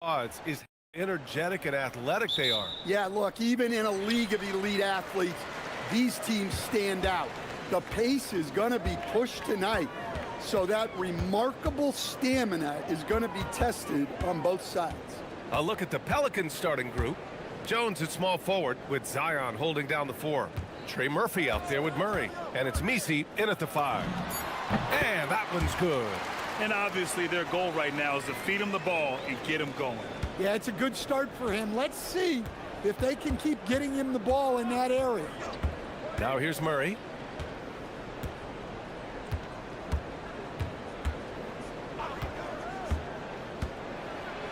odds is how energetic and athletic they are. Yeah, look, even in a league of elite athletes, these teams stand out. The pace is going to be pushed tonight, so that remarkable stamina is going to be tested on both sides. A look at the Pelicans starting group. Jones at small forward with Zion holding down the 4. Trey Murphy out there with Murray. And it's Misi in at the 5. And that one's good. And obviously their goal right now is to feed him the ball and get him going. Yeah, it's a good start for him. Let's see if they can keep getting him the ball in that area. Now here's Murray.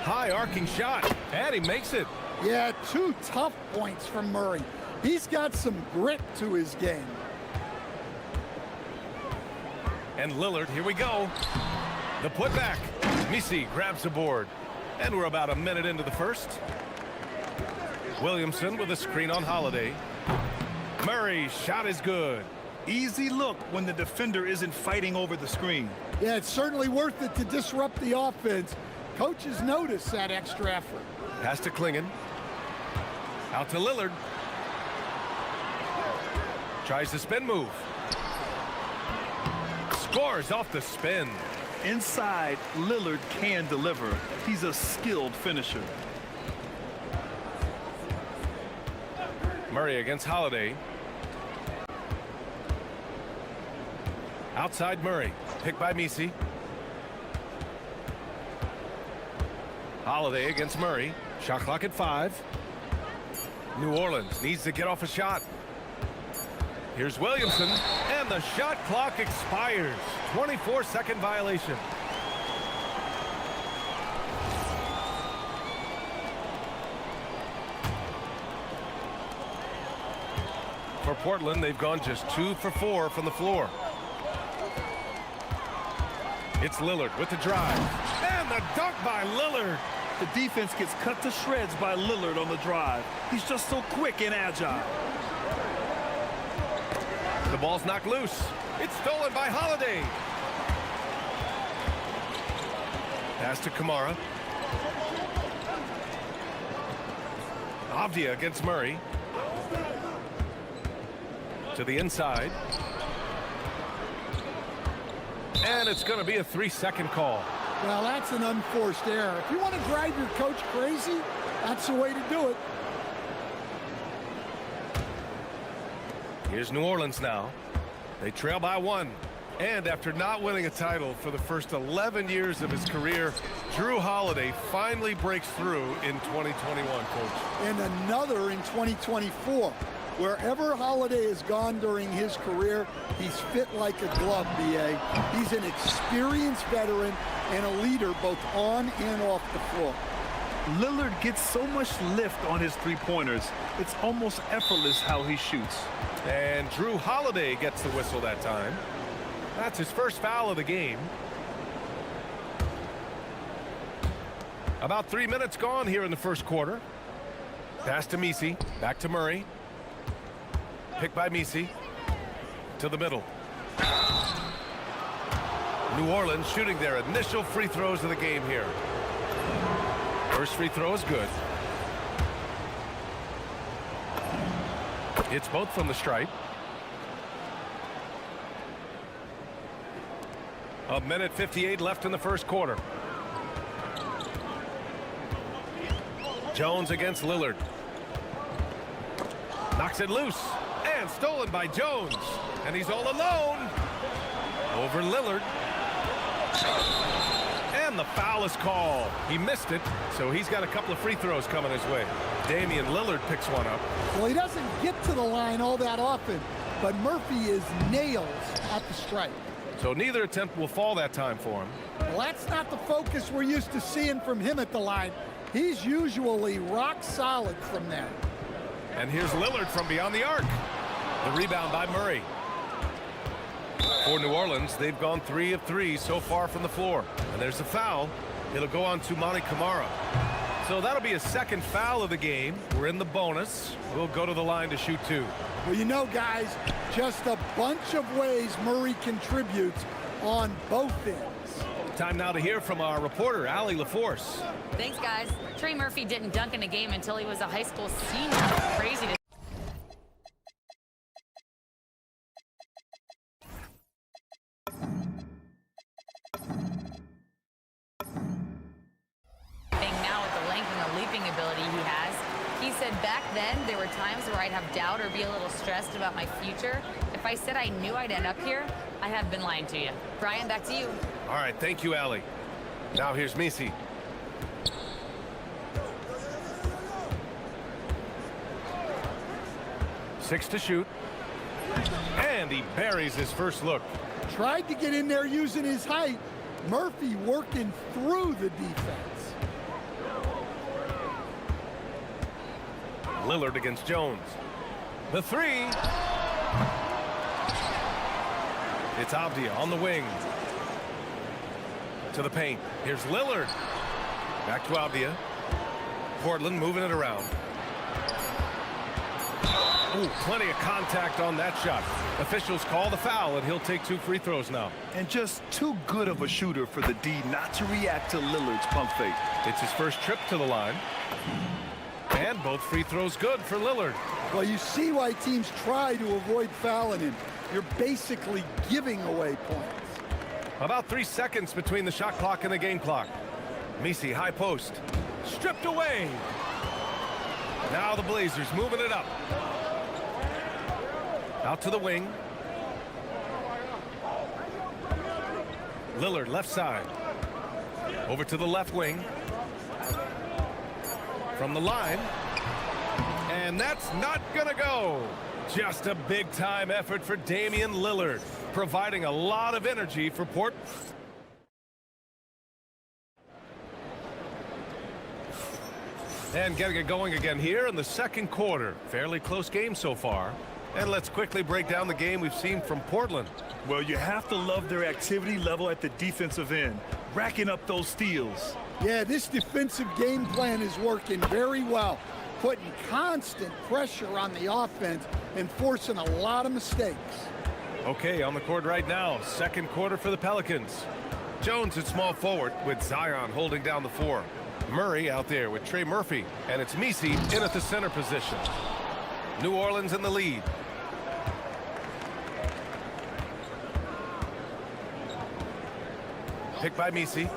High arcing shot, and he makes it. Yeah, 2 tough points from Murray. He's got some grit to his game. And Lillard, here we go. The putback. Misi grabs the board. And we're about a minute into the first. Williamson with a screen on Holiday. Murray's shot is good. Easy look when the defender isn't fighting over the screen. Yeah, it's certainly worth it to disrupt the offense. Coaches notice that extra effort. Pass to Klingon. Out to Lillard. Tries the spin move. Scores off the spin. Inside, Lillard can deliver. He's a skilled finisher. Murray against Holiday. Outside Murray. Picked by Misi. Holiday against Murray. Shot clock at 5. New Orleans needs to get off a shot. Here's Williamson, and the shot clock expires. 24-second violation. For Portland, they've gone just 2 for 4 from the floor. It's Lillard with the drive. And the dunk by Lillard. The defense gets cut to shreds by Lillard on the drive. He's just so quick and agile. The ball's knocked loose. It's stolen by Holiday. Pass to Kamara. Avdia against Murray. To the inside. And it's going to be a 3-second call. Well, that's an unforced error. If you want to drive your coach crazy, that's the way to do it. Here's New Orleans now. They trail by 1. And after not winning a title for the first 11 years of his career, Drew Holiday finally breaks through in 2021, Coach. And another in 2024. Wherever Holiday has gone during his career, he's fit like a glove, B.A. He's an experienced veteran and a leader both on and off the floor. Lillard gets so much lift on his three-pointers, it's almost effortless how he shoots. And Drew Holiday gets the whistle that time. That's his first foul of the game. About 3 minutes gone here in the first quarter. Pass to Misi, back to Murray. Picked by Misi. To the middle. New Orleans shooting their initial free throws of the game here. First free throw is good. It's both from the stripe. A minute 58 left in the first quarter. Jones against Lillard. Knocks it loose. And stolen by Jones. And he's all alone. Over Lillard. And the foul is called. He missed it, so he's got a couple of free throws coming his way. Damian Lillard picks one up. Well, he doesn't get to the line all that often, but Murphy is nails at the stripe. So neither attempt will fall that time for him. Well, that's not the focus we're used to seeing from him at the line. He's usually rock solid from there. And here's Lillard from beyond the arc. The rebound by Murray. For New Orleans, they've gone 3 of 3 so far from the floor. And there's the foul. It'll go on to Monty Kamara. So that'll be a second foul of the game. We're in the bonus. We'll go to the line to shoot 2. Well, you know, guys, just a bunch of ways Murray contributes on both ends. Time now to hear from our reporter, Allie LaForce. Thanks, guys. Trey Murphy didn't dunk in a game until he was a high school senior. Crazy to think now with the length and the leaping ability he has. He said back then there were times where I'd have doubt or be a little stressed about my future. If I said I knew I'd end up here, I have been lying to you. Brian, back to you. All right, thank you, Allie. Now here's Misi. Six to shoot. And he buries his first look. Tried to get in there using his height. Murphy working through the defense. Lillard against Jones. The three. It's Abdia on the wing. To the paint. Here's Lillard. Back to Abdia. Portland moving it around. Ooh, plenty of contact on that shot. Officials call the foul, and he'll take 2 free throws now. And just too good of a shooter for the D not to react to Lillard's pump fake. It's his first trip to the line. And both free throws good for Lillard. Well, you see why teams try to avoid fouling him. You're basically giving away points. About 3 seconds between the shot clock and the game clock. Misi, high post. Stripped away. Now the Blazers moving it up. Out to the wing. Lillard, left side. Over to the left wing. From the line. And that's not gonna go. Just a big-time effort for Damian Lillard, providing a lot of energy for Port. And getting it going again here in the second quarter. Fairly close game so far. And let's quickly break down the game we've seen from Portland. Well, you have to love their activity level at the defensive end, racking up those steals. Yeah, this defensive game plan is working very well, putting constant pressure on the offense and forcing a lot of mistakes. Okay, on the court right now, second quarter for the Pelicans. Jones at small forward with Zion holding down the 4. Murray out there with Trey Murphy, and it's Misi in at the center position. New Orleans in the lead. Picked by Misi.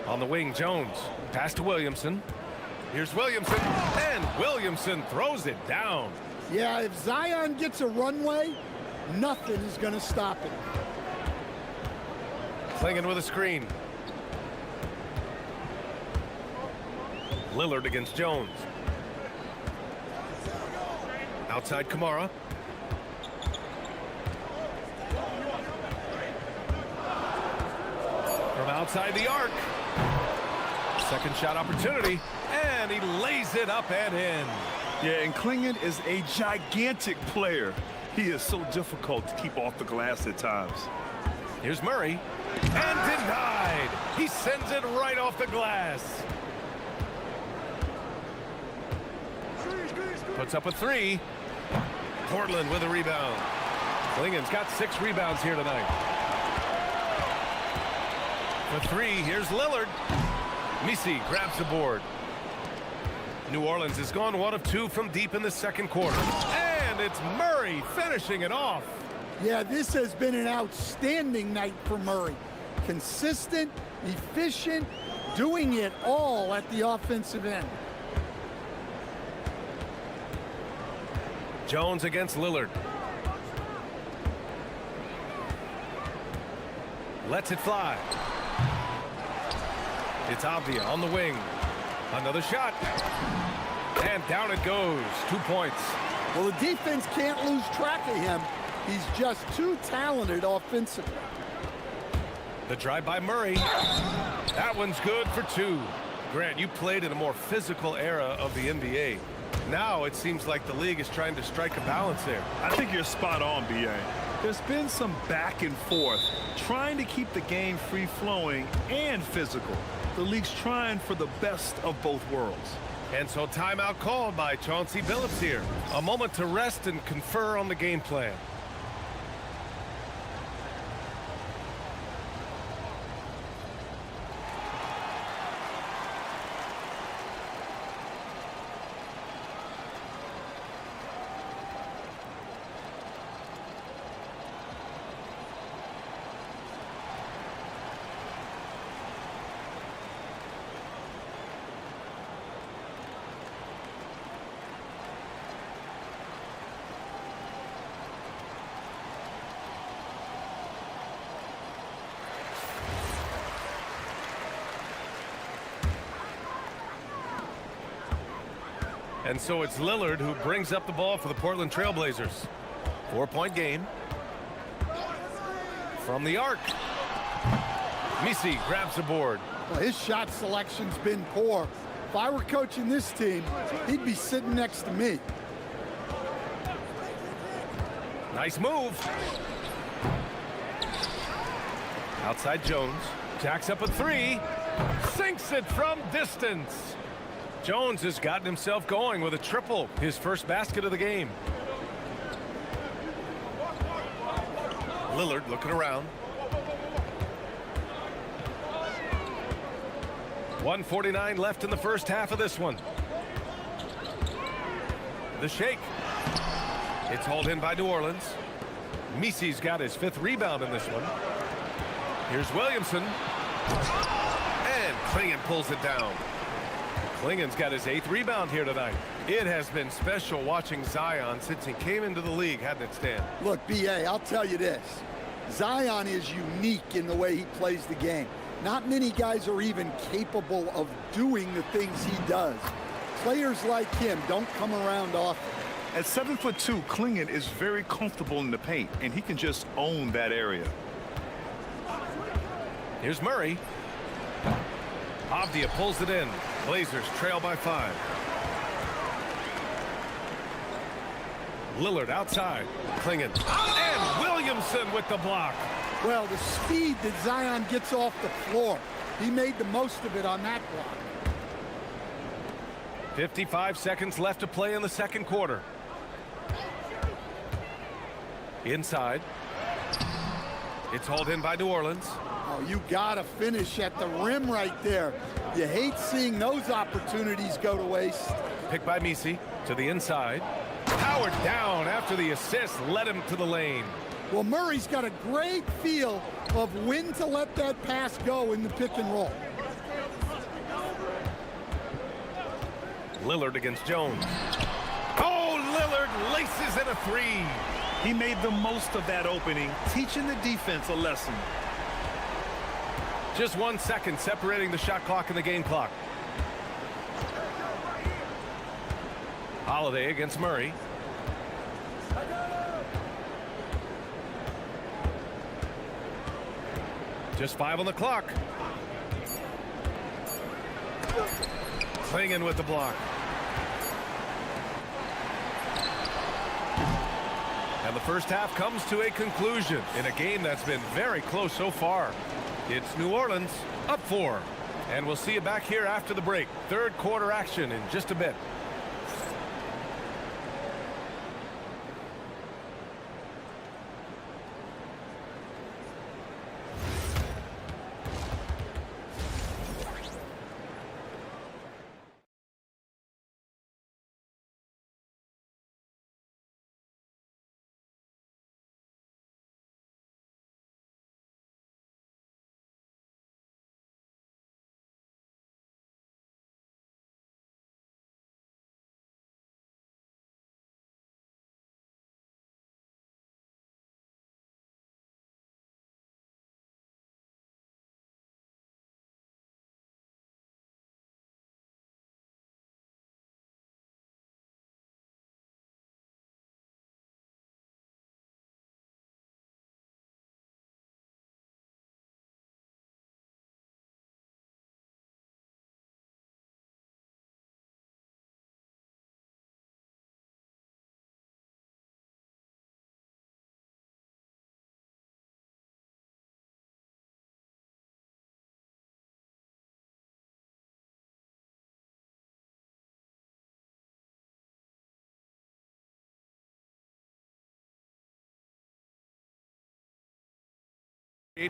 On the wing, Jones. Pass to Williamson. Here's Williamson, and Williamson throws it down. Yeah, if Zion gets a runway, nothing is going to stop him. Clinging with a screen. Lillard against Jones. Outside Kamara. From outside the arc. Second shot opportunity, and he lays it up and in. Yeah, and Klingon is a gigantic player. He is so difficult to keep off the glass at times. Here's Murray, and denied. He sends it right off the glass. Puts up a 3. Portland with a rebound. Klingon's got 6 rebounds here tonight. For 3, here's Lillard. Misi grabs the board. New Orleans has gone 1 of 2 from deep in the second quarter. And it's Murray finishing it off. Yeah, this has been an outstanding night for Murray. Consistent, efficient, doing it all at the offensive end. Jones against Lillard. Lets it fly. It's Abdia on the wing. Another shot. And down it goes. 2 points. Well, the defense can't lose track of him. He's just too talented offensively. The drive by Murray. That one's good for 2. Grant, you played in a more physical era of the NBA. Now it seems like the league is trying to strike a balance there. I think you're spot on, B.A. There's been some back and forth, trying to keep the game free-flowing and physical. The league's trying for the best of both worlds. And so timeout called by Chauncey Billups here. A moment to rest and confer on the game plan. And so it's Lillard who brings up the ball for the Portland Trailblazers. 4-point game. From the arc. Misi grabs the board. Well, his shot selection's been poor. If I were coaching this team, he'd be sitting next to me. Nice move. Outside Jones. Jacks up a three. Sinks it from distance. Jones has gotten himself going with a triple. His first basket of the game. Lillard looking around. 1:49 left in the first half of this one. The shake. It's hauled in by New Orleans. Misi's got his 5th rebound in this one. Here's Williamson. And Klingon pulls it down. Klingon's got his 8th rebound here tonight. It has been special watching Zion since he came into the league, hasn't it, Stan? Look, B.A., I'll tell you this. Zion is unique in the way he plays the game. Not many guys are even capable of doing the things he does. Players like him don't come around often. At 7'2", Klingon is very comfortable in the paint, and he can just own that area. Here's Murray. Avdia pulls it in. Blazers trail by 5. Lillard outside. Klingon. And Williamson with the block. Well, the speed that Zion gets off the floor, he made the most of it on that block. 55 seconds left to play in the second quarter. Inside. It's hauled in by New Orleans. Oh, you gotta finish at the rim right there. You hate seeing those opportunities go to waste. Picked by Misi to the inside. Powered down after the assist led him to the lane. Well, Murray's got a great feel of when to let that pass go in the pick and roll. Lillard against Jones. Oh, Lillard laces in a 3. He made the most of that opening, teaching the defense a lesson. Just 1 second separating the shot clock and the game clock. Holiday against Murray. Just 5 on the clock. Klingon with the block. And the first half comes to a conclusion in a game that's been very close so far. It's New Orleans up 4. And we'll see you back here after the break. Third quarter action in just a bit.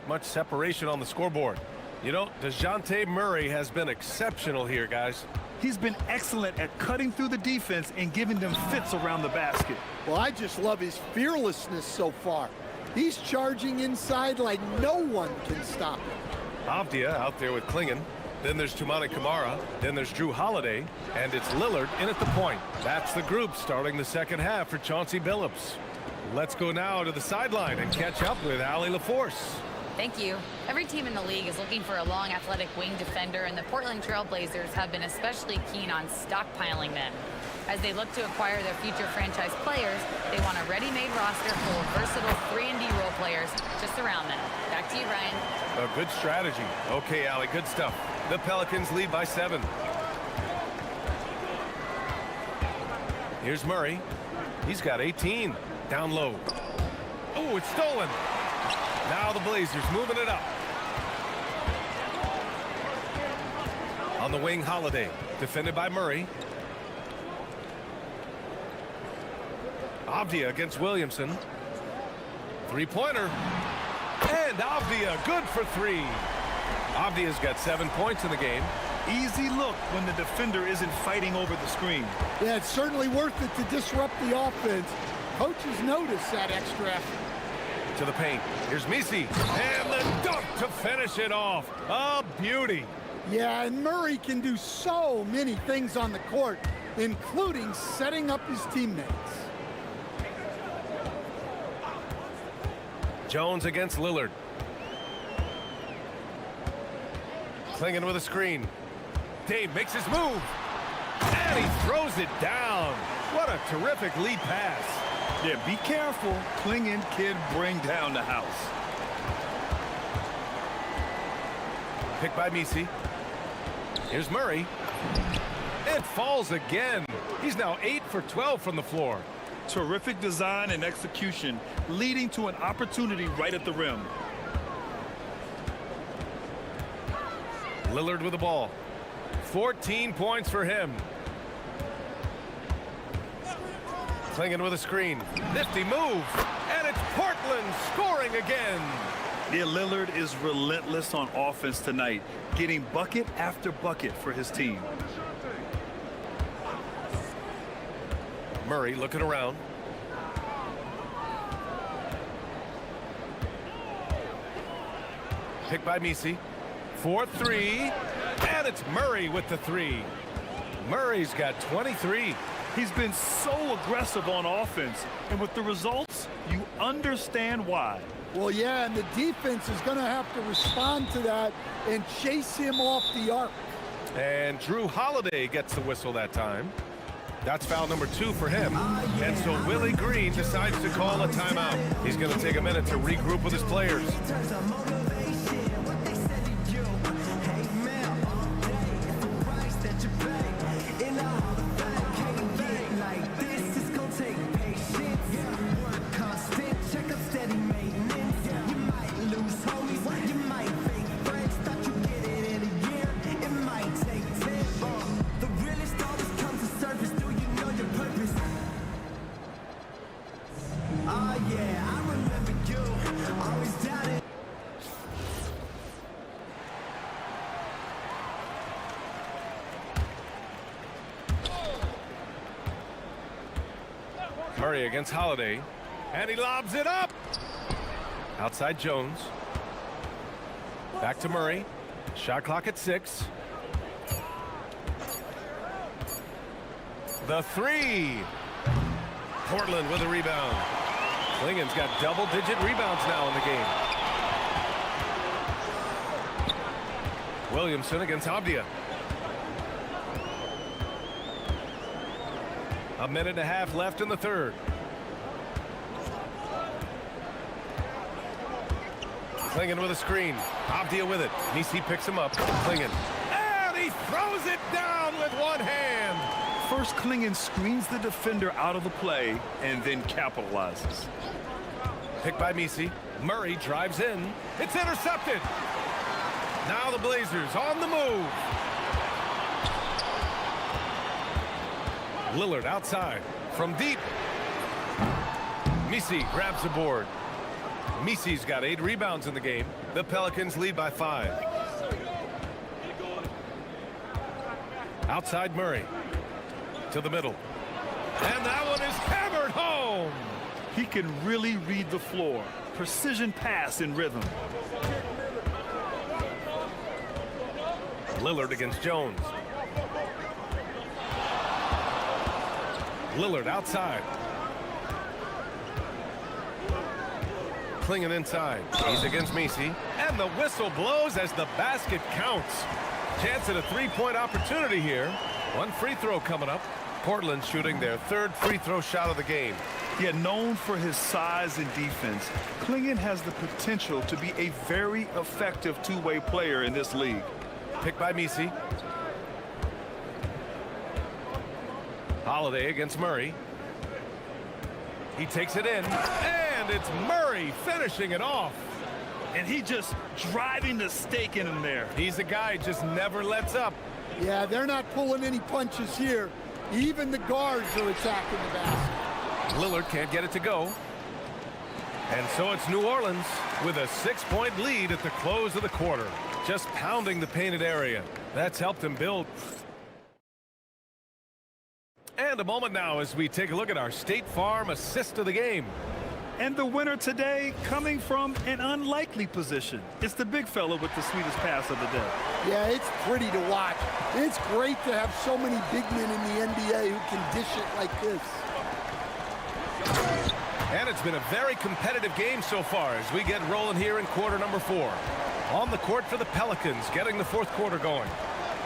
Much separation on the scoreboard. You know, DeJounte Murray has been exceptional here, guys. He's been excellent at cutting through the defense and giving them fits around the basket. Well, I just love his fearlessness so far. He's charging inside like no one can stop him. Avdia out there with Klingon. Then there's Toumani Camara. Then there's Drew Holiday. And it's Lillard in at the point. That's the group starting the second half for Chauncey Billups. Let's go now to the sideline and catch up with Allie LaForce. Thank you. Every team in the league is looking for a long, athletic wing defender, and the Portland Trail Blazers have been especially keen on stockpiling them. As they look to acquire their future franchise players, they want a ready-made roster full of versatile 3-and-D role players to surround them. Back to you, Ryan. A good strategy. Okay, Allie, good stuff. The Pelicans lead by 7. Here's Murray. He's got 18. Down low. Oh, it's stolen. Now the Blazers moving it up. On the wing, Holiday. Defended by Murray. Avdia against Williamson. Three-pointer. And Avdia, good for 3. Avdia's got 7 points in the game. Easy look when the defender isn't fighting over the screen. Yeah, it's certainly worth it to disrupt the offense. Coaches notice that extra effort. To the paint. Here's Misi. And the dunk to finish it off. A beauty. Yeah, and Murray can do so many things on the court, including setting up his teammates. Jones against Lillard. Clinging with a screen. Dave makes his move. And he throws it down. What a terrific lead pass. Yeah, be careful. Clinging kid bring down the house. Picked by Misi. Here's Murray. It falls again. He's now 8 for 12 from the floor. Terrific design and execution, leading to an opportunity right at the rim. Lillard with the ball. 14 points for him. Clinging with a screen. Nifty move. And it's Portland scoring again. Yeah, Lillard is relentless on offense tonight, getting bucket after bucket for his team. Murray looking around. Picked by Misi. 4-3. And it's Murray with the 3. Murray's got 23. He's been so aggressive on offense, and with the results, you understand why. Well, yeah, and the defense is going to have to respond to that and chase him off the arc. And Drew Holiday gets the whistle that time. That's foul number 2 for him. And so Willie Green decides to call a timeout. He's going to take a minute to regroup with his players. Murray against Holiday. And he lobs it up. Outside Jones. Back to Murray. Shot clock at 6. The 3. Portland with a rebound. Klingen's got double-digit rebounds now in the game. Williamson against Avdia. A minute and a half left in the third. Klingen with a screen. Avdia with it. Nisi picks him up. Klingen. And he throws it down with one hand. First, Klingen screens the defender out of the play and then capitalizes. Picked by Misi. Murray drives in. It's intercepted. Now the Blazers on the move. Lillard outside from deep. Misi grabs the board. Misi's got 8 rebounds in the game. The Pelicans lead by 5. Outside Murray. To the middle. And that one is hammered home. He can really read the floor. Precision pass in rhythm. Lillard against Jones. Lillard outside. Klingen inside. He's against Misi. And the whistle blows as the basket counts. Chance at a three-point opportunity here. One free throw coming up. Portland shooting their third free throw shot of the game. Yeah, known for his size and defense, Clingan has the potential to be a very effective two-way player in this league. Picked by Misi. Holiday against Murray. He takes it in, and it's Murray finishing it off. And he just driving the stake in him there. He's a guy who just never lets up. Yeah, they're not pulling any punches here. Even the guards are attacking the basket. Lillard can't get it to go. And so it's New Orleans with a 6-point lead at the close of the quarter. Just pounding the painted area. That's helped him build. And a moment now as we take a look at our State Farm assist of the game. And the winner today coming from an unlikely position. It's the big fella with the sweetest pass of the day. Yeah, it's pretty to watch. It's great to have so many big men in the NBA who can dish it like this. And it's been a very competitive game so far as we get rolling here in quarter number 4. On the court for the Pelicans, getting the fourth quarter going.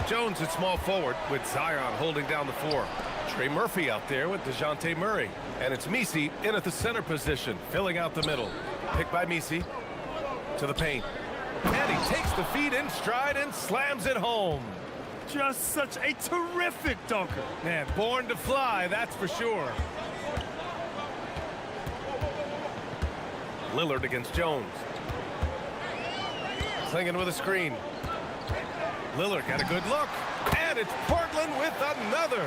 Jones at small forward with Zion holding down the 4. Trey Murphy out there with DeJounte Murray. And it's Misi in at the center position, filling out the middle. Picked by Misi to the paint. And he takes the feed in stride and slams it home. Just such a terrific dunker. Man, born to fly, that's for sure. Lillard against Jones. Clingan with a screen. Lillard got a good look. And it's Portland with another.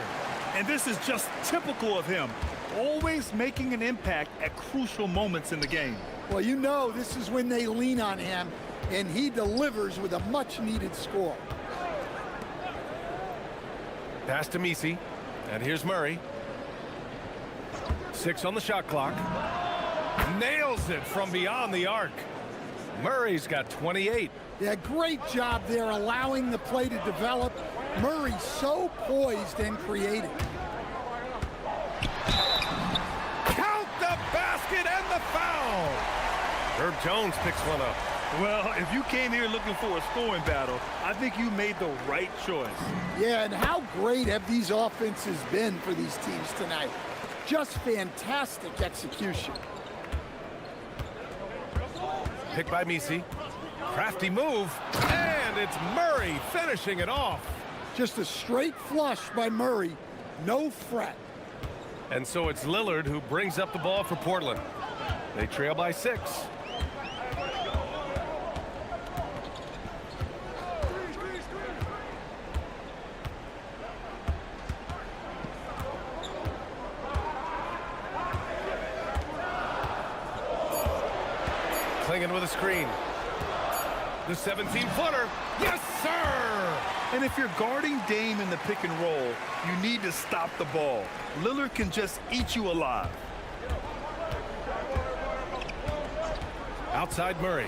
And this is just typical of him. Always making an impact at crucial moments in the game. Well, you know this is when they lean on him, and he delivers with a much-needed score. Pass to Misi. And here's Murray. 6 on the shot clock. Nails it from beyond the arc. Murray's got 28. Yeah, great job there allowing the play to develop. Murray so poised and creative. Count the basket and the foul. Herb Jones picks one up. Well, if you came here looking for a scoring battle, I think you made the right choice. Yeah, and how great have these offenses been for these teams tonight? Just fantastic execution. Picked by Misi. Crafty move. And it's Murray finishing it off. Just a straight flush by Murray. No fret. And so it's Lillard who brings up the ball for Portland. They trail by 6. Clingan with a screen. The 17-footer. Yes, sir! And if you're guarding Dame in the pick and roll, you need to stop the ball. Lillard can just eat you alive. Outside Murray.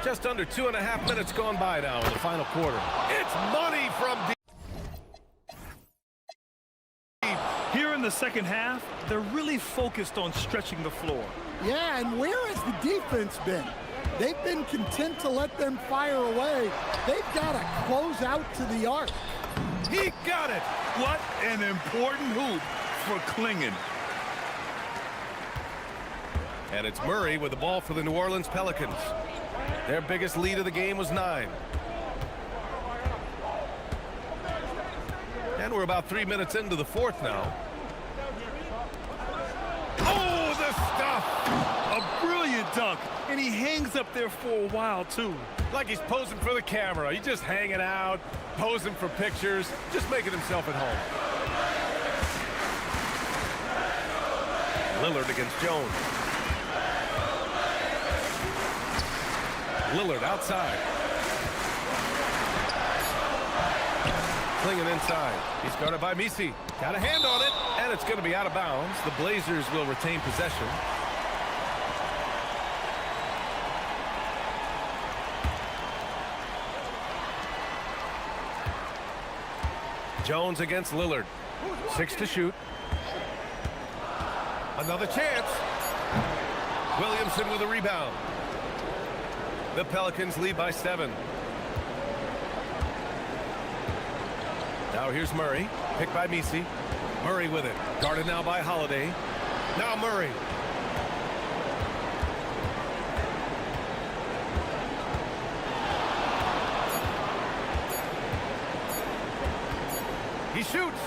Just under 2.5 minutes gone by now in the final quarter. It's money from deep. Here in the second half, they're really focused on stretching the floor. Yeah, and where has the defense been? They've been content to let them fire away. They've got to close out to the arc. He got it. What an important hoop for Clingan. And it's Murray with the ball for the New Orleans Pelicans. Their biggest lead of the game was 9. And we're about 3 minutes into the fourth now. Oh, the stuff! A brilliant dunk, and he hangs up there for a while, too. Like he's posing for the camera. He's just hanging out, posing for pictures, just making himself at home. Lillard against Jones. Lillard outside. Clingan inside. He's guarded by Misi. Got a hand on it, and it's going to be out of bounds. The Blazers will retain possession. Jones against Lillard. 6 to shoot. Another chance. Williamson with a rebound. The Pelicans lead by 7. Now here's Murray, picked by Misi. Murray with it, guarded now by Holiday. Now Murray. He shoots.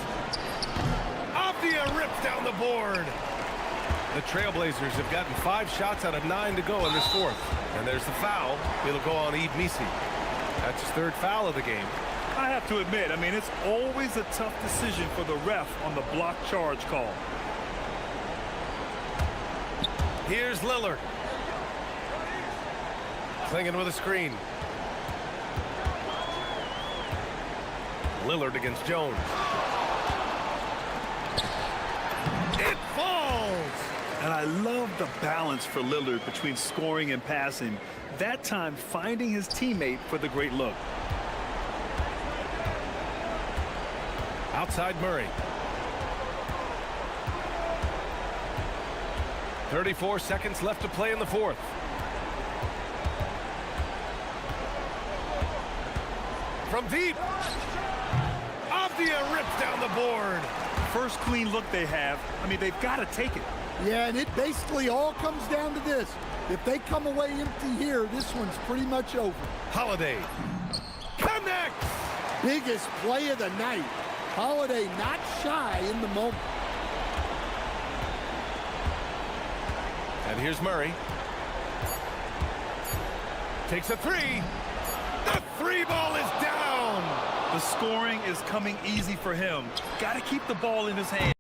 Avdia rips down the board. The Trailblazers have gotten 5 shots out of 9 to go in this fourth. And there's the foul. It'll go on Yves Misi. That's his 3rd foul of the game. I have to admit, I mean, it's always a tough decision for the ref on the block charge call. Here's Lillard. Clinging with a screen. Lillard against Jones. It falls! And I love the balance for Lillard between scoring and passing. That time finding his teammate for the great look. Outside Murray. 34 seconds left to play in the fourth. From deep. Avdia rips down the board. First clean look they have. I mean, they've got to take it. Yeah, and it basically all comes down to this. If they come away empty here, this one's pretty much over. Holiday connects. Biggest play of the night. Holiday not shy in the moment. And here's Murray. Takes a 3. The 3 ball is down. The scoring is coming easy for him. Got to keep the ball in his hand.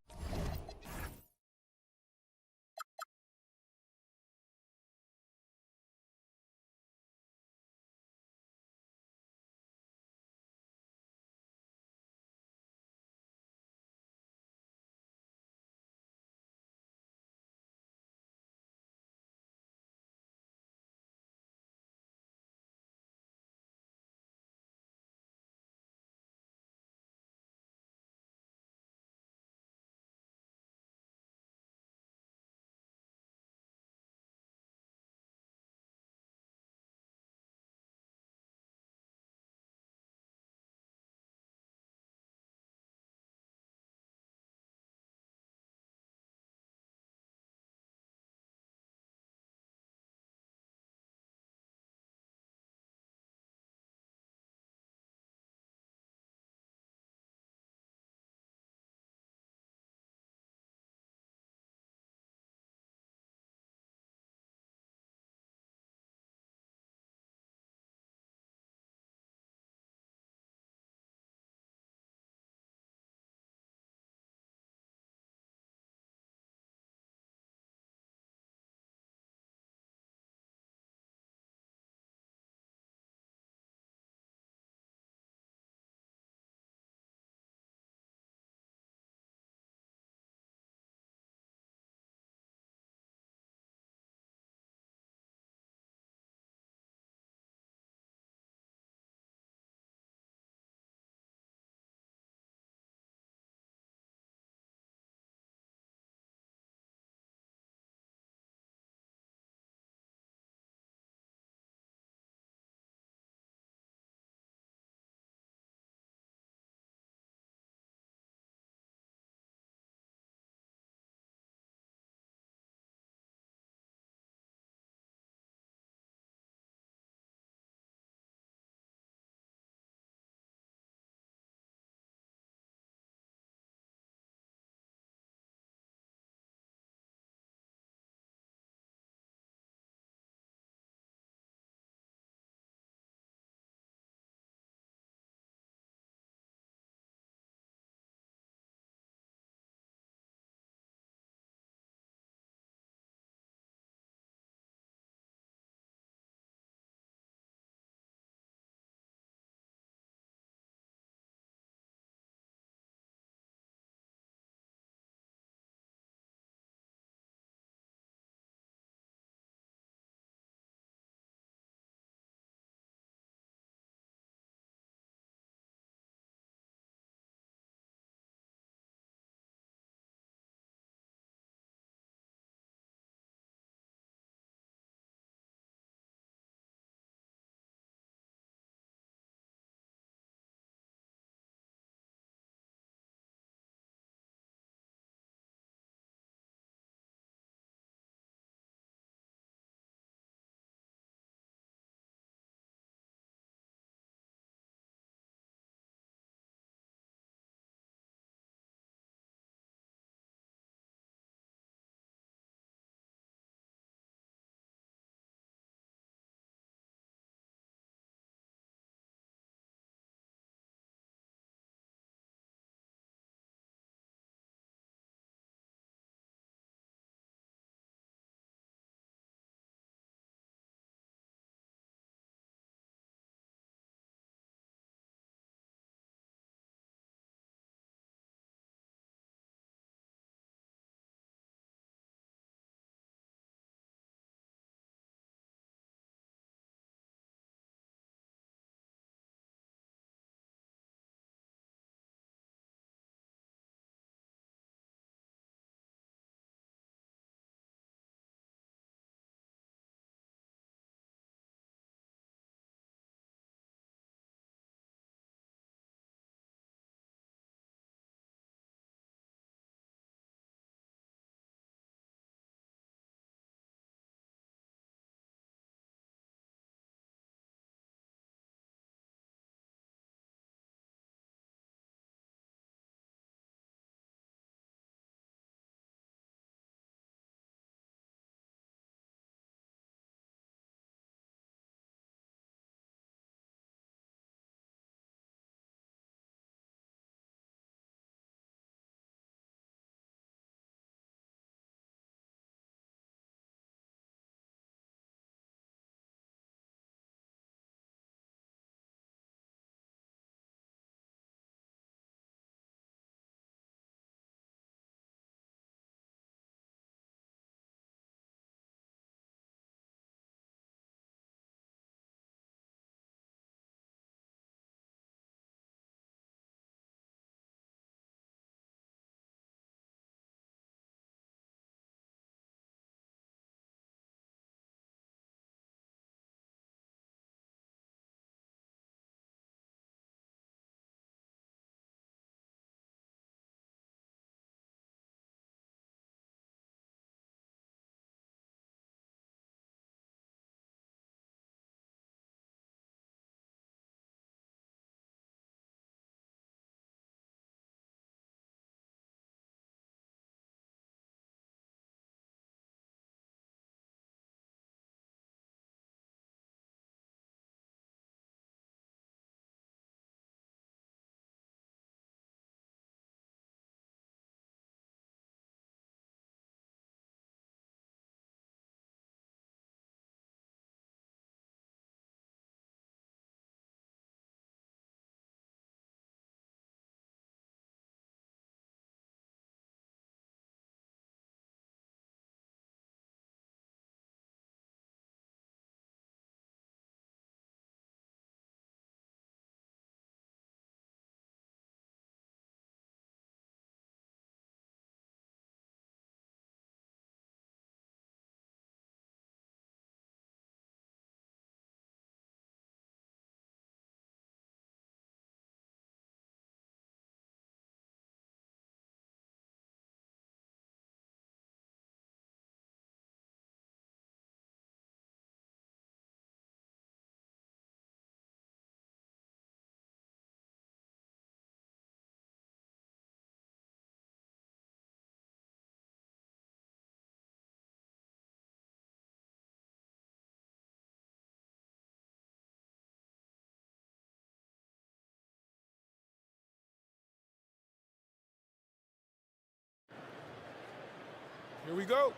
we go.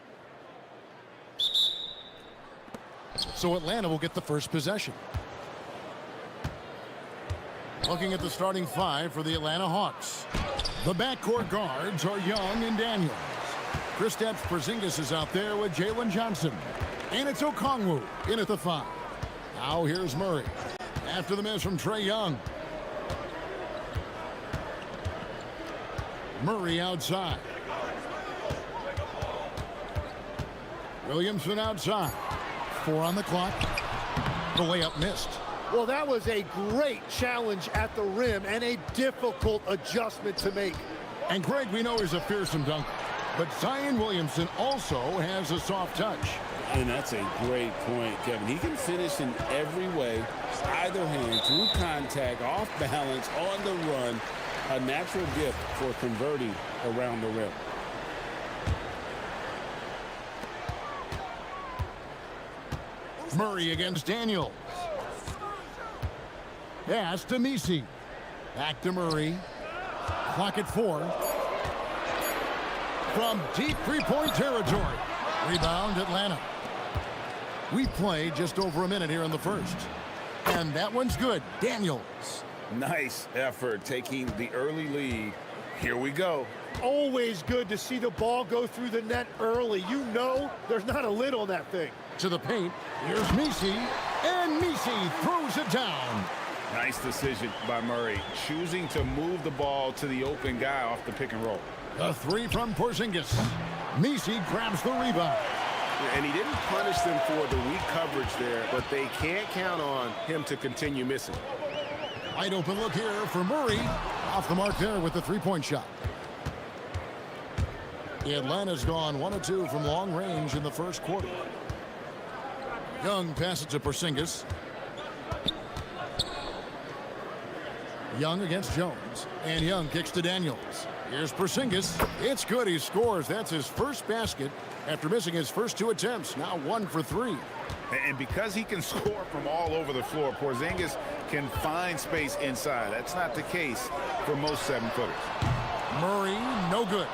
So Atlanta will get the first possession. Looking at the starting five for the Atlanta Hawks. The backcourt guards are Young and Daniels. Kristaps Porzingis is out there with Jalen Johnson. And it's Okongwu in at the 5. Now here's Murray. After the miss from Trae Young. Murray outside. Williamson outside. 4 on the clock. The layup missed. Well, that was a great challenge at the rim and a difficult adjustment to make. And Greg, we know he's a fearsome dunker, but Zion Williamson also has a soft touch. And that's a great point, Kevin. He can finish in every way, either hand, through contact, off balance, on the run. A natural gift for converting around the rim. Murray against Daniels. Pass to Messi. Back to Murray. Clock at 4. From deep three-point territory. Rebound Atlanta. We play just over a minute here in the first. And that one's good. Daniels. Nice effort taking the early lead. Here we go. Always good to see the ball go through the net early. You know there's not a lid on that thing. To the paint. Here's Messi. And Messi throws it down. Nice decision by Murray, choosing to move the ball to the open guy off the pick and roll. A 3 from Porzingis. Messi grabs the rebound. And he didn't punish them for the weak coverage there, but they can't count on him to continue missing. Wide open look here for Murray. Off the mark there with the three-point shot. Atlanta's gone 1 of 2 from long range in the first quarter. Young passes to Porzingis. Young against Jones. And Young kicks to Daniels. Here's Porzingis. It's good. He scores. That's his first basket after missing his first 2 attempts. Now 1 for 3. And because he can score from all over the floor, Porzingis can find space inside. That's not the case for most 7-footers. Murray, no good.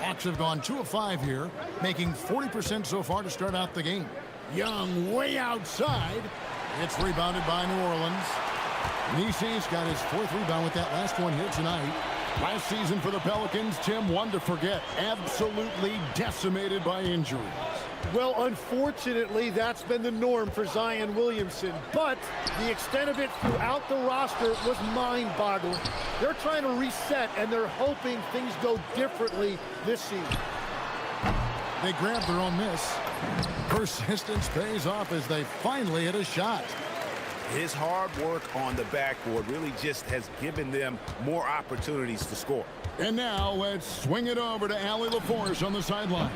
Hawks have gone 2 of 5 here, making 40% so far to start out the game. Young way outside. It's rebounded by New Orleans. Messi's got his 4th rebound with that last one here tonight. Last season for the Pelicans, Tim, one to forget. Absolutely decimated by injuries. Well, unfortunately, that's been the norm for Zion Williamson, but the extent of it throughout the roster was mind-boggling. They're trying to reset, and they're hoping things go differently this season. They grabbed their own miss. Persistence pays off as they finally hit a shot. His hard work on the backboard really just has given them more opportunities to score. And now let's swing it over to Allie LaForce on the sideline.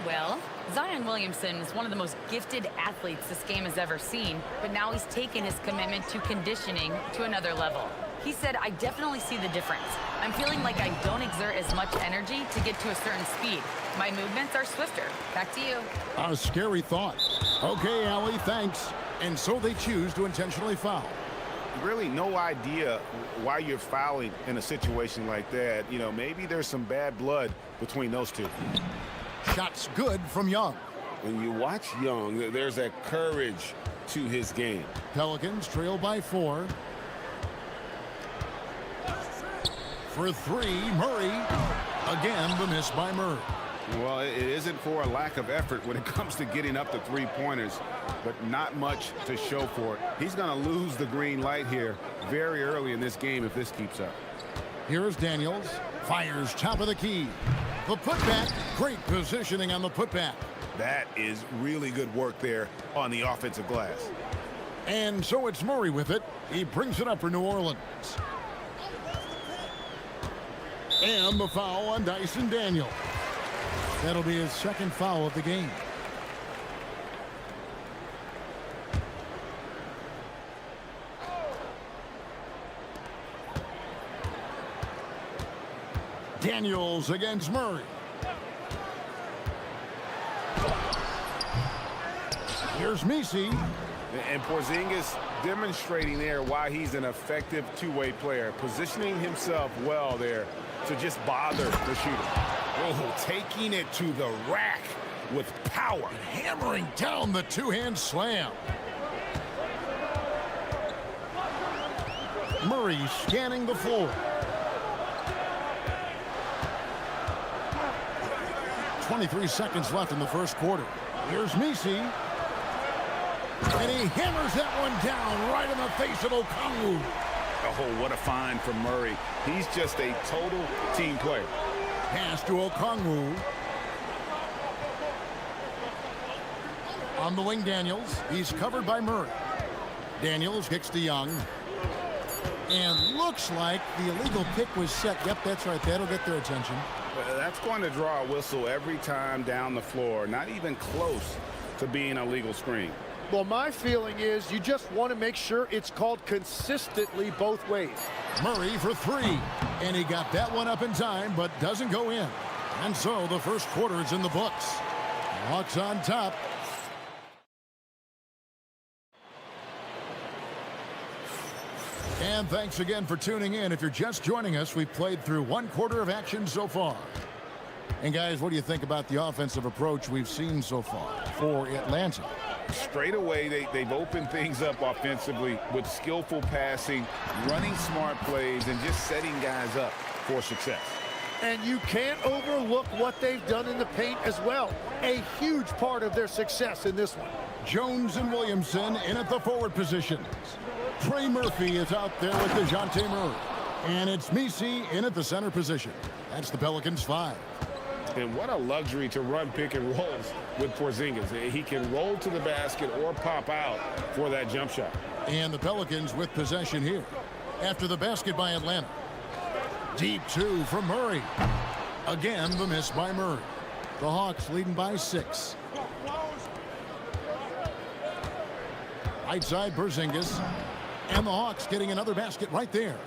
Well, Zion Williamson is one of the most gifted athletes this game has ever seen, but now he's taken his commitment to conditioning to another level. He said, I definitely see the difference. I'm feeling like I don't exert as much energy to get to a certain speed. My movements are swifter. Back to you. A scary thought. Okay, Allie, thanks. And so they choose to intentionally foul. Really no idea why you're fouling in a situation like that. You know, maybe there's some bad blood between those two. Shots good from Young. When you watch Young, there's that courage to his game. Pelicans trail by 4. For 3, Murray. Again, the miss by Murray. Well, it isn't for a lack of effort when it comes to getting up the three-pointers, but not much to show for it. He's going to lose the green light here very early in this game if this keeps up. Here's Daniels. Fires top of the key. The putback. Great positioning on the putback. That is really good work there on the offensive glass. And so it's Murray with it. He brings it up for New Orleans. And the foul on Dyson Daniels. That'll be his 2nd foul of the game. Daniels against Murray. Here's Messi. And Porzingis demonstrating there why he's an effective two-way player, positioning himself well there to just bother the shooter. Oh, taking it to the rack with power. Hammering down the two-hand slam. Murray scanning the floor. 23 seconds left in the first quarter. Here's Misi. And he hammers that one down right in the face of Okongwu. Oh, what a find from Murray. He's just a total team player. Pass to Okongwu. On the wing, Daniels. He's covered by Murray. Daniels kicks to Young. And looks like the illegal pick was set. Yep, that's right. That'll get their attention. That's going to draw a whistle every time down the floor. Not even close to being a legal screen. Well, my feeling is you just want to make sure it's called consistently both ways. Murray for three. And he got that one up in time, but doesn't go in. And so the first quarter is in the books. Hawks on top. And thanks again for tuning in. If you're just joining us, we've played through one quarter of action so far. And guys, what do you think about the offensive approach we've seen so far for Atlanta? Straight away, they've opened things up offensively with skillful passing, running smart plays, and just setting guys up for success. And you can't overlook what they've done in the paint as well. A huge part of their success in this one. Jones and Williamson in at the forward positions. Trey Murphy is out there with DeJounte Murray. And it's Misi in at the center position. That's the Pelicans 5. And what a luxury to run pick and rolls with Porzingis. He can roll to the basket or pop out for that jump shot. And the Pelicans with possession here. After the basket by Atlanta. Deep two from Murray. Again, the miss by Murray. The Hawks leading by 6. Right side, Porzingis. And the Hawks getting another basket right there.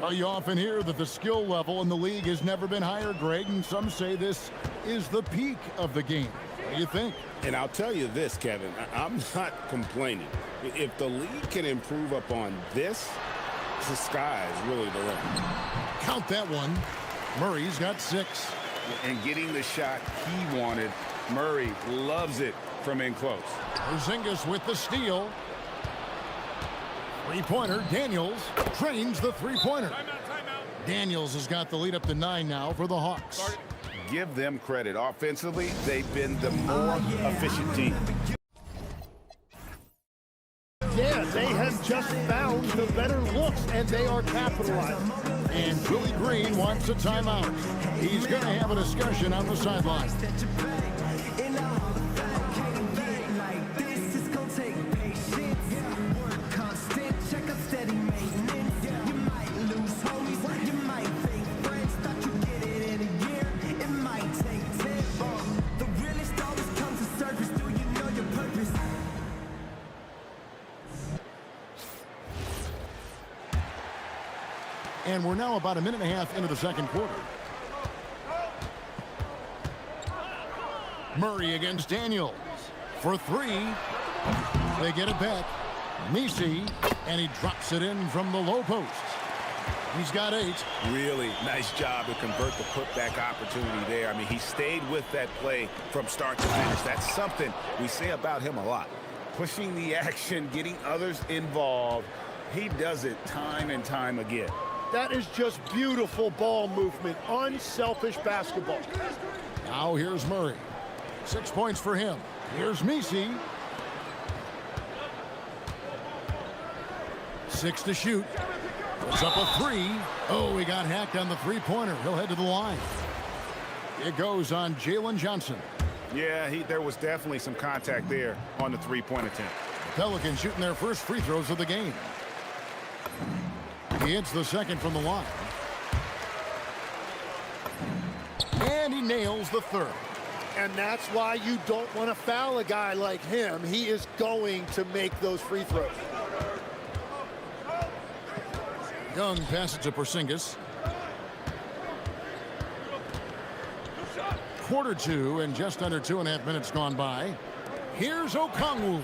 Well, you often hear that the skill level in the league has never been higher, Greg, and some say this is the peak of the game. What do you think? And I'll tell you this, Kevin, I'm not complaining. If the league can improve upon this, the sky is really the limit. Count that one. Murray's got 6. And getting the shot he wanted, Murray loves it from in close. Porzingis with the steal. Three-pointer, Daniels trains the three-pointer. Daniels has got the lead up to 9 now for the Hawks. Give them credit. Offensively, they've been the more efficient team. Yeah, they have just found the better looks, and they are capitalizing. And Willie Green wants a timeout. He's going to have a discussion on the sideline. And we're now about a minute and a half into the second quarter. Murray against Daniels for 3. They get it back. Misi, and he drops it in from the low post. He's got 8. Really nice job to convert the putback opportunity there. I mean, he stayed with that play from start to finish. That's something we say about him a lot. Pushing the action, getting others involved. He does it time and time again. That is just beautiful ball movement, unselfish basketball. Now here's Murray. 6 points for him. Here's Misi. 6 to shoot. Puts up a 3. Oh, he got hacked on the three-pointer. He'll head to the line. It goes on Jalen Johnson. Yeah, there was definitely some contact there on the three-point attempt. Pelicans shooting their first free throws of the game. He hits the second from the line. And he nails the third. And that's why you don't want to foul a guy like him. He is going to make those free throws. Young passes to Porzingis. Quarter 2 and just under 2.5 minutes gone by. Here's Okongwu.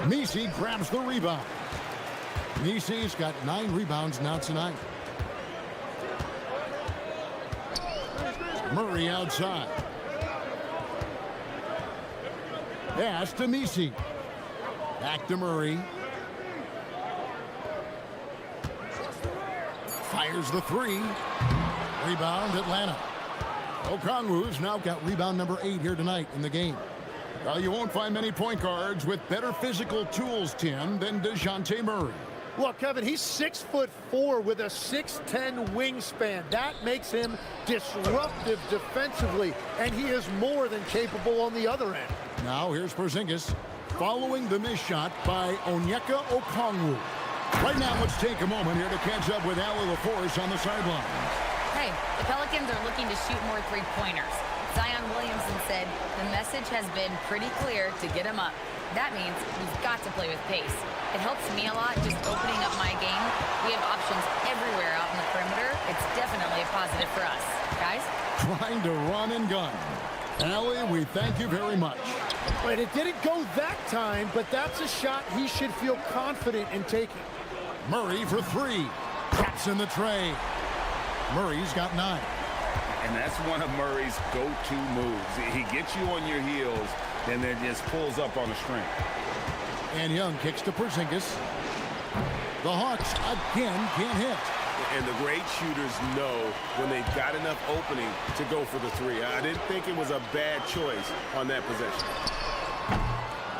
Misi grabs the rebound. Misi's got 9 rebounds now tonight. Murray outside. Pass to Misi. Back to Murray. Fires the three. Rebound, Atlanta. Okongwu's now got rebound number 8 here tonight in the game. Well, you won't find many point guards with better physical tools, Tim, than DeJounte Murray. Well, Kevin, he's 6'4" with a 6'10" wingspan. That makes him disruptive defensively, and he is more than capable on the other end. Now here's Porzingis following the missed shot by Onyeka Okongwu. Right now, let's take a moment here to catch up with Allie LaForce on the sideline. Hey, the Pelicans are looking to shoot more three-pointers. Zion Williamson said the message has been pretty clear to get him up. That means we've got to play with pace. It helps me a lot just opening up my game. We have options everywhere out in the perimeter. It's definitely a positive for us. Guys? Trying to run and gun. Allie, we thank you very much. Wait, it didn't go that time, but that's a shot he should feel confident in taking. Murray for 3. Taps in the tray. Murray's got 9. And that's one of Murray's go-to moves. He gets you on your heels, and then just pulls up on a string. And Young kicks to Porzingis. The Hawks again can't hit. And the great shooters know when they've got enough opening to go for the 3. I didn't think it was a bad choice on that possession.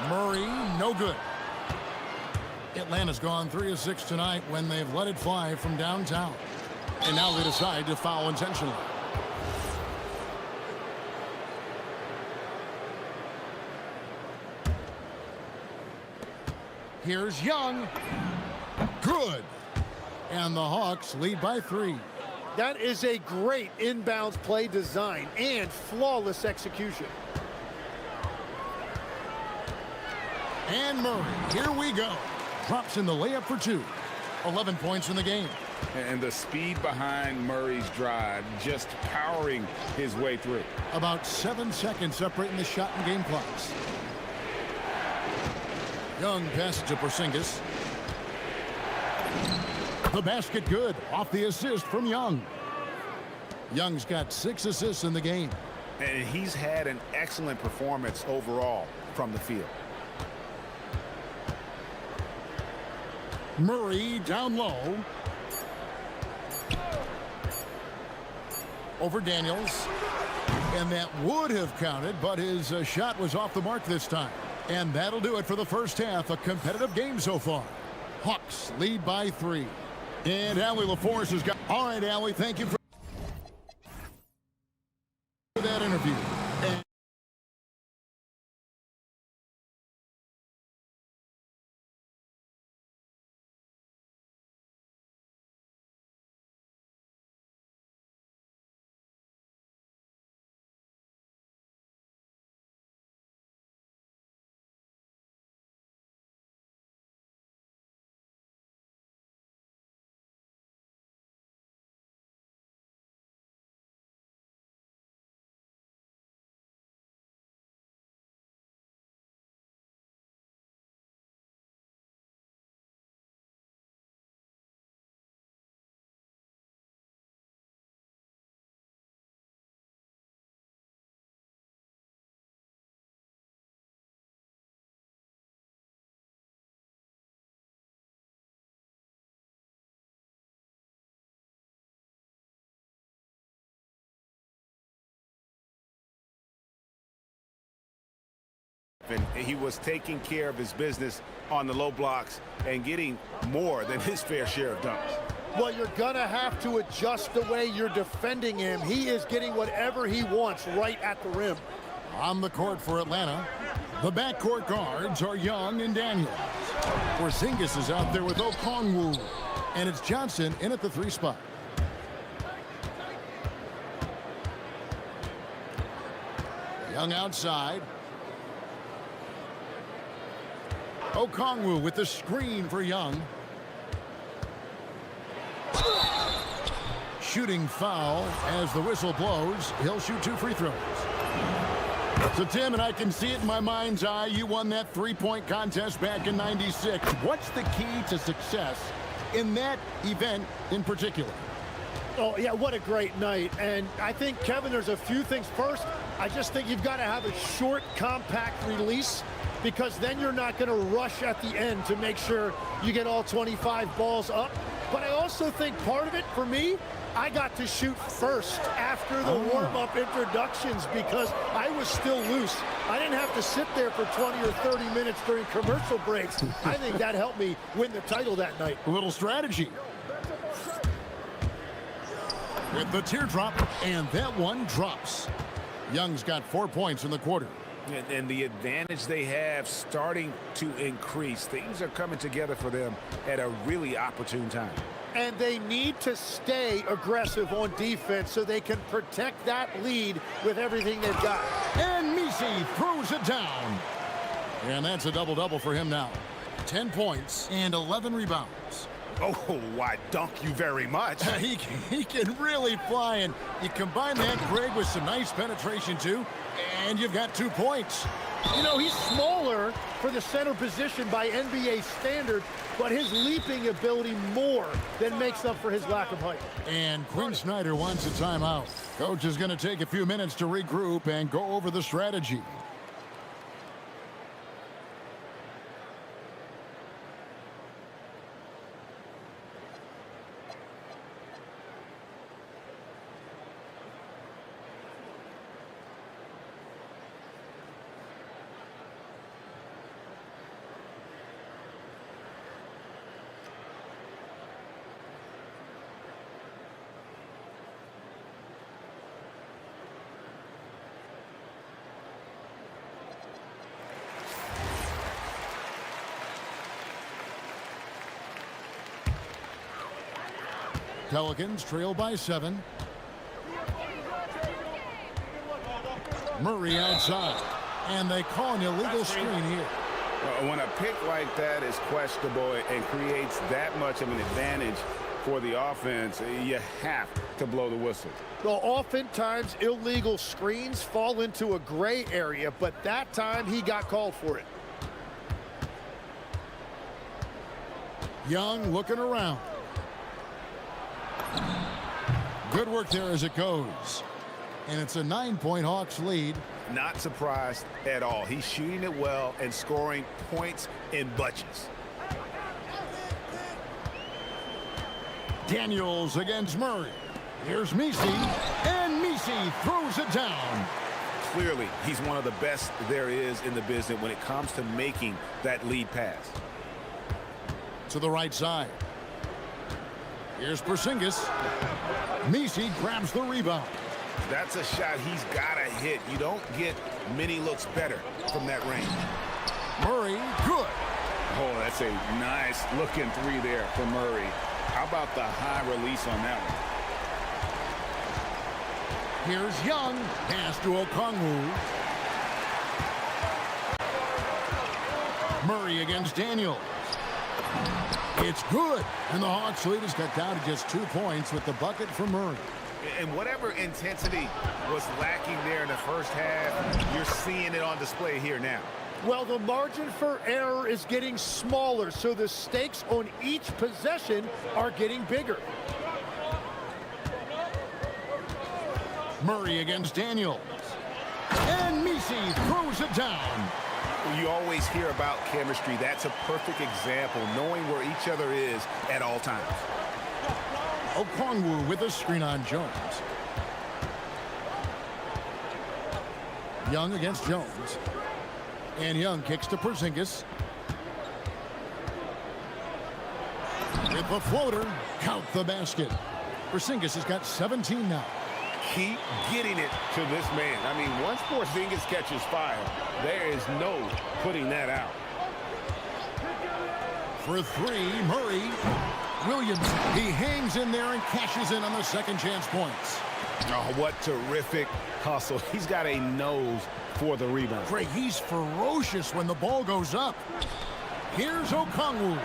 Murray, no good. Atlanta's gone 3 of 6 tonight when they've let it fly from downtown. And now they decide to foul intentionally. Here's Young. Good. And the Hawks lead by 3. That is a great inbounds play design and flawless execution. And Murray, here we go. Drops in the layup for 2. 11 points in the game. And the speed behind Murray's drive, just powering his way through. About 7 seconds separating the shot and game clocks. Young passes to Porzingis. The basket good off the assist from Young. Young's got 6 assists in the game. And he's had an excellent performance overall from the field. Murray down low. Over Daniels. And that would have counted, but his shot was off the mark this time. And that'll do it for the first half. A competitive game so far. Hawks lead by 3. And Allie LaForce has got... All right, Allie, thank you for that interview. And he was taking care of his business on the low blocks and getting more than his fair share of dunks. Well, you're going to have to adjust the way you're defending him. He is getting whatever he wants right at the rim. on the court for Atlanta, the backcourt guards are Young and Daniels. Porzingis is out there with Okongwu. And it's Johnson in at the 3 spot. Young outside. Okongwu with the screen for Young. Shooting foul as the whistle blows. He'll shoot 2 free throws. So, Tim, and I can see it in my mind's eye, you won that 3-point contest back in '96. What's the key to success in that event in particular? Oh, yeah, what a great night. And I think, Kevin, there's a few things. First, I just think you've got to have a short, compact release, because then you're not going to rush at the end to make sure you get all 25 balls up. But I also think part of it, for me, I got to shoot first after the warm-up introductions because I was still loose. I didn't have to sit there for 20 or 30 minutes during commercial breaks. I think that helped me win the title that night. A little strategy. With the teardrop, and that one drops. Young's got 4 points in the quarter. And the advantage they have starting to increase. Things are coming together for them at a really opportune time. And they need to stay aggressive on defense so they can protect that lead with everything they've got. And Misi throws it down. And that's a double-double for him now. 10 points and 11 rebounds. Oh, why, dunk you very much. He can really fly, and you combine that, Greg, with some nice penetration, too, and you've got 2 points. You know, he's smaller for the center position by NBA standard, but his leaping ability more than makes up for his lack of height. And Quinn Snyder wants a timeout. Coach is going to take a few minutes to regroup and go over the strategy. Pelicans trail by 7. Murray outside. And they call an illegal screen here. When a pick like that is questionable and creates that much of an advantage for the offense, you have to blow the whistle. Well, oftentimes illegal screens fall into a gray area, but that time he got called for it. Young looking around. Good work there as it goes. And it's a 9-point Hawks lead. Not surprised at all. He's shooting it well and scoring points in bunches. Daniels against Murray. Here's Misi, and Misi throws it down. Clearly, he's one of the best there is in the business when it comes to making that lead pass. To the right side. Here's Porzingis. Misi grabs the rebound. That's a shot he's got to hit. You don't get many looks better from that range. Murray, good. Oh, that's a nice looking three there for Murray. How about the high release on that one? Here's Young. Pass to Okongwu. Murray against Daniels. It's good. And the Hawks lead is cut down to just 2 points with the bucket for Murray. And whatever intensity was lacking there in the first half, you're seeing it on display here now. Well, the margin for error is getting smaller, so the stakes on each possession are getting bigger. Murray against Daniels. And Misi throws it down. You always hear about chemistry. That's a perfect example, knowing where each other is at all times. Okongwu with a screen on Jones. Young against Jones. And Young kicks to Porzingis. With the floater, count the basket. Porzingis has got 17 now. Keep getting it to this man. I mean, once Porzingis catches fire, there is no putting that out. For 3, Murray. Williams, he hangs in there and cashes in on the second chance points. Oh, what terrific hustle. He's got a nose for the rebound. Greg, he's ferocious when the ball goes up. Here's Okongwu.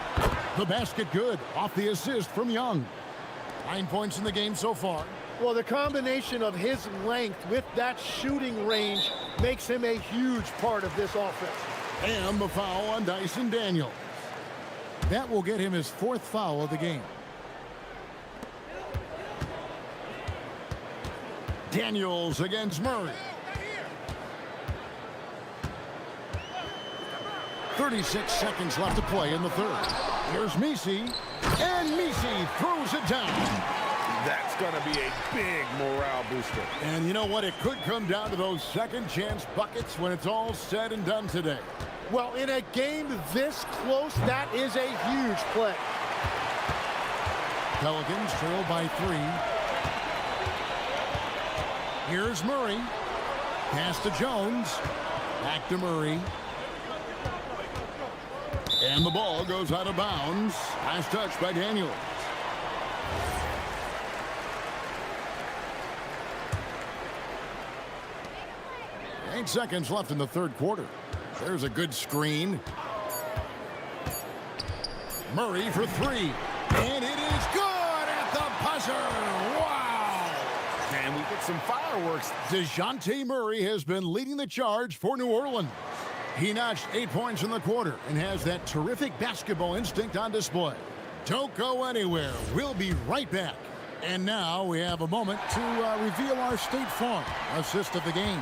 The basket good off the assist from Young. 9 points in the game so far. Well, the combination of his length with that shooting range makes him a huge part of this offense. And the foul on Dyson Daniels. That will get him his 4th foul of the game. Daniels against Murray. 36 seconds left to play in the third. Here's Misi, and Misi throws it down. That's going to be a big morale booster. And you know what? It could come down to those second chance buckets when it's all said and done today. Well, in a game this close, that is a huge play. Pelicans trail by 3. Here's Murray. Pass to Jones. Back to Murray. And the ball goes out of bounds. Nice touch by Daniels. Eight seconds left in the third quarter. There's a good screen. Murray for 3. And it is good at the buzzer. Wow. And we get some fireworks. DeJounte Murray has been leading the charge for New Orleans. He notched 8 points in the quarter and has that terrific basketball instinct on display. Don't go anywhere. We'll be right back. And now we have a moment to reveal our State Farm assist of the game.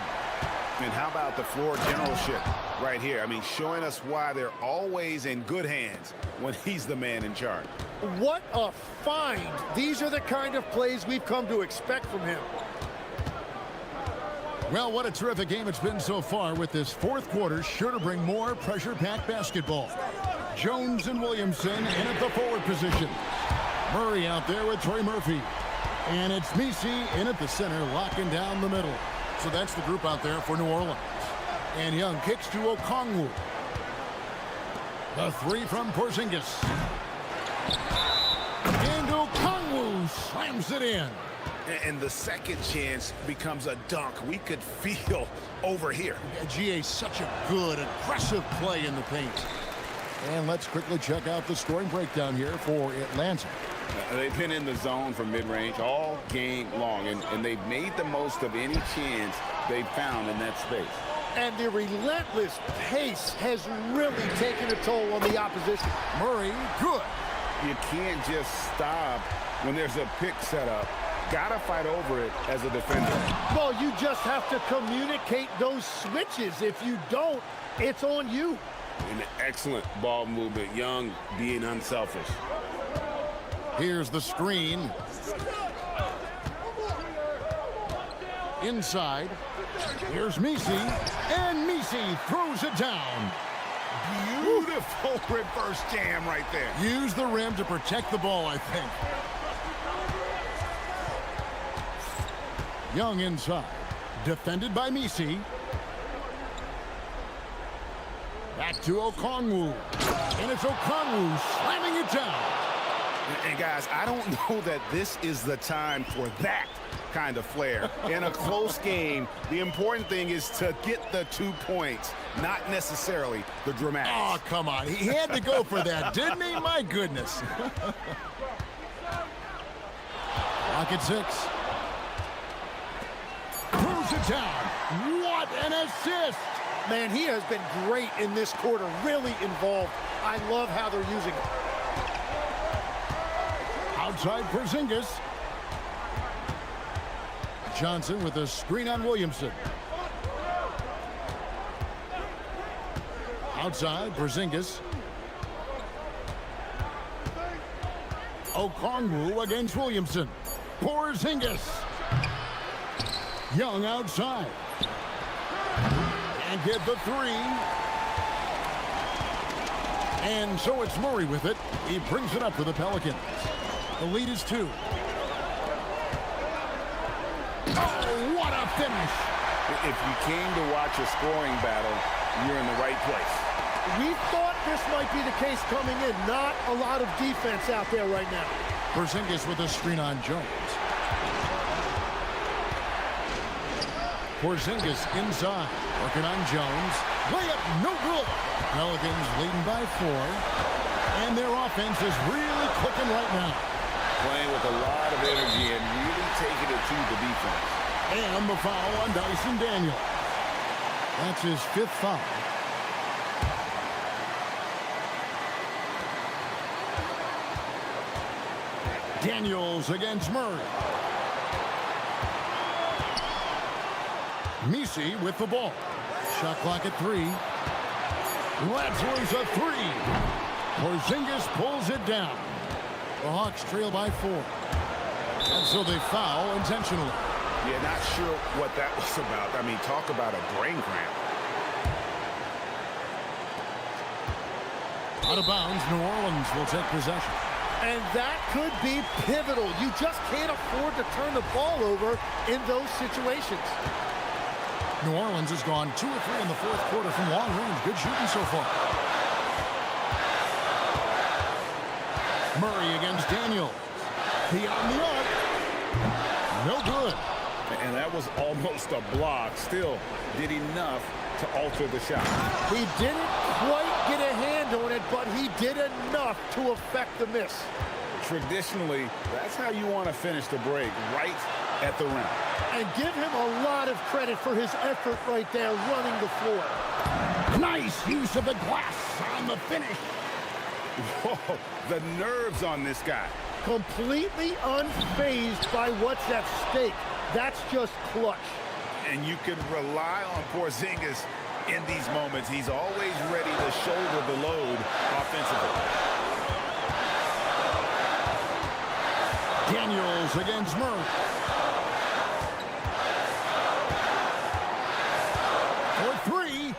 And how about the floor generalship right here? I mean, showing us why they're always in good hands when he's the man in charge. What a find. These are the kind of plays we've come to expect from him. Well, what a terrific game it's been so far, with this fourth quarter sure to bring more pressure-packed basketball. Jones and Williamson in at the forward position. Murray out there with Trey Murphy. And it's Misi in at the center, locking down the middle. So that's the group out there for New Orleans. And Young kicks to Okongwu. The 3 from Porzingis. And Okongwu slams it in. And the second chance becomes a dunk. We could feel over here. GA, such a good, aggressive play in the paint. And let's quickly check out the scoring breakdown here for Atlanta. They've been in the zone from mid-range all game long, and they've made the most of any chance they've found in that space. And the relentless pace has really taken a toll on the opposition. Murray, good. You can't just stop when there's a pick set up. Gotta fight over it as a defender. Well, you just have to communicate those switches. If you don't, it's on you. An excellent ball movement. Young being unselfish. Here's the screen. Inside. Here's Misi. And Misi throws it down. Beautiful reverse jam right there. Use the rim to protect the ball, I think. Young inside. Defended by Misi. Back to Okongwu. And it's Okongwu slamming it down. And guys, I don't know that this is the time for that kind of flair. In a close game, the important thing is to get the 2 points, not necessarily the dramatics. Oh, come on. He had to go for that, didn't he? My goodness. Clock at 6. Throws it down. What an assist. Man, he has been great in this quarter, really involved. I love how they're using it. Outside Porzingis. Johnson with a screen on Williamson. Outside Porzingis. Okongwu against Williamson. Porzingis. Young outside. And get the 3. And so it's Murray with it. He brings it up for the Pelicans. The lead is 2. Oh, what a finish. If you came to watch a scoring battle, you're in the right place. We thought this might be the case coming in. Not a lot of defense out there right now. Porzingis with a screen on Jones. Porzingis inside. Working on Jones. Layup no good. Pelicans leading by 4. And their offense is really clicking right now. Playing with a lot of energy and really taking it to the defense. And the foul on Dyson Daniel. That's his 5th foul. Daniels against Murray. Misi with the ball. Shot clock at 3. Latzler's a 3. Porzingis pulls it down. The Hawks trail by 4. And so they foul intentionally. Yeah, not sure what that was about. I mean, talk about a brain cramp. Out of bounds, New Orleans will take possession. And that could be pivotal. You just can't afford to turn the ball over in those situations. New Orleans has gone 2 of 3 in the fourth quarter from long range. Good shooting so far. Murray against Daniel. He on the arc. No good. And that was almost a block. Still did enough to alter the shot. He didn't quite get a hand on it, but he did enough to affect the miss. Traditionally, that's how you want to finish the break, right at the rim. And give him a lot of credit for his effort right there running the floor. Nice use of the glass on the finish. Whoa, the nerves on this guy. Completely unfazed by what's at stake. That's just clutch. And you can rely on Porzingis in these moments. He's always ready to shoulder the load offensively. Daniels against Murray. For 3.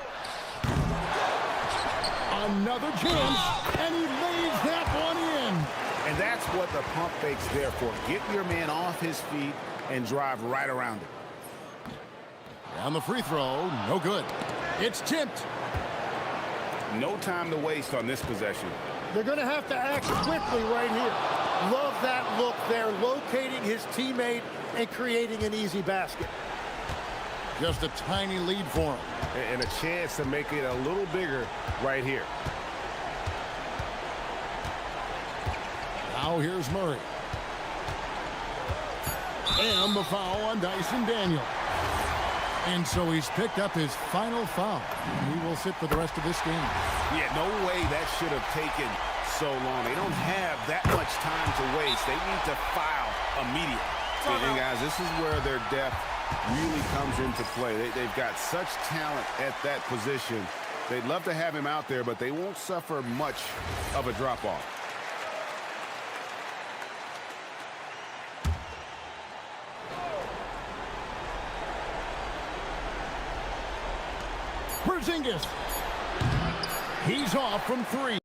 Another chance, and he lays that one in. And that's what the pump fake's there for. Get your man off his feet and drive right around it. On the free throw, no good. It's tipped. No time to waste on this possession. They're going to have to act quickly right here. Love that look there, locating his teammate and creating an easy basket. Just a tiny lead for him. And a chance to make it a little bigger right here. Now here's Murray. And the foul on Dyson Daniel. And so he's picked up his final foul. He will sit for the rest of this game. Yeah, no way that should have taken so long. They don't have that much time to waste. They need to foul immediately. And guys, this is where their depth really comes into play. They've got such talent at that position. They'd love to have him out there, but they won't suffer much of a drop-off. Porzingis. He's off from 3.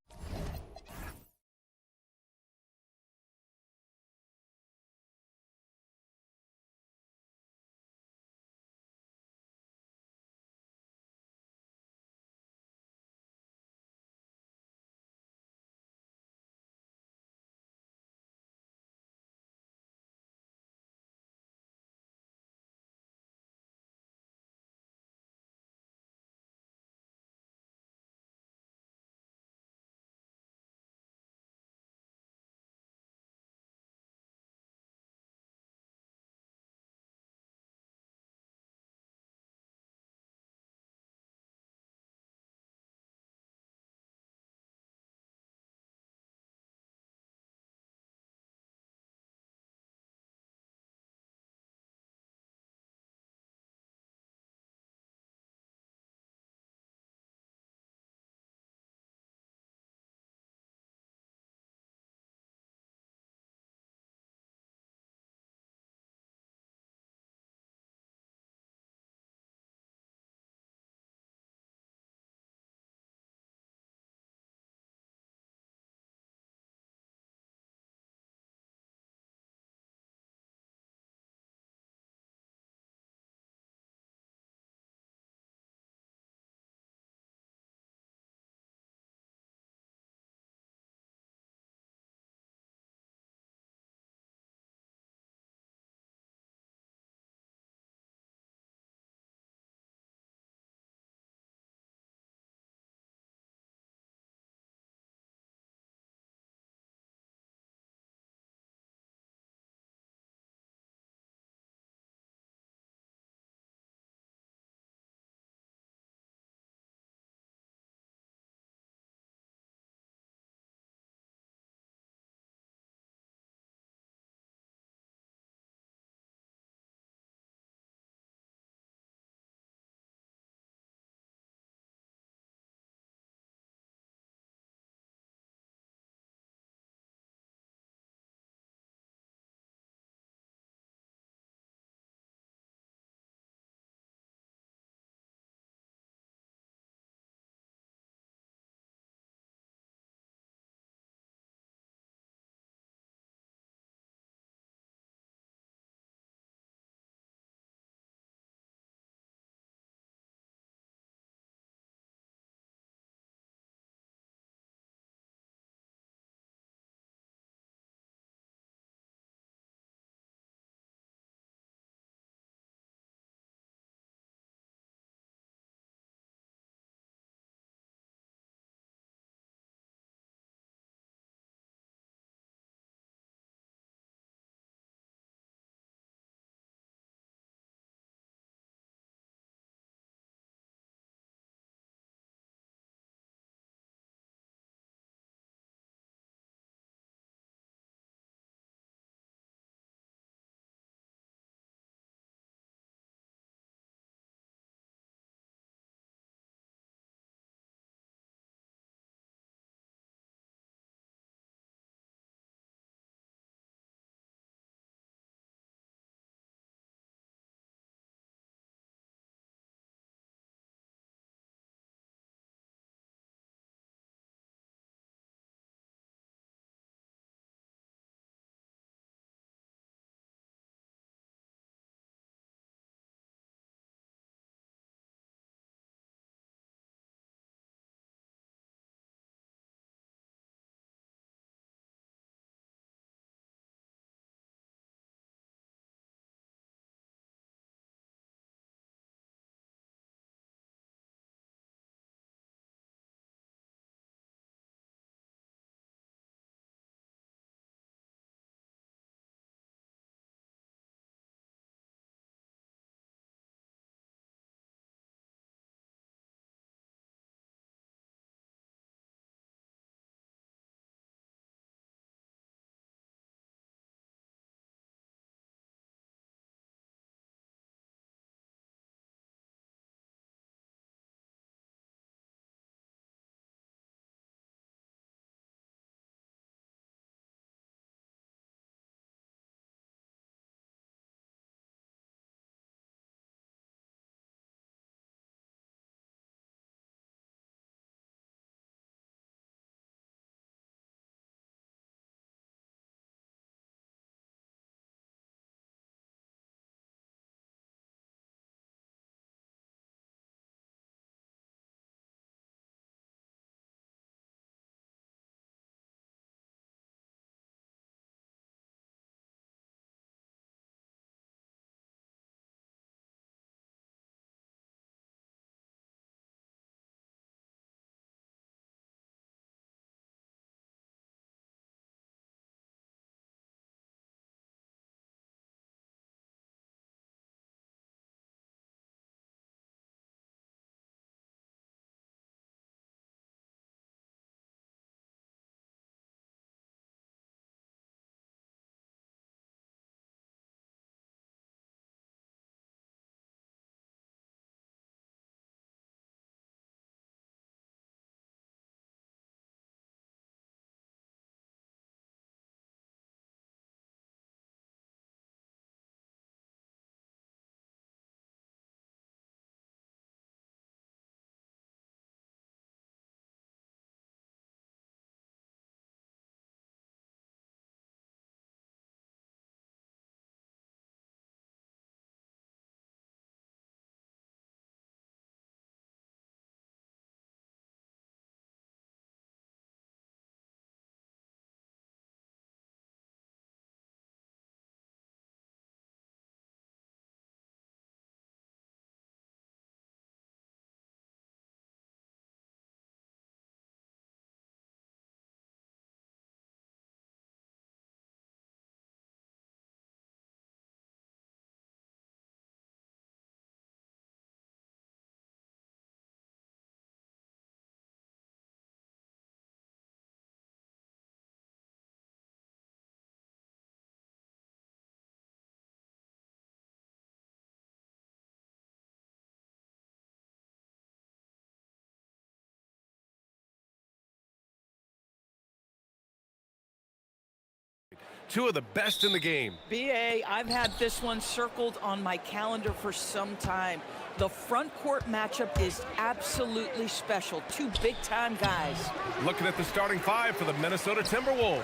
Two of the best in the game. BA, I've had this one circled on my calendar for some time. The front court matchup is absolutely special. Two big-time guys. Looking at the starting five for the Minnesota Timberwolves.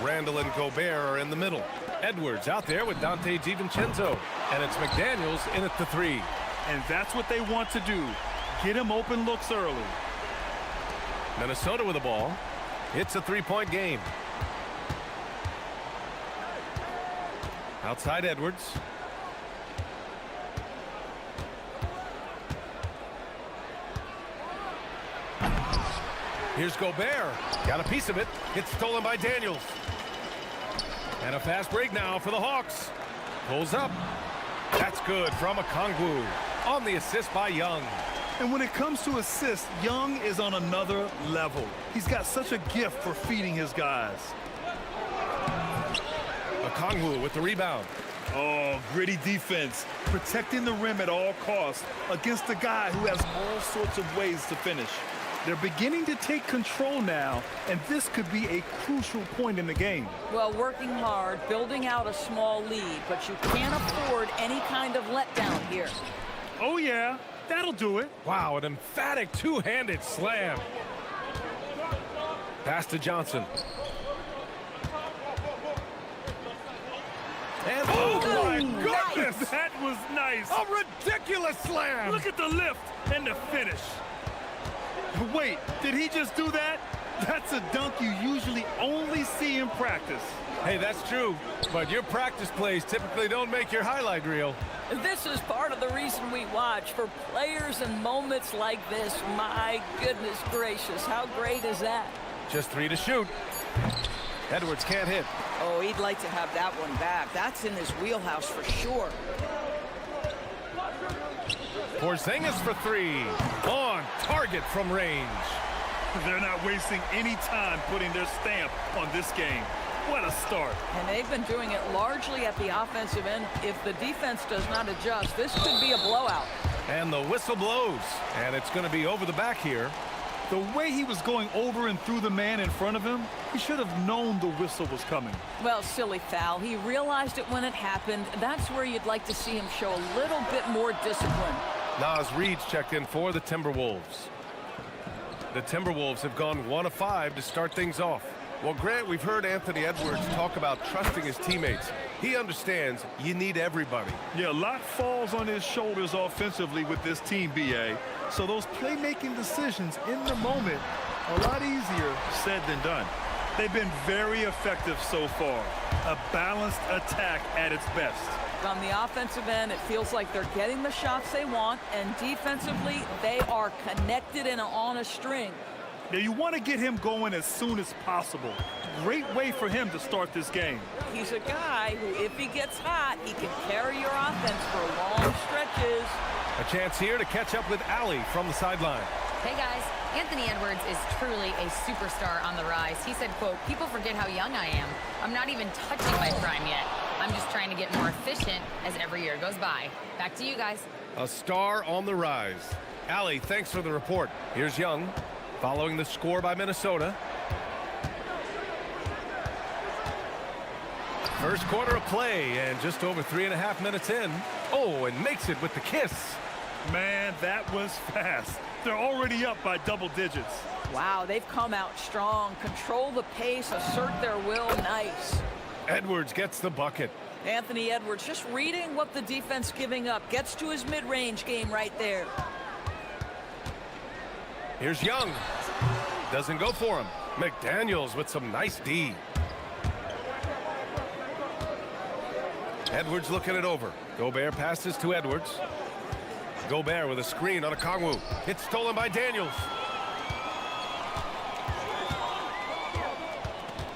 Randall and Gobert are in the middle. Edwards out there with Dante DiVincenzo. And it's McDaniels in at the three. And that's what they want to do. Get him open looks early. Minnesota with the ball. It's a three-point game. Outside Edwards. Here's Gobert. Got a piece of it. It's stolen by Daniels. And a fast break now for the Hawks. Pulls up. That's good from Okongwu. On the assist by Young. And when it comes to assists, Young is on another level. He's got such a gift for feeding his guys. Okongwu with the rebound. Oh, gritty defense. Protecting the rim at all costs against a guy who has all sorts of ways to finish. They're beginning to take control now, and this could be a crucial point in the game. Well, working hard, building out a small lead, but you can't afford any kind of letdown here. Oh, yeah, that'll do it. Wow, an emphatic two-handed slam. Pass to Johnson. And oh my goodness! Nice. That was nice. A ridiculous slam! Look at the lift and the finish. Wait, did he just do that? That's a dunk you usually only see in practice. Hey, that's true, but your practice plays typically don't make your highlight reel. This is part of the reason we watch, for players and moments like this. My goodness gracious, how great is that? Just three to shoot. Edwards can't hit. Oh, he'd like to have that one back. That's in his wheelhouse for sure. Porzingis for three. On target from range. They're not wasting any time putting their stamp on this game. What a start. And they've been doing it largely at the offensive end. If the defense does not adjust, this could be a blowout. And the whistle blows. And it's going to be over the back here. The way he was going over and through the man in front of him, he should have known the whistle was coming. Well, silly foul. He realized it when it happened. That's where you'd like to see him show a little bit more discipline. Nas Reed's checked in for the Timberwolves. The Timberwolves have gone 1 of 5 to start things off. Well, Grant, we've heard Anthony Edwards talk about trusting his teammates. He understands you need everybody. Yeah, a lot falls on his shoulders offensively with this team, BA. So those playmaking decisions in the moment, a lot easier said than done. They've been very effective so far. A balanced attack at its best. On the offensive end, it feels like they're getting the shots they want, and defensively, they are connected and on a string. Now, you want to get him going as soon as possible. Great way for him to start this game. He's a guy who, if he gets hot, he can carry your offense for long stretches. A chance here to catch up with Allie from the sideline. Hey guys, Anthony Edwards is truly a superstar on the rise. He said, quote, "People forget how young I am. I'm not even touching my prime yet. I'm just trying to get more efficient as every year goes by." Back to you guys. A star on the rise. Allie, thanks for the report. Here's Young, following the score by Minnesota. First quarter of play, and just over 3.5 minutes in. Oh, and makes it with the kiss. Man, that was fast. They're already up by double digits. Wow, they've come out strong. Control the pace, assert their will. Nice. Edwards gets the bucket. Anthony Edwards just reading what the defense giving up. Gets to his mid-range game right there. Here's Young. Doesn't go for him. McDaniels with some nice D. Edwards looking it over. Gobert passes to Edwards. Gobert with a screen on Okongwu. It's stolen by Daniels.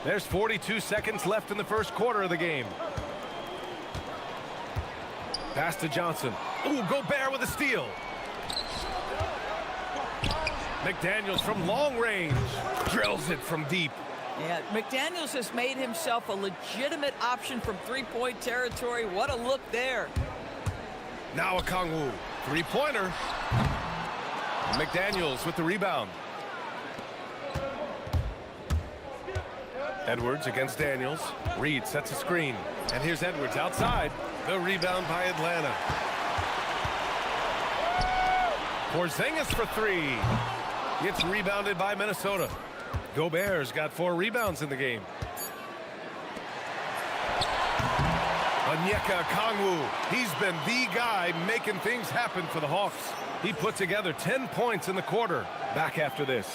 There's 42 seconds left in the first quarter of the game. Pass to Johnson. Ooh, Gobert with a steal. McDaniels from long range. Drills it from deep. Yeah, McDaniels has made himself a legitimate option from three-point territory. What a look there. Now Okongwu. Three-pointer. McDaniels with the rebound. Edwards against Daniels. Reed sets a screen. And here's Edwards outside. The rebound by Atlanta. Porzingis for three. It's rebounded by Minnesota. Gobert's got 4 rebounds in the game. Onyeka Okongwu, he's been the guy making things happen for the Hawks. He put together 10 points in the quarter. Back after this.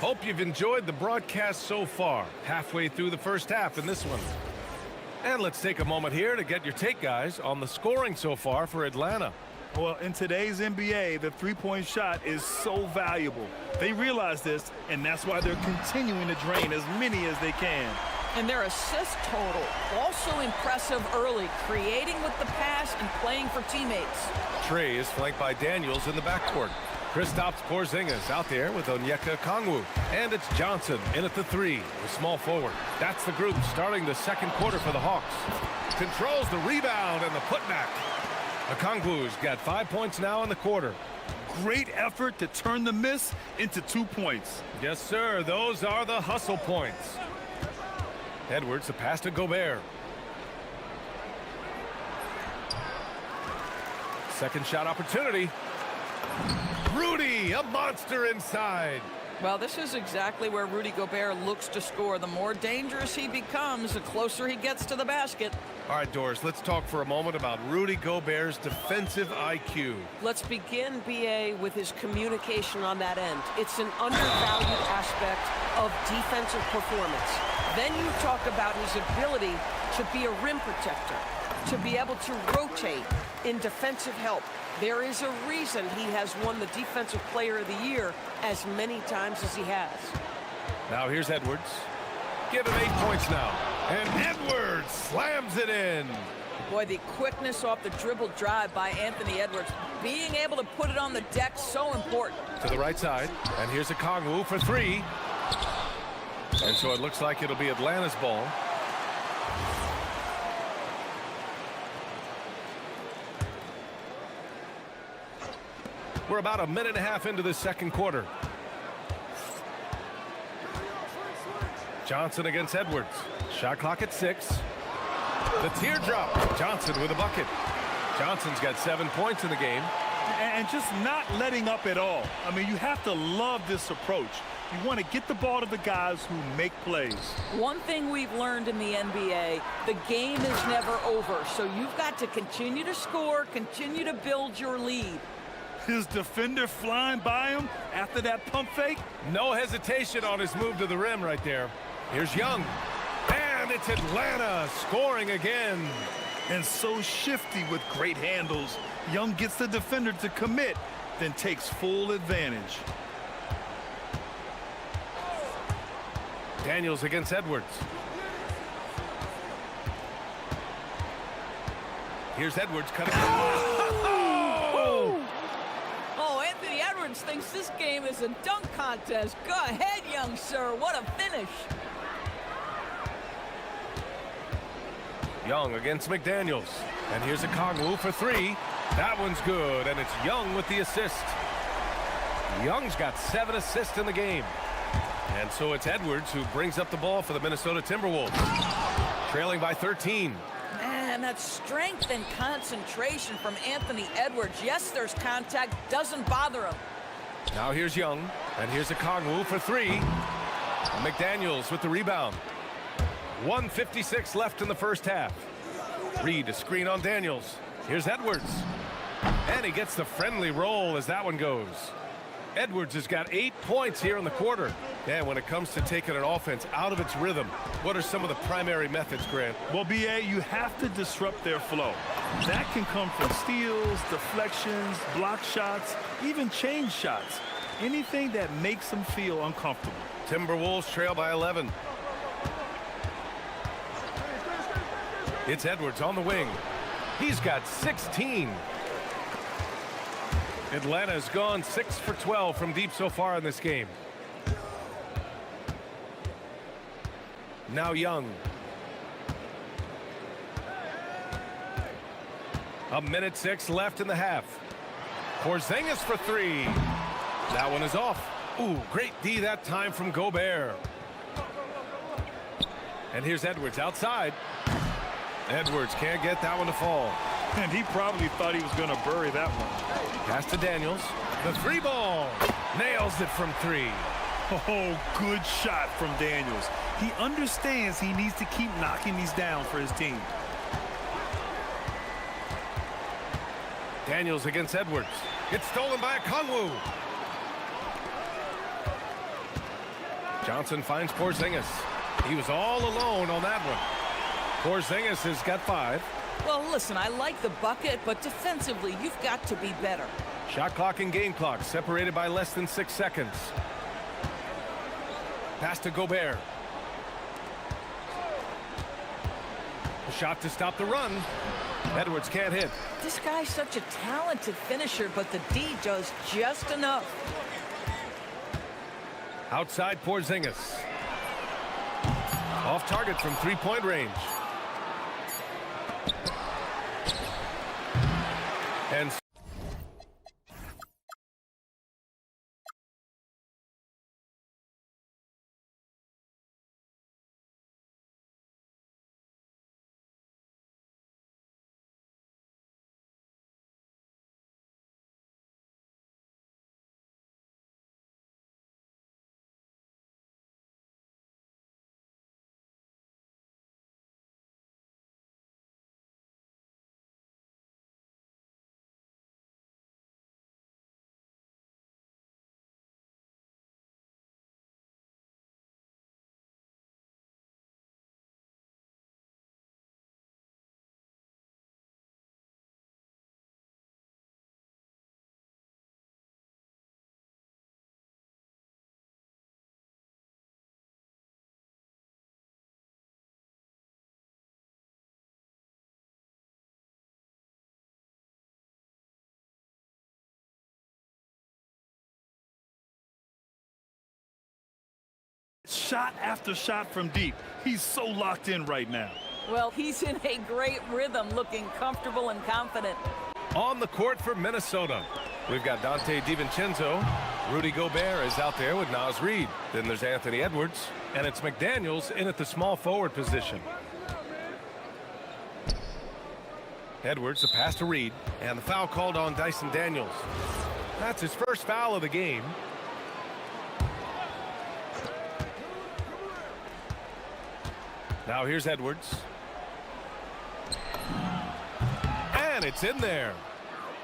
Hope you've enjoyed the broadcast so far. Halfway through the first half in this one. And let's take a moment here to get your take, guys, on the scoring so far for Atlanta. Well, in today's NBA, the three-point shot is so valuable. They realize this, and that's why they're continuing to drain as many as they can. And their assist total, also impressive early, creating with the pass and playing for teammates. Trey is flanked by Daniels in the backcourt. Kristaps Porzingis out there with Onyeka Okongwu. And it's Johnson in at the 3, the small forward. That's the group starting the second quarter for the Hawks. Controls the rebound and the putback. Okongwu's got 5 points now in the quarter. Great effort to turn the miss into 2 points. Yes, sir. Those are the hustle points. Edwards, the pass to Gobert. Second shot opportunity. Rudy, a monster inside. Well, this is exactly where Rudy Gobert looks to score. The more dangerous he becomes, the closer he gets to the basket. All right, Doris, let's talk for a moment about Rudy Gobert's defensive IQ. Let's begin, BA, with his communication on that end. It's an undervalued aspect of defensive performance. Then you talk about his ability to be a rim protector, to be able to rotate in defensive help. There is a reason he has won the Defensive Player of the Year as many times as he has. Now here's Edwards. Give him 8 points now. And Edwards slams it in. Boy, the quickness off the dribble drive by Anthony Edwards. Being able to put it on the deck, so important. To the right side. And here's Okongwu for 3. And so it looks like it'll be Atlanta's ball. We're about a minute and a half into the second quarter. Johnson against Edwards. Shot clock at 6. The teardrop. Johnson with a bucket. Johnson's got 7 points in the game. And just not letting up at all. I mean, you have to love this approach. You want to get the ball to the guys who make plays. One thing we've learned in the NBA, the game is never over. So you've got to continue to score, continue to build your lead. His defender flying by him after that pump fake. No hesitation on his move to the rim right there. Here's Young. And it's Atlanta scoring again. And so shifty with great handles. Young gets the defender to commit, then takes full advantage. Daniels against Edwards. Here's Edwards cutting. Oh, Anthony Edwards thinks this game is a dunk contest. Go ahead, young sir. What a finish. Young against McDaniels. And here's Okongwu for 3. That one's good, and it's Young with the assist. Young's got 7 assists in the game. And so it's Edwards who brings up the ball for the Minnesota Timberwolves. Trailing by 13. Man, that strength and concentration from Anthony Edwards. Yes, there's contact. Doesn't bother him. Now here's Young. And here's Okongwu for 3. McDaniels with the rebound. 1:56 left in the first half. Reed, a screen on Daniels. Here's Edwards. And he gets the friendly roll as that one goes. Edwards has got 8 points here in the quarter. And when it comes to taking an offense out of its rhythm, what are some of the primary methods, Grant? Well, BA, you have to disrupt their flow. That can come from steals, deflections, block shots, even change shots. Anything that makes them feel uncomfortable. Timberwolves trail by 11. It's Edwards on the wing. He's got 16. Atlanta's gone 6 for 12 from deep so far in this game. Now Young. A minute 6 left in the half. Porzingis for 3. That one is off. Ooh, great D that time from Gobert. And here's Edwards outside. Edwards can't get that one to fall. And he probably thought he was going to bury that one. Pass to Daniels. The 3 ball. Nails it from 3. Oh, good shot from Daniels. He understands he needs to keep knocking these down for his team. Daniels against Edwards. Gets stolen by Okongwu. Johnson finds Porzingis. He was all alone on that one. Porzingis has got 5. Well, listen, I like the bucket, but defensively, you've got to be better. Shot clock and game clock separated by less than 6 seconds. Pass to Gobert. A shot to stop the run. Edwards can't hit. This guy's such a talented finisher, but the D does just enough. Outside Porzingis. Off target from 3-point range. And Shot after shot from deep. He's so locked in right now. Well, he's in a great rhythm, looking comfortable and confident. on the court for Minnesota, we've got Dante DiVincenzo. Rudy Gobert is out there with Naz Reid. Then there's Anthony Edwards. And it's McDaniels in at the small forward position. Edwards, a pass to Reid. And the foul called on Dyson Daniels. That's his first foul of the game. Now here's Edwards. And it's in there.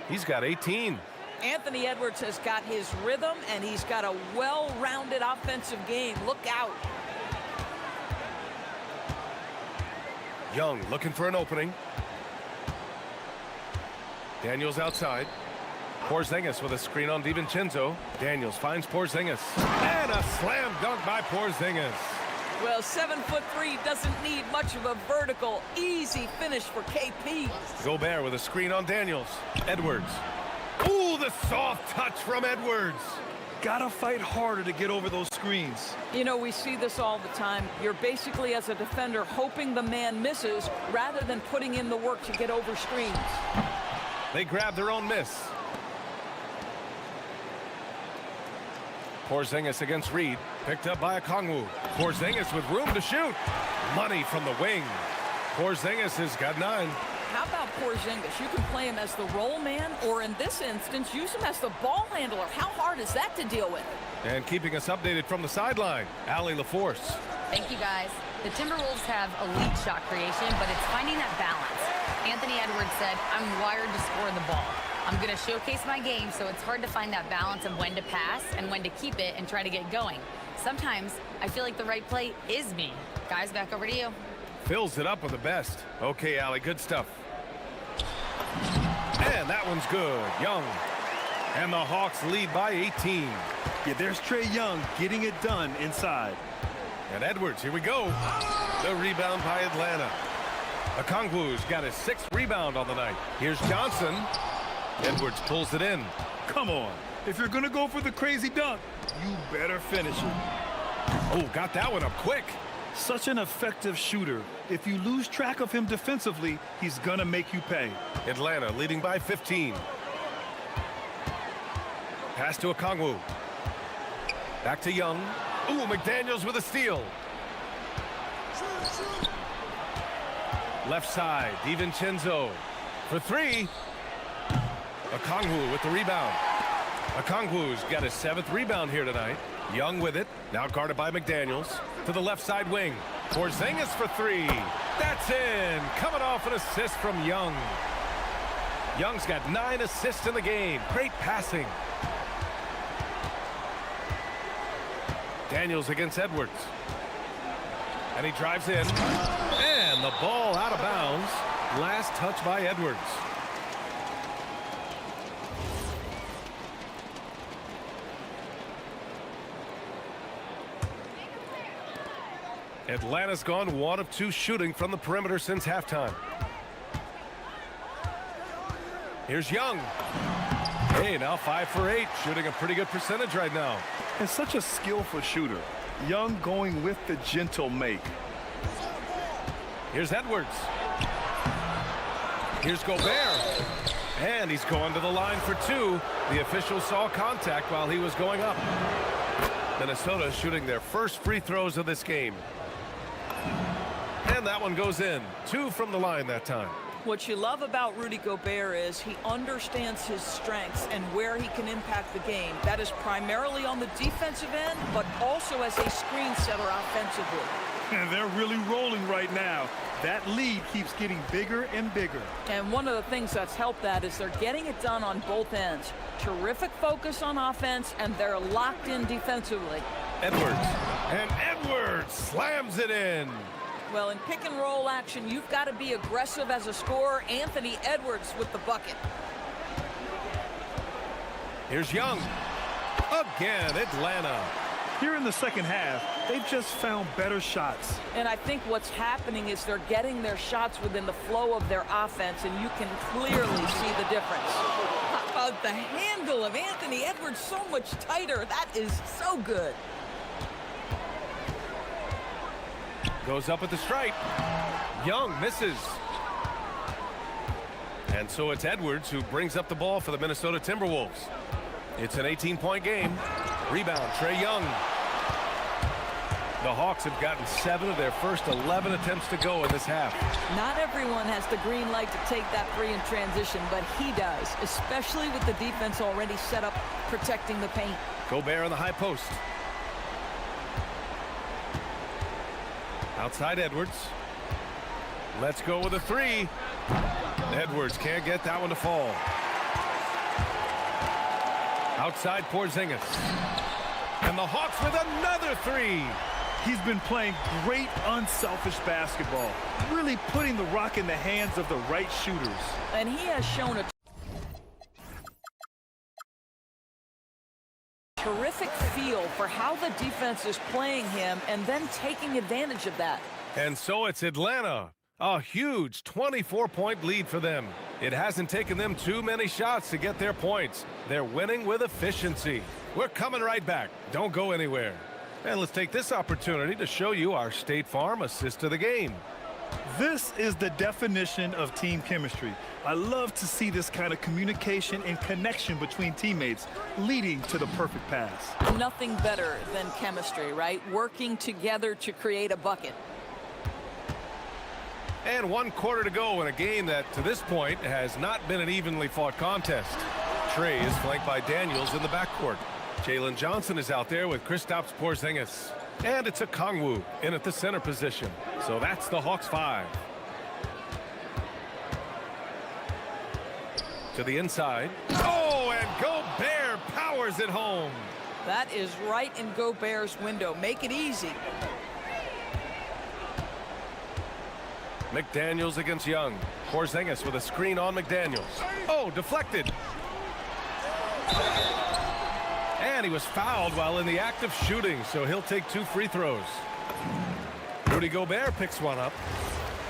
He's got 18. Anthony Edwards has got his rhythm, and he's got a well-rounded offensive game. Look out. Young looking for an opening. Daniels outside. Porzingis with a screen on DiVincenzo. Daniels finds Porzingis. And a slam dunk by Porzingis. Well, 7'3" doesn't need much of a vertical, easy finish for KP. Gobert with a screen on Daniels. Edwards. Ooh, the soft touch from Edwards. Gotta fight harder to get over those screens. You know, we see this all the time. You're basically, as a defender, hoping the man misses rather than putting in the work to get over screens. They grab their own miss. Porzingis against Reid. Picked up by Okongwu. Porzingis with room to shoot. Money from the wing. Porzingis has got 9. How about Porzingis? You can play him as the roll man, or in this instance, use him as the ball handler. How hard is that to deal with? And keeping us updated from the sideline, Allie LaForce. Thank you, guys. The Timberwolves have elite shot creation, but it's finding that balance. Anthony Edwards said, I'm wired to score the ball. I'm going to showcase my game, so it's hard to find that balance of when to pass and when to keep it and try to get going. Sometimes I feel like the right play is me. Guys, back over to you. Fills it up with the best. Okay, Allie, good stuff. And that one's good. Young. And the Hawks lead by 18. Yeah, there's Trae Young getting it done inside. And Edwards, here we go. The rebound by Atlanta. Okongwu's got his 6th rebound on the night. Here's Johnson. Edwards pulls it in. Come on. If you're going to go for the crazy dunk, you better finish it. Oh, got that one up quick. Such an effective shooter. If you lose track of him defensively, he's going to make you pay. Atlanta leading by 15. Pass to Okongwu. Back to Young. Ooh, McDaniels with a steal. Left side, DiVincenzo for three. Okongwu with the rebound. Okongwu's got his 7th rebound here tonight. Young with it, now guarded by McDaniels. To the left side wing. Porzingis for three. That's in. Coming off an assist from Young. Young's got 9 assists in the game. Great passing. Daniels against Edwards. And he drives in. And the ball out of bounds. Last touch by Edwards. Atlanta's gone 1 of 2 shooting from the perimeter since halftime. Here's Young. Hey, now 5 for 8, shooting a pretty good percentage right now. And such a skillful shooter. Young going with the gentle make. Here's Edwards. Here's Gobert. And he's going to the line for 2. The official saw contact while he was going up. Minnesota shooting their first free throws of this game. And that one goes in. 2 from the line that time. What you love about Rudy Gobert is he understands his strengths and where he can impact the game. That is primarily on the defensive end, but also as a screen setter offensively. And they're really rolling right now. That lead keeps getting bigger and bigger. And one of the things that's helped that is they're getting it done on both ends. Terrific focus on offense, and they're locked in defensively. Edwards. And Edwards slams it in. Well, in pick and roll action, you've got to be aggressive as a scorer. Anthony Edwards with the bucket. Here's Young. Again, Atlanta. Here in the second half, they've just found better shots. And I think what's happening is they're getting their shots within the flow of their offense, and you can clearly see the difference. How about the handle of Anthony Edwards so much tighter? That is so good. Goes up at the stripe. Young misses. And so it's Edwards who brings up the ball for the Minnesota Timberwolves. It's an 18-point game. Rebound, Trae Young. The Hawks have gotten 7 of their first 11 attempts to go in this half. Not everyone has the green light to take that 3 in transition, but he does, especially with the defense already set up protecting the paint. Gobert on the high post. Outside Edwards. Let's go with a 3. Edwards can't get that one to fall. Outside Porzingis. And the Hawks with another 3. He's been playing great unselfish basketball, really putting the rock in the hands of the right shooters. And he has shown a terrific feel for how the defense is playing him and then taking advantage of that. And so it's Atlanta. A huge 24-point lead for them. It hasn't taken them too many shots to get their points. They're winning with efficiency. We're coming right back. Don't go anywhere. And let's take this opportunity to show you our State Farm assist of the game. This is the definition of team chemistry. I love to see this kind of communication and connection between teammates leading to the perfect pass. Nothing better than chemistry, right? Working together to create a bucket. And 1 quarter to go in a game that, to this point, has not been an evenly fought contest. Trae is flanked by Daniels in the backcourt. Jalen Johnson is out there with Kristaps Porzingis. And it's Okongwu in at the center position. So that's the Hawks 5. To the inside. Oh, and Gobert powers it home. That is right in Gobert's window. Make it easy. McDaniels against Young. Porzingis with a screen on McDaniels. Oh, deflected. And he was fouled while in the act of shooting, so he'll take 2 free throws. Rudy Gobert picks one up.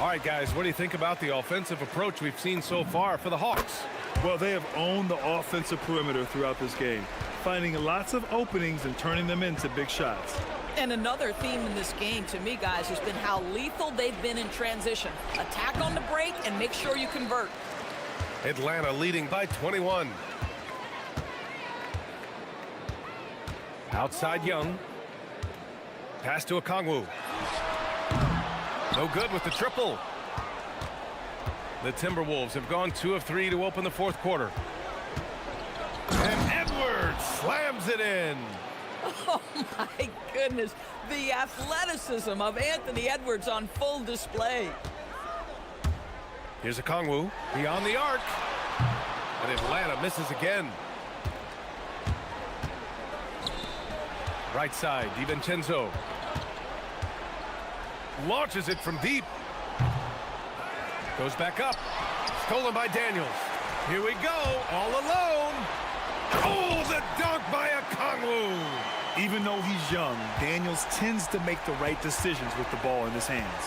All right, guys, what do you think about the offensive approach we've seen so far for the Hawks? Well, they have owned the offensive perimeter throughout this game, finding lots of openings and turning them into big shots. And another theme in this game, to me, guys, has been how lethal they've been in transition. Attack on the break and make sure you convert. Atlanta leading by 21. Outside Young. Pass to Okongwu. No good with the triple. The Timberwolves have gone 2 of 3 to open the fourth quarter. And Edwards slams it in. Oh, my goodness. The athleticism of Anthony Edwards on full display. Here's Okongwu beyond the arc. And Atlanta misses again. Right side, DiVincenzo. Launches it from deep. Goes back up. Stolen by Daniels. Here we go, all alone. Oh, the dunk by Okongwu. Even though he's young, Daniels tends to make the right decisions with the ball in his hands.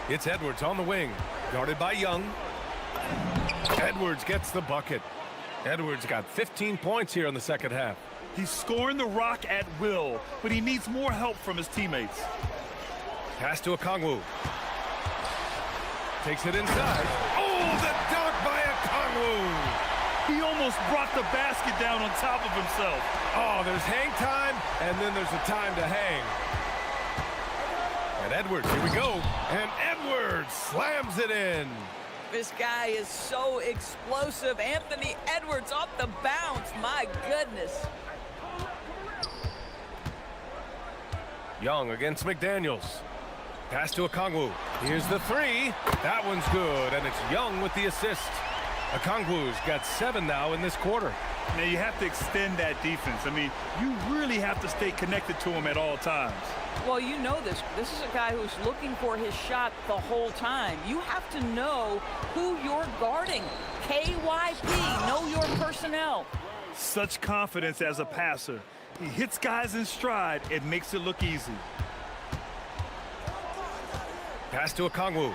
It's Edwards on the wing, guarded by Young. Edwards gets the bucket. Edwards got 15 points here in the second half. He's scoring the rock at will, but he needs more help from his teammates. Pass to Okongwu. Takes it inside. Oh, the dunk by Okongwu. He almost brought the basket down on top of himself. Oh, there's hang time, and then there's a time to hang. And Edwards, here we go. And Edwards slams it in. This guy is so explosive. Anthony Edwards off the bounce. My goodness. Young against McDaniels. Pass to Okongwu. Here's the three. That one's good, and it's Young with the assist. Okongwu's got 7 now in this quarter. Now, you have to extend that defense. I mean, you really have to stay connected to him at all times. Well, you know this. This is a guy who's looking for his shot the whole time. You have to know who you're guarding. KYP, know your personnel. Such confidence as a passer. He hits guys in stride. It makes it look easy. Pass to Okongwu.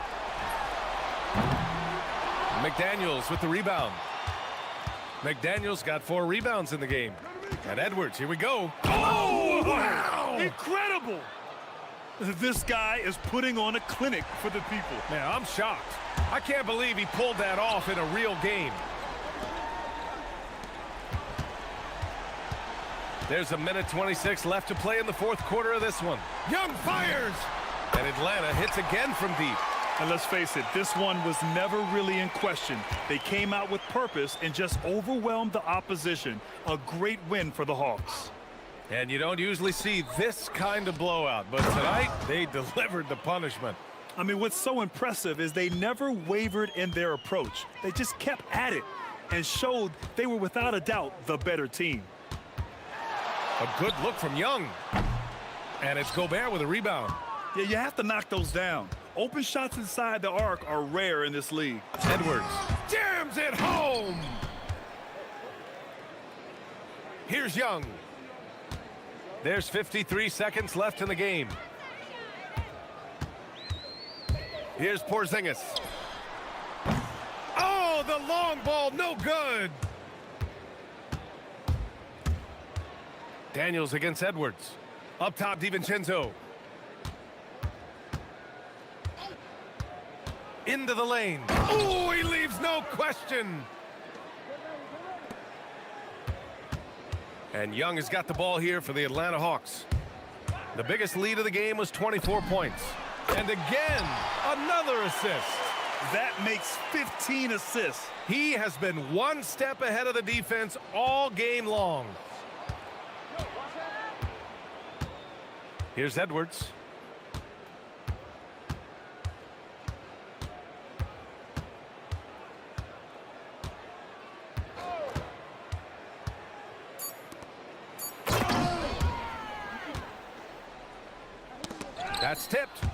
McDaniels with the rebound. McDaniels got 4 rebounds in the game. And Edwards, here we go. Oh, wow! Incredible! This guy is putting on a clinic for the people. Man, I'm shocked. I can't believe he pulled that off in a real game. There's 1:26 left to play in the fourth quarter of this one. Young fires! And Atlanta hits again from deep. And let's face it, this one was never really in question. They came out with purpose and just overwhelmed the opposition. A great win for the Hawks. And you don't usually see this kind of blowout, but tonight they delivered the punishment. I mean, what's so impressive is they never wavered in their approach. They just kept at it and showed they were without a doubt the better team. A good look from Young. And it's Gobert with a rebound. Yeah, you have to knock those down. Open shots inside the arc are rare in this league. Edwards jams it home. Here's Young. There's 53 seconds left in the game. Here's Porzingis. Oh, the long ball, no good. Daniels against Edwards. Up top, DiVincenzo. Into the lane. Oh, he leaves no question. And Young has got the ball here for the Atlanta Hawks. The biggest lead of the game was 24 points. And again, another assist. That makes 15 assists. He has been one step ahead of the defense all game long. Here's Edwards. That's tipped.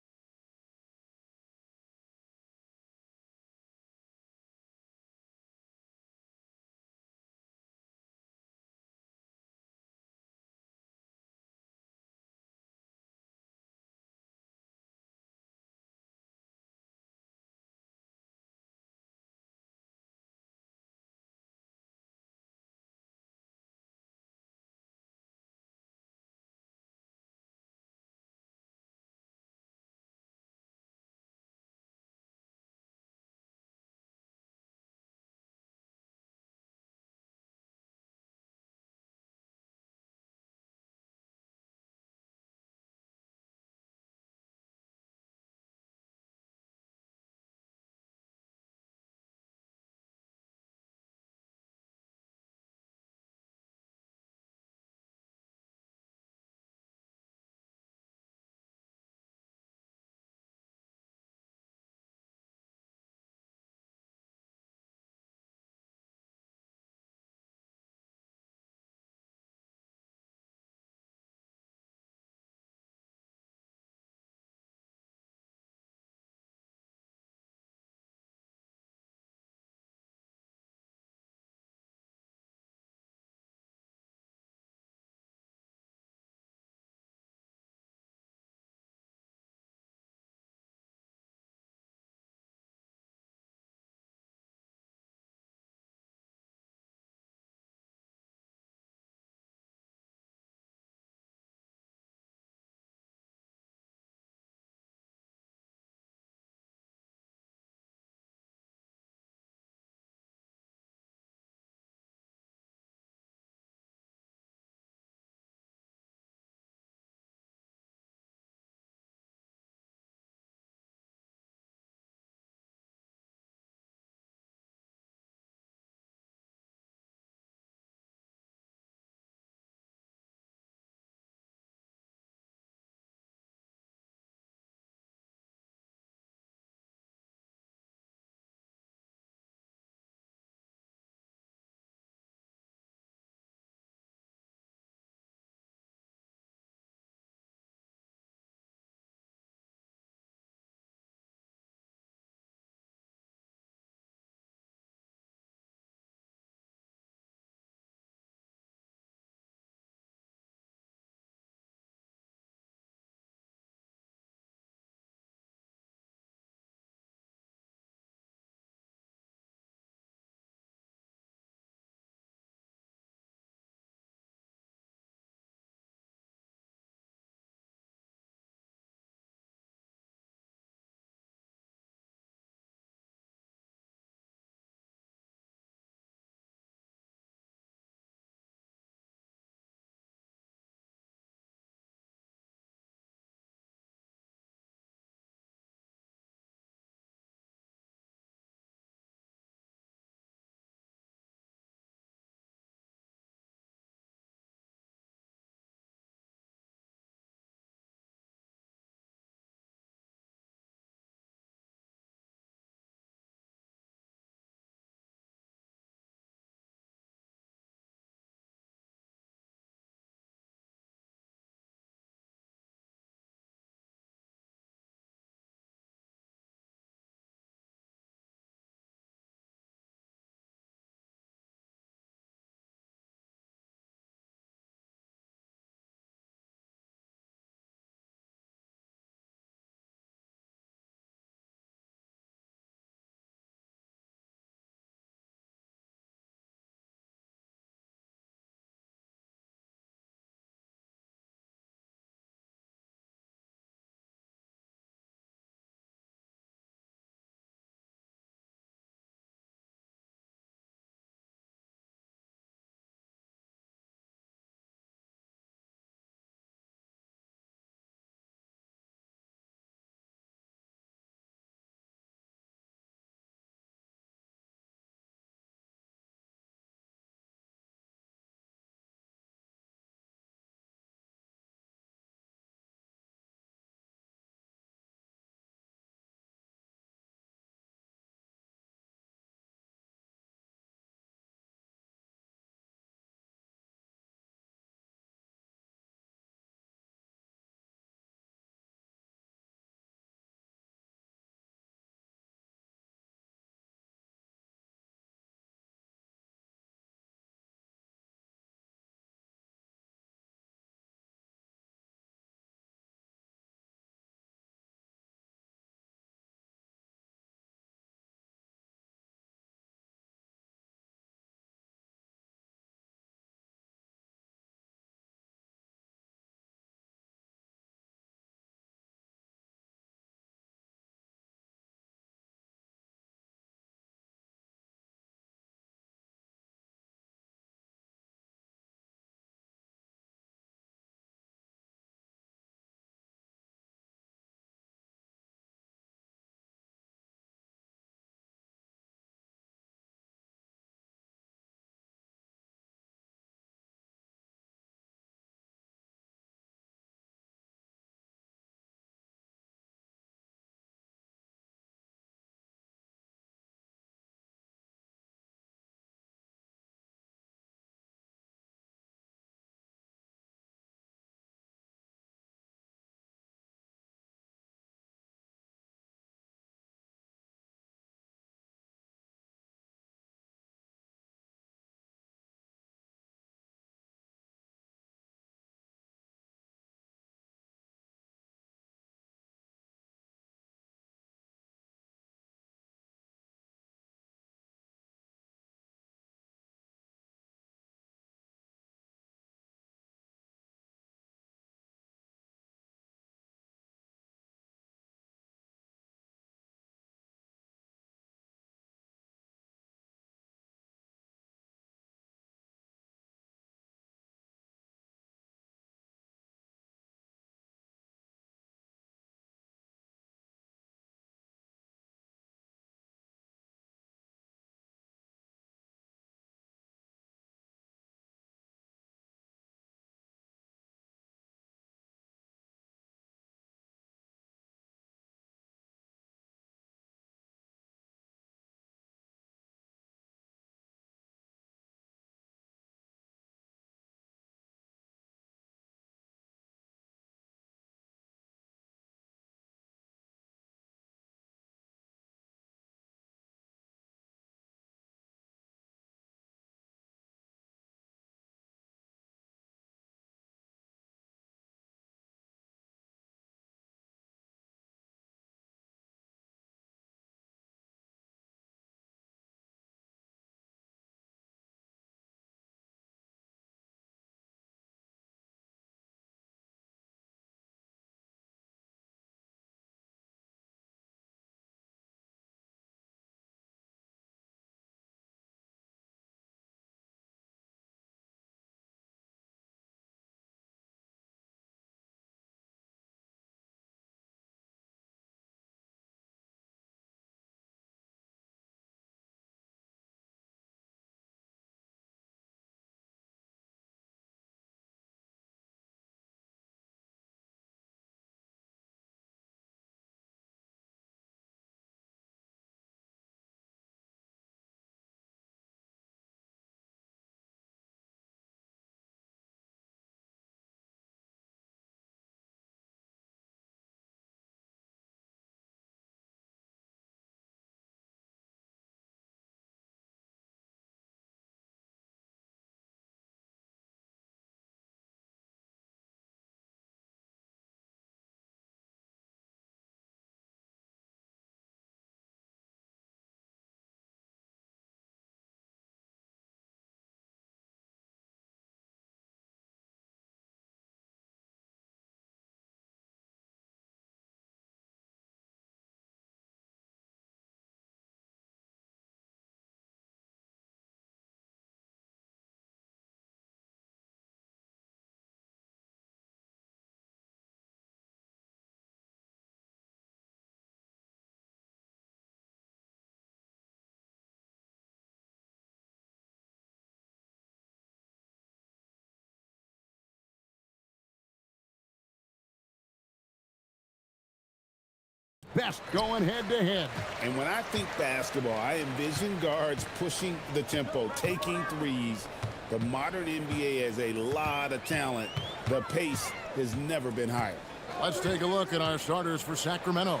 best going head-to-head. And when I think basketball, I envision guards pushing the tempo, taking threes. The modern NBA has a lot of talent. The pace has never been higher. Let's take a look at our starters for Sacramento.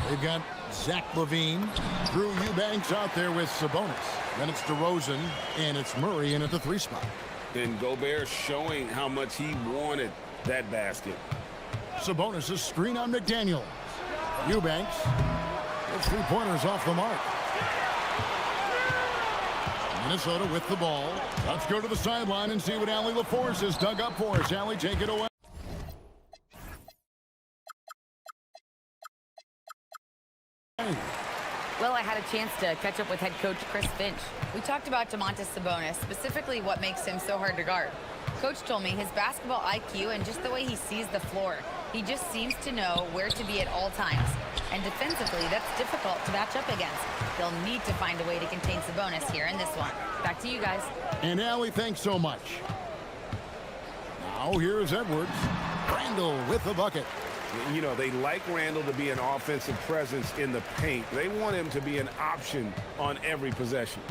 They've got Zach LaVine, Drew Eubanks out there with Sabonis. Then it's DeRozan, and it's Murray in at the 3 spot. And Gobert showing how much he wanted that basket. Sabonis' screen on McDaniel. Eubanks, the 3-pointers off the mark. Minnesota with the ball. Let's go to the sideline and see what Allie LaForce has dug up for us. Allie, take it away. Well, I had a chance to catch up with head coach Chris Finch. We talked about Domantas Sabonis, specifically what makes him so hard to guard. Coach told me his basketball IQ and just the way he sees the floor. He just seems to know where to be at all times. And defensively, that's difficult to match up against. They'll need to find a way to contain Sabonis here in this one. Back to you guys. And Allie, thanks so much. Now here's Edwards. Randall with the bucket. You know, they like Randall to be an offensive presence in the paint. They want him to be an option on every possession.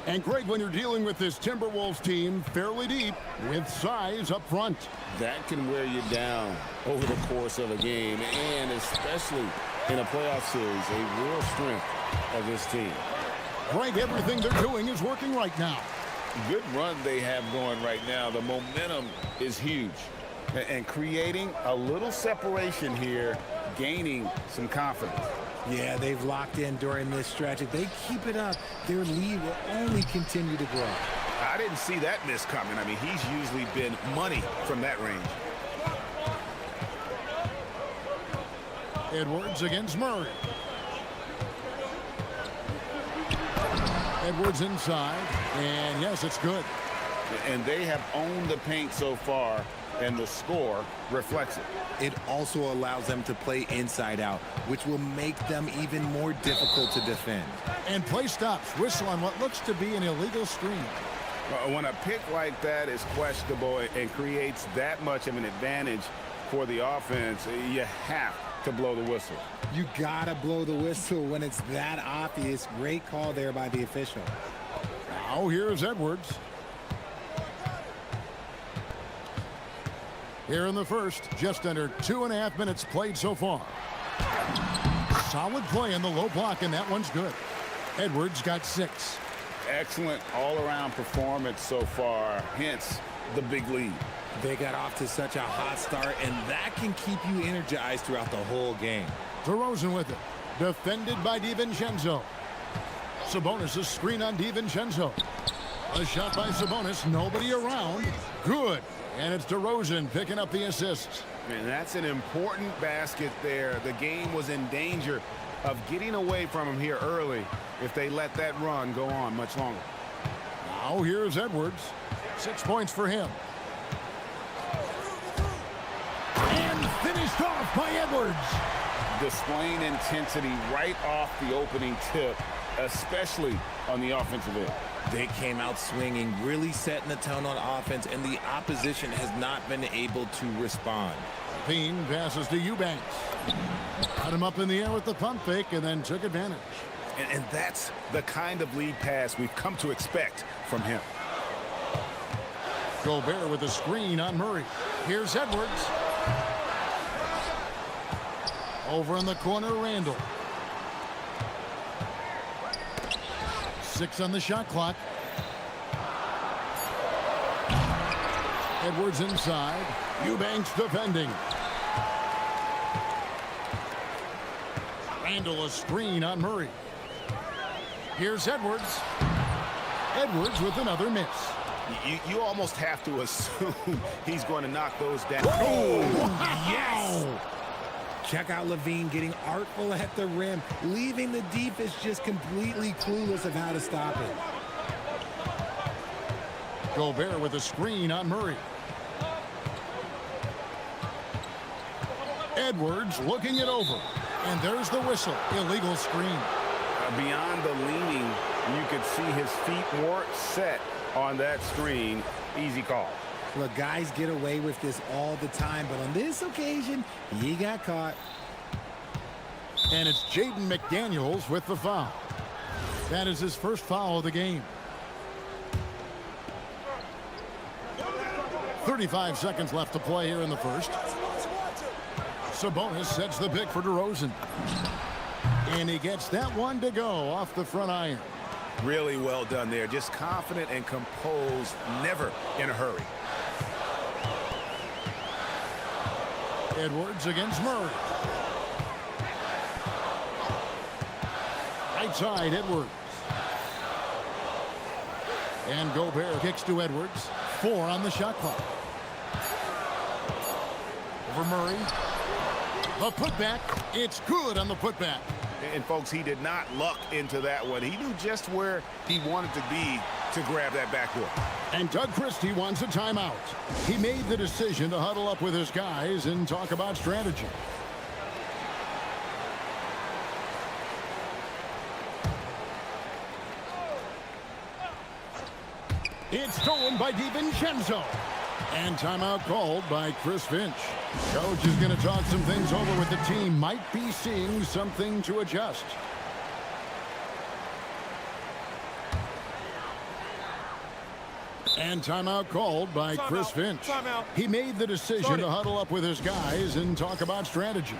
And Greg, when you're dealing with this Timberwolves team fairly deep with size up front. That can wear you down over the course of a game, and especially in a playoff series, a real strength of this team. Greg, everything they're doing is working right now. Good run they have going right now. The momentum is huge. And creating a little separation here, gaining some confidence. Yeah, they've locked in during this stretch. If they keep it up, their lead will only continue to grow. I didn't see that miss coming. I mean, he's usually been money from that range. Edwards against Murray. Edwards inside, and yes, it's good. And they have owned the paint so far, and the score reflects it. It also allows them to play inside out, which will make them even more difficult to defend. And play stops. Whistle on what looks to be an illegal screen. When a pick like that is questionable and creates that much of an advantage for the offense, you have to blow the whistle. You gotta blow the whistle when it's that obvious. Great call there by the official. Now here's Edwards. Here in the first, just under 2.5 minutes played so far. Solid play in the low block, and that one's good. Edwards got 6. Excellent all-around performance so far, hence the big lead. They got off to such a hot start, and that can keep you energized throughout the whole game. DeRozan with it. Defended by DiVincenzo. Sabonis' screen on DiVincenzo. A shot by Sabonis. Nobody around. Good. And it's DeRozan picking up the assists. And that's an important basket there. The game was in danger of getting away from him here early if they let that run go on much longer. Now here's Edwards. 6 points for him. And finished off by Edwards. Displaying intensity right off the opening tip, especially on the offensive end. They came out swinging, really setting the tone on offense, and the opposition has not been able to respond. Peen passes to Eubanks. Got him up in the air with the pump fake and then took advantage. And that's the kind of lead pass we've come to expect from him. Gobert with a screen on Murray. Here's Edwards. Over in the corner, Randall. 6 on the shot clock. Edwards inside. Eubanks defending. Randall a screen on Murray. Here's Edwards. Edwards with another miss. You almost have to assume he's going to knock those down. Oh, yes! Check out LaVine getting artful at the rim, leaving the defense just completely clueless of how to stop it. Gobert with a screen on Murray. Edwards looking it over. And there's the whistle. Illegal screen. Beyond the leaning, you could see his feet more set on that screen. Easy call. Look, guys get away with this all the time, but on this occasion, he got caught. And it's Jaden McDaniels with the foul. That is his first foul of the game. 35 seconds left to play here in the first. Sabonis sets the pick for DeRozan. And he gets that one to go off the front iron. Really well done there. Just confident and composed, never in a hurry. Edwards against Murray. Right side, Edwards. And Gobert kicks to Edwards. 4 on the shot clock. Over Murray. The putback. It's good on the putback. And folks, he did not luck into that one. He knew just where he wanted to be to grab that backboard. And Doug Christie wants a timeout. He made the decision to huddle up with his guys and talk about strategy. It's stolen by DiVincenzo. And timeout called by Chris Finch. Coach is going to talk some things over with the team. Might be seeing something to adjust. And timeout called by Chris Finch. He made the decision to huddle up with his guys and talk about strategy.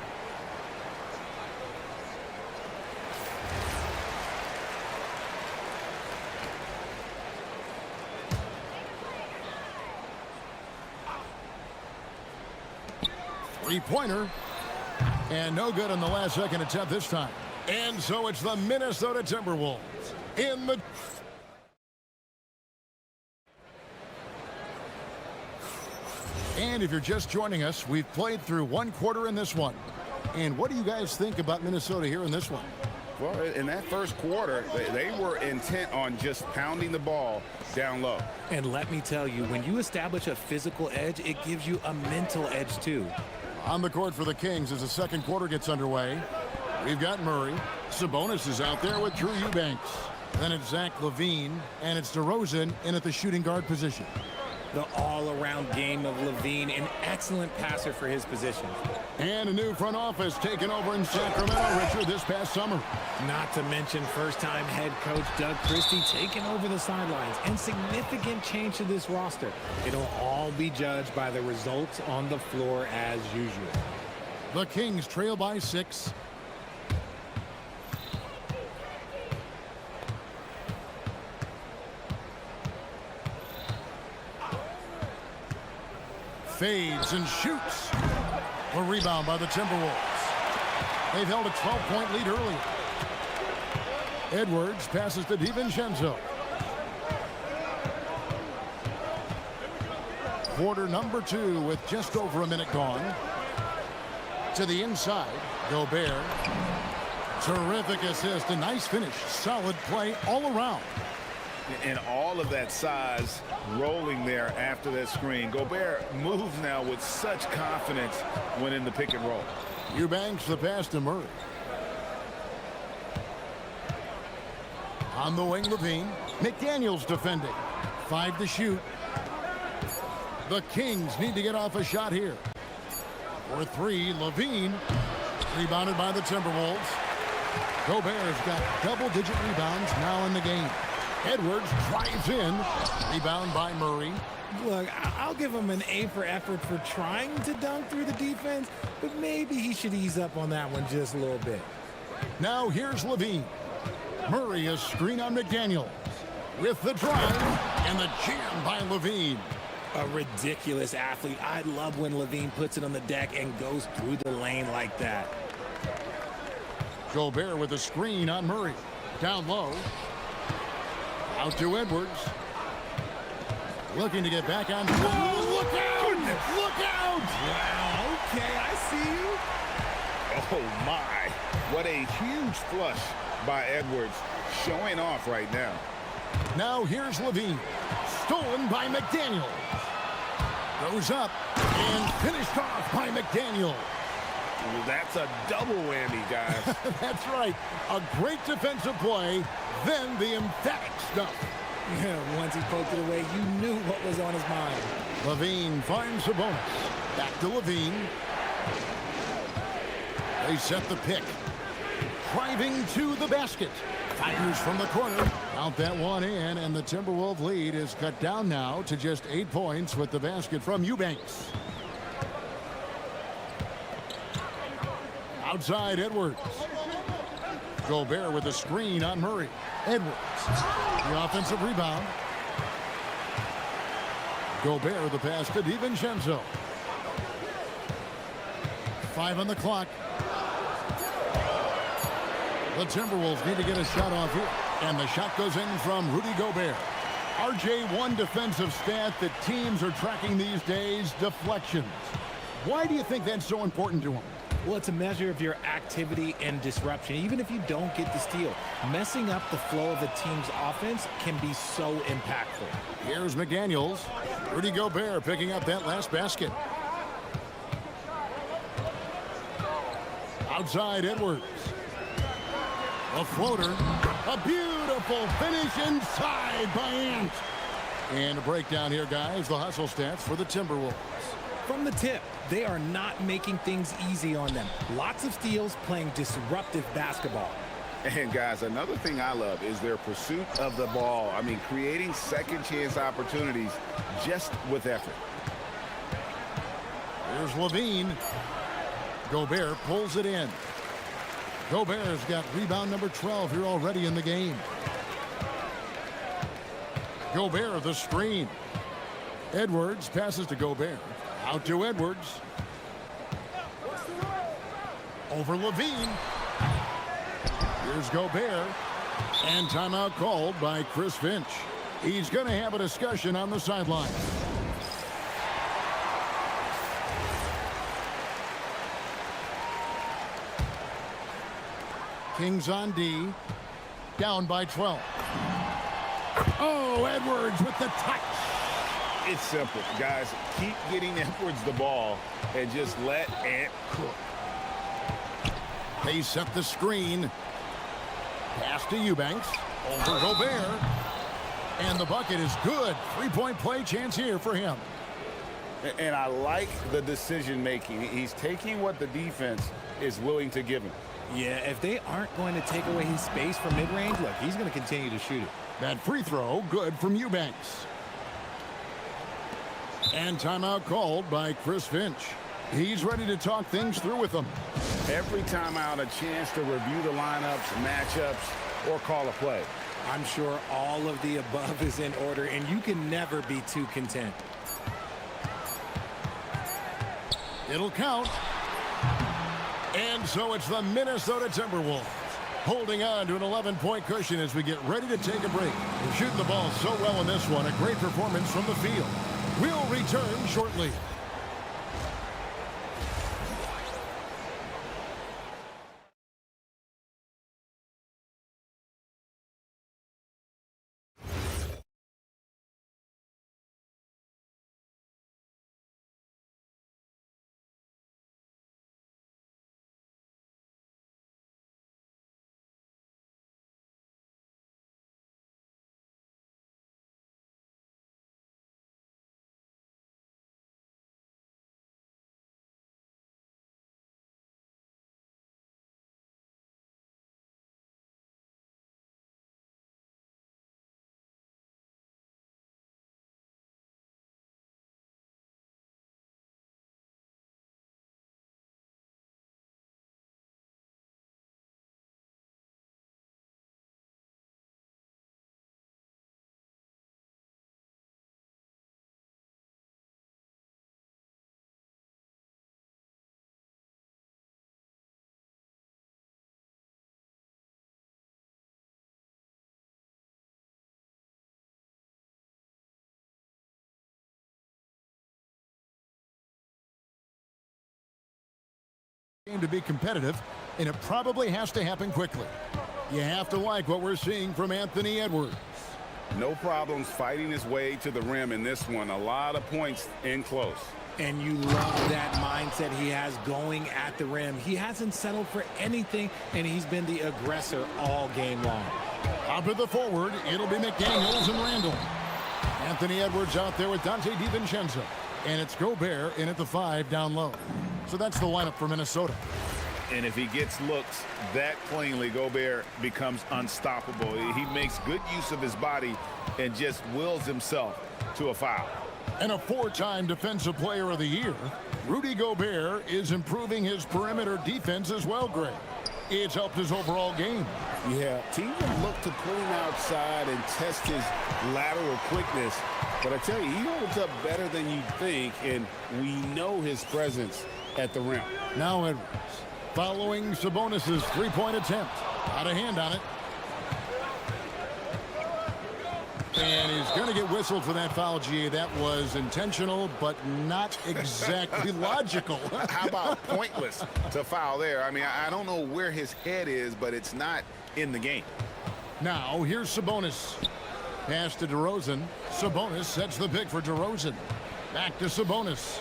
Three-pointer. And no good on the last second attempt this time. And so it's the Minnesota Timberwolves in the... And if you're just joining us, we've played through one quarter in this one. And what do you guys think about Minnesota here in this one? Well, in that first quarter, they were intent on just pounding the ball down low. And let me tell you, when you establish a physical edge, it gives you a mental edge too. On the court for the Kings as the second quarter gets underway. We've got Murray. Sabonis is out there with Drew Eubanks. Then it's Zach LaVine, and it's DeRozan in at the shooting guard position. The all-around game of LaVine, an excellent passer for his position. And a new front office taken over in Sacramento, Richard, this past summer. Not to mention first-time head coach Doug Christie taking over the sidelines, and significant change to this roster. It'll all be judged by the results on the floor as usual. The Kings trail by 6. Fades and shoots. A rebound by the Timberwolves. They've held a 12-point lead earlier. Edwards passes to DiVincenzo. Quarter number 2 with just over a minute gone. To the inside, Gobert. Terrific assist, a nice finish. Solid play all around. And all of that size rolling there after that screen. Gobert moves now with such confidence when in the pick and roll. Eubanks the pass to Murray. On the wing, LaVine. McDaniels defending. 5 to shoot. The Kings need to get off a shot here. For 3, LaVine. Rebounded by the Timberwolves. Gobert's got double-digit rebounds now in the game. Edwards drives in. Rebound by Murray. Look, I'll give him an A for effort for trying to dunk through the defense, but maybe he should ease up on that one just a little bit. Now here's LaVine. Murray a screen on McDaniels. With the drive and the jam by LaVine. A ridiculous athlete. I love when LaVine puts it on the deck and goes through the lane like that. Gobert with a screen on Murray. Down low. Out to Edwards. Looking to get back on. Oh, look out! Look out! Wow, okay, I see you. Oh, my. What a huge flush by Edwards. Showing off right now. Now here's LaVine. Stolen by McDaniels. Goes up and finished off by McDaniels. That's a double whammy, guys. That's right. A great defensive play, then the emphatic stuff. Yeah, once he poked it away, you knew what was on his mind. LaVine finds Sabonis. Back to LaVine. They set the pick. driving to the basket. Fires from the corner. Count that one in, and the Timberwolves lead is cut down now to just 8 points with the basket from Eubanks. Outside, Edwards. Gobert with a screen on Murray. Edwards. The offensive rebound. Gobert the pass to DiVincenzo. 5 on the clock. The Timberwolves need to get a shot off here. And the shot goes in from Rudy Gobert. RJ, one defensive stat that teams are tracking these days, deflections. Why do you think that's so important to them? Well, it's a measure of your activity and disruption. Even if you don't get the steal, messing up the flow of a team's offense can be so impactful. Here's McDaniels. Rudy Gobert picking up that last basket. Outside, Edwards. A floater. A beautiful finish inside by Ant. And a breakdown here, guys. The hustle stats for the Timberwolves. From the tip, they are not making things easy on them. Lots of steals, playing disruptive basketball. And guys, another thing I love is their pursuit of the ball. I mean, creating second chance opportunities just with effort. Here's Levine. Gobert pulls it in. Gobert's got rebound number 12 here already in the game. Gobert the screen. Edwards passes to Gobert. Out to Edwards. Over Levine. Here's Gobert. And timeout called by Chris Finch. He's going to have a discussion on the sideline. Kings on D. Down by 12. Oh, Edwards with the touch. It's simple, guys. Keep getting Edwards the ball and just let Ant cook. They set the screen. Pass to Eubanks. Over Gobert. And the bucket is good. 3-point play chance here for him. And I like the decision making. He's taking what the defense is willing to give him. Yeah, if they aren't going to take away his space from mid-range, look, he's going to continue to shoot it. That free throw, good from Eubanks. And timeout called by Chris Finch. He's ready to talk things through with them. Every timeout, a chance to review the lineups, matchups, or call a play. I'm sure all of the above is in order, and you can never be too content. It'll count. And so it's the Minnesota Timberwolves holding on to an 11-point cushion as we get ready to take a break. They're shooting the ball so well in this one. A great performance from the field. We'll return shortly. To be competitive, and it probably has to happen quickly. You have to like what we're seeing from Anthony Edwards. No problems fighting his way to the rim in this one. A lot of points in close. And you love that mindset he has going at the rim. He hasn't settled for anything, and he's been the aggressor all game long. Up at the forward, it'll be McDaniels and Randall. Anthony Edwards out there with Dante DiVincenzo. And it's Gobert in at the 5 down low. So that's the lineup for Minnesota. And if he gets looks that cleanly, Gobert becomes unstoppable. He makes good use of his body and just wills himself to a foul. And a four-time Defensive Player of the Year, Rudy Gobert is improving his perimeter defense as well, Greg. It's helped his overall game. Yeah, teams will look to pull him outside and test his lateral quickness. But I tell you, he holds up better than you think, and we know his presence at the rim. Now Edwards, following Sabonis' three-point attempt. Got a hand on it. And he's going to get whistled for that foul, G. That was intentional, but not exactly logical. How about pointless to foul there? I mean, I don't know where his head is, but it's not in the game. Now, here's Sabonis. Pass to DeRozan. Sabonis sets the pick for DeRozan. Back to Sabonis.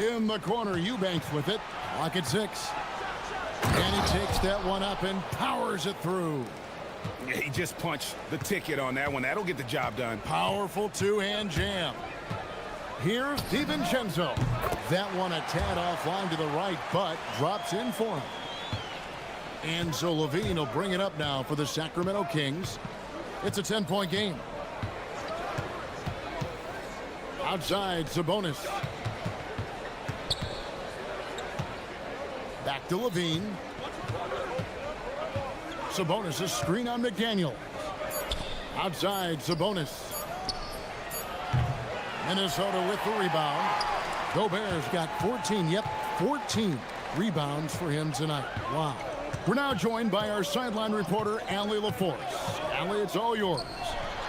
In the corner, Eubanks with it. Lock at 6. And he takes that one up and powers it through. Yeah, he just punched the ticket on that one. That'll get the job done. Powerful two-hand jam. Here's DiVincenzo. That one a tad offline to the right, but drops in for him. And so Levine will bring it up now for the Sacramento Kings. It's a 10-point game. Outside, Sabonis. Back to Levine. Sabonis, a screen on McDaniel. Outside, Sabonis. Minnesota with the rebound. Gobert's got 14, 14 rebounds for him tonight. Wow. We're now joined by our sideline reporter, Allie LaForce. Allie, it's all yours.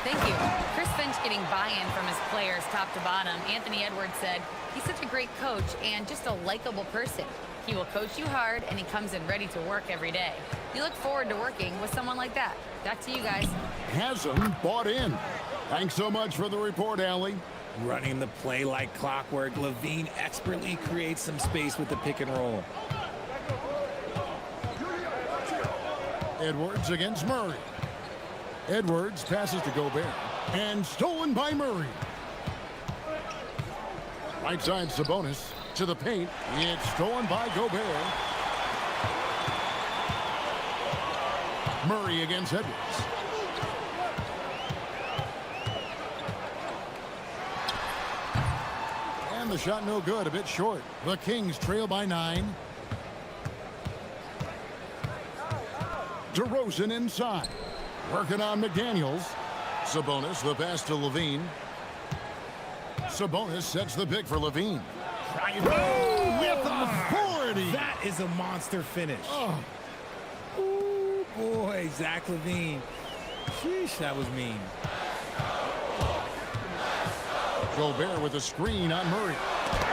Thank you. Chris Finch getting buy-in from his players top to bottom. Anthony Edwards said he's such a great coach and just a likable person. He will coach you hard, and he comes in ready to work every day. You look forward to working with someone like that. Back to you guys. Hasn't bought in. Thanks so much for the report, Allie. Running the play like clockwork, Levine expertly creates some space with the pick and roll. Edwards against Murray. Edwards passes to Gobert. And stolen by Murray. Right side, Sabonis. To the paint. It's stolen by Gobert. Murray against Edwards. And the shot no good, a bit short. The Kings trail by 9. DeRozan inside. Working on McDaniels. Sabonis, the pass to Levine. Sabonis sets the pick for Levine. Oh, with authority. That is a monster finish. Oh, ooh, boy, Zach Levine. Sheesh, that was mean. Gobert with a screen on Murray.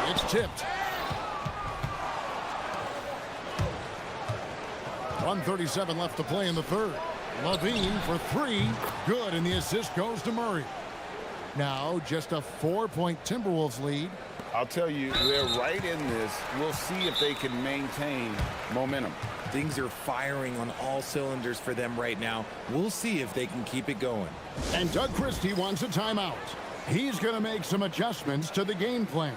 It's tipped. 1:37 left to play in the third. Levine for 3. Good, and the assist goes to Murray. Now just a 4-point Timberwolves lead. I'll tell you, they're right in this. We'll see if they can maintain momentum. Things are firing on all cylinders for them right now. We'll see if they can keep it going. And Doug Christie wants a timeout. He's going to make some adjustments to the game plan.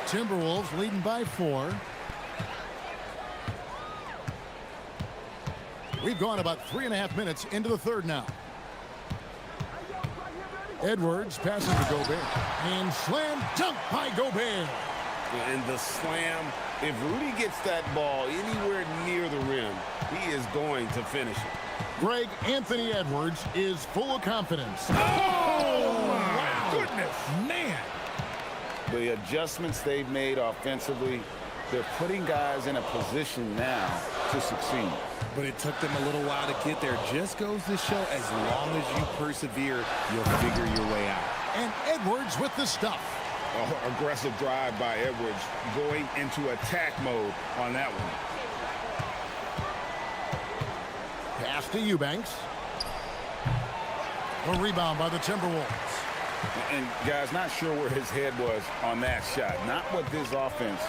Timberwolves leading by 4. We've gone about 3.5 minutes into the third now. Edwards passes to Gobert. And slam dunk by Gobert. And the slam, if Rudy gets that ball anywhere near the rim, he is going to finish it. Greg, Anthony Edwards is full of confidence. Oh, my goodness. Man. The adjustments they've made offensively, they're putting guys in a position now to succeed. But it took them a little while to get there. Just goes to show, as long as you persevere, you'll figure your way out. And Edwards with the stuff. Oh, aggressive drive by Edwards, going into attack mode on that one. Pass to Eubanks. A rebound by the Timberwolves. And guys, not sure where his head was on that shot. Not what this offense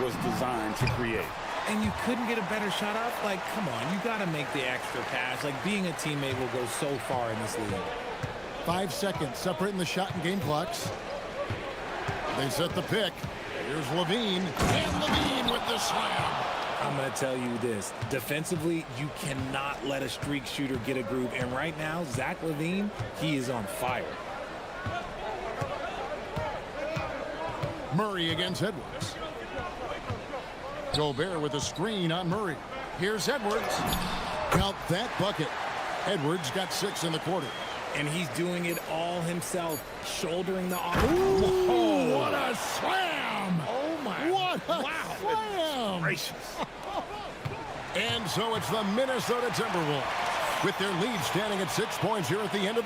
was designed to create. And you couldn't get a better shot off? Like, come on, you got to make the extra pass. Like, being a teammate will go so far in this league. 5 seconds separating the shot and game clocks. They set the pick. Here's Levine. And Levine with the slam. I'm going to tell you this. Defensively, you cannot let a streak shooter get a groove. And right now, Zach LaVine, he is on fire. Murray against Edwards. Gobert with a screen on Murray. Here's Edwards. Count that bucket. Edwards got 6 in the quarter. And he's doing it all himself, shouldering the offense. Ooh, what a slam! Oh, my. What a slam! Gracious. And so it's the Minnesota Timberwolves with their lead standing at 6 points here at the end of.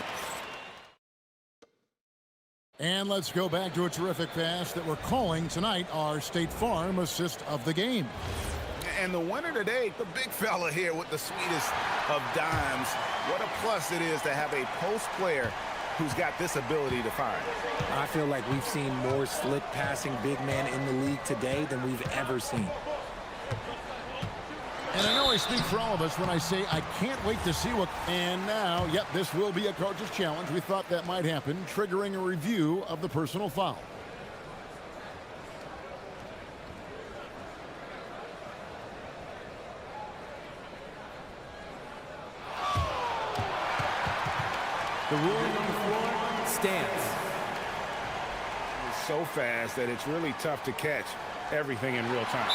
And let's go back to a terrific pass that we're calling tonight our State Farm assist of the game. And the winner today, the big fella here with the sweetest of dimes. What a plus it is to have a post player who's got this ability to find. I feel like we've seen more slick passing big man in the league today than we've ever seen. And I know I speak for all of us when I say I can't wait to see what. And now, yep, this will be a coach's challenge. We thought that might happen, triggering a review of the personal foul. The ruling on the floor stands. It's so fast that it's really tough to catch everything in real time.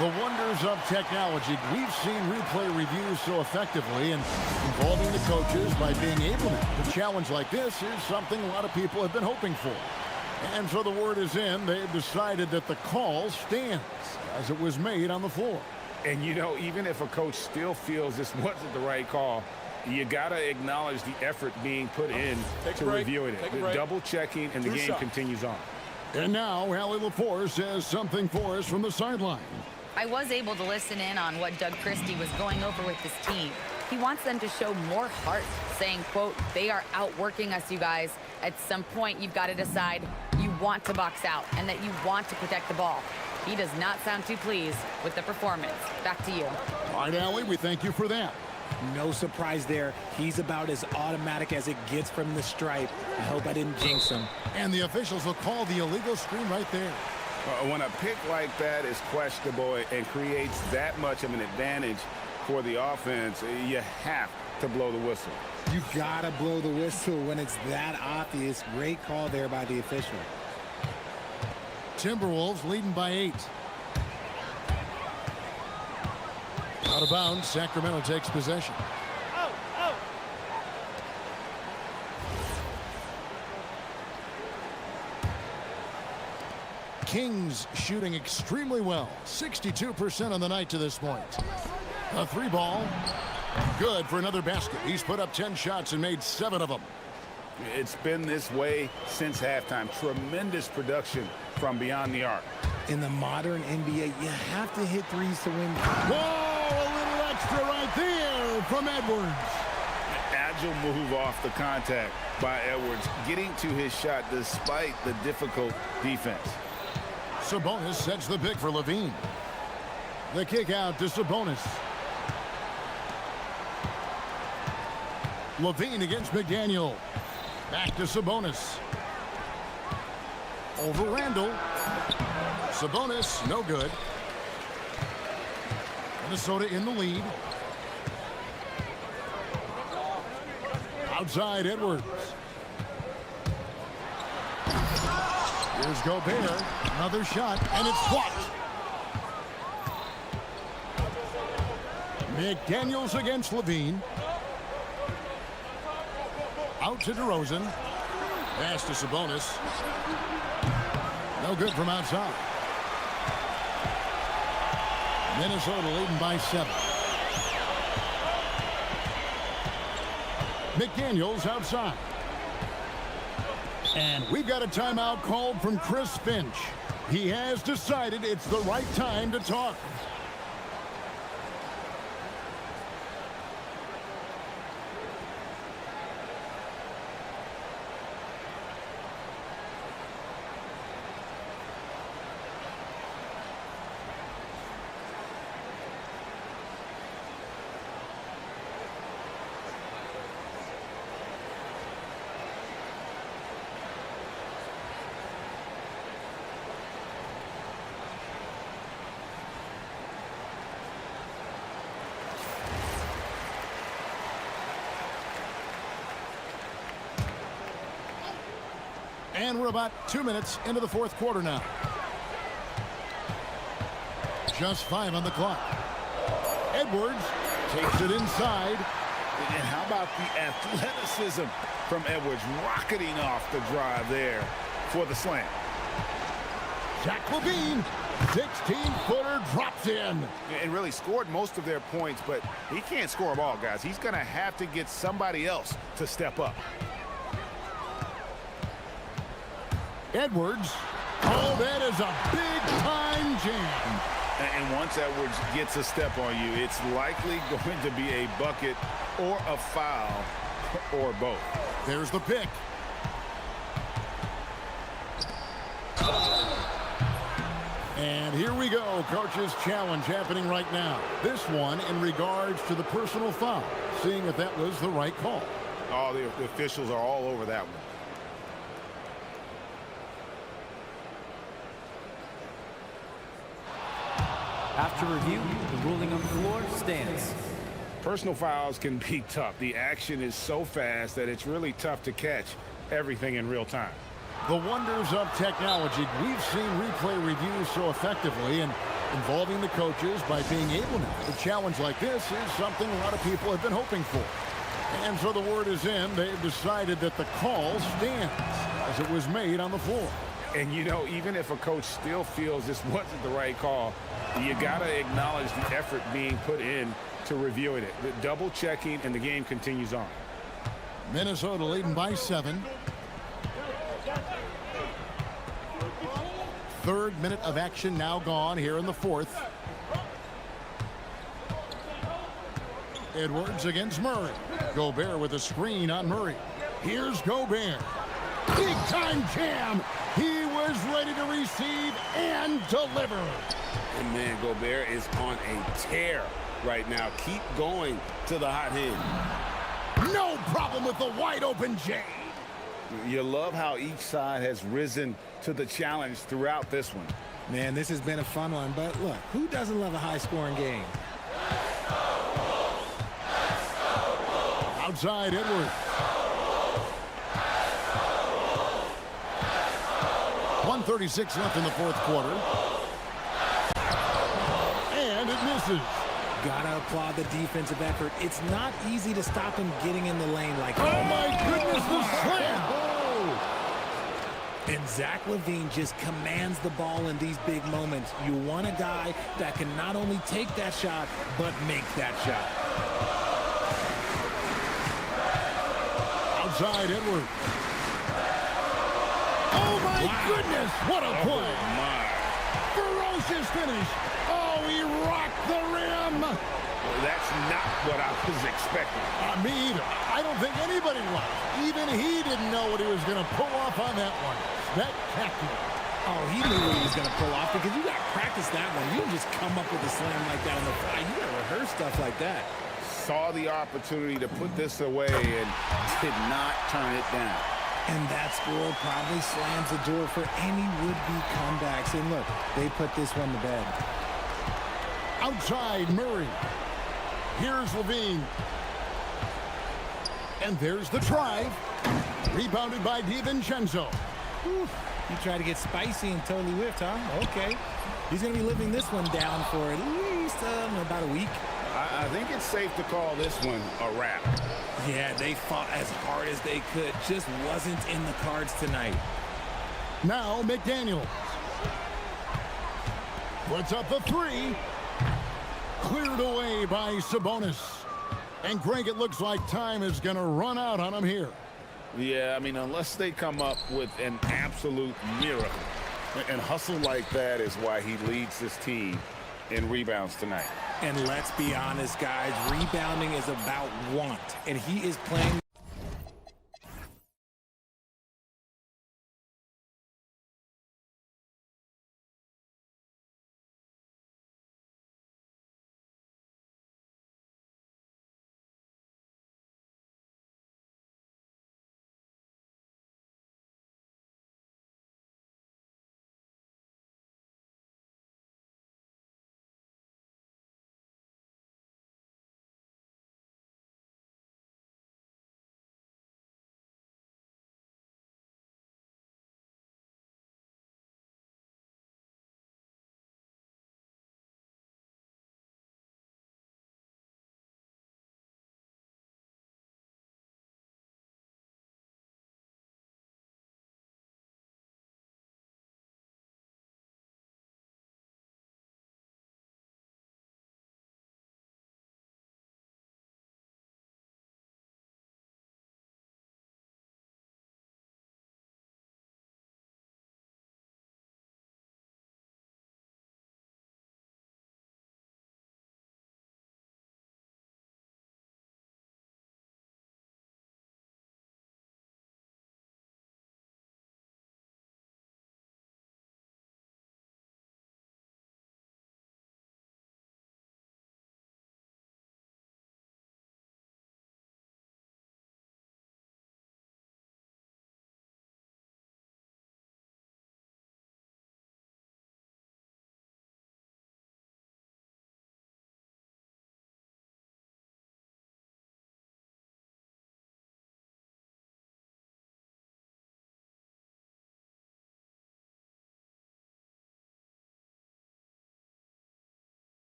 The wonders of technology. We've seen replay reviews so effectively, and involving the coaches by being able to challenge like this is something a lot of people have been hoping for. And so the word is in. They've decided that the call stands as it was made on the floor. And, you know, even if a coach still feels this wasn't the right call, you got to acknowledge the effort being put in to reviewing it. The double checking, and the game continues on. And now, Allie LaForce says something for us from the sideline. I was able to listen in on what Doug Christie was going over with this team. He wants them to show more heart, saying, quote, they are outworking us, you guys. At some point, you've got to decide you want to box out and that you want to protect the ball. He does not sound too pleased with the performance. Back to you. All right, Allie, we thank you for that. No surprise there. He's about as automatic as it gets from the stripe. I hope I didn't jinx him. And the officials will call the illegal screen right there. When a pick like that is questionable and creates that much of an advantage for the offense, you have to blow the whistle. You gotta blow the whistle when it's that obvious. Great call there by the official. Timberwolves leading by 8. Out of bounds, Sacramento takes possession. Kings shooting extremely well. 62% on the night to this point. A 3 ball. Good for another basket. He's put up 10 shots and made 7 of them. It's been this way since halftime. Tremendous production from beyond the arc. In the modern NBA, you have to hit threes to win. Whoa, a little extra right there from Edwards. Agile move off the contact by Edwards, getting to his shot despite the difficult defense. Sabonis sets the pick for Levine. The kick out to Sabonis. Levine against McDaniel. Back to Sabonis. Over Randall. Sabonis, no good. Minnesota in the lead. Outside Edwards. Here's Gobert. Another shot, and it's blocked. McDaniels against Levine. Out to DeRozan. Pass to Sabonis. No good from outside. Minnesota leading by 7. McDaniels outside. And we've got a timeout called from Chris Finch. He has decided it's the right time to talk. And we're about 2 minutes into the fourth quarter now. Just 5 on the clock. Edwards takes it inside. And how about the athleticism from Edwards rocketing off the drive there for the slam. Zach Levine, 16-footer, drops in. And really scored most of their points, but he can't score them all, guys. He's going to have to get somebody else to step up. Edwards. Oh, that is a big-time jam. And once Edwards gets a step on you, it's likely going to be a bucket or a foul or both. There's the pick. And here we go. Coach's challenge happening right now. This one in regards to the personal foul, seeing if that was the right call. Oh, the officials are all over that one. After review, the ruling on the floor stands. Personal fouls can be tough. The action is so fast that it's really tough to catch everything in real time. The wonders of technology. We've seen replay reviews so effectively, and involving the coaches by being able now to challenge like this is something a lot of people have been hoping for. And so the word is in. They've decided that the call stands as it was made on the floor. And, you know, even if a coach still feels this wasn't the right call, you got to acknowledge the effort being put in to reviewing it. The double checking, and the game continues on. Minnesota leading by 7. Third minute of action now gone here in the fourth. Edwards against Murray. Gobert with a screen on Murray. Here's Gobert. Big time jam. He was ready to receive and deliver. And man, Gobert is on a tear right now. Keep going to the hot hand. No problem with the wide open jam. You love how each side has risen to the challenge throughout this one. Man, this has been a fun one, but look, who doesn't love a high-scoring game? Outside Edwards. 1:36 left in the fourth quarter. And it misses. Gotta applaud the defensive effort. It's not easy to stop him getting in the lane like that. Oh my goodness, the slam! And Zach Levine just commands the ball in these big moments. You want a guy that can not only take that shot, but make that shot. Outside Edwards. Oh my goodness, what a play! My. Ferocious finish. Oh, he rocked the rim. Well, that's not what I was expecting. Me either. I don't think anybody was. Even he didn't know what he was going to pull off on that one. Spectacular. Oh, he knew what he was going to pull off because you got to practice that one. You don't just come up with a slam like that on the fly. You got to rehearse stuff like that. Saw the opportunity to put this away and did not turn it down. And that score probably slams the door for any would-be comebacks. And look, they put this one to bed. Outside Murray. Here's Levine. And there's the drive. Rebounded by DiVincenzo. He tried to get spicy and totally whiffed, huh? Okay. He's going to be living this one down for at least about a week. I think it's safe to call this one a wrap. Yeah, they fought as hard as they could. Just wasn't in the cards tonight. Now McDaniel. Puts up the three. Cleared away by Sabonis. And Greg, it looks like time is going to run out on him here. Yeah, I mean, unless they come up with an absolute miracle. And hustle like that is why he leads this team in rebounds tonight. And let's be honest, guys, rebounding is about want, and he is playing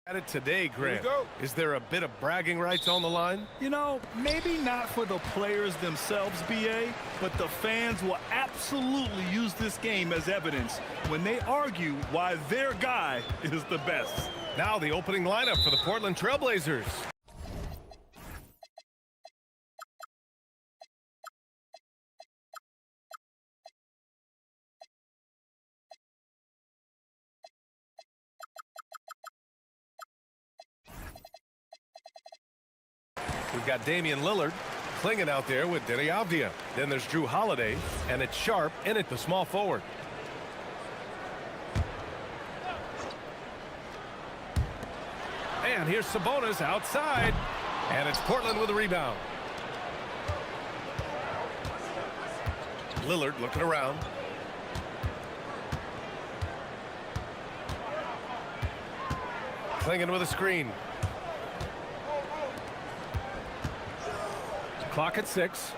At it today, Grant. Is there a bit of bragging rights on the line? You know, maybe not for the players themselves, BA, but the fans will absolutely use this game as evidence when they argue why their guy is the best. Now the opening lineup for the Portland Trailblazers. We've got Damian Lillard clinging out there with Denny Avdia. Then there's Drew Holiday, and it's Sharp in it, the small forward. And here's Sabonis outside, and it's Portland with a rebound. Lillard looking around. Clinging with a screen. Clock at 6.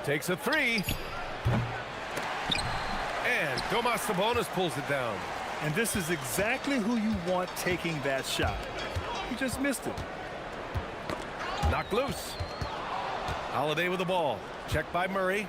Takes a 3. And Domas Sabonis pulls it down. And this is exactly who you want taking that shot. He just missed it. Knocked loose. Holiday with the ball. Checked by Murray.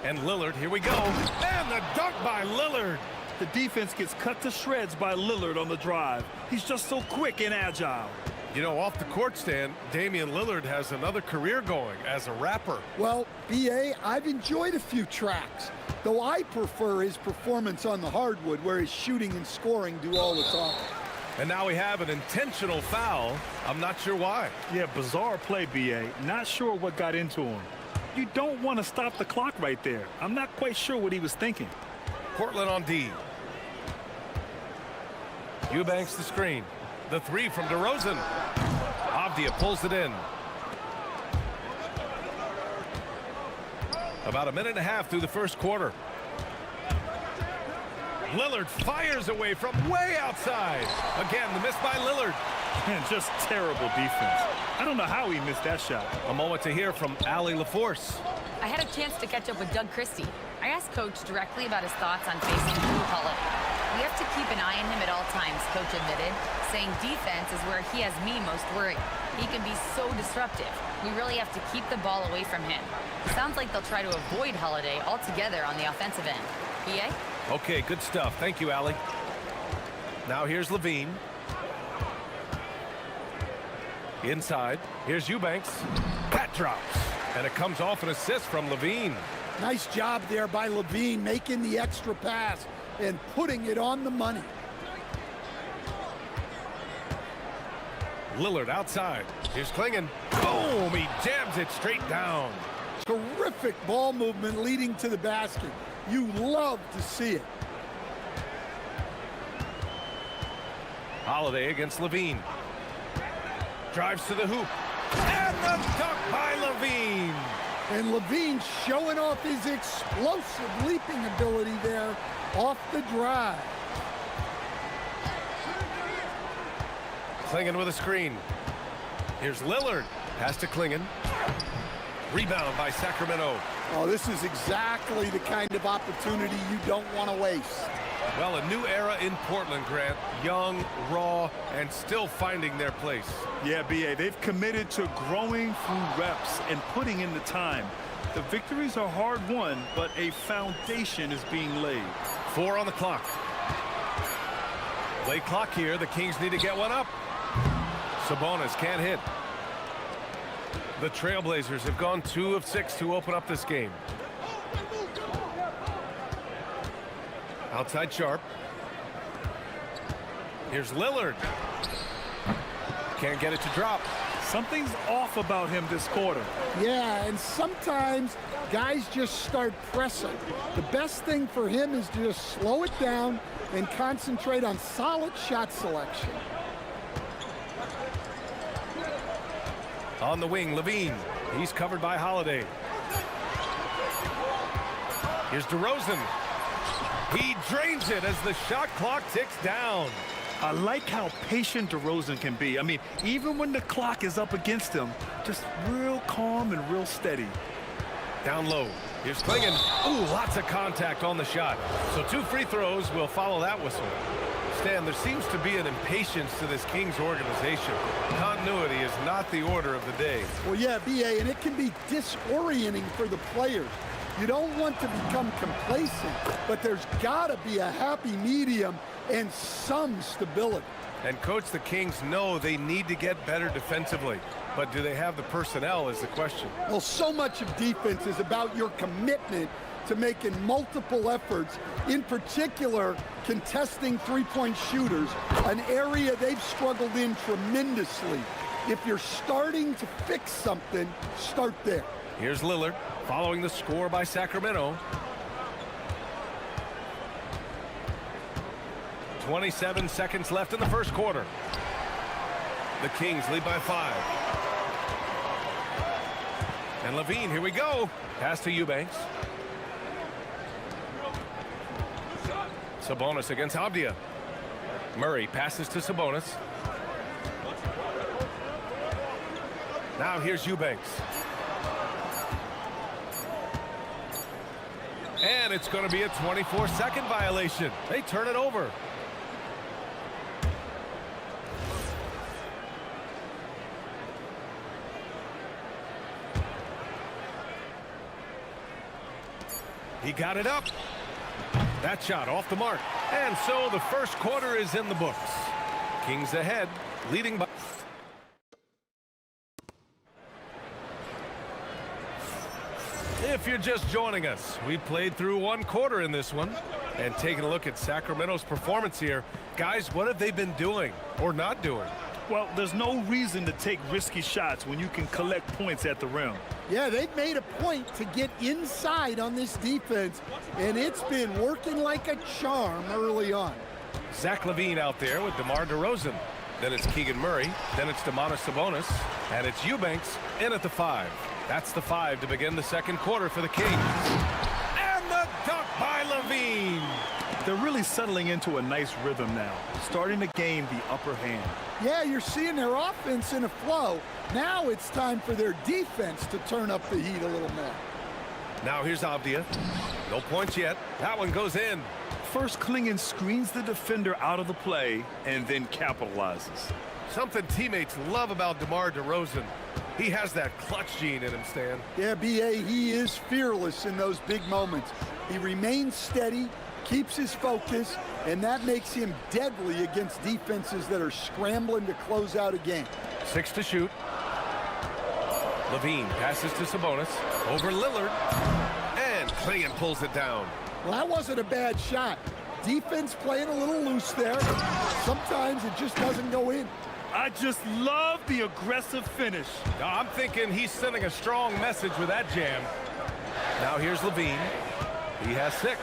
And Lillard, here we go. And the dunk by Lillard. The defense gets cut to shreds by Lillard on the drive. He's just so quick and agile. You know, off the court stand, Damian Lillard has another career going as a rapper. Well, BA, I've enjoyed a few tracks, though I prefer his performance on the hardwood where his shooting and scoring do all the talking. And now we have an intentional foul. I'm not sure why. Yeah, bizarre play, BA. Not sure what got into him. You don't want to stop the clock right there. I'm not quite sure what he was thinking. Portland on D. Eubanks the screen. The 3 from DeRozan. Avdia pulls it in. About a minute and a half through the first quarter. Lillard fires away from way outside. Again, the miss by Lillard. And just terrible defense. I don't know how he missed that shot. A moment to hear from Allie LaForce. I had a chance to catch up with Doug Christie. I asked Coach directly about his thoughts on facing Drew Holiday. We have to keep an eye on him at all times, Coach admitted, saying defense is where he has me most worried. He can be so disruptive. We really have to keep the ball away from him. Sounds like they'll try to avoid Holiday altogether on the offensive end. BA? Okay, good stuff. Thank you, Allie. Now here's Levine. Inside. Here's Eubanks. That drops. And it comes off an assist from Levine. Nice job there by Levine making the extra pass and putting it on the money. Lillard outside. Here's Klingon. Boom! He jams it straight down. Terrific ball movement leading to the basket. You love to see it. Holiday against Levine. Drives to the hoop. And the dunk by Levine. And Levine showing off his explosive leaping ability there off the drive. Klingon with a screen. Here's Lillard. Pass to Klingon. Rebound by Sacramento. Oh, this is exactly the kind of opportunity you don't want to waste. Well, a new era in Portland, Grant. Young, raw, and still finding their place. Yeah, BA, they've committed to growing through reps and putting in the time. The victories are hard-won, but a foundation is being laid. 4 on the clock. Late clock here. The Kings need to get one up. Sabonis can't hit. The Trailblazers have gone 2 of 6 to open up this game. Outside Sharp. Here's Lillard. Can't get it to drop. Something's off about him this quarter. Yeah, and sometimes guys just start pressing. The best thing for him is to just slow it down and concentrate on solid shot selection. On the wing, Levine. He's covered by Holiday. Here's DeRozan. He drains it as the shot clock ticks down. I like how patient DeRozan can be. I mean, even when the clock is up against him, just real calm and real steady. Down low. Here's Klingon. Ooh, lots of contact on the shot. So 2 free throws will follow that whistle. Stan, there seems to be an impatience to this Kings organization. Continuity is not the order of the day. Well, yeah, BA, and it can be disorienting for the players. You don't want to become complacent, but there's got to be a happy medium and some stability. And, Coach, the Kings know they need to get better defensively. But do they have the personnel is the question. Well, so much of defense is about your commitment to making multiple efforts, in particular contesting three-point shooters, an area they've struggled in tremendously. If you're starting to fix something, start there. Here's Lillard following the score by Sacramento. 27 seconds left in the first quarter. The Kings lead by 5. And Levine, here we go. Pass to Eubanks. Sabonis against Avdia. Murray passes to Sabonis. Now here's Eubanks. And it's going to be a 24-second violation. They turn it over. He got it up. That shot off the mark. And so the first quarter is in the books. Kings ahead, leading by... If you're just joining us, we played through one quarter in this one. And taking a look at Sacramento's performance here, guys, what have they been doing or not doing? Well, there's no reason to take risky shots when you can collect points at the rim. Yeah, they've made a point to get inside on this defense, and it's been working like a charm early on. Zach LaVine out there with DeMar DeRozan. Then it's Keegan Murray. Then it's Domantas Sabonis. And it's Eubanks in at the 5. That's the 5 to begin the second quarter for the Kings. And the dunk by LaVine. They're really settling into a nice rhythm now, starting to gain the upper hand. Yeah, you're seeing their offense in a flow. Now it's time for their defense to turn up the heat a little more. Now here's Avdia. No points yet. That one goes in. First, Klingon screens the defender out of the play and then capitalizes. Something teammates love about DeMar DeRozan. He has that clutch gene in him, Stan. Yeah, B.A., he is fearless in those big moments. He remains steady, keeps his focus, and that makes him deadly against defenses that are scrambling to close out a game. 6 to shoot. Levine passes to Sabonis. Over Lillard. And Klingon pulls it down. Well, that wasn't a bad shot. Defense playing a little loose there. Sometimes it just doesn't go in. I just love the aggressive finish. Now, I'm thinking he's sending a strong message with that jam. Now here's Levine. He has 6.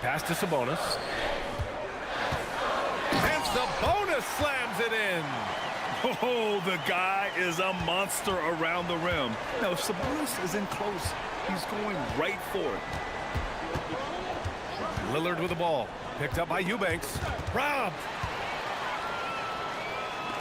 Pass to Sabonis. And Sabonis slams it in. Oh, the guy is a monster around the rim. Now, if Sabonis is in close, he's going right for it. Lillard with the ball. Picked up by Eubanks. Robbed.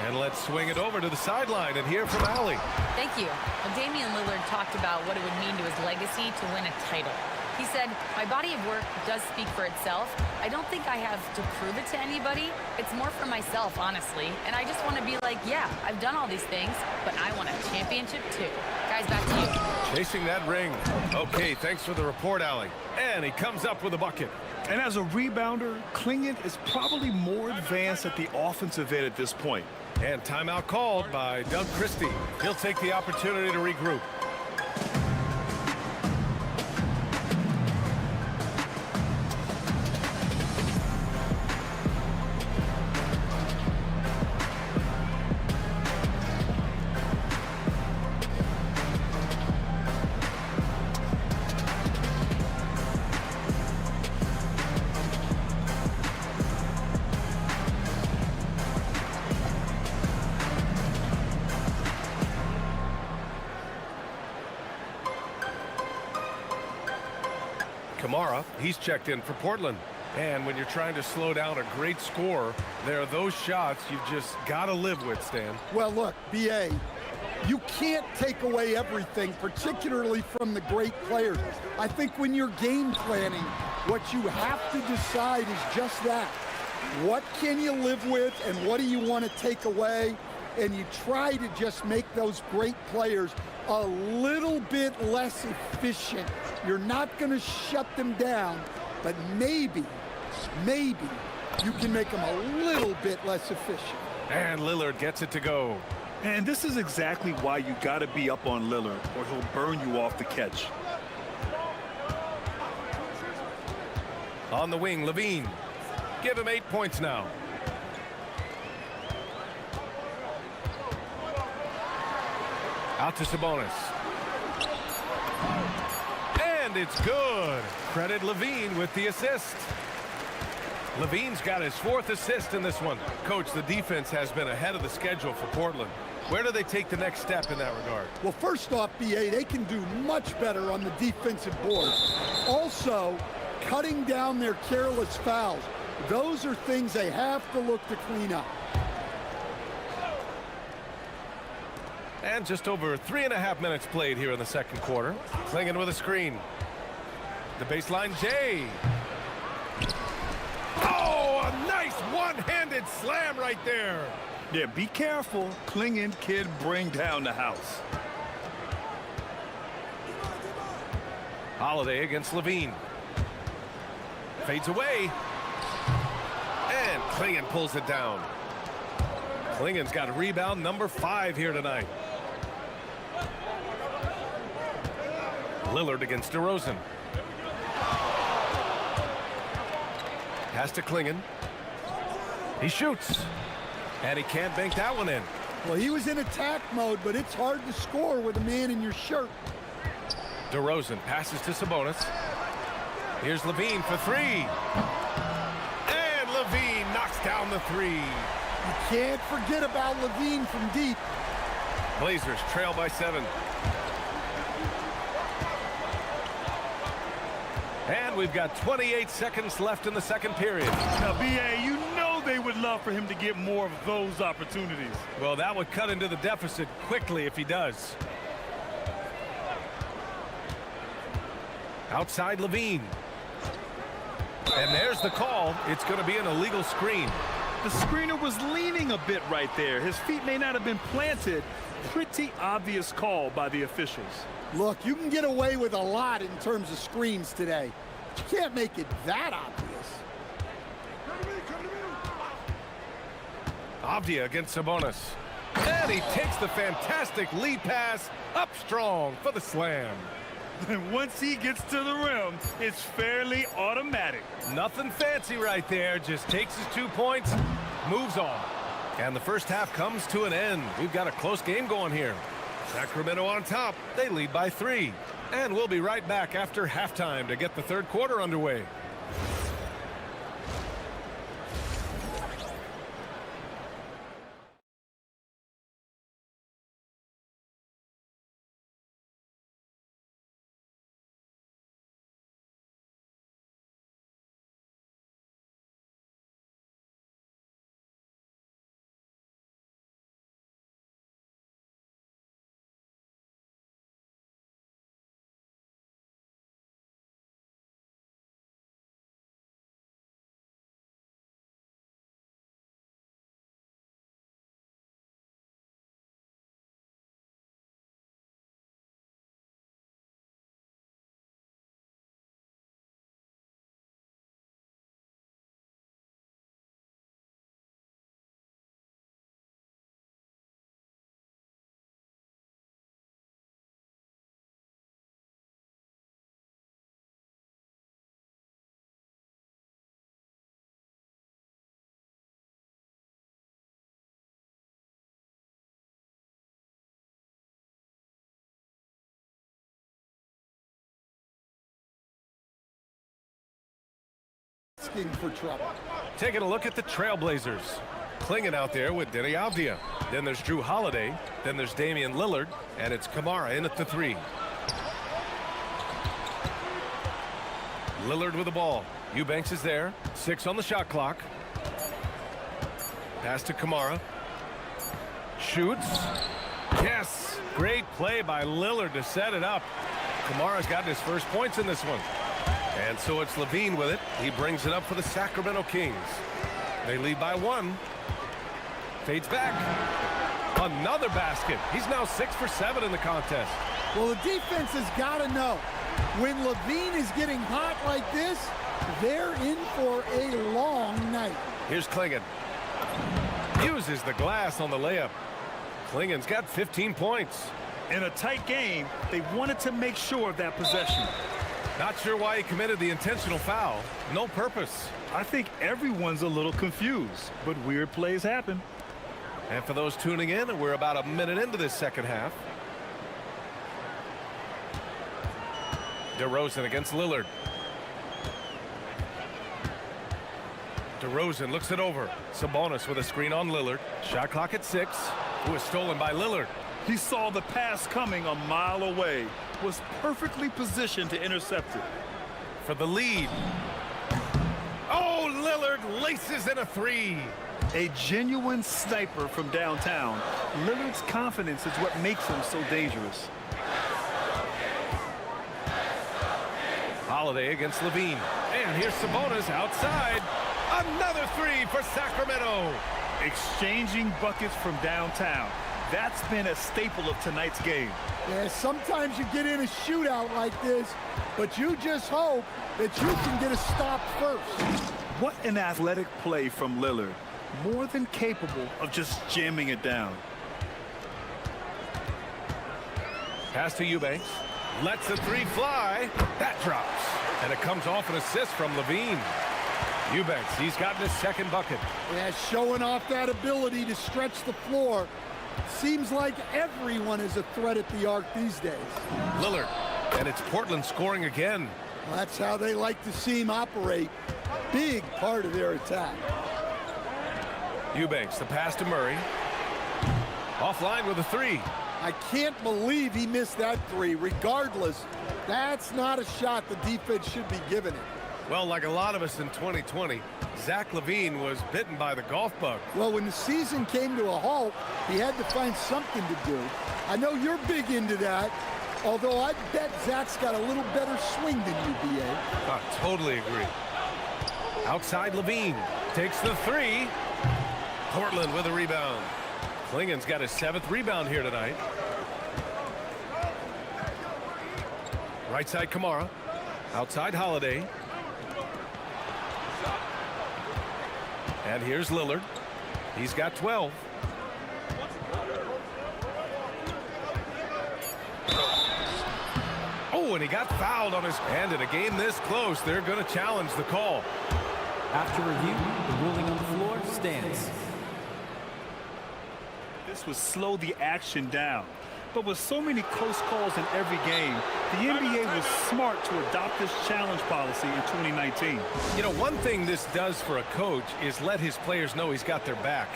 And let's swing it over to the sideline and hear from Allie. Thank you. Well, Damian Lillard talked about what it would mean to his legacy to win a title. He said, my body of work does speak for itself. I don't think I have to prove it to anybody. It's more for myself, honestly. And I just want to be like, yeah, I've done all these things, but I want a championship too. Guys, back to you. Chasing that ring. Okay, thanks for the report, Allie. And he comes up with a bucket. And as a rebounder, Klingon is probably more advanced at the offensive end at this point. And timeout called by Doug Christie. He'll take the opportunity to regroup. Kamara, he's checked in for Portland. And when you're trying to slow down a great scorer, there are those shots you've just got to live with, Stan. Well, look, B.A., You can't take away everything, particularly from the great players. I think when you're game planning, what you have to decide is just that. What can you live with and what do you want to take away? And you try to just make those great players a little bit less efficient. You're not going to shut them down, but maybe you can make them a little bit less efficient. And Lillard gets it to go. And this is exactly why you got to be up on Lillard, or he'll burn you off the catch. On the wing, Levine. Give him 8 points now. Out to Sabonis. And it's good. Credit Levine with the assist. Levine's got his 4th assist in this one. Coach, the defense has been ahead of the schedule for Portland. Where do they take the next step in that regard? Well, first off, BA, they can do much better on the defensive board. Also, cutting down their careless fouls. Those are things they have to look to clean up. And just over 3.5 minutes played here in the second quarter. Clingan with a screen. The baseline, Jay. Oh, a nice one-handed slam right there. Yeah, be careful. Clingan kid bring down the house. Holiday against Levine. Fades away. And Clingan pulls it down. Klingan's got a rebound number 5 here tonight. Lillard against DeRozan. Pass to Clingan. He shoots. And he can't bank that one in. Well, he was in attack mode, but it's hard to score with a man in your shirt. DeRozan passes to Sabonis. Here's Levine for 3. And Levine knocks down the 3. You can't forget about Levine from deep. Blazers trail by 7. And we've got 28 seconds left in the second period. Now, BA, you know they would love for him to get more of those opportunities. Well, that would cut into the deficit quickly if he does. Outside Levine. And there's the call. It's going to be an illegal screen. The screener was leaning a bit right there. His feet may not have been planted. Pretty obvious call by the officials. Look, you can get away with a lot in terms of screens today. You can't make it that obvious. Avdia against Sabonis. And he takes the fantastic lead pass up strong for the slam. And once he gets to the rim, it's fairly automatic. Nothing fancy right there. Just takes his 2 points, moves on. And the first half comes to an end. We've got a close game going here. Sacramento on top. They lead by 3. And we'll be right back after halftime to get the third quarter underway. For trouble. Taking a look at the Trailblazers. Clingan out there with Denny Avdia. Then there's Drew Holiday. Then there's Damian Lillard. And it's Kamara in at the 3. Lillard with the ball. Eubanks is there. 6 on the shot clock. Pass to Kamara. Shoots. Yes. Great play by Lillard to set it up. Kamara's gotten his first points in this one. And so it's Levine with it. He brings it up for the Sacramento Kings. They lead by 1. Fades back. Another basket. He's now 6 for 7 in the contest. Well, the defense has got to know, when Levine is getting hot like this, they're in for a long night. Here's Klingon. Uses the glass on the layup. Klingon's got 15 points. In a tight game, they wanted to make sure of that possession. Not sure why he committed the intentional foul. No purpose. I think everyone's a little confused, but weird plays happen. And for those tuning in, we're about a minute into this second half. DeRozan against Lillard. DeRozan looks it over. Sabonis with a screen on Lillard. Shot clock at 6. It was stolen by Lillard. He saw the pass coming a mile away, was perfectly positioned to intercept it. For the lead. Oh, Lillard laces in a 3. A genuine sniper from downtown. Lillard's confidence is what makes him so dangerous. Holiday against Levine. And here's Sabonis outside. Another 3 for Sacramento. Exchanging buckets from downtown. That's been a staple of tonight's game. Yeah, sometimes you get in a shootout like this, but you just hope that you can get a stop first. What an athletic play from Lillard. More than capable of just jamming it down. Pass to Eubanks. Lets the 3 fly. That drops. And it comes off an assist from Levine. Eubanks, he's gotten his second bucket. Yeah, showing off that ability to stretch the floor. Seems like everyone is a threat at the arc these days. Lillard, and it's Portland scoring again. Well, that's how they like to see him operate. Big part of their attack. Eubanks, the pass to Murray. Offline with a 3. I can't believe he missed that 3. Regardless, that's not a shot the defense should be giving it. Well, like a lot of us in 2020, Zach LaVine was bitten by the golf bug. Well, when the season came to a halt, he had to find something to do. I know you're big into that, although I bet Zach's got a little better swing than you, B.A. I totally agree. Outside Levine takes the 3. Portland with a rebound. Klingon's got his 7th rebound here tonight. Right side Kamara. Outside Holiday. And here's Lillard. He's got 12. Oh, and he got fouled on his hand. In a game this close, they're going to challenge the call. After review, the ruling on the floor stands. This would slow the action down. But with so many close calls in every game, the NBA was smart to adopt this challenge policy in 2019. You know, one thing this does for a coach is let his players know he's got their back.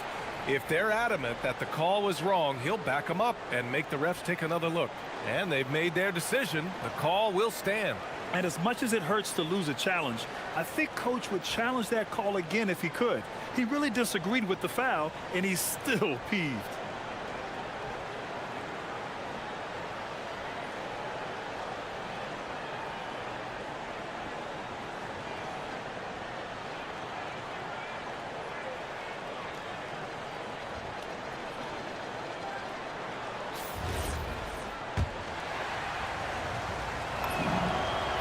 If they're adamant that the call was wrong, he'll back them up and make the refs take another look. And they've made their decision. The call will stand. And as much as it hurts to lose a challenge, I think Coach would challenge that call again if he could. He really disagreed with the foul, and he's still peeved.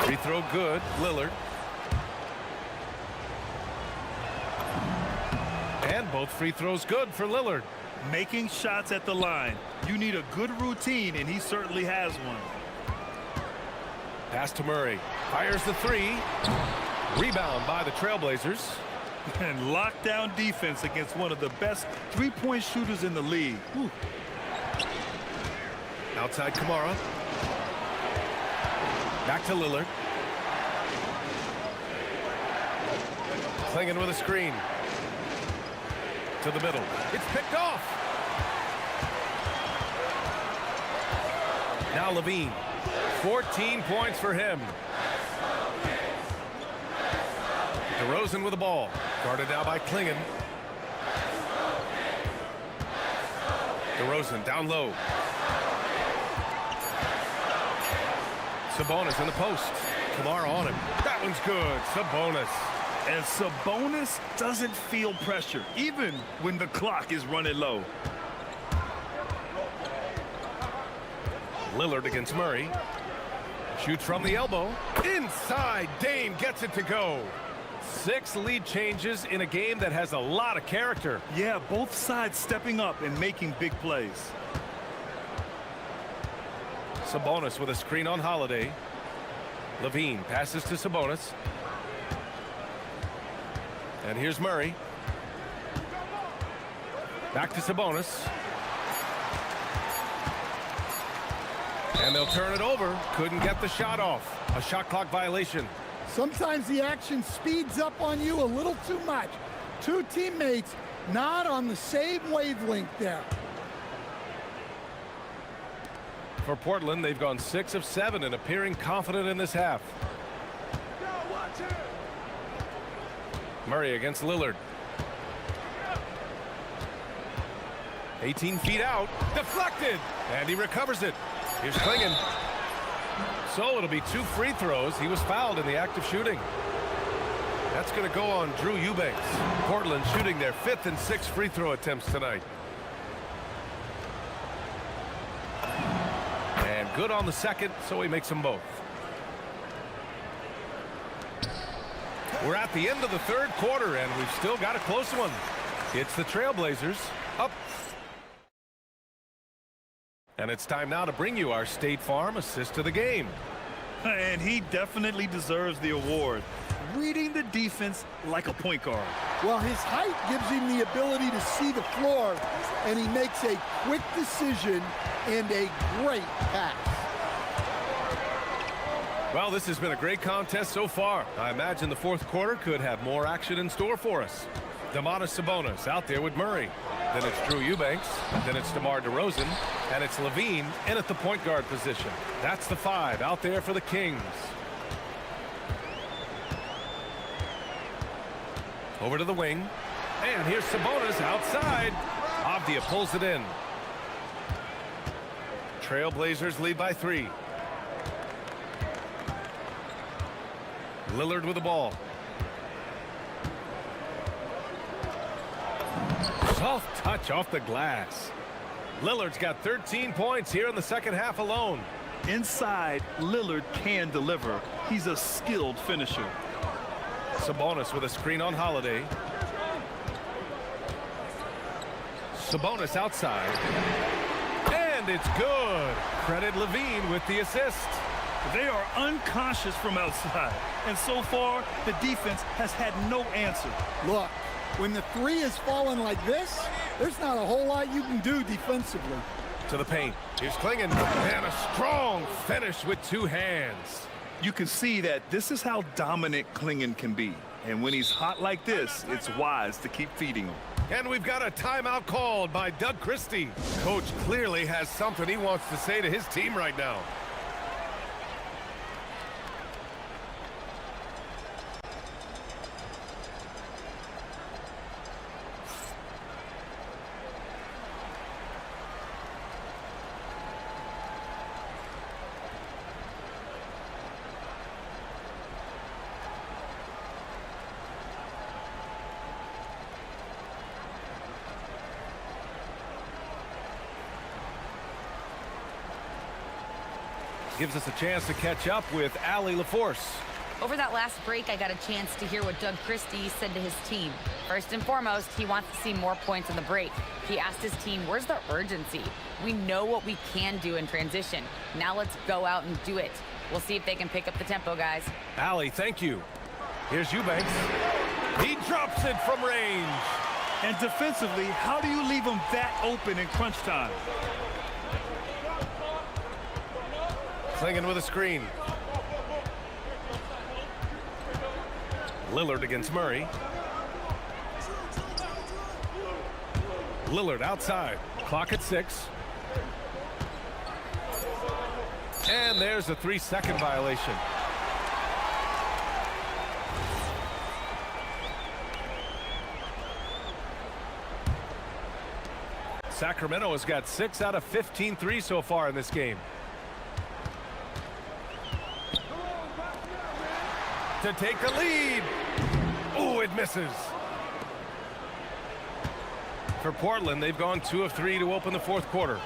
Free throw good, Lillard. And both free throws good for Lillard. Making shots at the line. You need a good routine, and he certainly has one. Pass to Murray. Fires the 3. Rebound by the Trailblazers. And lockdown defense against one of the best three-point shooters in the league. Whew. Outside Kamara. Back to Lillard. Klingon with a screen. To the middle. It's picked off. Now Levine. 14 points for him. DeRozan with the ball. Guarded now by Klingon. DeRozan down low. Sabonis in the post. Kamara on him. That one's good. Sabonis. And Sabonis doesn't feel pressure, even when the clock is running low. Lillard against Murray. Shoots from the elbow. Inside. Dame gets it to go. 6 lead changes in a game that has a lot of character. Yeah, both sides stepping up and making big plays. Sabonis with a screen on Holiday. Levine passes to Sabonis. And here's Murray. Back to Sabonis. And they'll turn it over. Couldn't get the shot off. A shot clock violation. Sometimes the action speeds up on you a little too much. 2 teammates not on the same wavelength there. For Portland, they've gone 6 of 7 and appearing confident in this half. Murray against Lillard. 18 feet out. Deflected. And he recovers it. Here's Klingon. So it'll be 2 free throws. He was fouled in the act of shooting. That's going to go on Drew Eubanks. Portland shooting their 5th and 6th free throw attempts tonight. And good on the second, so he makes them both. We're at the end of the 3rd quarter, and we've still got a close one. It's the Trailblazers up. And it's time now to bring you our State Farm assist of the game. And he definitely deserves the award. Reading the defense like a point guard. Well, his height gives him the ability to see the floor, and he makes a quick decision and a great pass. Well, this has been a great contest so far. I imagine the 4th quarter could have more action in store for us. Domantas Sabonis out there with Murray. Then it's Drew Eubanks. Then it's DeMar DeRozan. And it's Levine in at the point guard position. That's the 5 out there for the Kings. Over to the wing. And here's Sabonis outside. Avdia pulls it in. Trailblazers lead by 3. Lillard with the ball. Soft touch off the glass. Lillard's got 13 points here in the 2nd half alone. Inside, Lillard can deliver. He's a skilled finisher. Sabonis with a screen on Holiday. Sabonis outside. And it's good. Credit Levine with the assist. They are unconscious from outside. And so far, the defense has had no answer. Look, when the 3 is falling like this, there's not a whole lot you can do defensively. To the paint. Here's Klingon. And a strong finish with 2 hands. You can see that this is how dominant Klingon can be. And when he's hot like this, it's wise to keep feeding him. And we've got a timeout called by Doug Christie. Coach clearly has something he wants to say to his team right now. Gives us a chance to catch up with Allie LaForce. Over that last break, I got a chance to hear what Doug Christie said to his team. First and foremost, he wants to see more points in the break. He asked his team, where's the urgency? We know what we can do in transition. Now let's go out and do it. We'll see if they can pick up the tempo, guys. Allie, thank you. Here's Eubanks. He drops it from range. And defensively, how do you leave him that open in crunch time? Klingon with a screen. Lillard against Murray. Lillard outside. Clock at 6. And there's a 3-second violation. Sacramento has got 6 out of 15 threes so far in this game. to take the lead. Oh, it misses. For Portland, they've gone 2 of 3 to open the fourth quarter.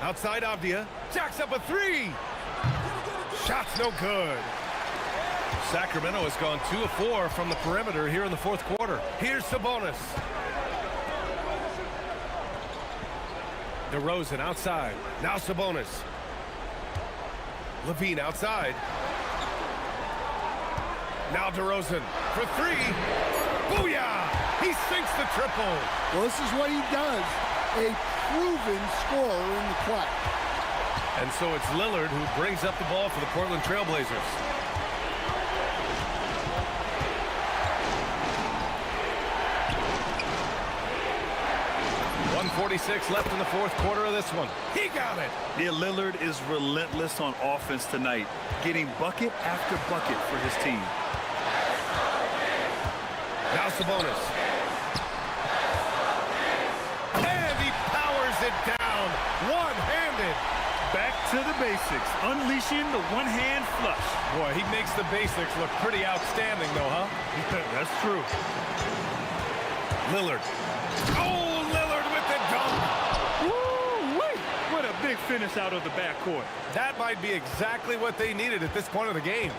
Outside Avdia, jacks up a 3. Shot's no good. Sacramento has gone 2 of 4 from the perimeter here in the fourth quarter. Here's Sabonis. DeRozan outside. Now Sabonis. Levine outside. Now DeRozan for 3. Booyah! He sinks the triple. Well, this is what he does. A proven scorer in the play. And so it's Lillard who brings up the ball for the Portland Trailblazers. .146 left in the fourth quarter of this one. He got it. Yeah, Lillard is relentless on offense tonight, getting bucket after bucket for his team. Now Sabonis. And he powers it down, one-handed. Back to the basics, unleashing the one-hand flush. Boy, he makes the basics look pretty outstanding, though, huh? That's true. Lillard. Oh, Lillard with the dunk. Woo-wee! What a big finish out of the backcourt. That might be exactly what they needed at this point of the game.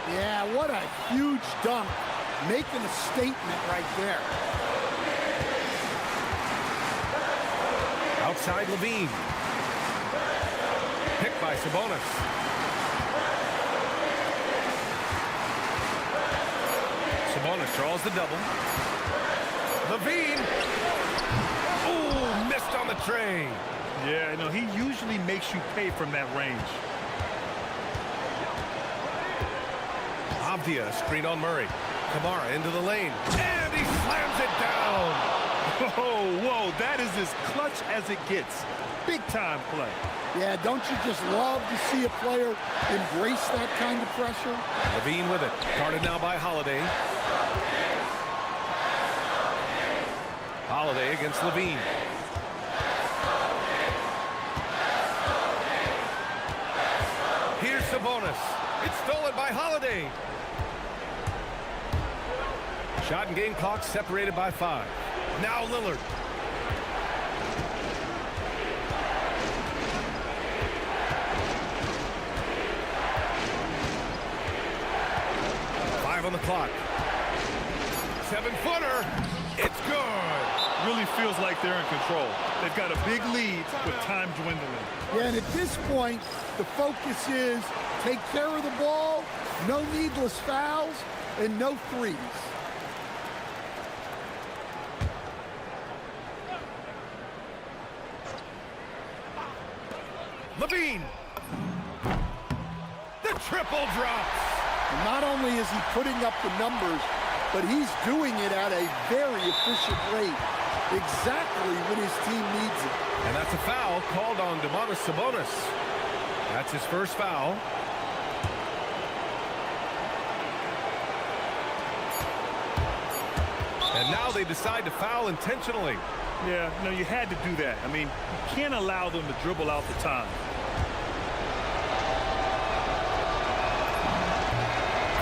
Yeah, what a huge dunk. Making a statement right there. Outside Levine. Picked by Sabonis. Sabonis draws the double. Levine. Ooh, missed on the tray. Yeah, no, he usually makes you pay from that range. Avdia, screen on Murray. Kamara into the lane. And he slams it down. Whoa, that is as clutch as it gets. Big time play. Yeah, don't you just love to see a player embrace that kind of pressure? Levine with it. Guarded now by Holiday. Holiday against Levine. Here's Sabonis. It's stolen by Holiday. Shot and game clock separated by 5. Now Lillard. On the clock. 7-footer. It's good. Really feels like they're in control. They've got a big lead with time dwindling. Yeah, and at this point, the focus is take care of the ball, no needless fouls, and no threes. Levine. The triple drops. And not only is he putting up the numbers, but he's doing it at a very efficient rate, exactly when his team needs it. And that's a foul called on Domantas Sabonis. That's his first foul. And now they decide to foul intentionally. Yeah, no, you had to do that. I mean, you can't allow them to dribble out the time.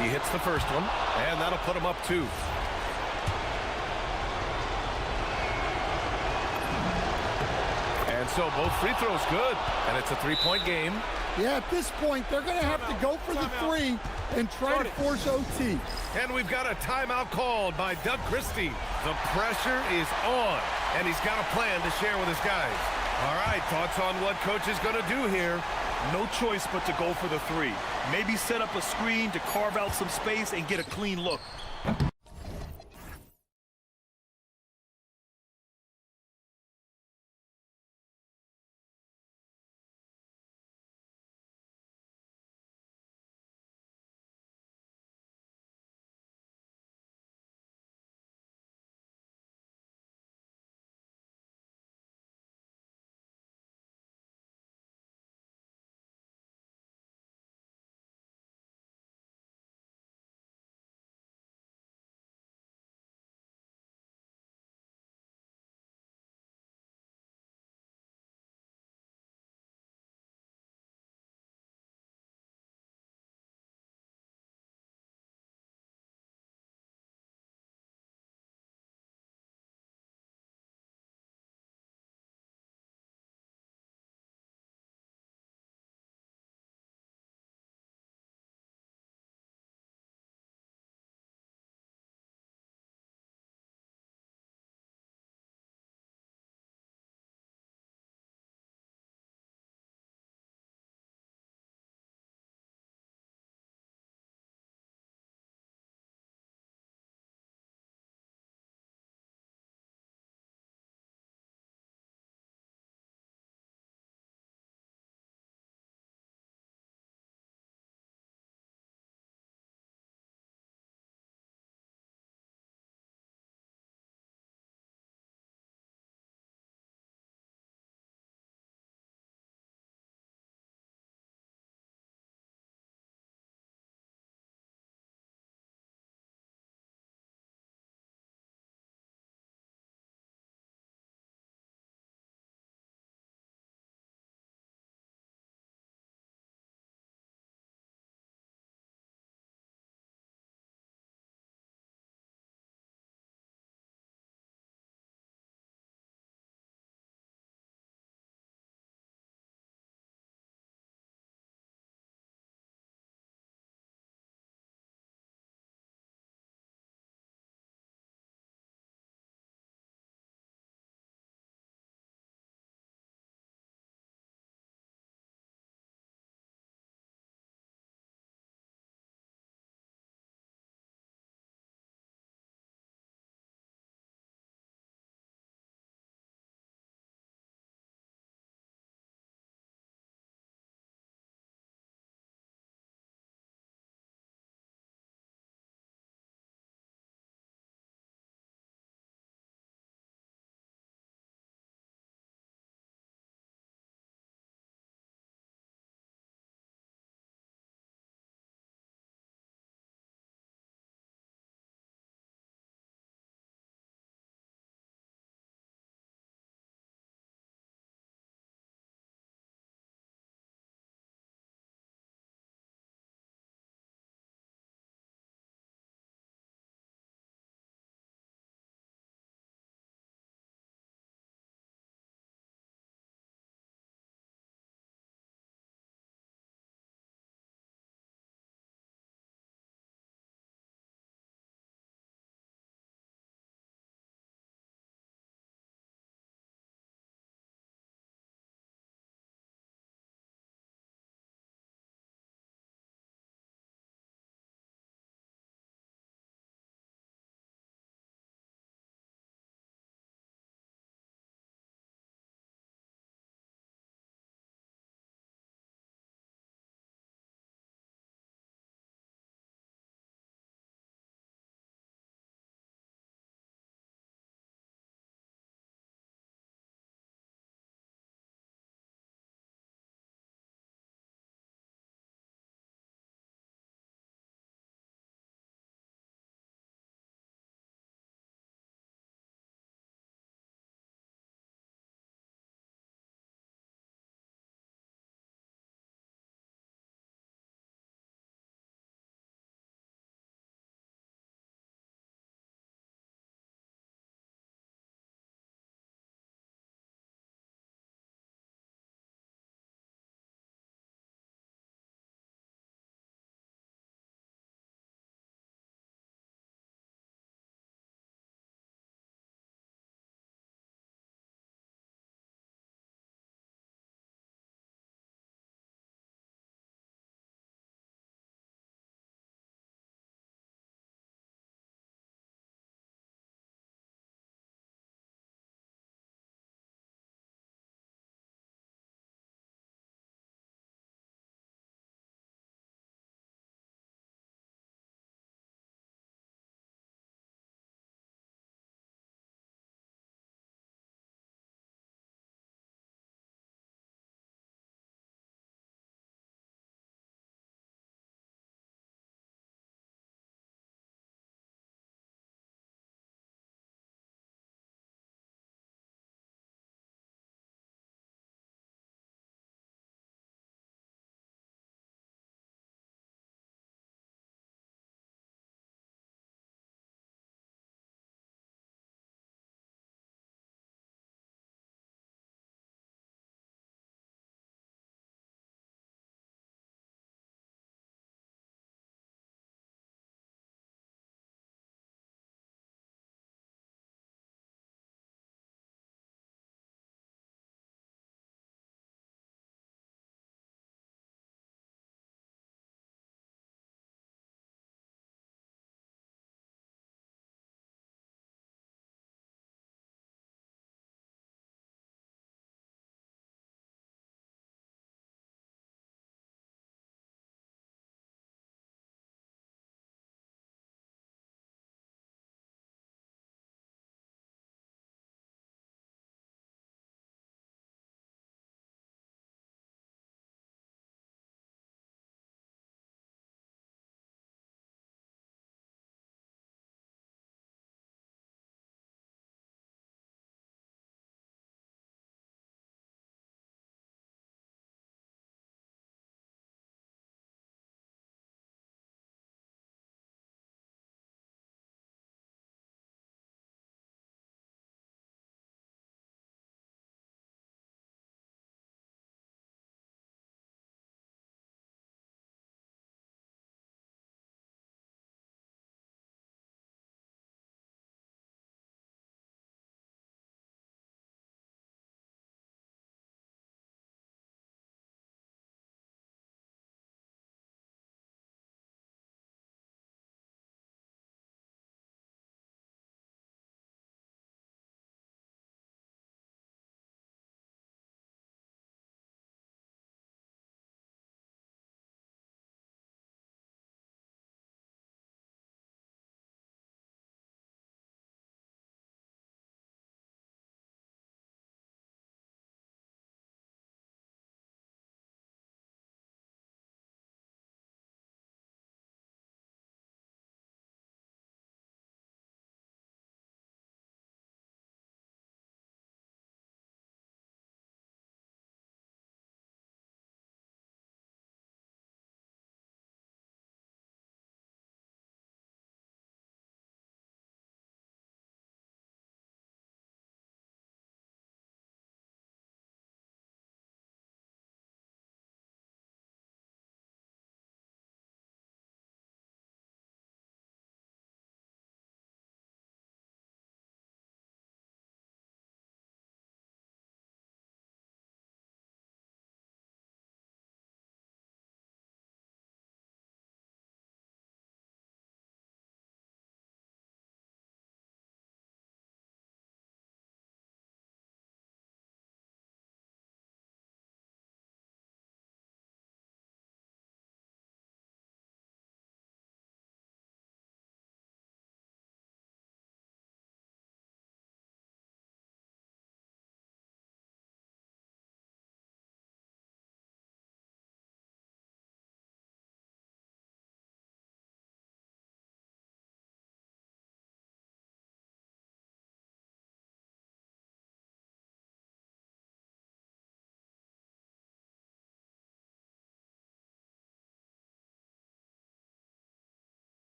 He hits the first one, and that'll put him up 2. And so both free throws good, and it's a 3-point game. Yeah, at this point, they're going to have to go for the 3 and try to force OT. And we've got a timeout called by Doug Christie. The pressure is on, and he's got a plan to share with his guys. All right, thoughts on what coach is going to do here? No choice but to go for the 3. Maybe set up a screen to carve out some space and get a clean look.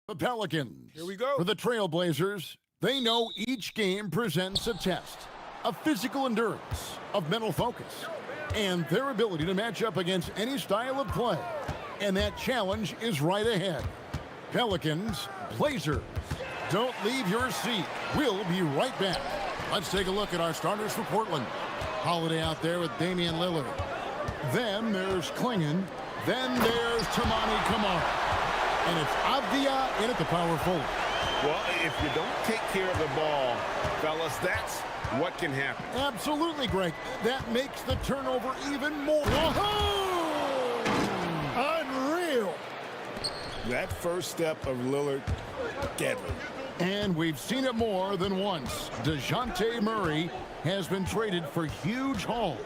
The Pelicans. Here we go. For the Trailblazers, they know each game presents a test of physical endurance, of mental focus, and their ability to match up against any style of play. And that challenge is right ahead. Pelicans, Blazers. Don't leave your seat. We'll be right back. Let's take a look at our starters for Portland. Holiday out there with Damian Lillard. Then there's Klingon. Then there's Tamani Kamara. And it's Avdia in at the power forward. Well, if you don't take care of the ball, fellas, that's what can happen. Absolutely, Greg. That makes the turnover even more. Whoa! Unreal. That first step of Lillard, deadly. And we've seen it more than once. DeJounte Murray has been traded for huge hauls.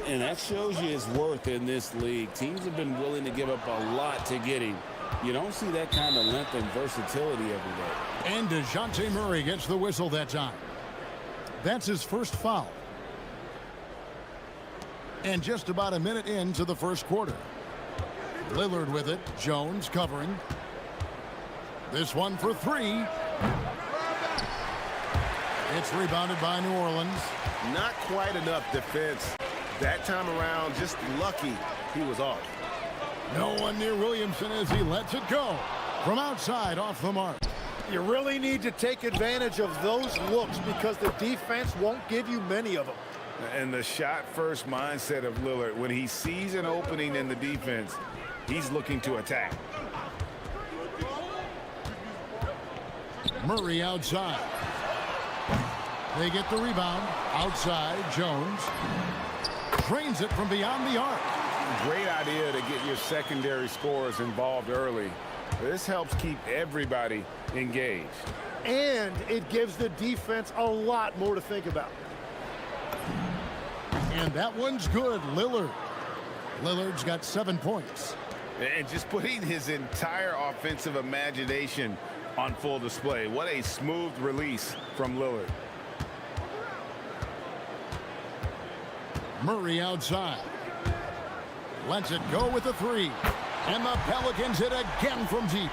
And that shows you his worth in this league. Teams have been willing to give up a lot to get him. You don't see that kind of length and versatility every day. And DeJounte Murray gets the whistle that time. That's his first foul. And just about a minute into the first quarter. Lillard with it. Jones covering. This one for three. It's rebounded by New Orleans. Not quite enough defense. That time around, just lucky he was off. No one near Williamson as he lets it go. From outside, off the mark. You really need to take advantage of those looks because the defense won't give you many of them. And the shot-first mindset of Lillard, when he sees an opening in the defense, he's looking to attack. Murray outside. They get the rebound. Outside, Jones. Drains it from beyond the arc. Great idea to get your secondary scorers involved early. This helps keep everybody engaged. And it gives the defense a lot more to think about. And that one's good, Lillard. Lillard's got 7 points. And just putting his entire offensive imagination on full display. What a smooth release from Lillard. Murray outside. Lets it go with a three. And the Pelicans hit again from deep.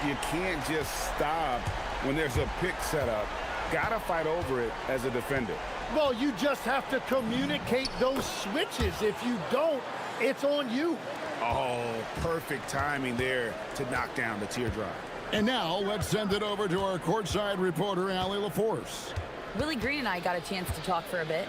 You can't just stop when there's a pick set up. Gotta fight over it as a defender. Well, you just have to communicate those switches. If you don't, it's on you. Oh, perfect timing there to knock down the teardrop. And now let's send it over to our courtside reporter, Allie LaForce. Willie Green and I got a chance to talk for a bit.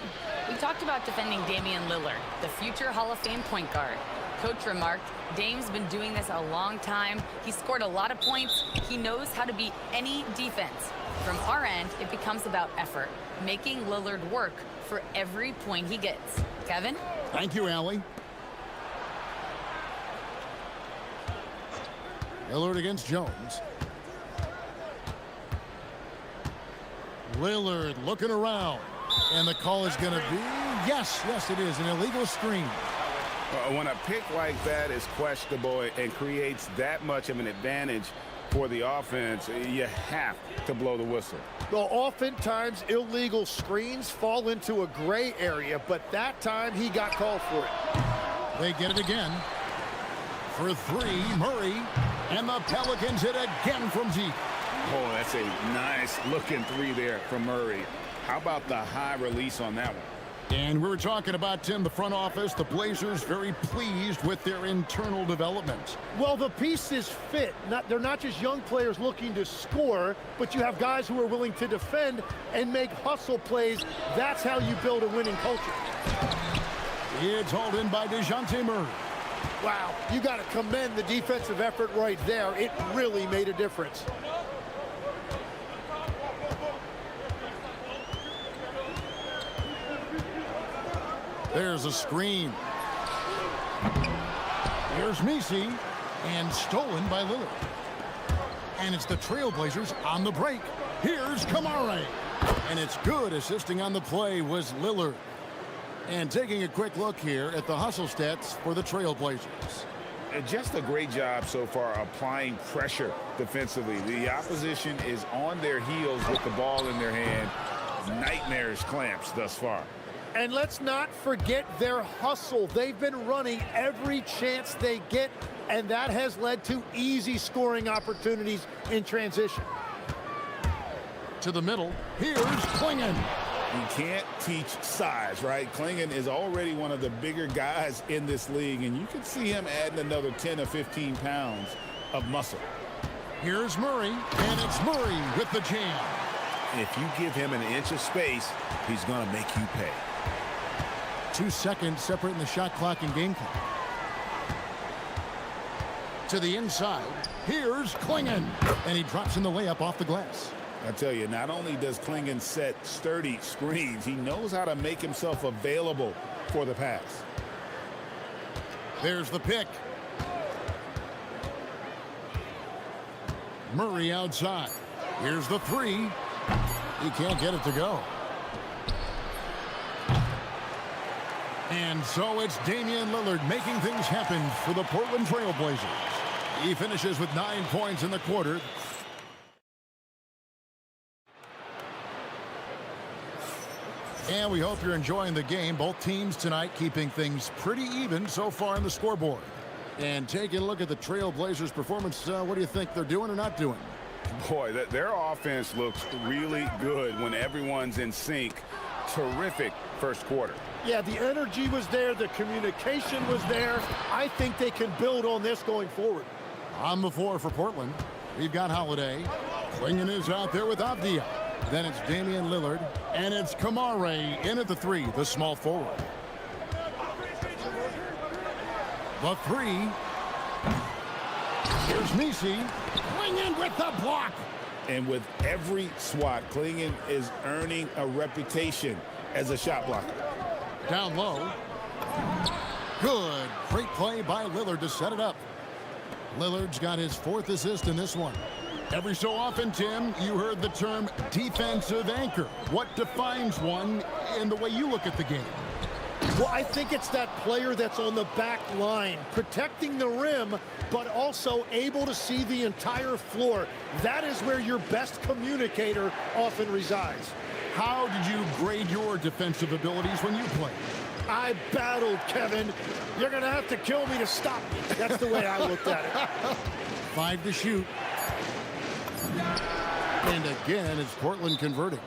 We talked about defending Damian Lillard, the future Hall of Fame point guard. Coach remarked, Dame's been doing this a long time. He scored a lot of points. He knows how to beat any defense. From our end, it becomes about effort, making Lillard work for every point he gets. Kevin? Thank you, Allie. Lillard against Jones. Lillard looking around. And the call is going to be, yes, it is, an illegal screen. When a pick like that is questionable and creates that much of an advantage for the offense, you have to blow the whistle. Well, oftentimes illegal screens fall into a gray area, but that time he got called for it. They get it again. For three, Murray. And the Pelicans hit again from deep. Oh, that's a nice looking three there from Murray. How about the high release on that one? And we were talking about, Tim, the front office, the Blazers very pleased with their internal development. Well, the pieces fit. They're not just young players looking to score, but you have guys who are willing to defend and make hustle plays. That's how you build a winning culture. It's hauled in by DeJounte Murray. Wow, you got to commend the defensive effort right there. It really made a difference. There's a screen. Here's Misi, and stolen by Lillard. And it's the Trailblazers on the break. Here's Kamara. And it's good. Assisting on the play was Lillard. And taking a quick look here at the hustle stats for the Trailblazers. Just a great job so far applying pressure defensively. The opposition is on their heels with the ball in their hand. Nightmarish clamps thus far. And let's not forget their hustle. They've been running every chance they get, and that has led to easy scoring opportunities in transition. To the middle, here's Klingon. You can't teach size, right? Klingon is already one of the bigger guys in this league, and you can see him adding another 10 or 15 pounds of muscle. Here's Murray, and it's Murray with the jam. If you give him an inch of space, he's going to make you pay. 2 seconds separating the shot clock and game clock. To the inside, here's Klingon, and he drops in the layup off the glass. I tell you, not only does Klingon set sturdy screens, he knows how to make himself available for the pass. There's the pick. Murray outside. Here's the three. He can't get it to go. And so it's Damian Lillard making things happen for the Portland Trail Blazers. He finishes with 9 points in the quarter. And we hope you're enjoying the game. Both teams tonight keeping things pretty even so far on the scoreboard. And taking a look at the Trail Blazers' performance, what do you think they're doing or not doing? Boy, their offense looks really good when everyone's in sync. Terrific first quarter. Yeah, the energy was there. The communication was there. I think they can build on this going forward. On the floor for Portland, we've got Holiday. Klingon is out there with Avdia. Then it's Damian Lillard, and it's Kamare in at the three, the small forward. The three. Here's Nisi. Klingon with the block. And with every swat, Klingon is earning a reputation as a shot blocker. Down low. Good. Great play by Lillard to set it up. Lillard's got his 4th assist in this one. Every so often, Tim, you heard the term defensive anchor. What defines one in the way you look at the game? Well, I think it's that player that's on the back line, protecting the rim, but also able to see the entire floor. That is where your best communicator often resides. How did you grade your defensive abilities when you played? I battled, Kevin. You're going to have to kill me to stop me. That's the way I looked at it. 5 to shoot. And again, it's Portland converting.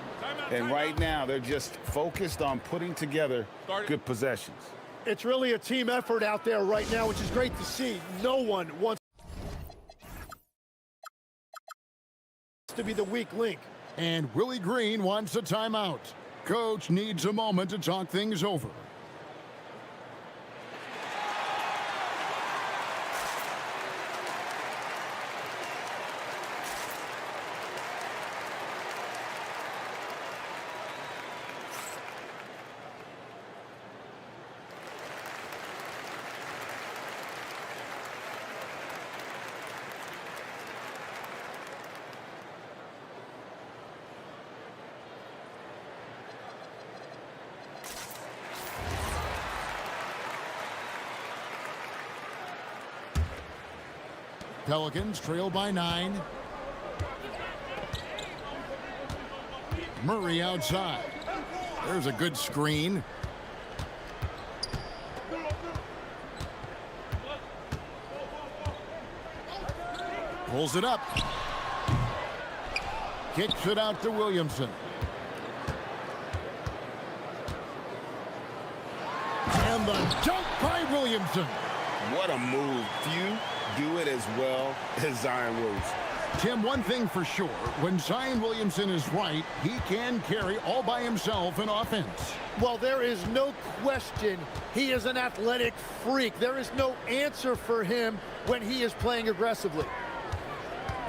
And right now, they're just focused on putting together good possessions. It's really a team effort out there right now, which is great to see. No one wants to be the weak link. And Willie Green wants a timeout. Coach needs a moment to talk things over. Pelicans trail by 9. Murray outside. There's a good screen. Pulls it up. Kicks it out to Williamson. And the dunk by Williamson. What a move. Few do it as well as Zion Williamson. Tim, one thing for sure, when Zion Williamson is right, he can carry all by himself in offense. Well, there is no question he is an athletic freak. There is no answer for him when he is playing aggressively.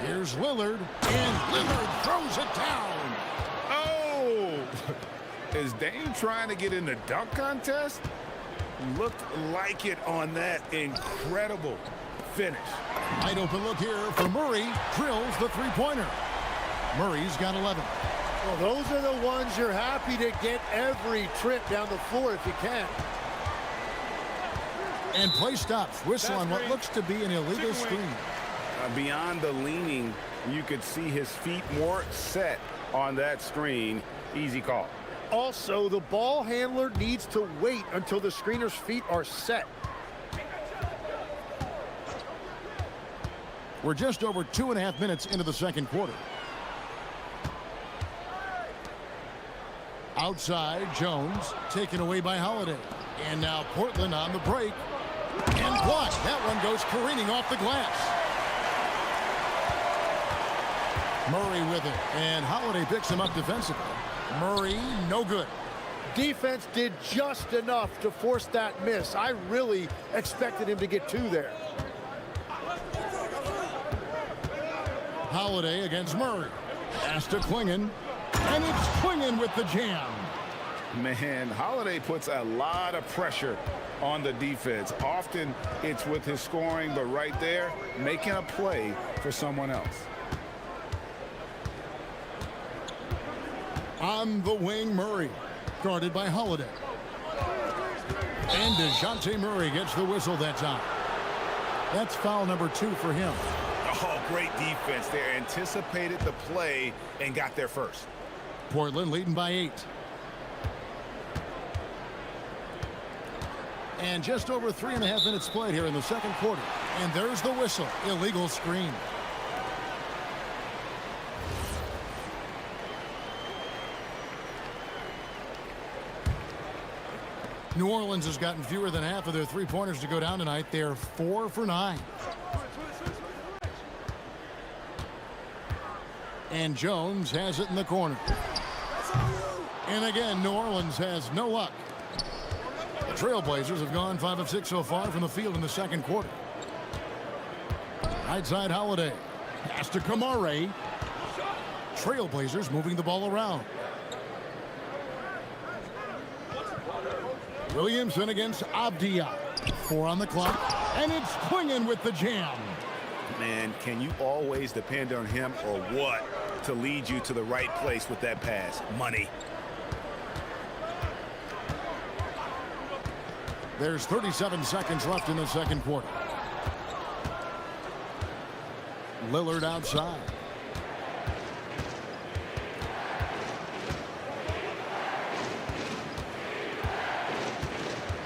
Here's Lillard, and Lillard throws it down. Oh! Is Dame trying to get in the dunk contest? Looked like it on that incredible finish. Wide open look here for Murray. Drills the three-pointer. Murray's got 11. Well, those are the ones you're happy to get every trip down the floor if you can. And play stops. Whistle on what looks to be an illegal screen. Beyond the leaning, you could see his feet more set on that screen. Easy call. Also, the ball handler needs to wait until the screener's feet are set. We're just over 2.5 minutes into the second quarter. Outside, Jones taken away by Holiday. And now Portland on the break. And blocked. That one goes careening off the glass. Murray with it. And Holiday picks him up defensively. Murray, no good. Defense did just enough to force that miss. I really expected him to get two there. Holiday against Murray. Pass to Klingon. And it's Klingon with the jam. Man, Holiday puts a lot of pressure on the defense. Often it's with his scoring, but right there, making a play for someone else. On the wing, Murray. Guarded by Holiday. And DeJounte Murray gets the whistle that time. That's foul number 2 for him. Oh, great defense there. Anticipated the play and got there first. Portland leading by 8. And just over 3.5 minutes played here in the second quarter. And there's the whistle. Illegal screen. New Orleans has gotten fewer than half of their three-pointers to go down tonight. They're 4 for 9. And Jones has it in the corner. And again, New Orleans has no luck. The Trailblazers have gone 5 of 6 so far from the field in the second quarter. Right side, Holiday. Pass to Kamare. Trailblazers moving the ball around. Williamson against Abdia. 4 on the clock. And it's Klingon with the jam. Man, can you always depend on him or what to lead you to the right place with that pass? Money. There's 37 seconds left in the second quarter. Lillard outside.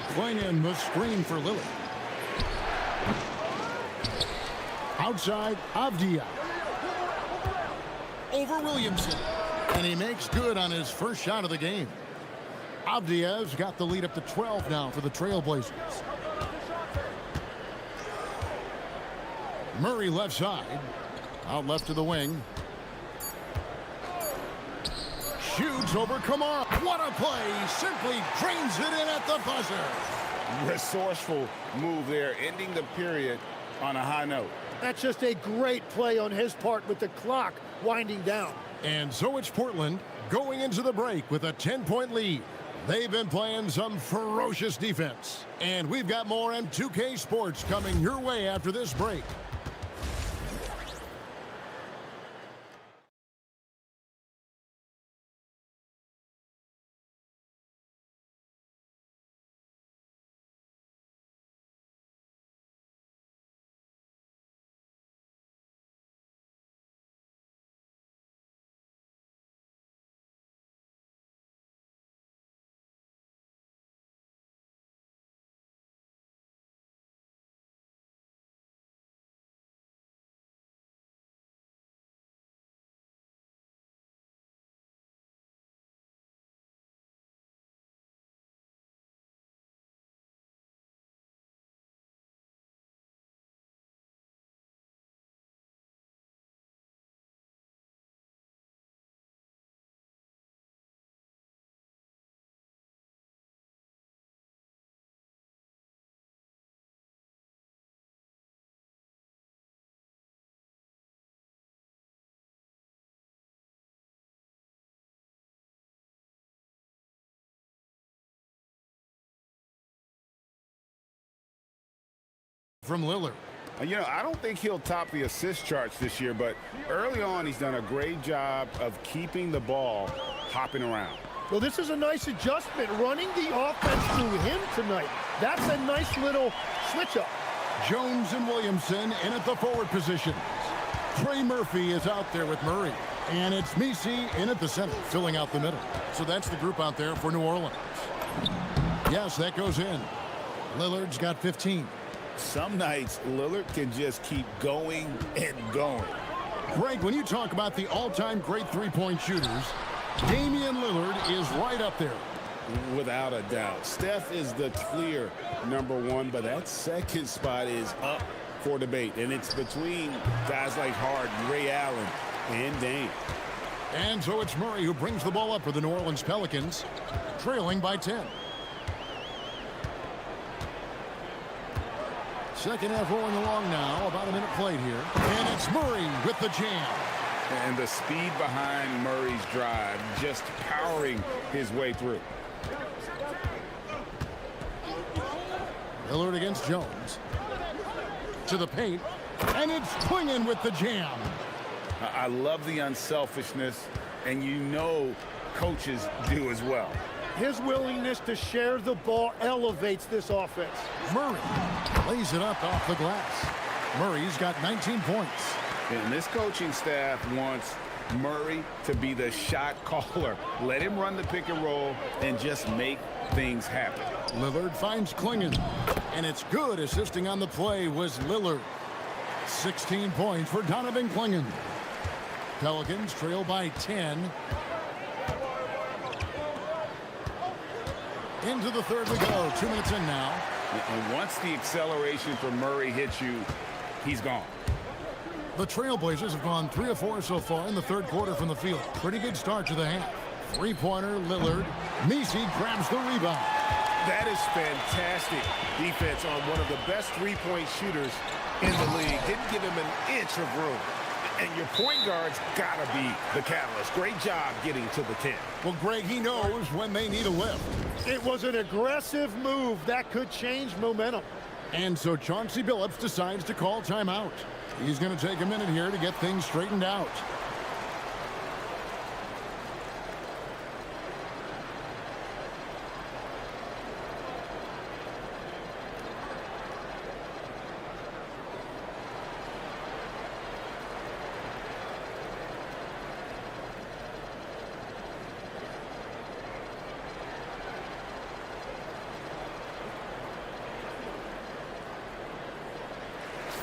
Klingon the screen for Lillard. Outside, Avdia. Over Williamson. And he makes good on his first shot of the game. Avdia's got the lead up to 12 now for the Trailblazers. Murray left side. Out left to the wing. Shoots over Kamara. What a play. Simply drains it in at the buzzer. Resourceful move there, ending the period on a high note. That's just a great play on his part with the clock winding down. And so it's Portland going into the break with a 10-point lead. They've been playing some ferocious defense. And we've got more M2K Sports coming your way after this break. From Lillard. You know, I don't think he'll top the assist charts this year, but early on he's done a great job of keeping the ball hopping around. Well, this is a nice adjustment, running the offense through him tonight. That's a nice little switch-up. Jones and Williamson in at the forward positions. Trey Murphy is out there with Murray. And it's Misi in at the center, filling out the middle. So that's the group out there for New Orleans. Yes, that goes in. Lillard's got 15. Some nights, Lillard can just keep going and going. Greg, when you talk about the all-time great three-point shooters, Damian Lillard is right up there. Without a doubt. Steph is the clear #1, but that second spot is up for debate. And it's between guys like Harden, Ray Allen, and Dame. And so it's Murray who brings the ball up for the New Orleans Pelicans, trailing by 10. Second half rolling along now, about a minute played here. And it's Murray with the jam. And the speed behind Murray's drive, just powering his way through. Lillard against Jones. To the paint. And it's Klingon with the jam. I love the unselfishness, and you know coaches do as well. His willingness to share the ball elevates this offense. Murray lays it up off the glass. Murray's got 19 points. And this coaching staff wants Murray to be the shot caller. Let him run the pick and roll and just make things happen. Lillard finds Klingon. And it's good. Assisting on the play was Lillard. 16 points for Donovan Klingon. Pelicans trail by 10. Into the third we go. 2 minutes in now. And once the acceleration from Murray hits you, he's gone. The Trailblazers have gone 3 of 4 so far in the third quarter from the field. Pretty good start to the half. Three-pointer, Lillard. Misi grabs the rebound. That is fantastic defense on one of the best three-point shooters in the league. Didn't give him an inch of room. And your point guard's got to be the catalyst. Great job getting to the 10. Well, Greg, he knows when they need a lift. It was an aggressive move that could change momentum. And so Chauncey Billups decides to call timeout. He's going to take a minute here to get things straightened out.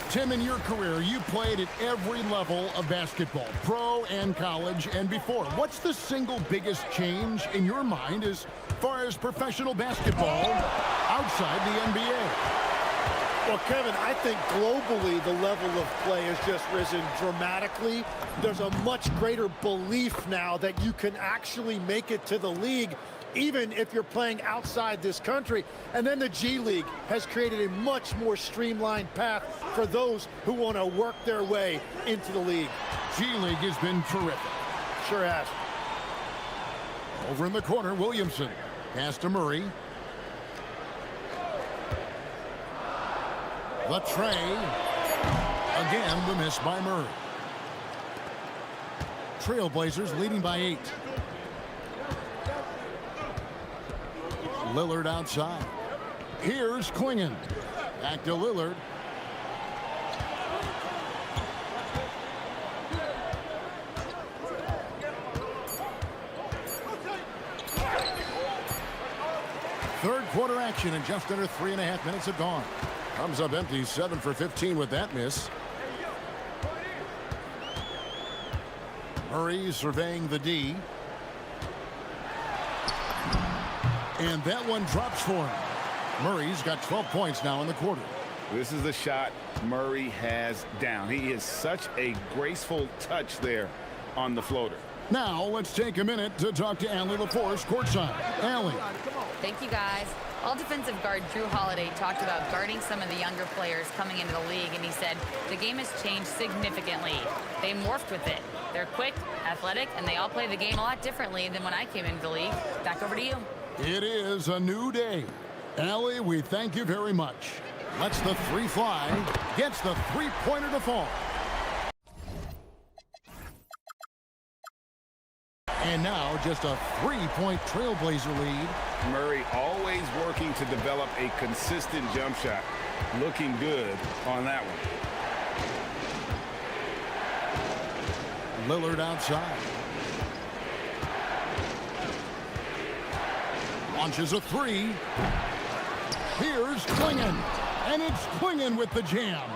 Tim, in your career, you played at every level of basketball, pro and college and before. What's the single biggest change in your mind as far as professional basketball outside the NBA? Well, Kevin, I think globally the level of play has just risen dramatically. There's a much greater belief now that you can actually make it to the league, even if you're playing outside this country. And then the G League has created a much more streamlined path for those who want to work their way into the league. G League has been terrific. Sure has. Over in the corner, Williamson. Pass to Murray. The tray. Again, the miss by Murray. Trailblazers leading by 8. Lillard outside. Here's Klingon. Back to Lillard. Third quarter action, and just under 3.5 minutes have gone. Comes up empty, 7 for 15 with that miss. Murray surveying the D. And that one drops for him. Murray's got 12 points now in the quarter. This is the shot Murray has down. He is such a graceful touch there on the floater. Now let's take a minute to talk to Allie LaForce courtside. Allie. Thank you, guys. All defensive guard Drew Holiday talked about guarding some of the younger players coming into the league, and he said the game has changed significantly. They morphed with it. They're quick, athletic, and they all play the game a lot differently than when I came into the league. Back over to you. It is a new day. Allie, we thank you very much. Lets the three fly. Gets the three-pointer to fall. And now just a 3-point Trailblazer lead. Murray always working to develop a consistent jump shot. Looking good on that one. Lillard outside. Launches a three. Here's Klingon. And it's Klingon with the jam.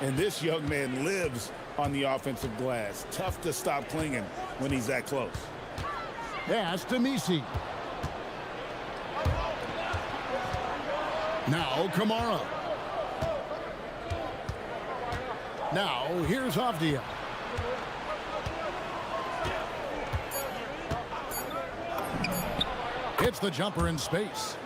And this young man lives on the offensive glass. Tough to stop Klingon when he's that close. Pass to Misi. Now Kamara. Now here's Avdia. Hits the jumper in space.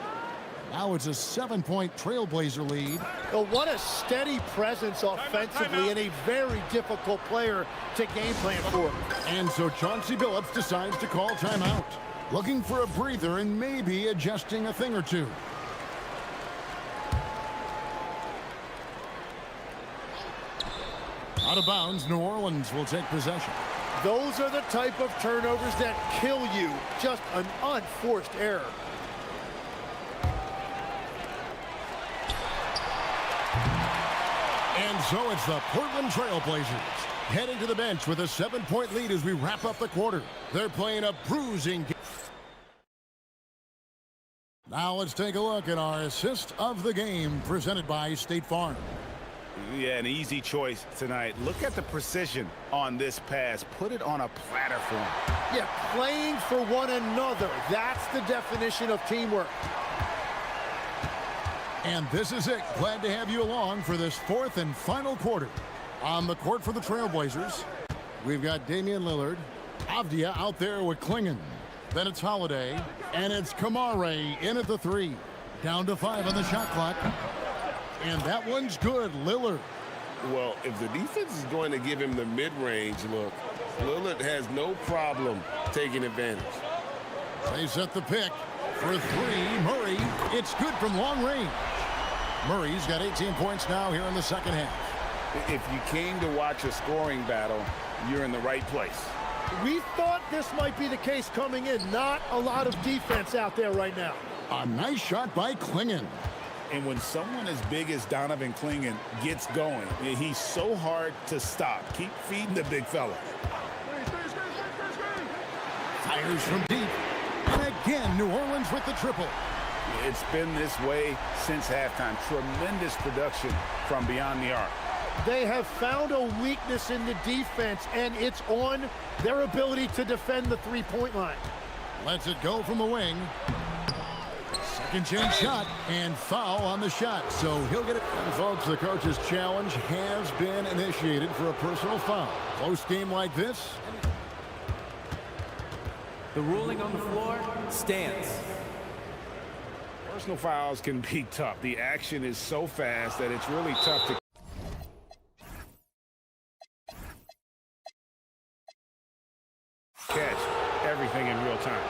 Now it's a 7-point Trailblazer lead. Well, what a steady presence offensively and a very difficult player to game plan for. And so Chauncey Billups decides to call timeout. Looking for a breather and maybe adjusting a thing or two. Out of bounds, New Orleans will take possession. Those are the type of turnovers that kill you. Just an unforced error. And so it's the Portland Trailblazers heading to the bench with a 7-point lead as we wrap up the quarter. They're playing a bruising game. Now let's take a look at our assist of the game presented by State Farm. Yeah, an easy choice tonight. Look at the precision on this pass. Put it on a platter for him. Yeah, playing for one another. That's the definition of teamwork. And this is it. Glad to have you along for this fourth and final quarter. On the court for the Trailblazers, we've got Damian Lillard, Avdia out there with Klingon. Then it's Holiday, and it's Kamara in at the three. Down to 5 on the shot clock. And that one's good, Lillard. Well, if the defense is going to give him the mid-range look, Lillard has no problem taking advantage. They set the pick for three. Murray, it's good from long range. Murray's got 18 points now here in the second half. If you came to watch a scoring battle, you're in the right place. We thought this might be the case coming in. Not a lot of defense out there right now. A nice shot by Klingon. And when someone as big as Donovan Klingon gets going, he's so hard to stop. Keep feeding the big fella. Fires from deep. And again, New Orleans with the triple. It's been this way since halftime. Tremendous production from beyond the arc. They have found a weakness in the defense, and it's on their ability to defend the three-point line. Lets it go from the wing. Second chance shot, and foul on the shot, so he'll get it. And folks, the coach's challenge has been initiated for a personal foul. Close game like this. The ruling on the floor stands. Personal fouls can be tough. The action is so fast that it's really tough to catch everything in real time.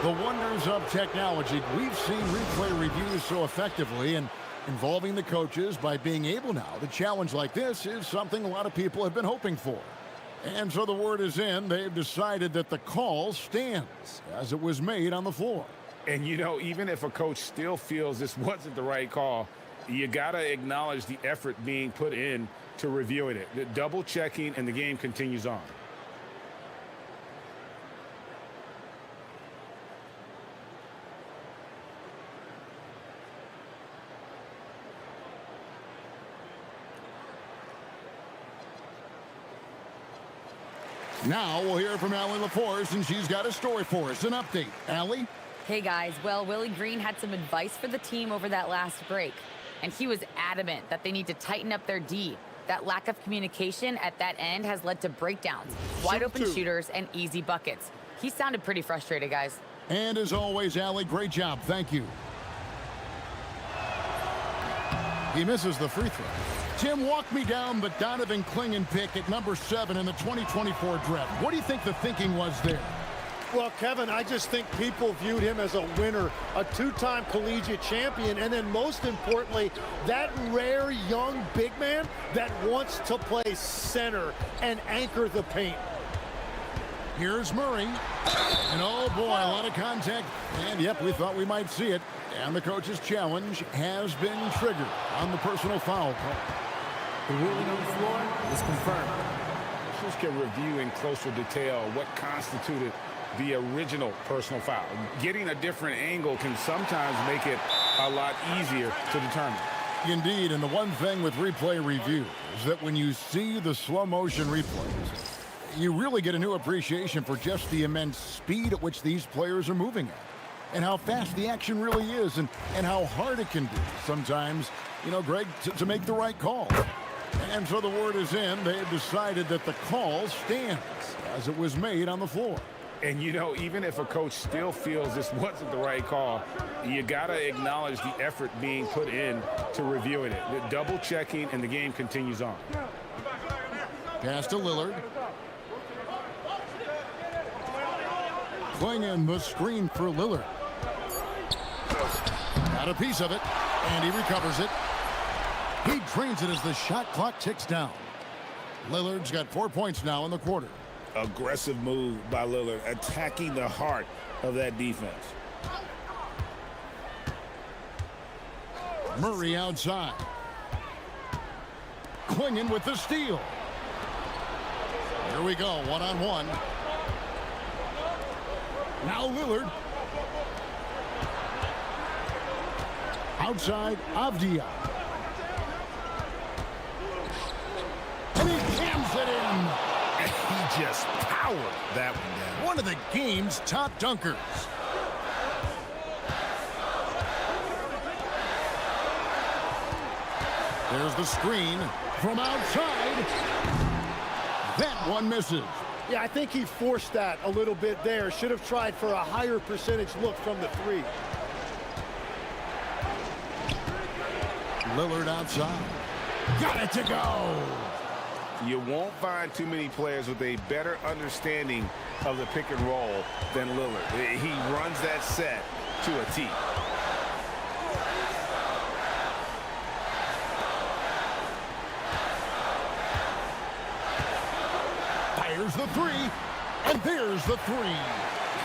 The wonders of technology. We've seen replay reviews so effectively, and involving the coaches by being able now to challenge like this is something a lot of people have been hoping for. And so the word is in. They've decided that the call stands as it was made on the floor. And, you know, even if a coach still feels this wasn't the right call, you got to acknowledge the effort being put in to reviewing it. The double checking, and the game continues on. Now we'll hear from Allie LaForce, and she's got a story for us. An update. Allie? Hey guys, well, Willie Green had some advice for the team over that last break, and he was adamant that they need to tighten up their D. That lack of communication at that end has led to breakdowns, wide open shooters, and easy buckets. He sounded pretty frustrated, guys. And as always, Allie, great job. Thank you. He misses the free throw. Tim, walk me down the Donovan Klingon pick at number 7 in the 2024 draft. What do you think the thinking was there? Well, Kevin, I just think people viewed him as a winner, a two-time collegiate champion, and then most importantly, that rare young big man that wants to play center and anchor the paint. Here's Murray. And oh boy, a lot of contact. And yep, we thought we might see it. And the coach's challenge has been triggered on the personal foul call. The ruling on the floor is confirmed. This players can review in closer detail what constituted the original personal foul. Getting a different angle can sometimes make it a lot easier to determine. Indeed, and the one thing with replay review is that when you see the slow motion replays, you really get a new appreciation for just the immense speed at which these players are moving at, and how fast the action really is, and how hard it can be sometimes, you know, Greg, to make the right call. And so the word is in. They have decided that the call stands as it was made on the floor. And, you know, even if a coach still feels this wasn't the right call, you got to acknowledge the effort being put in to reviewing it. The double checking, and the game continues on. Pass to Lillard. Playing in the screen for Lillard. Got a piece of it, and he recovers it. He drains it as the shot clock ticks down. Lillard's got 4 points now in the quarter. Aggressive move by Lillard, attacking the heart of that defense. Murray outside. Clinging with the steal. Here we go, one-on-one. Now Lillard. Outside, Avdia. And he jams it in. And he just powered that one down. One of the game's top dunkers. There's the screen from outside. That one misses. Yeah, I think he forced that a little bit there. Should have tried for a higher percentage look from the three. Lillard outside. Got it to go. You won't find too many players with a better understanding of the pick and roll than Lillard. He runs that set to a T. There's the three, and there's the three.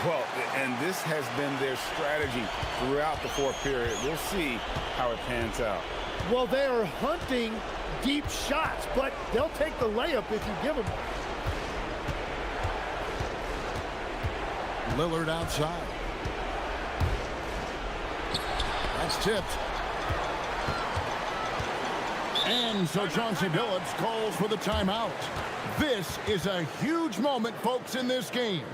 Well, and this has been their strategy throughout the fourth period. We'll see how it pans out. Well, they are hunting deep shots, but they'll take the layup if you give them. Lillard outside. That's tipped. And so Chauncey Billups calls for the timeout. This is a huge moment, folks, in this game,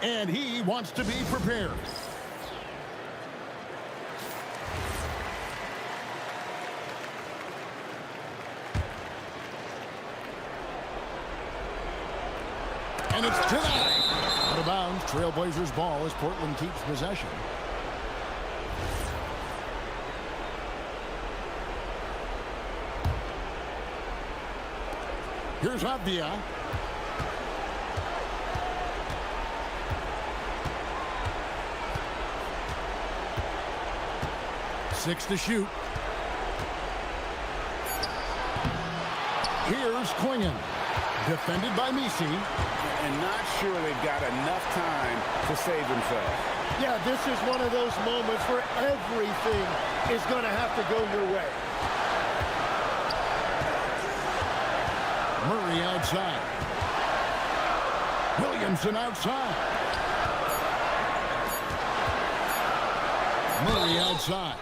and he wants to be prepared. And it's denied. Out of bounds, Trailblazers ball as Portland keeps possession. Here's Avdia. Six to shoot. Here's Klingon. Defended by Misi. And not sure they've got enough time to save themselves. Yeah, this is one of those moments where everything is going to have to go your way. Murray outside. Williamson outside. Murray outside.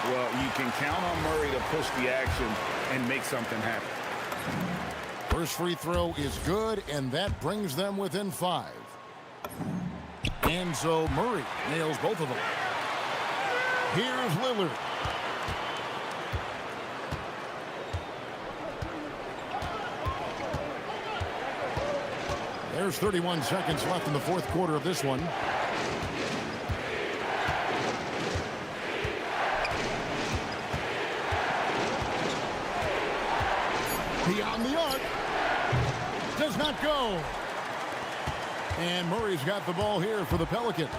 Well, you can count on Murray to push the action and make something happen. First free throw is good, and that brings them within 5. And so Murray nails both of them. Here's Lillard. There's 31 seconds left in the fourth quarter of this one. Beyond the arc. Does not go. And Murray's got the ball here for the Pelicans.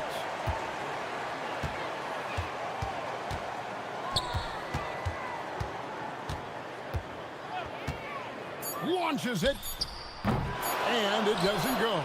Launches it. And it doesn't go.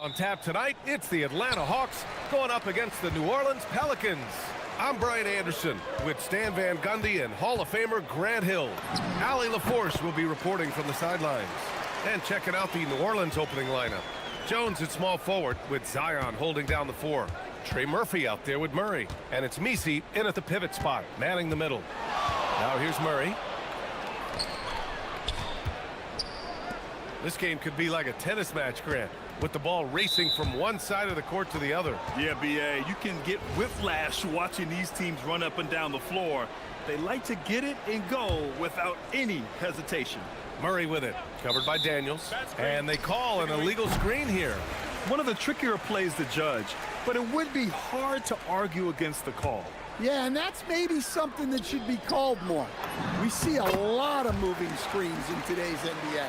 On tap tonight, it's the Atlanta Hawks going up against the New Orleans Pelicans. I'm Brian Anderson with Stan Van Gundy and Hall of Famer Grant Hill. Allie LaForce will be reporting from the sidelines. And checking out the New Orleans opening lineup. Jones at small forward with Zion holding down the 4. Trey Murphy out there with Murray. And it's Messi in at the pivot spot, manning the middle. Now here's Murray. This game could be like a tennis match, Grant, with the ball racing from one side of the court to the other. Yeah, B.A., you can get whiplash watching these teams run up and down the floor. They like to get it and go without any hesitation. Murray with it, covered by Daniels. And they call an illegal screen here. One of the trickier plays to judge, but it would be hard to argue against the call. Yeah, and that's maybe something that should be called more. We see a lot of moving screens in today's NBA.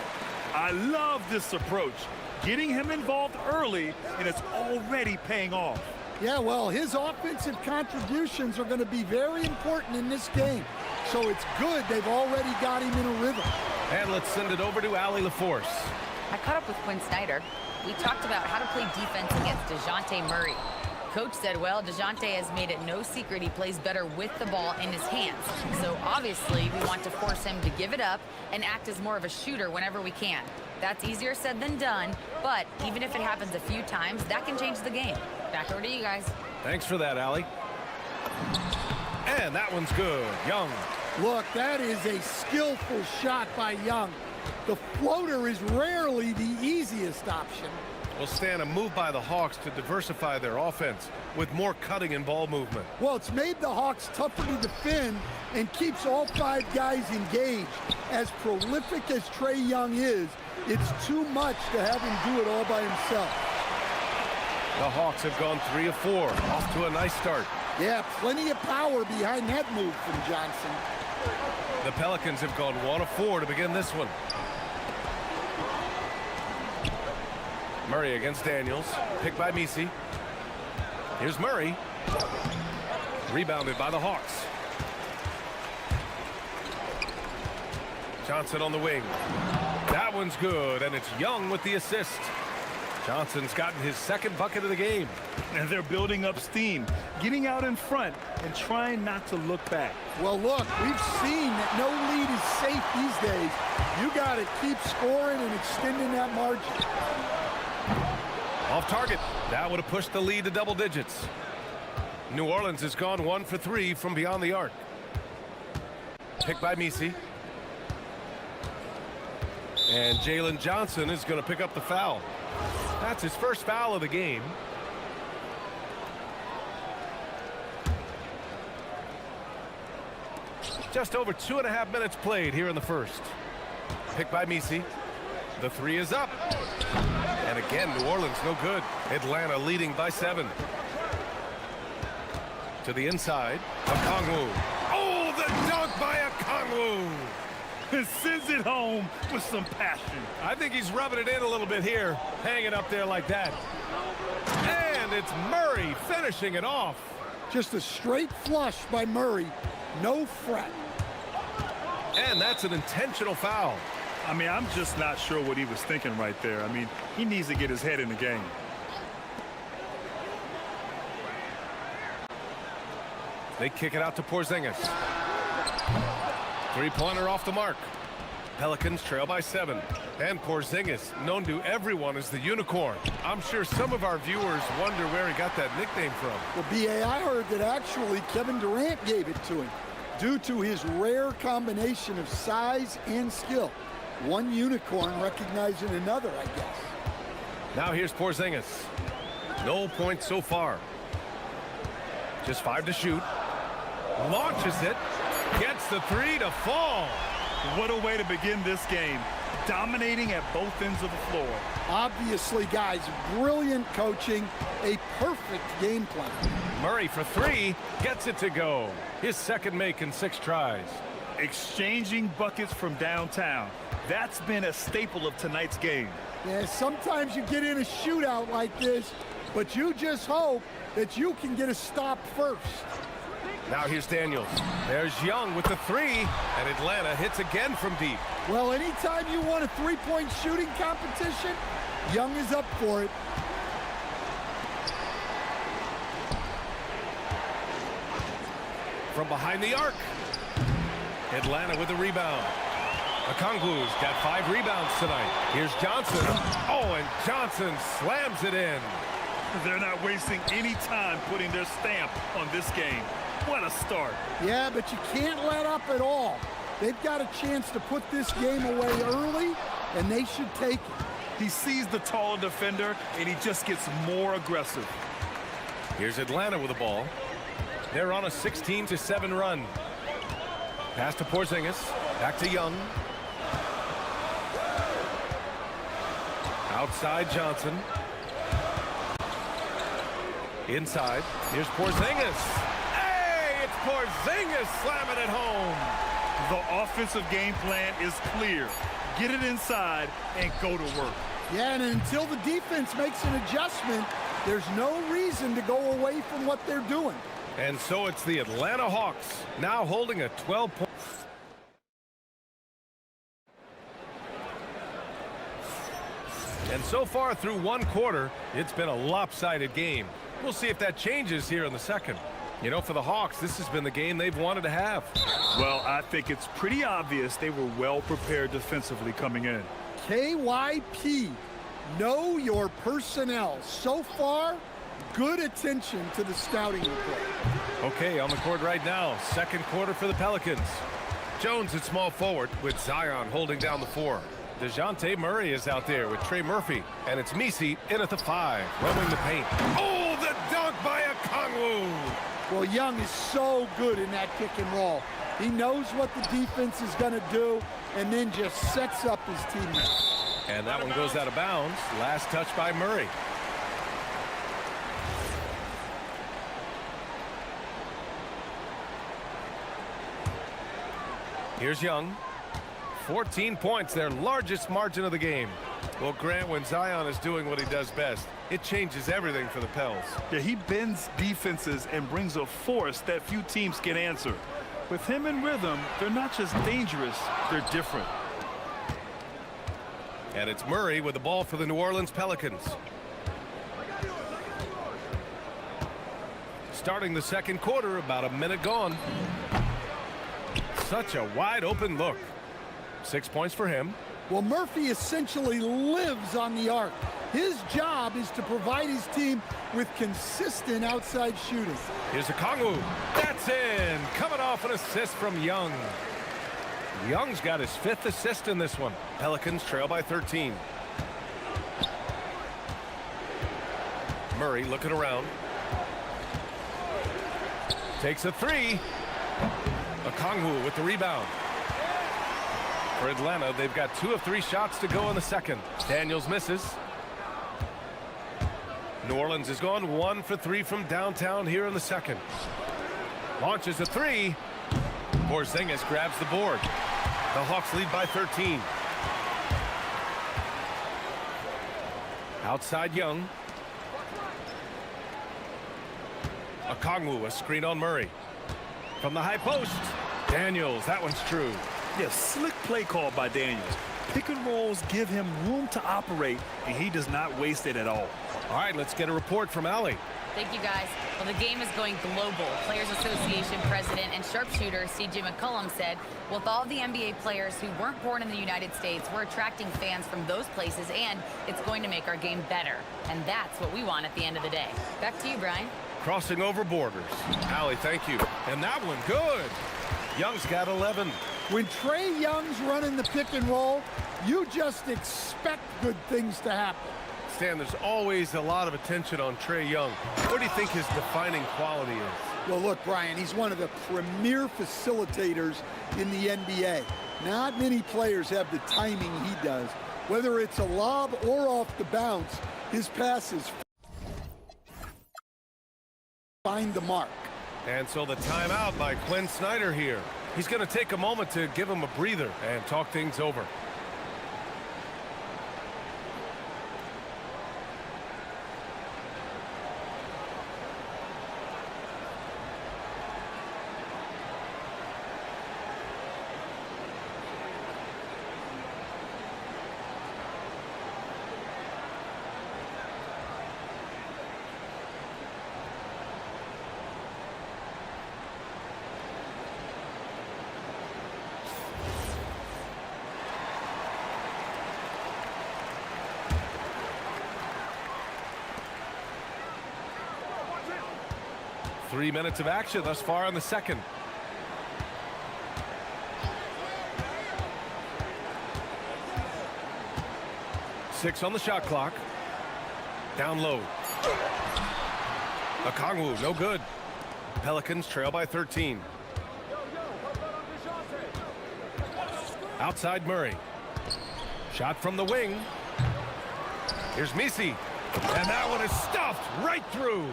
I love this approach. Getting him involved early, and it's already paying off. Yeah, well, his offensive contributions are going to be very important in this game. So it's good they've already got him in a rhythm. And let's send it over to Allie LaForce. I caught up with Quinn Snyder. We talked about how to play defense against DeJounte Murray. Coach said, well, DeJounte has made it no secret he plays better with the ball in his hands. So obviously we want to force him to give it up and act as more of a shooter whenever we can. That's easier said than done, but even if it happens a few times, that can change the game. Back over to you guys. Thanks for that, Allie. And that one's good. Young. Look, that is a skillful shot by Young. The floater is rarely the easiest option. Will stand a move by the Hawks to diversify their offense with more cutting and ball movement. Well, it's made the Hawks tougher to defend and keeps all 5 guys engaged. As prolific as Trae Young is, it's too much to have him do it all by himself. The Hawks have gone 3 of 4, off to a nice start. Yeah, plenty of power behind that move from Johnson. The Pelicans have gone 1 of 4 to begin this one. Murray against Daniels, picked by Messi. Here's Murray. Rebounded by the Hawks. Johnson on the wing. That one's good, and it's Young with the assist. Johnson's gotten his 2nd bucket of the game. And they're building up steam, getting out in front and trying not to look back. Well, look, we've seen that no lead is safe these days. You got to keep scoring and extending that margin. Off target. That would have pushed the lead to double digits. New Orleans has gone 1 for 3 from beyond the arc. Picked by Messi. And Jalen Johnson is going to pick up the foul. That's his first foul of the game. Just over 2.5 minutes played here in the first. Picked by Messi. The 3 is up. And again, New Orleans no good. Atlanta leading by 7. To the inside. Okongwu. Oh, the dunk by Okongwu. Sends it home with some passion. I think he's rubbing it in a little bit here, hanging up there like that. And it's Murray finishing it off. Just a straight flush by Murray. No fret. And that's an intentional foul. I mean, I'm just not sure what he was thinking right there. I mean, he needs to get his head in the game. They kick it out to Porzingis. 3-pointer off the mark. Pelicans trail by 7. And Porzingis, known to everyone as the unicorn. I'm sure some of our viewers wonder where he got that nickname from. Well, B.A., I heard that actually Kevin Durant gave it to him due to his rare combination of size and skill. One unicorn recognizing another, I guess. Now here's Porzingis. No points so far. Just 5 to shoot. Launches it. Gets the 3 to fall. What a way to begin this game. Dominating at both ends of the floor. Obviously, guys, brilliant coaching. A perfect game plan. Murray for 3. Gets it to go. His 2nd make in 6 tries. Exchanging buckets from downtown. That's been a staple of tonight's game. Yeah, sometimes you get in a shootout like this, but you just hope that you can get a stop first. Now here's Daniels. There's Young with the 3, and Atlanta hits again from deep. Well, anytime you want a 3-point shooting competition, Young is up for it. from behind the arc. Atlanta with the rebound. Okongwu's got 5 rebounds tonight. Here's Johnson. Oh, and Johnson slams it in. They're not wasting any time putting their stamp on this game. What a start. Yeah, but you can't let up at all. They've got a chance to put this game away early, and they should take it. He sees the taller defender, and he just gets more aggressive. Here's Atlanta with the ball. They're on a 16-7 run. Pass to Porzingis. Back to Young. Outside Johnson. Inside. Here's Porzingis. Hey, it's Porzingis slamming it home. The offensive game plan is clear. Get it inside and go to work. Yeah, and until the defense makes an adjustment, there's no reason to go away from what they're doing. And so it's the Atlanta Hawks now holding a 12-point. And so far through one quarter, it's been a lopsided game. We'll see if that changes here in the second. You know, for the Hawks, this has been the game they've wanted to have. Well, I think it's pretty obvious they were well prepared defensively coming in. KYP, know your personnel. So far, good attention to the scouting report. Okay, on the court right now, second quarter for the Pelicans. Jones at small forward with Zion holding down the 4. DeJounte Murray is out there with Trey Murphy, and it's Messi in at the 5, roaming the paint. Oh, the dunk by Okongwu! Well, Young is so good in that pick and roll. He knows what the defense is going to do and then just sets up his teammates. And that one goes out of bounds. Last touch by Murray. Here's Young. 14 points, their largest margin of the game. Well, Grant, when Zion is doing what he does best, it changes everything for the Pels. Yeah, he bends defenses and brings a force that few teams can answer. With him in rhythm, they're not just dangerous, they're different. And it's Murray with the ball for the New Orleans Pelicans. Starting the second quarter, about a minute gone. Such a wide open look. 6 points for him. Well, Murphy essentially lives on the arc. His job is to provide his team with consistent outside shooting. Here's Okongwu. That's in. Coming off an assist from Young. Young's got his 5th assist in this one. Pelicans trail by 13. Murray looking around. Takes a 3. Okongwu with the rebound. For Atlanta, they've got 2 of 3 shots to go in the second. Daniels misses. New Orleans has gone 1 for 3 from downtown here in the second. Launches a 3. Porzingis grabs the board. The Hawks lead by 13. Outside Young. Okongwu, a screen on Murray. From the high post. Daniels, that one's true. Yeah, slick play call by Daniels. Pick and rolls give him room to operate, and he does not waste it at all. All right, let's get a report from Allie. Thank you, guys. Well, the game is going global. Players Association President and sharpshooter C.J. McCollum said, with all the NBA players who weren't born in the United States, we're attracting fans from those places, and it's going to make our game better. And that's what we want at the end of the day. Back to you, Brian. Crossing over borders. Allie, thank you. And that one, good. Young's got 11. When Trey Young's running the pick and roll, you just expect good things to happen. Stan, there's always a lot of attention on Trey Young. What do you think his defining quality is? Well, look, Brian, he's one of the premier facilitators in the NBA. Not many players have the timing he does. Whether it's a lob or off the bounce, his passes find the mark. And so the timeout by Quinn Snyder here. He's going to take a moment to give him a breather and talk things over. 3 minutes of action thus far in the second. Six on the shot clock. Down low. Okongwu, no good. Pelicans trail by 13. Outside Murray. Shot from the wing. Here's Misi. And that one is stuffed right through.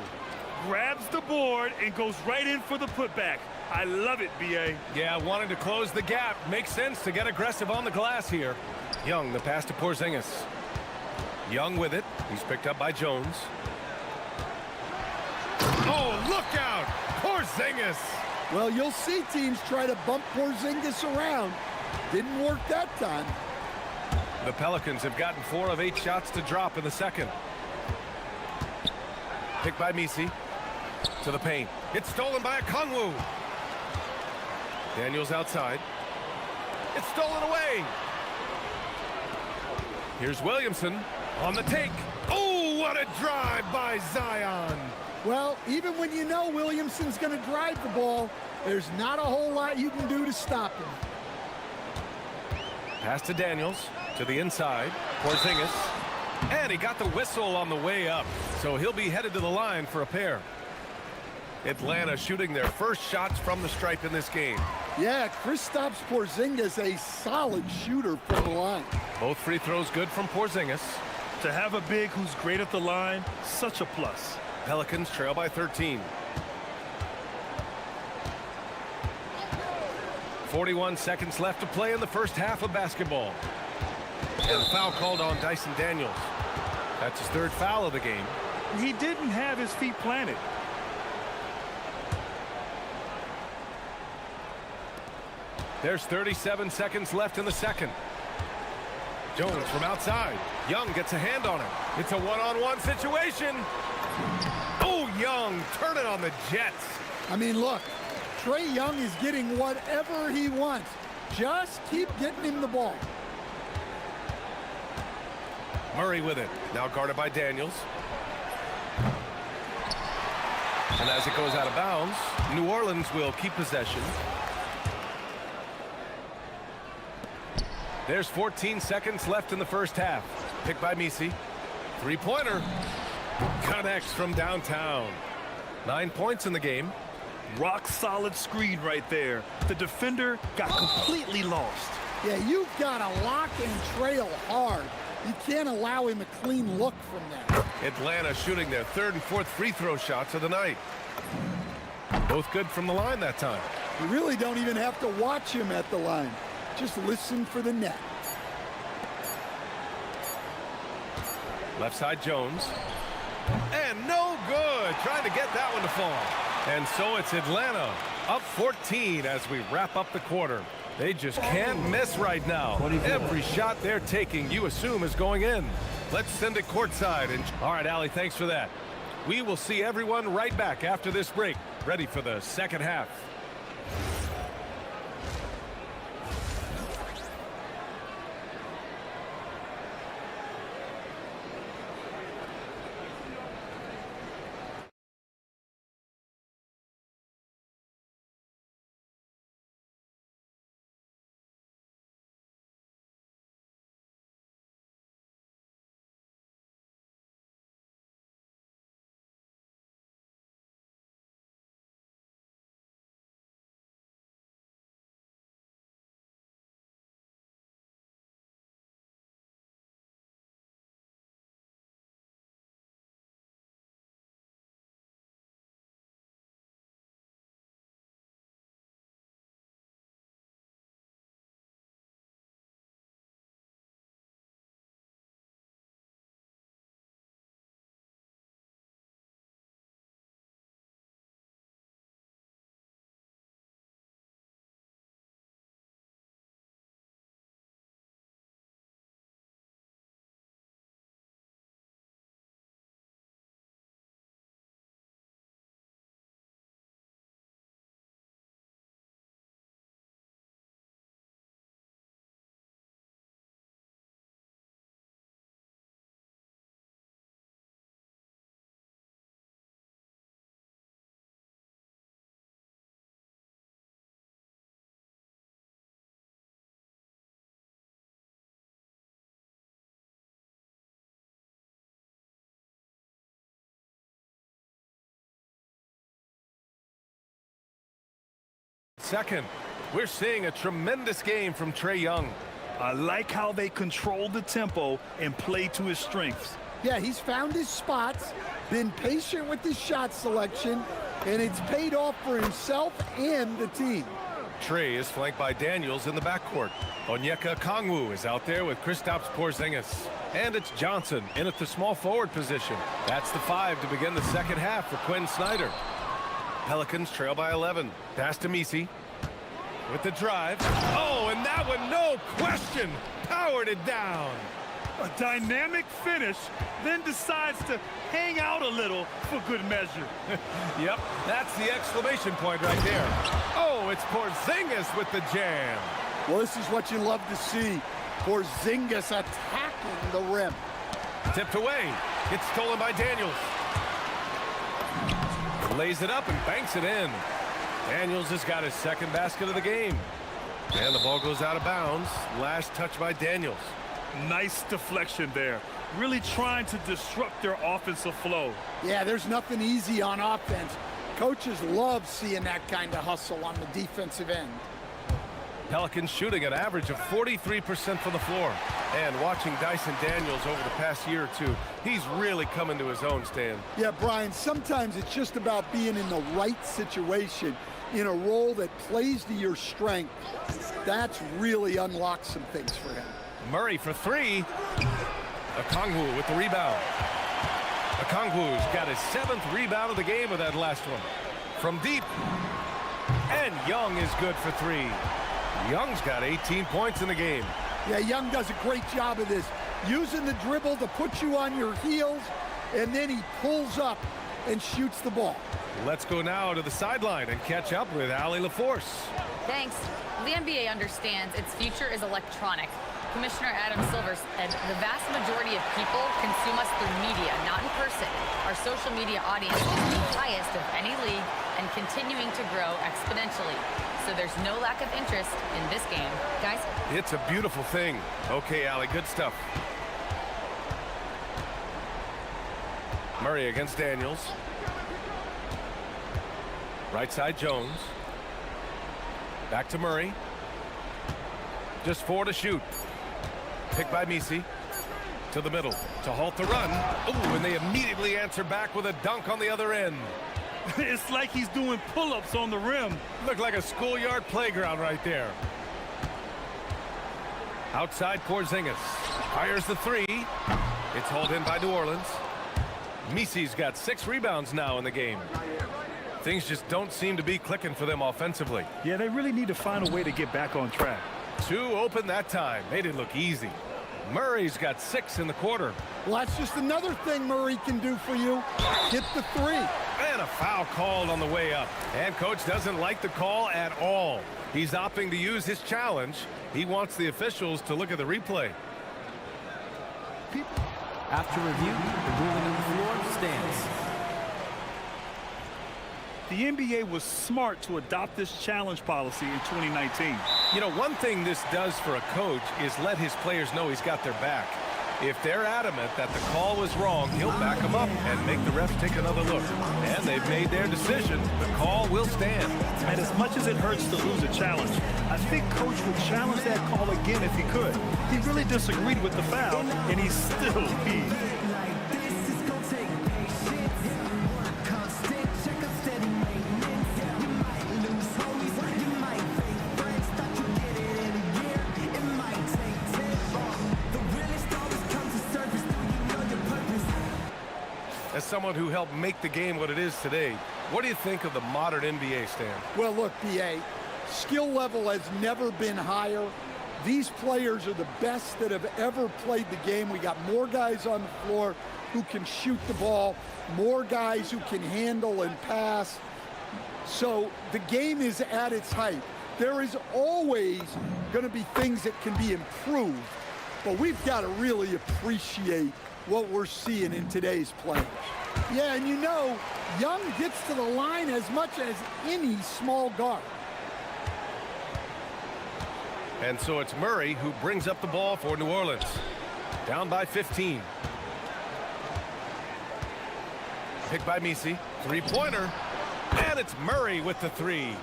Grabs the board and goes right in for the putback. I love it, B.A. Yeah, wanting to close the gap. Makes sense to get aggressive on the glass here. Young, the pass to Porzingis. Young with it. He's picked up by Jones. Oh, look out! Porzingis! Well, you'll see teams try to bump Porzingis around. Didn't work that time. The Pelicans have gotten 4 of 8 shots to drop in the second. Picked by Misi. To the paint. It's stolen by Okongwu. Daniels outside. It's stolen away. Here's Williamson on the take. Oh, what a drive by Zion. Well, even when you know Williamson's going to drive the ball, there's not a whole lot you can do to stop him. Pass to Daniels, to the inside. Porzingis. And he got the whistle on the way up. So he'll be headed to the line for a pair. Atlanta shooting their first shots from the stripe in this game. Yeah, Kristaps Porzingis, a solid shooter from the line. Both free throws good from Porzingis. To have a big who's great at the line, such a plus. Pelicans trail by 13. 41 seconds left to play in the first half of basketball. And a foul called on Dyson Daniels. That's his 3rd foul of the game. He didn't have his feet planted. There's 37 seconds left in the second. Jones from outside. Young gets a hand on him. It's a one-on-one situation. Oh, Young, turn it on the Jets. I mean, look, Trae Young is getting whatever he wants. Just keep getting him the ball. Murray with it. Now guarded by Daniels. And as it goes out of bounds, New Orleans will keep possession. There's 14 seconds left in the first half. Picked by Misi. Three-pointer. Connects from downtown. 9 points in the game. Rock solid screen right there. The defender got completely lost. Yeah, you've got to lock and trail hard. You can't allow him a clean look from that. Atlanta shooting their 3rd and 4th free throw shots of the night. Both good from the line that time. You really don't even have to watch him at the line. Just listen for the net. Left side Jones. And no good. Trying to get that one to fall. And so it's Atlanta up 14 as we wrap up the quarter. They just can't miss right now. Every shot they're taking, you assume, is going in. Let's send it courtside. All right, Allie, thanks for that. We will see everyone right back after this break, ready for the second half. second. We're seeing a tremendous game from Trae Young. I like how they control the tempo and play to his strengths. Yeah, he's found his spots, been patient with his shot selection, and it's paid off for himself and the team. Trae is flanked by Daniels in the backcourt. Onyeka Okongwu is out there with Kristaps Porzingis. And it's Johnson in at the small forward position. That's the 5 to begin the second half for Quinn Snyder. Pelicans trail by 11. Pass to Messi. With the drive. Oh, and that one, no question, powered it down. A dynamic finish, then decides to hang out a little for good measure. Yep, that's the exclamation point right there. Oh, it's Porzingis with the jam. Well, this is what you love to see. Porzingis attacking the rim. Tipped away. It's stolen by Daniels. Lays it up and banks it in. Daniels has got his second basket of the game. And the ball goes out of bounds. Last touch by Daniels. Nice deflection there. Really trying to disrupt their offensive flow. Yeah, there's nothing easy on offense. Coaches love seeing that kind of hustle on the defensive end. Pelicans shooting an average of 43% from the floor. And watching Dyson Daniels over the past year or two, he's really coming to his own, Stan. Yeah, Brian, sometimes it's just about being in the right situation, in a role that plays to your strength. That's really unlocked some things for him. Murray for 3. Okongwu with the rebound. Okongwu's got his 7th rebound of the game with that last one. From deep. And Young is good for 3. Young's got 18 points in the game. Yeah, Young does a great job of this. Using the dribble to put you on your heels, and then he pulls up and shoots the ball. Let's go now to the sideline and catch up with Allie LaForce. Thanks. The NBA understands its future is electronic. Commissioner Adam Silver said the vast majority of people consume us through media, not in person. Our social media audience is the highest of any league and continuing to grow exponentially. So there's no lack of interest in this game. Guys? It's a beautiful thing. Okay, Allie, good stuff. Murray against Daniels. Right side, Jones. Back to Murray. Just 4 to shoot. Picked by Messi. To the middle to halt the run. Ooh, and they immediately answer back with a dunk on the other end. It's like he's doing pull-ups on the rim. Looked like a schoolyard playground right there. Outside Porzingis. Fires the 3. It's hauled in by New Orleans. Messi's got 6 rebounds now in the game. Things just don't seem to be clicking for them offensively. Yeah, they really need to find a way to get back on track. 2 open that time. Made it look easy. Murray's got 6 in the quarter. Well, that's just another thing Murray can do for you. Hit the 3. And a foul called on the way up. And coach doesn't like the call at all. He's opting to use his challenge. He wants the officials to look at the replay. After review, the ruling on the floor stands. The NBA was smart to adopt this challenge policy in 2019. You know, one thing this does for a coach is let his players know he's got their back. If they're adamant that the call was wrong, he'll back them up and make the refs take another look. And they've made their decision. The call will stand. And as much as it hurts to lose a challenge, I think coach would challenge that call again if he could. He really disagreed with the foul, and he still peed. As someone who helped make the game what it is today, what do you think of the modern NBA, Stan? Well, look, BA, skill level has never been higher. These players are the best that have ever played the game. We got more guys on the floor who can shoot the ball, more guys who can handle and pass. So the game is at its height. There is always going to be things that can be improved, but we've got to really appreciate what we're seeing in today's players. Yeah, and you know, Young gets to the line as much as any small guard. And so it's Murray who brings up the ball for New Orleans. Down by 15. Picked by Messi. 3-pointer. And it's Murray with the 3.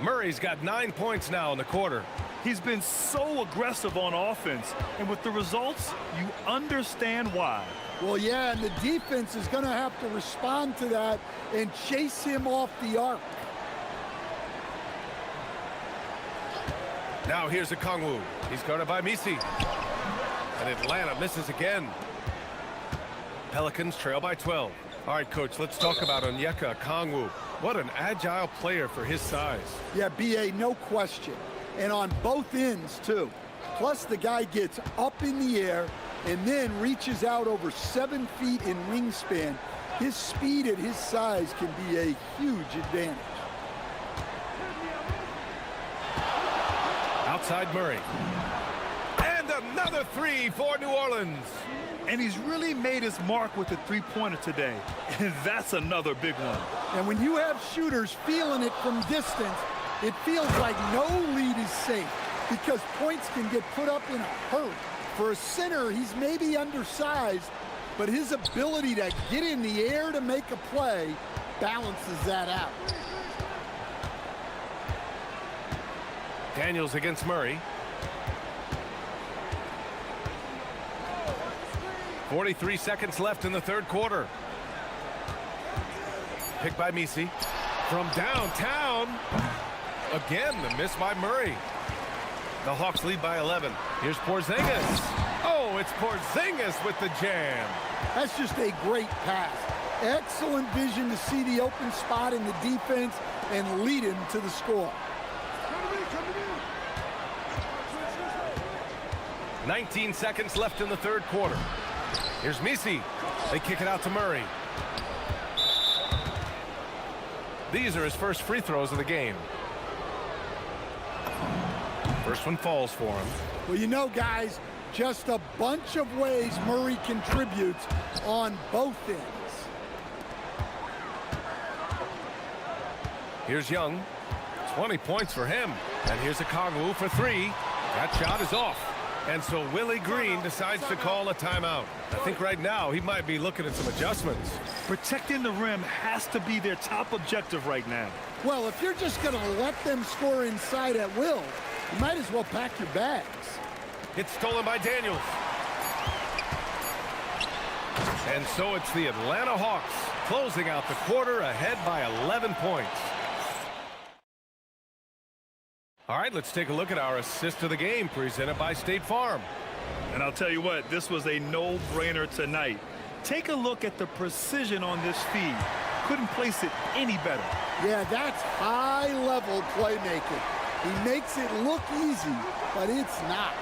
Murray's got 9 points now in the quarter. He's been so aggressive on offense, and with the results, you understand why. Well, yeah, and the defense is going to have to respond to that and chase him off the arc. Now here's a Kongwu. He's guarded by Misi. And Atlanta misses again. Pelicans trail by 12. All right, Coach, let's talk about Onyeka Kongwu. What an agile player for his size. Yeah, B.A., no question. And on both ends, too. Plus, the guy gets up in the air and then reaches out over 7 feet in wingspan. His speed at his size can be a huge advantage. Outside Murray. And another three for New Orleans. And he's really made his mark with the three-pointer today. And that's another big one. And when you have shooters feeling it from distance, it feels like no lead is safe because points can get put up in a hurry. For a center, he's maybe undersized, but his ability to get in the air to make a play balances that out. Daniels against Murray. 43 seconds left in the third quarter. Picked by Misi. From downtown. Again, the miss by Murray. The Hawks lead by 11. Here's Porzingis. Oh, it's Porzingis with the jam. That's just a great pass. Excellent vision to see the open spot in the defense and lead him to the score. 19 seconds left in the third quarter. Here's Misi. They kick it out to Murray. These are his first free throws of the game. First one falls for him. Well, you know, guys, just a bunch of ways Murray contributes on both ends. Here's Young. 20 points for him. And here's a Kongwu for three. That shot is off. And so Willie Green decides to call a timeout. I think right now he might be looking at some adjustments. Protecting the rim has to be their top objective right now. Well, if you're just going to let them score inside at will, you might as well pack your bags. It's stolen by Daniels. And so it's the Atlanta Hawks closing out the quarter ahead by 11 points. All right, let's take a look at our assist of the game presented by State Farm. And I'll tell you what, this was a no-brainer tonight. Take a look at the precision on this feed. Couldn't place it any better. Yeah, that's high-level playmaking. He makes it look easy, but it's not.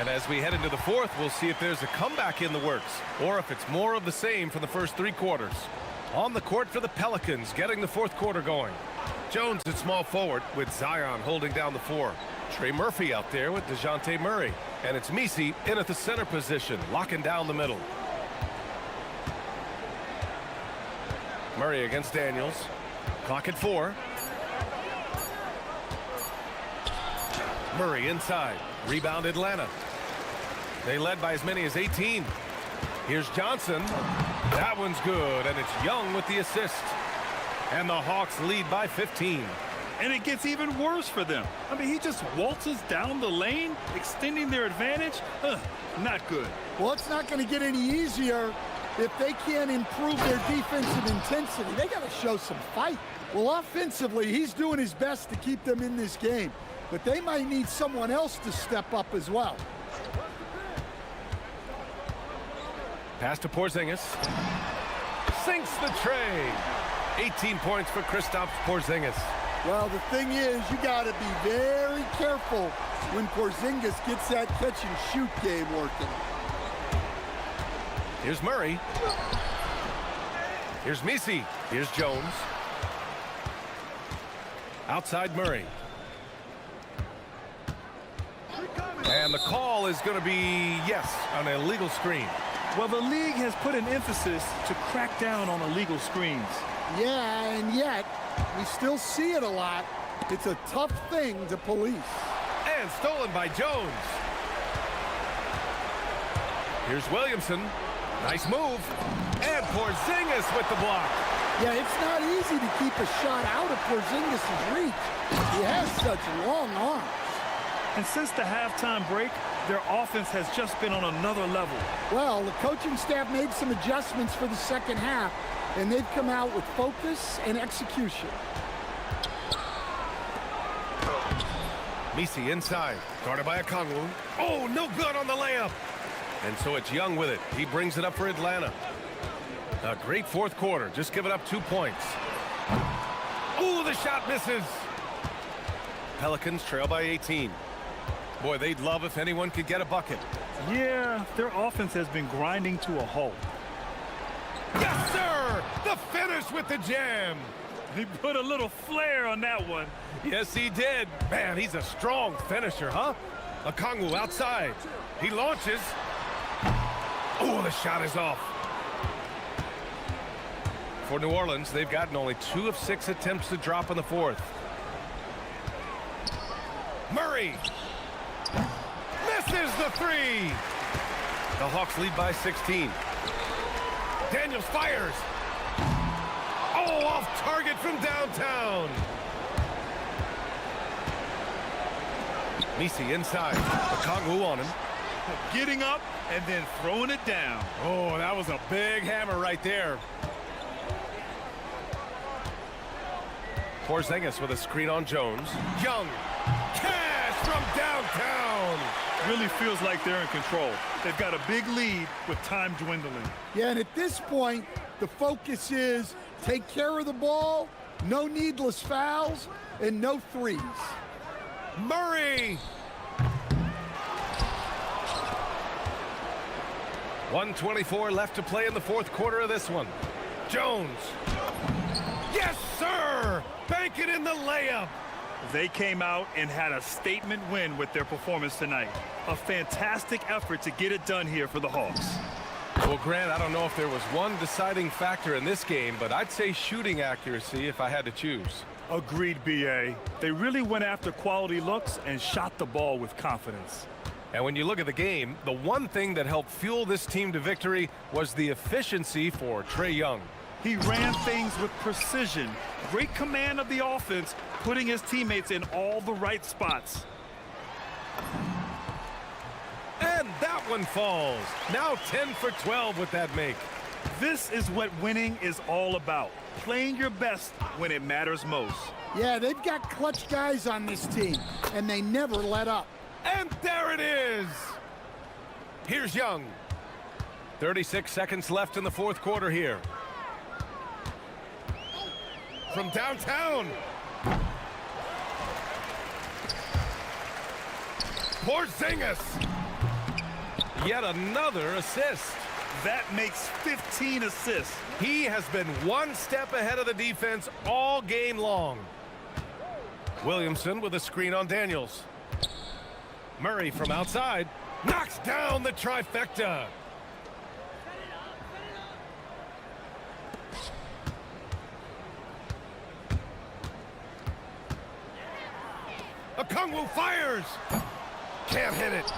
And as we head into the fourth, we'll see if there's a comeback in the works or if it's more of the same for the first three quarters. On the court for the Pelicans, getting the fourth quarter going. Jones at small forward with Zion holding down the four. Trey Murphy out there with DeJounte Murray. And it's Misi in at the center position, locking down the middle. Murray against Daniels. Clock at 4. Murray inside. Rebound Atlanta. They led by as many as 18. Here's Johnson. That one's good, and it's Young with the assist. And the Hawks lead by 15. And it gets even worse for them. I mean, he just waltzes down the lane, extending their advantage. Not good. Well, it's not going to get any easier if they can't improve their defensive intensity. They got to show some fight. Well, offensively, he's doing his best to keep them in this game. But they might need someone else to step up as well. Pass to Porzingis. Sinks the tray. 18 points for Kristaps Porzingis. Well, the thing is, you got to be very careful when Porzingis gets that catch-and-shoot game working. Here's Murray. Here's Misi. Here's Jones. Outside Murray. And the call is going to be, yes, an illegal screen. Well, the league has put an emphasis to crack down on illegal screens. Yeah, and yet, we still see it a lot. It's a tough thing to police. And stolen by Jones. Here's Williamson. Nice move. And Porzingis with the block. Yeah, it's not easy to keep a shot out of Porzingis' reach. He has such long arms. And since the halftime break, their offense has just been on another level. Well, the coaching staff made some adjustments for the second half, and they've come out with focus and execution. Misi inside, guarded by Okongwu. Oh, no good on the layup. And so it's Young with it. He brings it up for Atlanta. A great fourth quarter, just giving up 2 points. Oh, the shot misses. Pelicans trail by 18. Boy, they'd love if anyone could get a bucket. Yeah, their offense has been grinding to a halt. Yes, sir! The finish with the jam. He put a little flair on that one. Yes, he did. Man, he's a strong finisher, huh? Okongwu outside. He launches. Oh, the shot is off. For New Orleans, they've gotten only 2 of 6 attempts to drop in the fourth. Murray misses the three. The Hawks lead by 16. Daniels fires. Oh, off target from downtown. Misi inside. Okongwu on him. Getting up and then throwing it down. Oh, that was a big hammer right there. Porzingis with a screen on Jones. Young. Cash from downtown. Really feels like they're in control. They've got a big lead with time dwindling. Yeah, and at this point, the focus is take care of the ball, no needless fouls, and no threes. Murray. 1:24 left to play in the fourth quarter of this one. Jones. Yes, sir! Bank it in the layup. They came out and had a statement win with their performance tonight. A fantastic effort to get it done here for the Hawks. Well, Grant, I don't know if there was one deciding factor in this game, but I'd say shooting accuracy if I had to choose. Agreed, B.A. They really went after quality looks and shot the ball with confidence. And when you look at the game, the one thing that helped fuel this team to victory was the efficiency for Trae Young. He ran things with precision, great command of the offense, putting his teammates in all the right spots. And that one falls. Now 10 for 12 with that make. This is what winning is all about. Playing your best when it matters most. Yeah, they've got clutch guys on this team, and they never let up. And there it is. Here's Young. 36 seconds left in the fourth quarter here. From downtown. Porzingis. Yet another assist. That makes 15 assists. He has been one step ahead of the defense all game long. Williamson with a screen on Daniels. Murray from outside knocks down the trifecta. Okongwu fires. Can't hit it.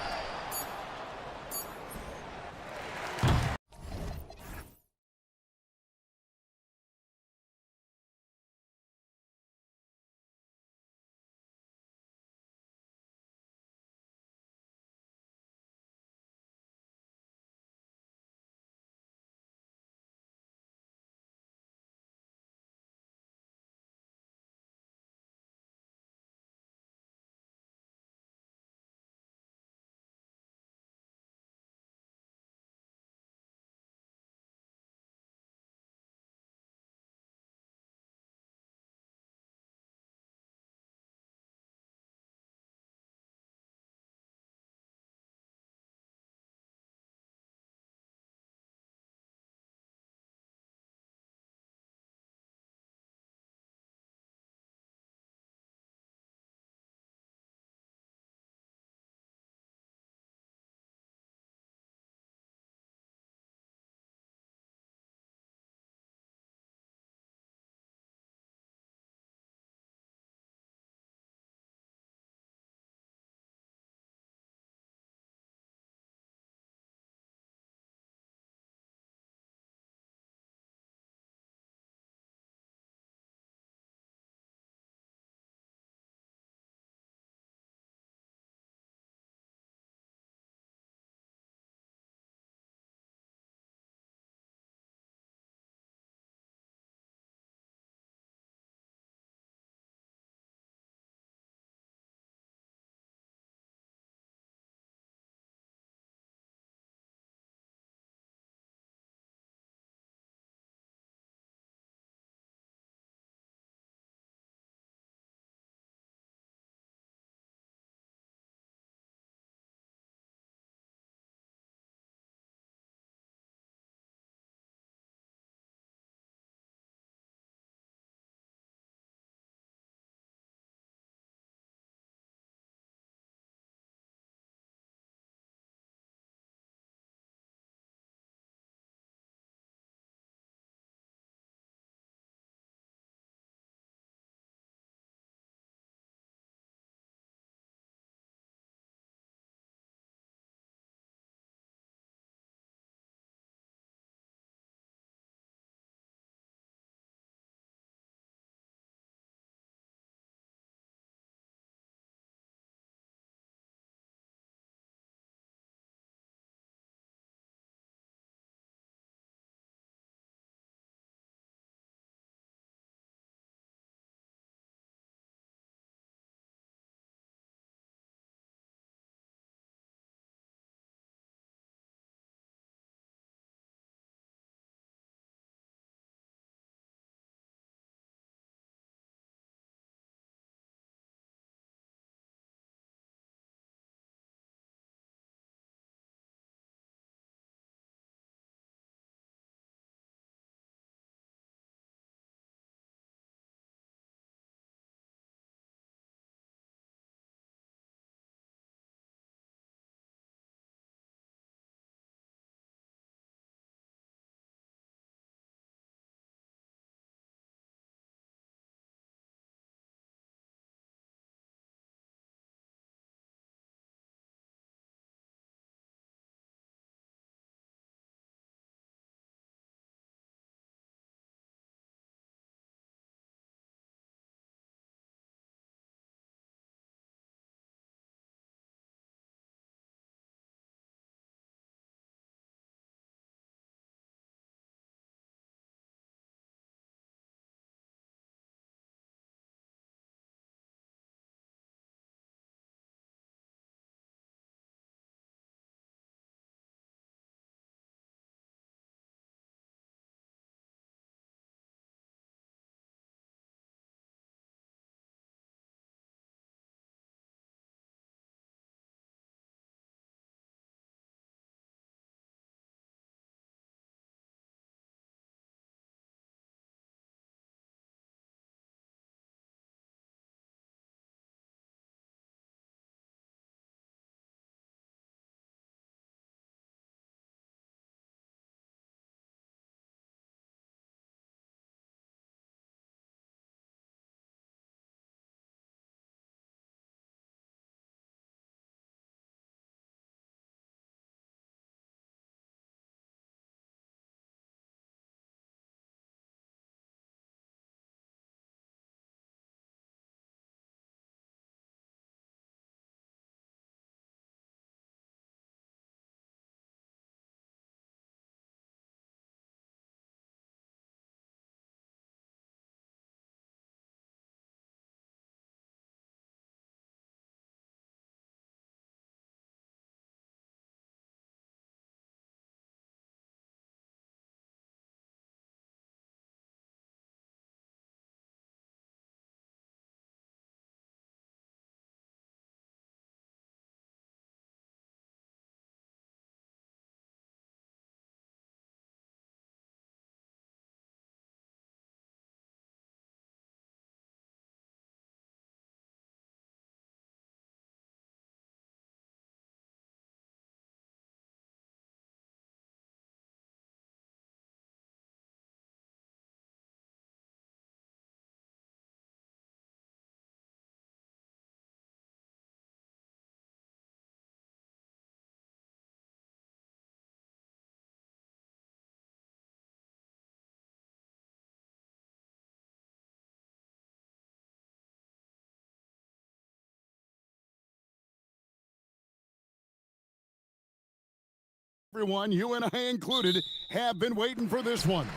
Everyone, you and I included, have been waiting for this one.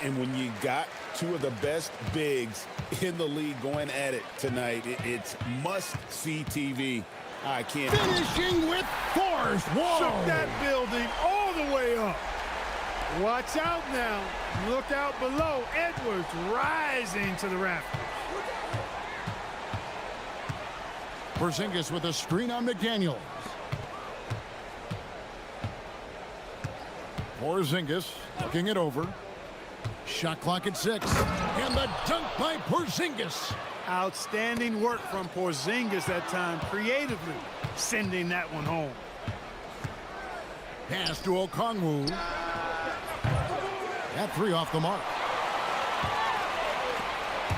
And when you got two of the best bigs in the league going at it tonight, it's must-see TV. I can't. Finishing with force. Whoa! Shook that building all the way up. Watch out now. Look out below. Edwards rising to the rafters. Porzingis with a screen on McDaniels. Porzingis looking it over. Shot clock at 6. And the dunk by Porzingis. Outstanding work from Porzingis that time, creatively sending that one home. Pass to Okongwu. That 3 off the mark.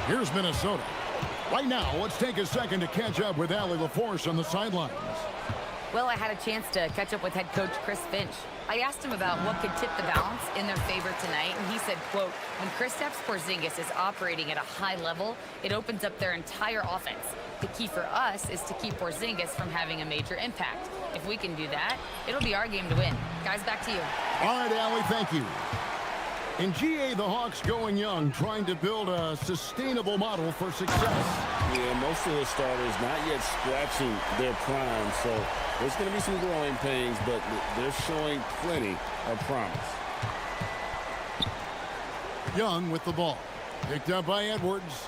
Here's Minnesota. Right now, let's take a second to catch up with Allie LaForce on the sidelines. Well, I had a chance to catch up with head coach Chris Finch. I asked him about what could tip the balance in their favor tonight, and he said, quote, when Kristaps Porzingis is operating at a high level, it opens up their entire offense. The key for us is to keep Porzingis from having a major impact. If we can do that, it'll be our game to win. Guys, back to you. All right, Allie, thank you. In GA, the Hawks going young, trying to build a sustainable model for success. Yeah, most of the starters not yet scratching their prime, so there's going to be some growing pains, but they're showing plenty of promise. Young with the ball. Picked up by Edwards.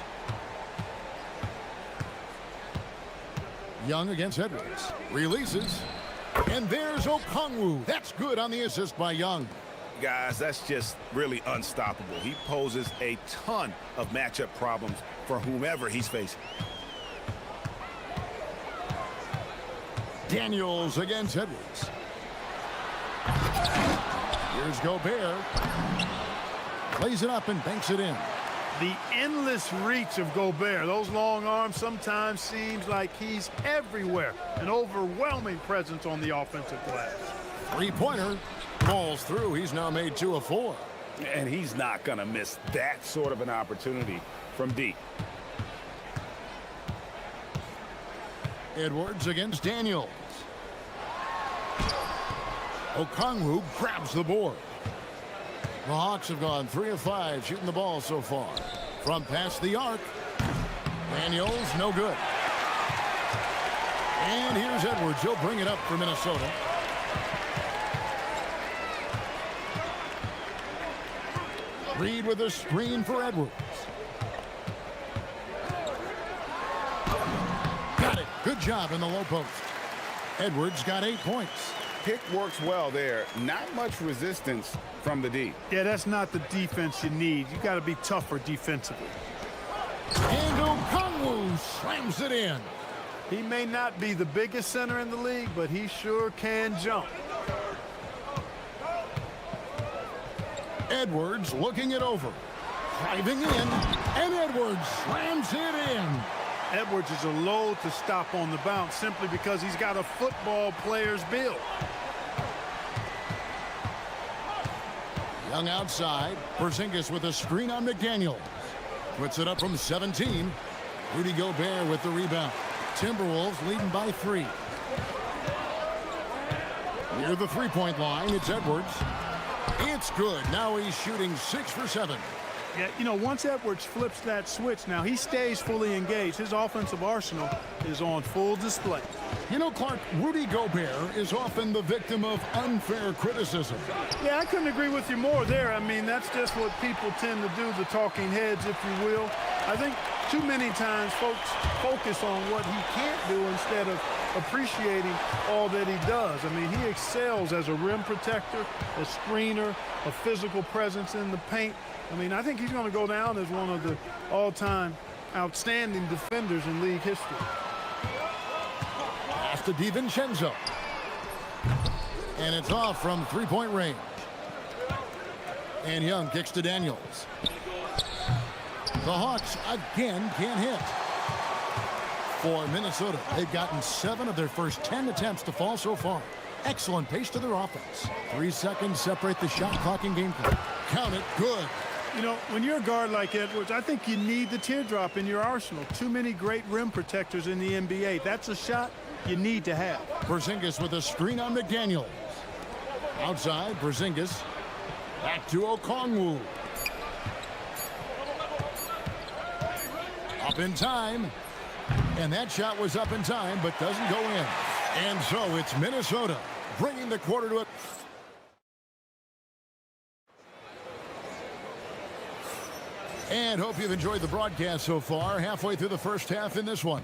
Young against Edwards. Releases. And there's Okongwu. That's good on the assist by Young. Guys, that's just really unstoppable. He poses a ton of matchup problems for whomever he's facing. Daniels against Edwards. Here's Gobert. Plays it up and banks it in. The endless reach of Gobert. Those long arms sometimes seems like he's everywhere. An overwhelming presence on the offensive glass. Three-pointer. Falls through. He's now made 2 of 4. And he's not going to miss that sort of an opportunity from deep. Edwards against Daniels. Okongwu grabs the board. The Hawks have gone 3 of 5 shooting the ball so far. From past the arc. Daniels, no good. And here's Edwards. He'll bring it up for Minnesota. Reed with a screen for Edwards. Got it. Good job in the low post. Edwards got 8 points. Pick works well there. Not much resistance from the D. Yeah, that's not the defense you need. You got to be tougher defensively. And Okongwu slams it in. He may not be the biggest center in the league, but he sure can jump. Edwards looking it over. Driving in, and Edwards slams it in. Edwards is a load to stop on the bounce simply because he's got a football player's build. Young outside. Porzingis with a screen on McDaniels. Puts it up from 17. Rudy Gobert with the rebound. Timberwolves leading by 3. Near the three-point line, it's Edwards. It's good. Now he's shooting 6 for 7. Yeah, you know, once Edwards flips that switch, now he stays fully engaged. His offensive arsenal is on full display. You know, Clark, Rudy Gobert is often the victim of unfair criticism. Yeah, I couldn't agree with you more there. I mean, that's just what people tend to do, the talking heads, if you will. I think too many times folks focus on what he can't do instead of appreciating all that he does. I mean, he excels as a rim protector, a screener, a physical presence in the paint. I mean, I think he's going to go down as one of the all-time outstanding defenders in league history. Pass to DiVincenzo. And it's off from three-point range. And Young kicks to Daniels. The Hawks again can't hit. For Minnesota, they've gotten 7 of their first 10 attempts to fall so far. Excellent pace to their offense. 3 seconds separate the shot clock and game clock. Count it. Good. You know, when you're a guard like Edwards, I think you need the teardrop in your arsenal. Too many great rim protectors in the NBA. That's a shot you need to have. Porzingis with a screen on McDaniels. Outside, Porzingis. Back to Okongwu. Up in time. And that shot was up in time, but doesn't go in. And so it's Minnesota bringing the quarter to a... And hope you've enjoyed the broadcast so far. Halfway through the first half in this one.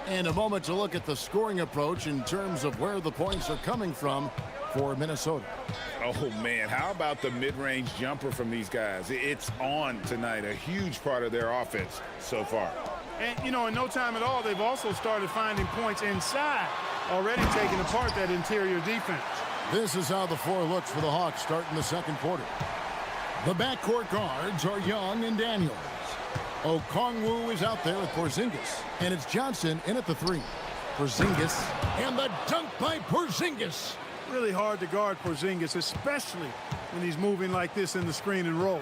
And a moment to look at the scoring approach in terms of where the points are coming from for Minnesota. Oh, man, how about the mid-range jumper from these guys? It's on tonight, a huge part of their offense so far. And, you know, in no time at all, they've also started finding points inside, already taking apart that interior defense. This is how the floor looks for the Hawks starting the second quarter. The backcourt guards are Young and Daniels. Okongwu is out there with Porzingis. And it's Johnson in at the three. Porzingis. And the dunk by Porzingis. Really hard to guard Porzingis, especially when he's moving like this in the screen and roll.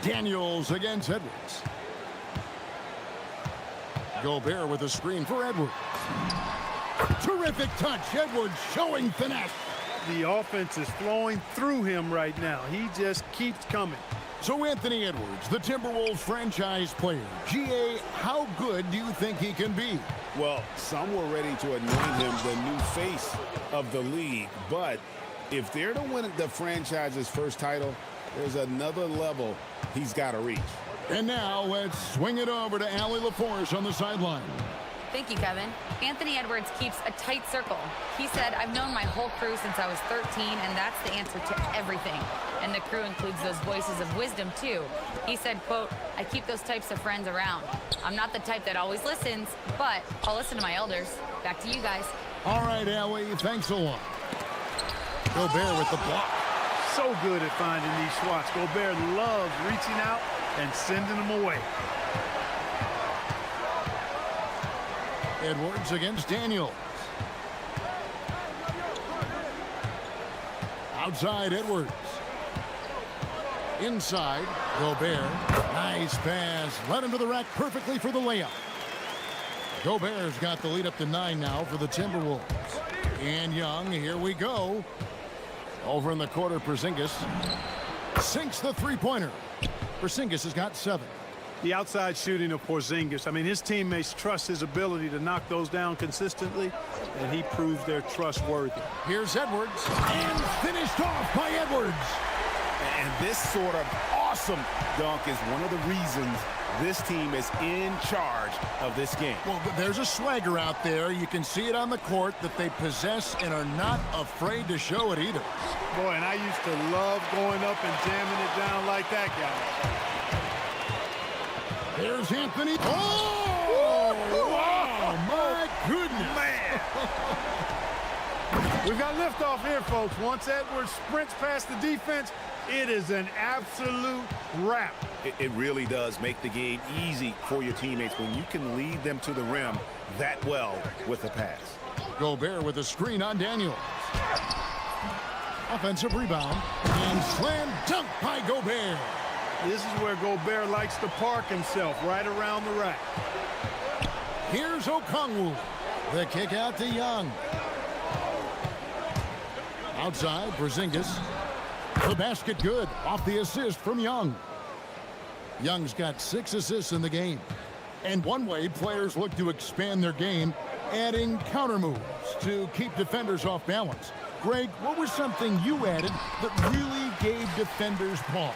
Daniels against Edwards. Gobert with a screen for Edwards. Terrific touch. Edwards showing finesse. The offense is flowing through him right now. He just keeps coming. So Anthony Edwards, the Timberwolves franchise player. GA, how good do you think he can be? Well, some were ready to anoint him the new face of the league. But if they're to win the franchise's first title, there's another level he's got to reach. And now let's swing it over to Allie LaForce on the sideline. Thank you, Kevin. Anthony Edwards keeps a tight circle. He said, I've known my whole crew since I was 13, and that's the answer to everything. And the crew includes those voices of wisdom, too. He said, quote, I keep those types of friends around. I'm not the type that always listens, but I'll listen to my elders. Back to you guys. All right, Allie, thanks a lot. Gobert with the block. So good at finding these swats. Gobert loves reaching out and sending them away. Edwards against Daniels. Outside, Edwards. Inside, Gobert. Nice pass. Led him to the rack perfectly for the layup. Gobert's got the lead up to 9 now for the Timberwolves. And Young, here we go. Over in the quarter, Porzingis sinks the three-pointer. Porzingis has got 7. The outside shooting of Porzingis. I mean, his teammates trust his ability to knock those down consistently, and he proves they're trustworthy. Here's Edwards, and finished off by Edwards. And this sort of awesome dunk is one of the reasons this team is in charge of this game. Well, there's a swagger out there. You can see it on the court that they possess and are not afraid to show it either. Boy, and I used to love going up and jamming it down like that guy. There's Anthony. Oh! Wow! My goodness! Man! We've got liftoff here, folks. Once Edwards sprints past the defense, it is an absolute wrap. It really does make the game easy for your teammates when you can lead them to the rim that well with a pass. Gobert with a screen on Daniels. Offensive rebound. And slam dunk by Gobert. This is where Gobert likes to park himself, right around the rack. Here's Okongwu. The kick out to Young. Outside, Porzingis. The basket good. Off the assist from Young. Young's got 6 assists in the game. And one way players look to expand their game, adding counter moves to keep defenders off balance. Greg, what was something you added that really gave defenders pause?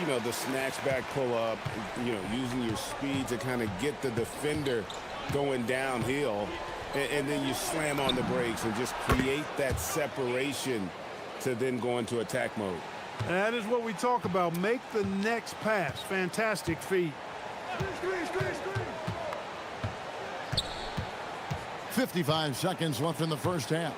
You know, the snatch back pull up, you know, using your speed to kind of get the defender going downhill, and then you slam on the brakes and just create that separation to then go into attack mode. That is what we talk about. Make the next pass. Fantastic feed. 55 seconds left in the first half.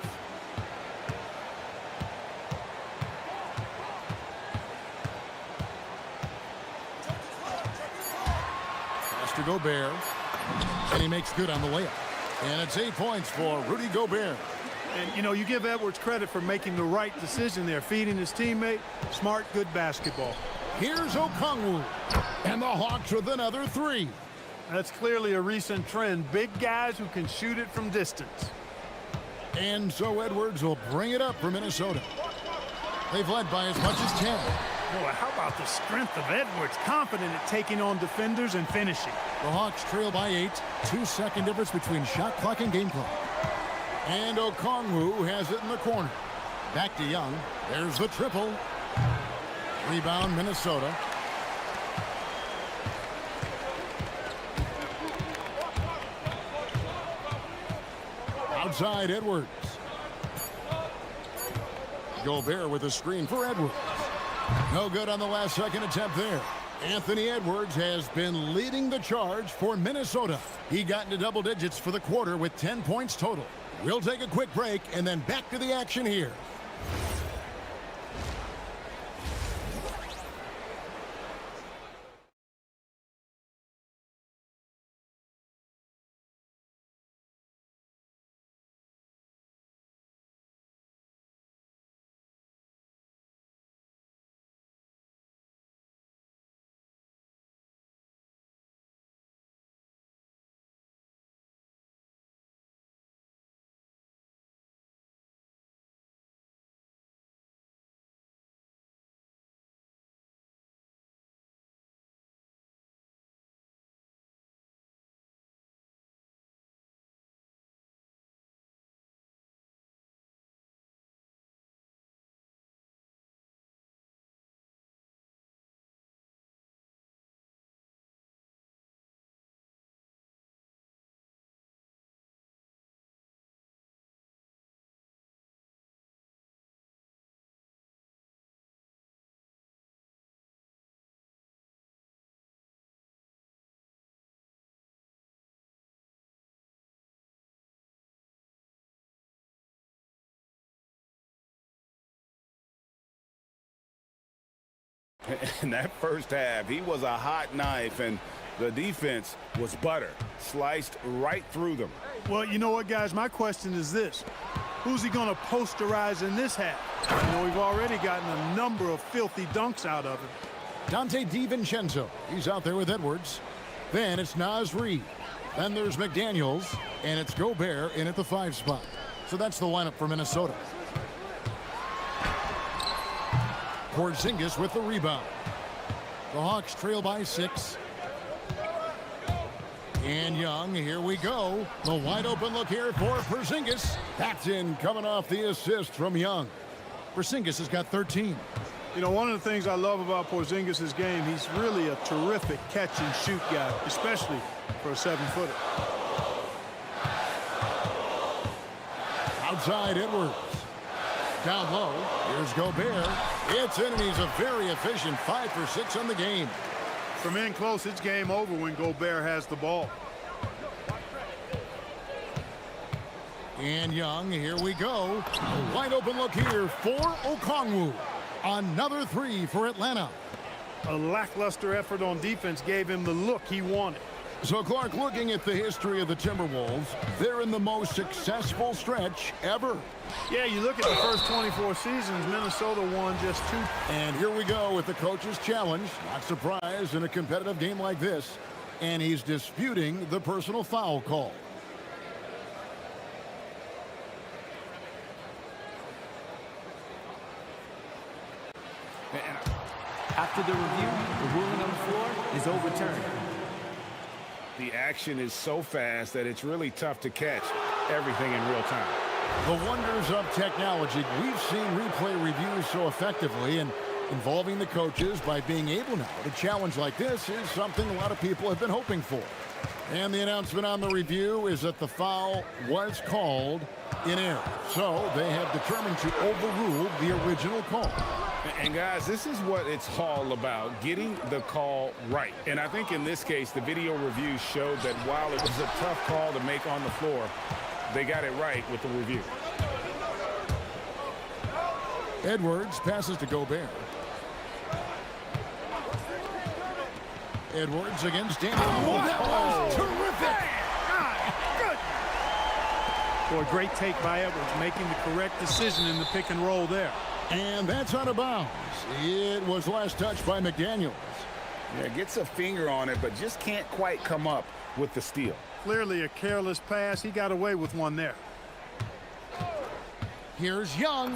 To Gobert, and he makes good on the layup. And it's 8 points for Rudy Gobert. And, you know, you give Edwards credit for making the right decision there, feeding his teammate. Smart, good basketball. Here's Okongwu, and the Hawks with another 3. That's clearly a recent trend. Big guys who can shoot it from distance. And so Edwards will bring it up for Minnesota. They've led by as much as 10. Boy, how about the strength of Edwards? Confident at taking on defenders and finishing. The Hawks trail by 8. 2-second difference between shot clock and game clock. And Okongwu has it in the corner. Back to Young. There's the triple. Rebound, Minnesota. Outside, Edwards. Gobert with a screen for Edwards. No good on the last second attempt there. Anthony Edwards has been leading the charge for Minnesota. He got into double digits for the quarter with 10 points total. We'll take a quick break and then back to the action here. In that first half, he was a hot knife, and the defense was butter, sliced right through them. Well, you know what, guys? My question is this. Who's he going to posterize in this half? You know, we've already gotten a number of filthy dunks out of him. Dante DiVincenzo. He's out there with Edwards. Then it's Naz Reid. Then there's McDaniels, and it's Gobert in at the 5 spot. So that's the lineup for Minnesota. Porzingis with the rebound. The Hawks trail by 6. And Young, here we go. The wide open look here for Porzingis. That's in, coming off the assist from Young. Porzingis has got 13. You know, one of the things I love about Porzingis' game, he's really a terrific catch-and-shoot guy, especially for a 7-footer. Outside Edwards. Down low. Here's Gobert. It's in, and he's a very efficient 5 for 6 on the game. From in close, it's game over when Gobert has the ball. And Young, here we go. A wide open look here for Okongwu. Another 3 for Atlanta. A lackluster effort on defense gave him the look he wanted. So, Clark, looking at the history of the Timberwolves, they're in the most successful stretch ever. Yeah, you look at the first 24 seasons, Minnesota won just 2. And here we go with the coach's challenge. Not surprised in a competitive game like this. And he's disputing the personal foul call. After the review, the ruling on the floor is overturned. The action is so fast that it's really tough to catch everything in real time. The wonders of technology. We've seen replay reviews so effectively, and involving the coaches by being able now to challenge like this is something a lot of people have been hoping for. And the announcement on the review is that the foul was called in error. So they have determined to overrule the original call. And guys, this is what it's all about, getting the call right. And I think in this case, the video review showed that while it was a tough call to make on the floor, they got it right with the review. Edwards passes to Gobert. Edwards against Daniel. Oh, that was terrific! Good. Boy, great take by Edwards, making the correct decision in the pick and roll there. And that's out of bounds. It was last touched by McDaniels. Yeah, gets a finger on it, but just can't quite come up with the steal. Clearly a careless pass. He got away with one there. Here's Young.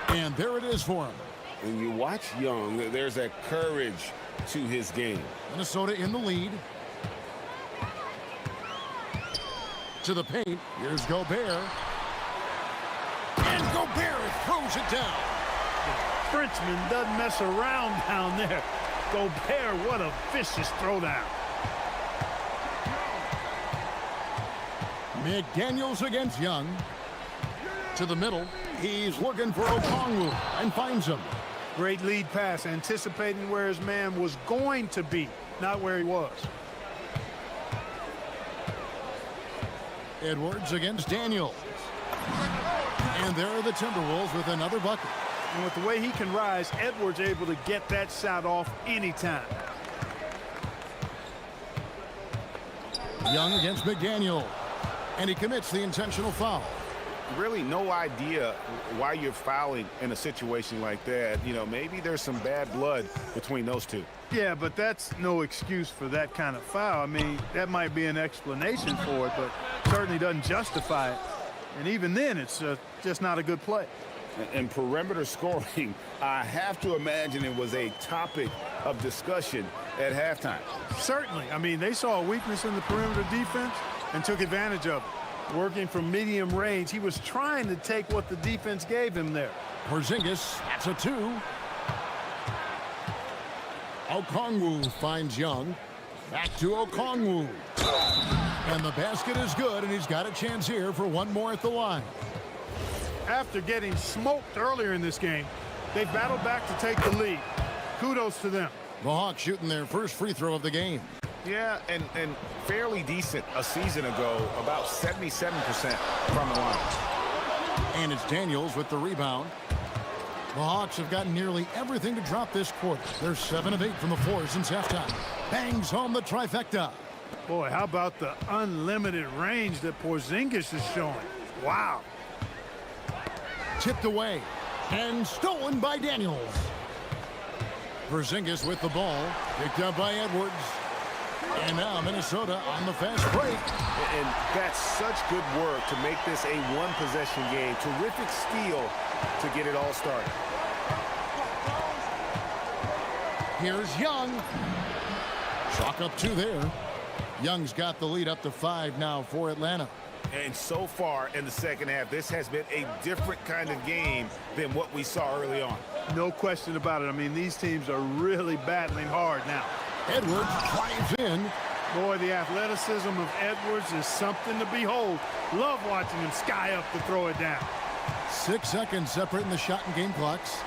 And there it is for him. When you watch Young, there's that courage to his game. Minnesota in the lead. To the paint. Here's Gobert. And Gobert throws it down. The Frenchman doesn't mess around down there. Gobert, what a vicious throwdown. McDaniels against Young. To the middle. He's looking for Okongwu and finds him. Great lead pass, anticipating where his man was going to be, not where he was. Edwards against Daniels. And there are the Timberwolves with another bucket. And with the way he can rise, Edwards able to get that shot off anytime. Young against McDaniel. And he commits the intentional foul. Really no idea why you're fouling in a situation like that. You know, maybe there's some bad blood between those two. Yeah, but that's no excuse for that kind of foul. I mean, that might be an explanation for it, but certainly doesn't justify it. And even then, it's just not a good play. And perimeter scoring, I have to imagine it was a topic of discussion at halftime. Certainly. I mean, they saw a weakness in the perimeter defense and took advantage of it. Working from medium range, he was trying to take what the defense gave him there. Porzingis, that's a two. Okongwu finds Young. Back to Okongwu. And the basket is good, and he's got a chance here for one more at the line. After getting smoked earlier in this game, they battled back to take the lead. Kudos to them. The Hawks shooting their first free throw of the game. Yeah, and fairly decent a season ago, about 77% from the line. And it's Daniels with the rebound. The Hawks have gotten nearly everything to drop this quarter. They're 7 of 8 from the floor since halftime. Bangs home the trifecta. Boy, how about the unlimited range that Porzingis is showing? Wow. Tipped away and stolen by Daniels. Porzingis with the ball, picked up by Edwards. And now Minnesota on the fast break. And that's such good work to make this a one-possession game. Terrific steal to get it all started. Here's Young. Chalk up 2 there. Young's got the lead up to 5 now for Atlanta. And so far in the second half, this has been a different kind of game than what we saw early on. No question about it. I mean, these teams are really battling hard now. Edwards drives in. Boy, the athleticism of Edwards is something to behold. Love watching him sky up to throw it down. 6 seconds separating the shot and game clocks.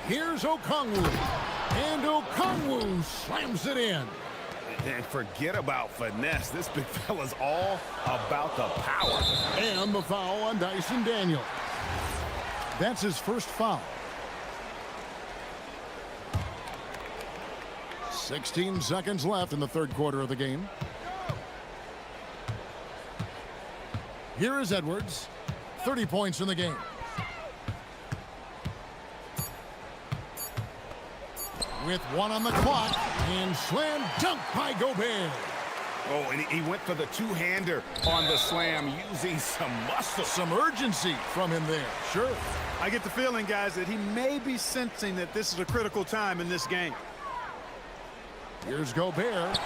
Here's Okongwu. And Okongwu slams it in. And forget about finesse. This big fella's all about the power. And the foul on Dyson Daniel. That's his first foul. 16 seconds left in the third quarter of the game. Here is Edwards. 30 points in the game. With 1 on the clock. And slam dunk by Gobert. Oh, and he went for the two-hander on the slam, using some muscle. Some urgency from him there. Sure. I get the feeling, guys, that he may be sensing that this is a critical time in this game. Here's Gobert.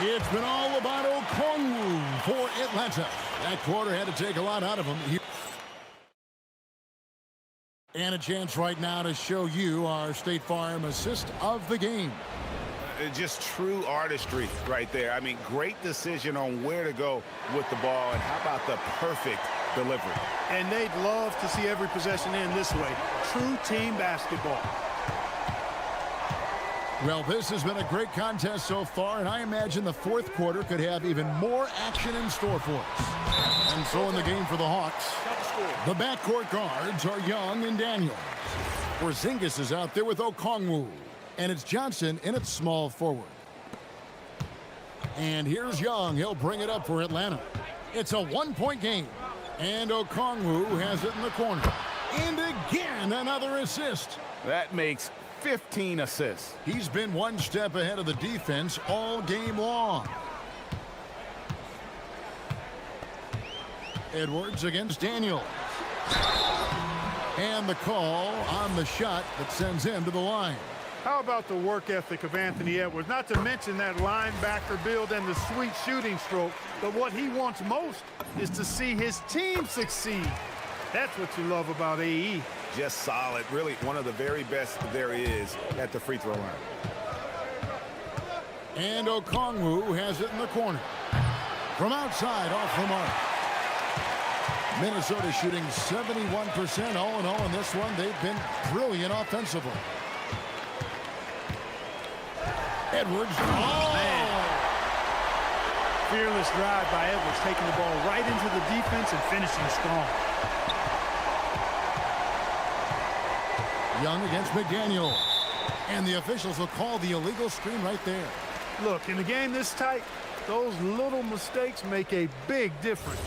It's been all about Okongwu for Atlanta. That quarter had to take a lot out of him. And a chance right now to show you our State Farm assist of the game. Just true artistry right there. I mean, great decision on where to go with the ball, and how about the perfect delivery. And they'd love to see every possession end this way. True team basketball. Well, this has been a great contest so far, and I imagine the fourth quarter could have even more action in store for us. And so in the game for the Hawks, the backcourt guards are Young and Daniels. Porzingis is out there with Okongwu, and it's Johnson in at small forward. And here's Young. He'll bring it up for Atlanta. It's a 1-point game, and Okongwu has it in the corner. And again, another assist. That makes 15 assists. He's been one step ahead of the defense all game long. Edwards against Daniels. And the call on the shot that sends him to the line. How about the work ethic of Anthony Edwards? Not to mention that linebacker build and the sweet shooting stroke. But what he wants most is to see his team succeed. That's what you love about AE. Just solid. Really one of the very best there is at the free throw line. And Okongwu has it in the corner. From outside, off the mark. Minnesota shooting 71% all in all in this one. They've been brilliant offensively. Edwards. Oh! Man. Fearless drive by Edwards, taking the ball right into the defense and finishing strong. Young against McDaniel. And the officials will call the illegal screen right there. Look, in a game this tight, those little mistakes make a big difference.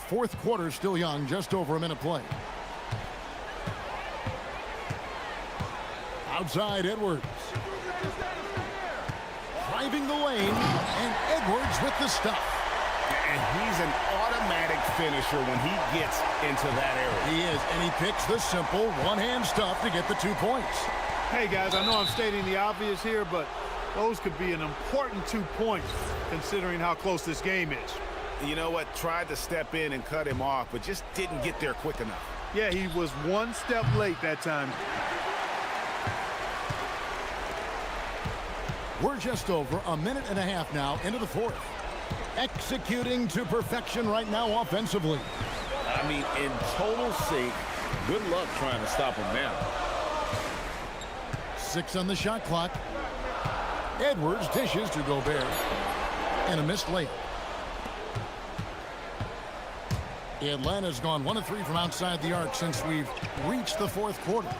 Fourth quarter still young, just over a minute play. Outside Edwards. Driving the lane, and Edwards with the stuff. And he's an automatic finisher when he gets into that area. He is, and he picks the simple one-hand stuff to get the 2 points. Hey, guys, I know I'm stating the obvious here, but those could be an important 2 points considering how close this game is. You know what? Tried to step in and cut him off, but just didn't get there quick enough. Yeah, he was one step late that time. We're just over a minute and a half now into the fourth. Executing to perfection right now offensively. I mean, in total sync. Good luck trying to stop him now. 6 on the shot clock. Edwards dishes to Gobert. And a missed layup. Atlanta's gone 1 of 3 from outside the arc since we've reached the fourth quarter.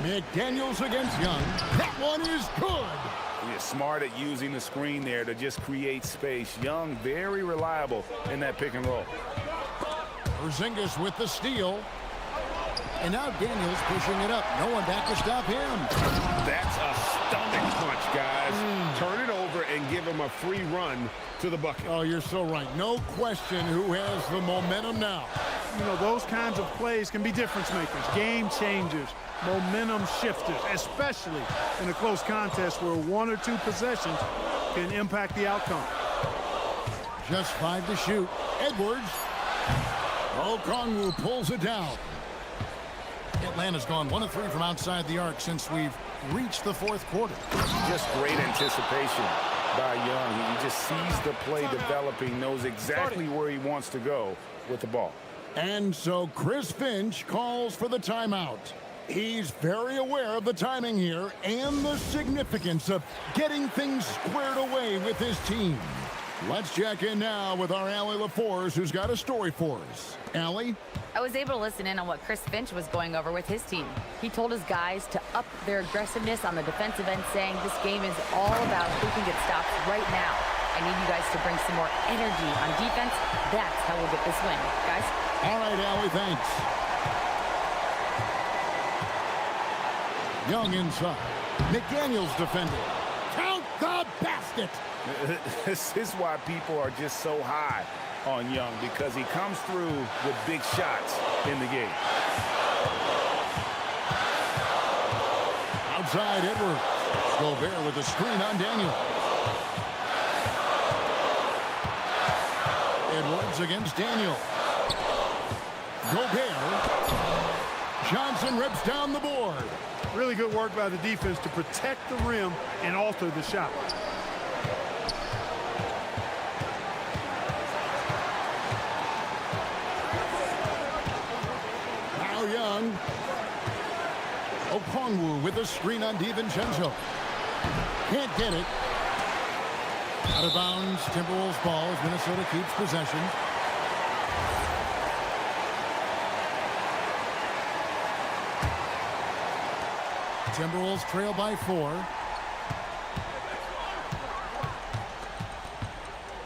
McDaniels against Young. That one is good. He's smart at using the screen there to just create space. Young, very reliable in that pick and roll. Porzingis with the steal. And now Daniels pushing it up. No one back to stop him. That's a stomach punch, guys. Turn it over and give him a free run to the bucket. Oh, you're so right. No question who has the momentum now. You know, those kinds of plays can be difference makers, game changers, momentum shifters, especially in a close contest where 1 or 2 possessions can impact the outcome. Just 5 to shoot. Edwards. Okongwu pulls it down. Atlanta's gone 1 of 3 from outside the arc since we've reached the fourth quarter. Just great anticipation by Young. He just sees the play developing, knows exactly where he wants to go with the ball. And so Chris Finch calls for the timeout. He's very aware of the timing here and the significance of getting things squared away with his team. Let's check in now with our Allie LaForce, who's got a story for us. Allie? I was able to listen in on what Chris Finch was going over with his team. He told his guys to up their aggressiveness on the defensive end, saying this game is all about who can get stops right now. I need you guys to bring some more energy on defense. That's how we'll get this win, guys. All right, Allie, thanks. Young inside. McDaniels defending. Count the basket. This is why people are just so high on Young, because he comes through with big shots in the game. Outside Edwards. Gobert with a screen on Daniel. Edwards against Daniel. Gobert. Johnson rips down the board. Really good work by the defense to protect the rim and alter the shot. Now Young. Okongwu with a screen on DiVincenzo. Can't get it. Out of bounds, Timberwolves ball as Minnesota keeps possession. Timberwolves trail by 4.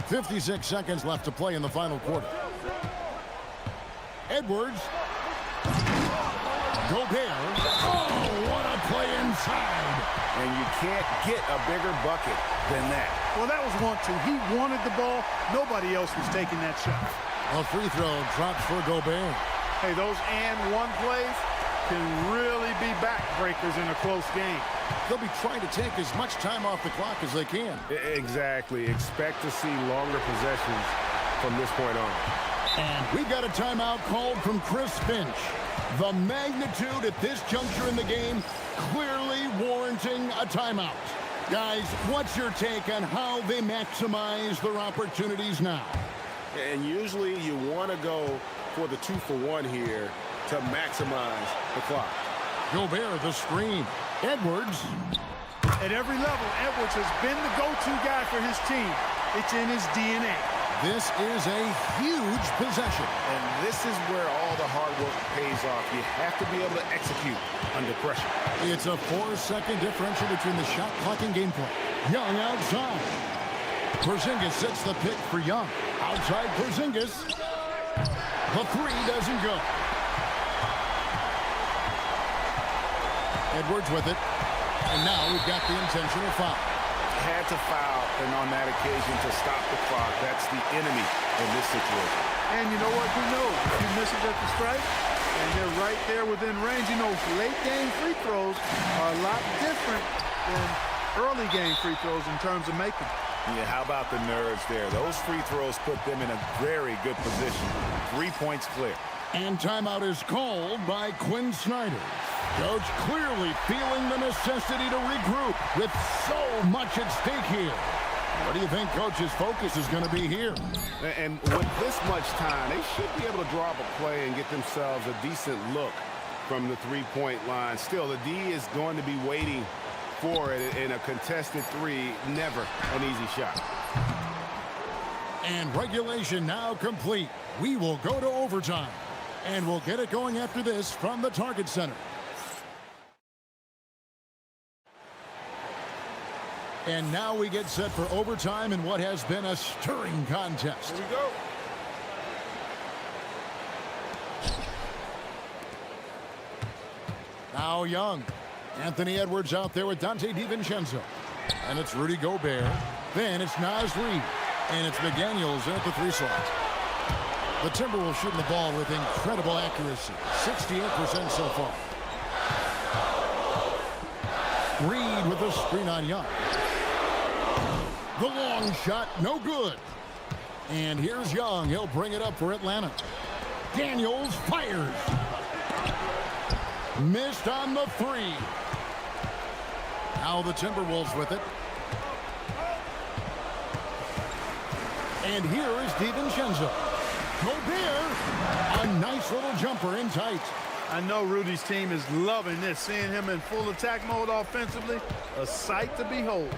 56 seconds left to play in the final quarter. Edwards. Gobert. Oh, what a play outside. And you can't get a bigger bucket than that. Well, that was 1-2. He wanted the ball. Nobody else was taking that shot. A free throw drops for Gobert. Hey, those and one plays can really be backbreakers in a close game. They'll be trying to take as much time off the clock as they can. Exactly. Expect to see longer possessions from this point on. And we got a timeout called from Chris Finch. The magnitude at this juncture in the game clearly warranting a timeout. Guys, what's your take on how they maximize their opportunities now? And usually you want to go for the 2-for-1 here to maximize the clock. Gobert, the screen. Edwards. At every level, Edwards has been the go-to guy for his team. It's in his DNA. This is a huge possession. And this is where all the hard work pays off. You have to be able to execute under pressure. It's a 4-second differential between the shot clock and game play. Young outside. Porzingis sets the pick for Young. Outside Porzingis. The three doesn't go. Edwards with it. And now we've got the intentional foul. Had to foul, and on that occasion to stop the clock. That's the enemy in this situation. And you know what? Who knows? If you miss it at the strike, and they're right there within range. You know, late game free throws are a lot different than early game free throws in terms of making. Yeah, how about the nerves there? Those free throws put them in a very good position. 3 points clear. And timeout is called by Quinn Snyder. Coach clearly feeling the necessity to regroup with so much at stake here. What do you think Coach's focus is going to be here? And with this much time, they should be able to draw up a play and get themselves a decent look from the three-point line. Still, the D is going to be waiting for it in a contested three. Never an easy shot. And regulation now complete. We will go to overtime. And we'll get it going after this from the Target Center. And now we get set for overtime in what has been a stirring contest. Here we go. Now Young. Anthony Edwards out there with Dante DiVincenzo. And it's Rudy Gobert. Then it's Naz Reid. And it's McDaniels in at the three slot. The Timberwolves shooting the ball with incredible accuracy. 68% so far. Reid with a screen on Young. The long shot, no good. And here's Young. He'll bring it up for Atlanta. Daniels fires. Missed on the three. Now the Timberwolves with it. And here is DiVincenzo. Gobert, a nice little jumper in tight. I know Rudy's team is loving this, seeing him in full attack mode offensively. A sight to behold.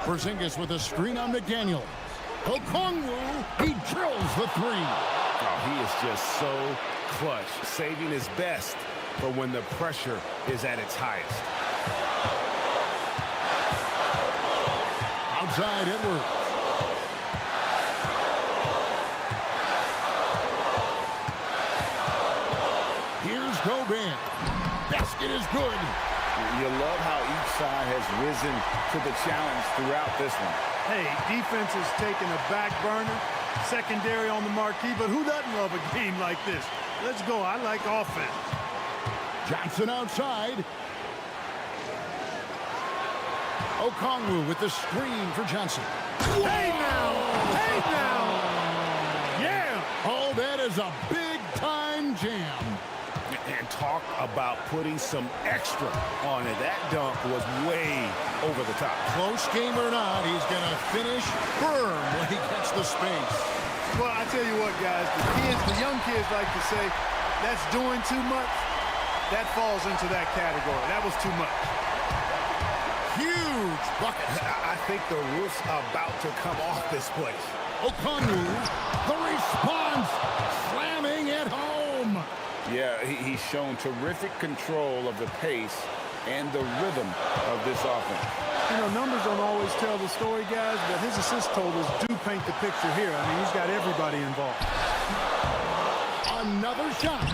Porzingis with a screen on McDaniel. Okongwu, he drills the three. Oh, he is just so clutch, saving his best for when the pressure is at its highest. Outside Edwards. Here's Gobert. Basket is good. You love how each side has risen to the challenge throughout this one. Hey, defense is taking a back burner, secondary on the marquee, but who doesn't love a game like this? Let's go. I like offense. Johnson outside. Okongwu with the screen for Johnson. Hey now! Hey now! Yeah! Oh, that is a big-time jam. And talk about putting some extra on it. That dunk was way over the top. Close game or not, he's going to finish firm when he gets the space. Well, I tell you what, guys, the young kids like to say, that's doing too much. That falls into that category. That was too much. Huge bucket. I think the roof's about to come off this place. Okongwu, the response, slamming at home. Yeah, he's shown terrific control of the pace and the rhythm of this offense. You know, numbers don't always tell the story, guys, but his assist totals do paint the picture here. I mean, he's got everybody involved. Another shot.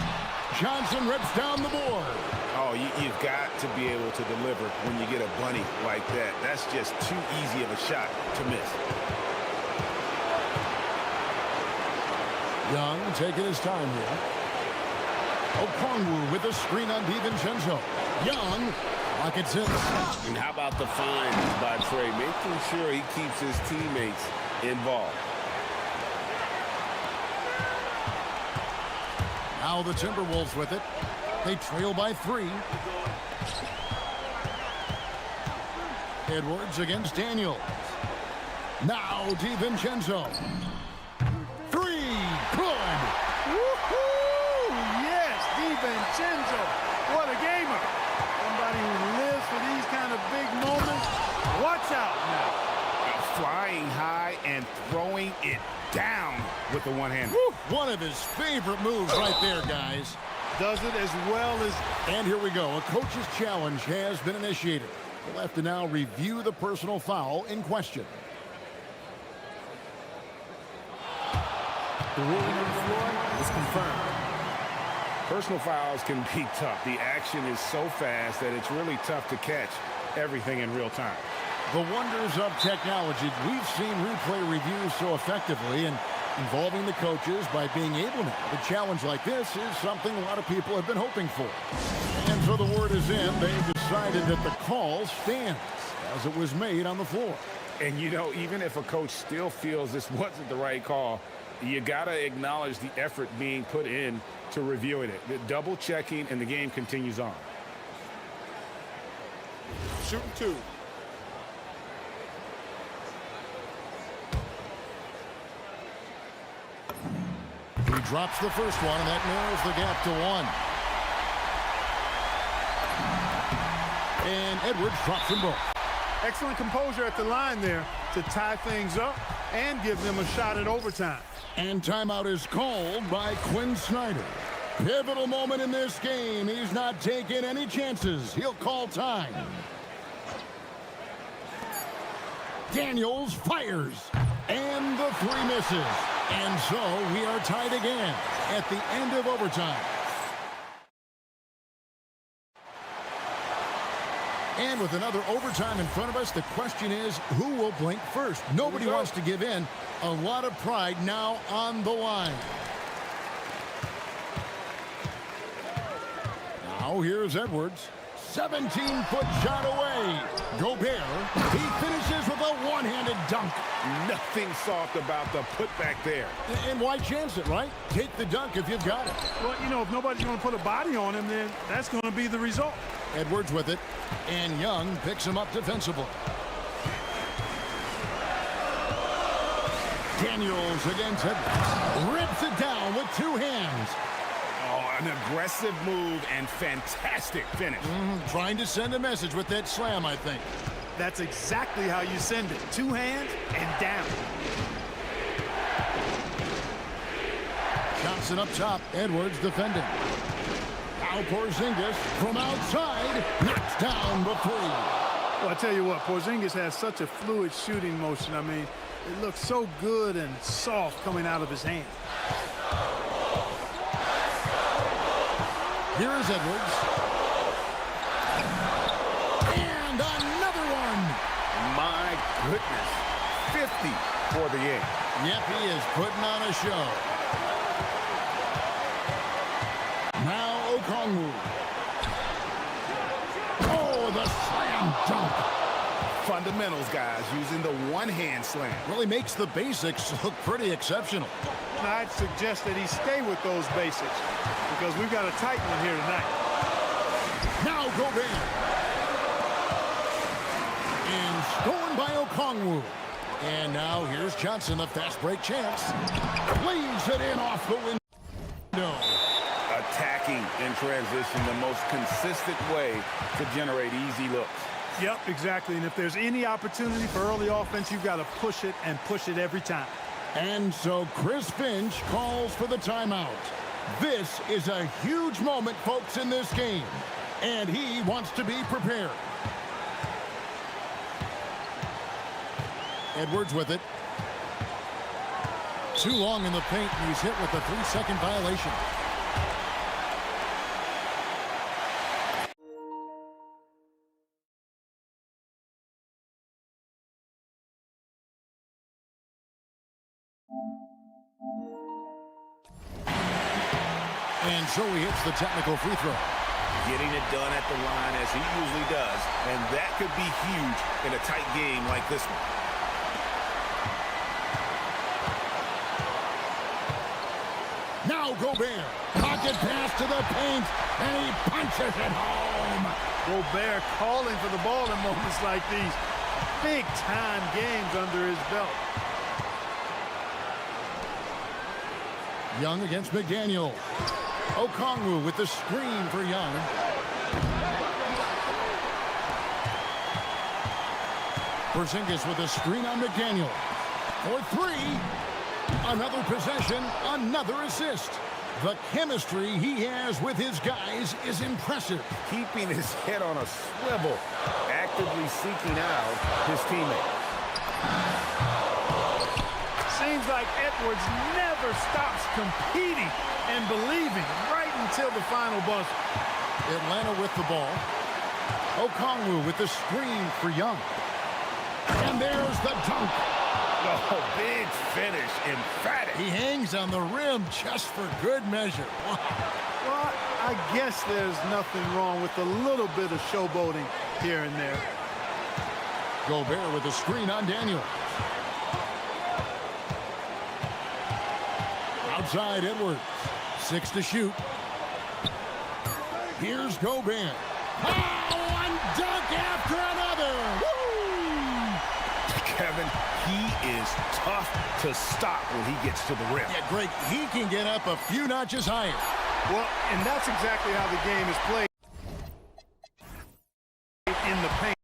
Johnson rips down the board. Oh, you've got to be able to deliver when you get a bunny like that. That's just too easy of a shot to miss. Young taking his time here. Okongwu with the screen on DiVincenzo. Young pockets it. And how about the find by Trey, making sure he keeps his teammates involved. Now the Timberwolves with it. They trail by 3. Edwards against Daniels. Now DiVincenzo. 3, good. Woohoo! Yes, DiVincenzo. What a gamer. Somebody who lives for these kind of big moments. Watch out now. Flying high and throwing it down with the one-hander. One of his favorite moves right there, guys. Does it as well as... And here we go. A coach's challenge has been initiated. We'll have to now review the personal foul in question. The ruling on the floor is confirmed. Personal fouls can be tough. The action is so fast that it's really tough to catch everything in real time. The wonders of technology. We've seen replay reviews so effectively, and involving the coaches by being able to. A challenge like this is something a lot of people have been hoping for. And so the word is in. They've decided that the call stands as it was made on the floor. And, you know, even if a coach still feels this wasn't the right call, you got to acknowledge the effort being put in to reviewing it. The double checking, and the game continues on. Shooting 2. He drops the first one, and that narrows the gap to 1. And Edwards drops them both. Excellent composure at the line there to tie things up and give them a shot at overtime. And timeout is called by Quinn Snyder. Pivotal moment in this game. He's not taking any chances. He'll call time. Daniels fires. And the 3 misses. And so we are tied again at the end of overtime. And with another overtime in front of us, the question is, who will blink first? Nobody wants to give in. A lot of pride now on the line. Now here's Edwards. 17-foot shot away. Gobert, he finishes with a one-handed dunk. Nothing soft about the putback there. And why chance it, right? Take the dunk if you've got it. Well, you know, if nobody's going to put a body on him, then that's going to be the result. Edwards with it, and Young picks him up defensively. Daniels against Edwards. Rips it down with 2 hands. Oh, an aggressive move and fantastic finish. Trying to send a message with that slam, I think. That's exactly how you send it. 2 hands and down. Johnson up top. Edwards defending. Now Porzingis from outside. Knocks down the 3. Well, I tell you what, Porzingis has such a fluid shooting motion. I mean, it looks so good and soft coming out of his hand. Here is Edwards. And another one. My goodness. 50 for the game. Yep, he is putting on a show. Now Okongwu. Oh, the slam dunk. Fundamentals, guys, using the one-hand slam. Really makes the basics look pretty exceptional. And I'd suggest that he stay with those basics because we've got a tight one here tonight. Now Gobert. And stolen by Okongwu. And now here's Johnson, the fast break chance. Leaves it in off the window. Attacking in transition, the most consistent way to generate easy looks. Yep, exactly. And if there's any opportunity for early offense, you've got to push it and push it every time. And so Chris Finch calls for the timeout. This is a huge moment, folks, in this game. And he wants to be prepared. Edwards with it. Too long in the paint, and he's hit with a 3-second violation. And so he hits the technical free throw. Getting it done at the line as he usually does, and that could be huge in a tight game like this one. Now Gobert. Pocket pass to the paint, and he punches it home. Gobert calling for the ball in moments like these. Big-time games under his belt. Young against McDaniel. Okongwu with the screen for Young. Porzingis with a screen on McDaniel. For three. Another possession, another assist. The chemistry he has with his guys is impressive. Keeping his head on a swivel, actively seeking out his teammate. Seems like Edwards never stops competing and believing right until the final buzzer. Atlanta with the ball. Okongwu with the screen for Young. And there's the dunk. Oh, big finish, emphatic. He hangs on the rim just for good measure. Well, I guess there's nothing wrong with a little bit of showboating here and there. Gobert with the screen on Daniel. Outside Edwards. 6 to shoot. Here's Gobert. Oh, one dunk after another. Woo! Kevin, he is tough to stop when he gets to the rim. Yeah, Greg, he can get up a few notches higher. Well, and that's exactly how the game is played. In the paint.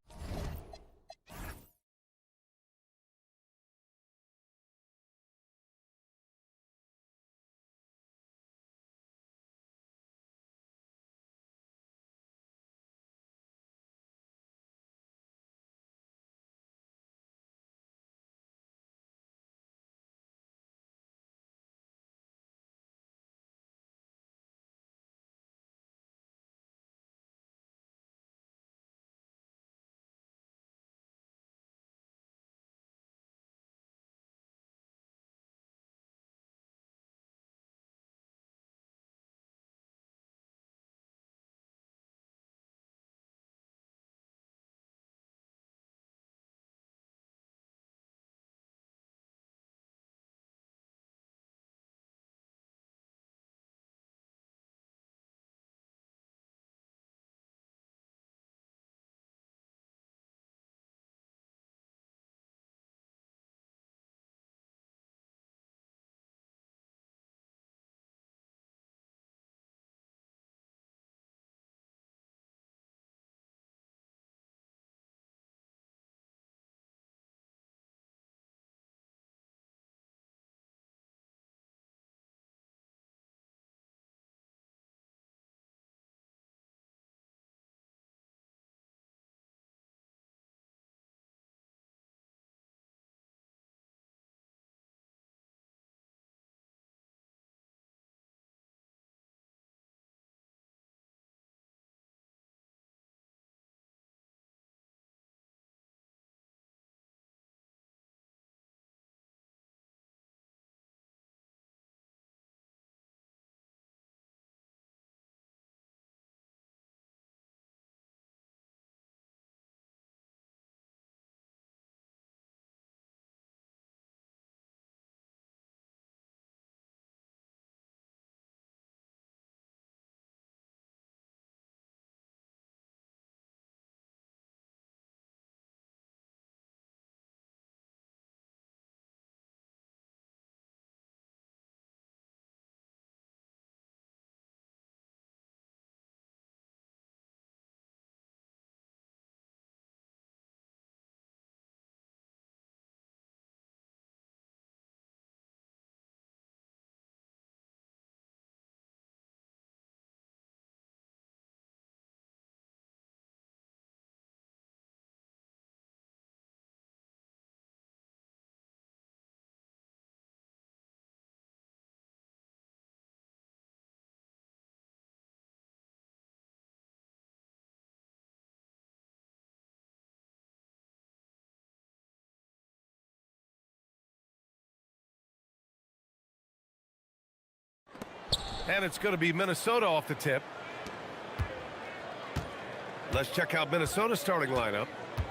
And it's going to be Minnesota off the tip. Let's check out Minnesota's starting lineup.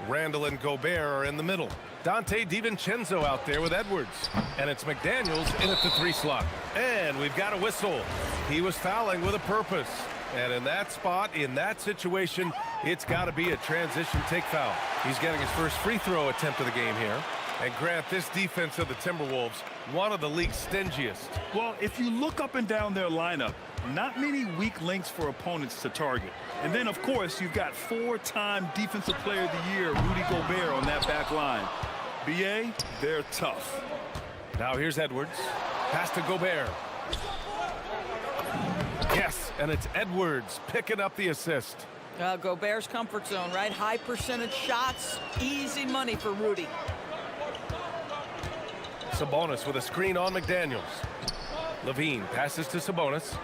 Randall and Gobert are in the middle. Dante DiVincenzo out there with Edwards. And it's McDaniels in at the 3 slot. And we've got a whistle. He was fouling with a purpose. And in that spot, in that situation, it's got to be a transition take foul. He's getting his first free throw attempt of the game here. And Grant, this defense of the Timberwolves, one of the league's stingiest. Well, if you look up and down their lineup, not many weak links for opponents to target. And then, of course, you've got 4-time Defensive Player of the Year, Rudy Gobert, on that back line. BA, they're tough. Now here's Edwards. Pass to Gobert. Yes, and it's Edwards picking up the assist. Gobert's comfort zone, right? High percentage shots, easy money for Rudy. Sabonis with a screen on McDaniels. Levine passes to Sabonis.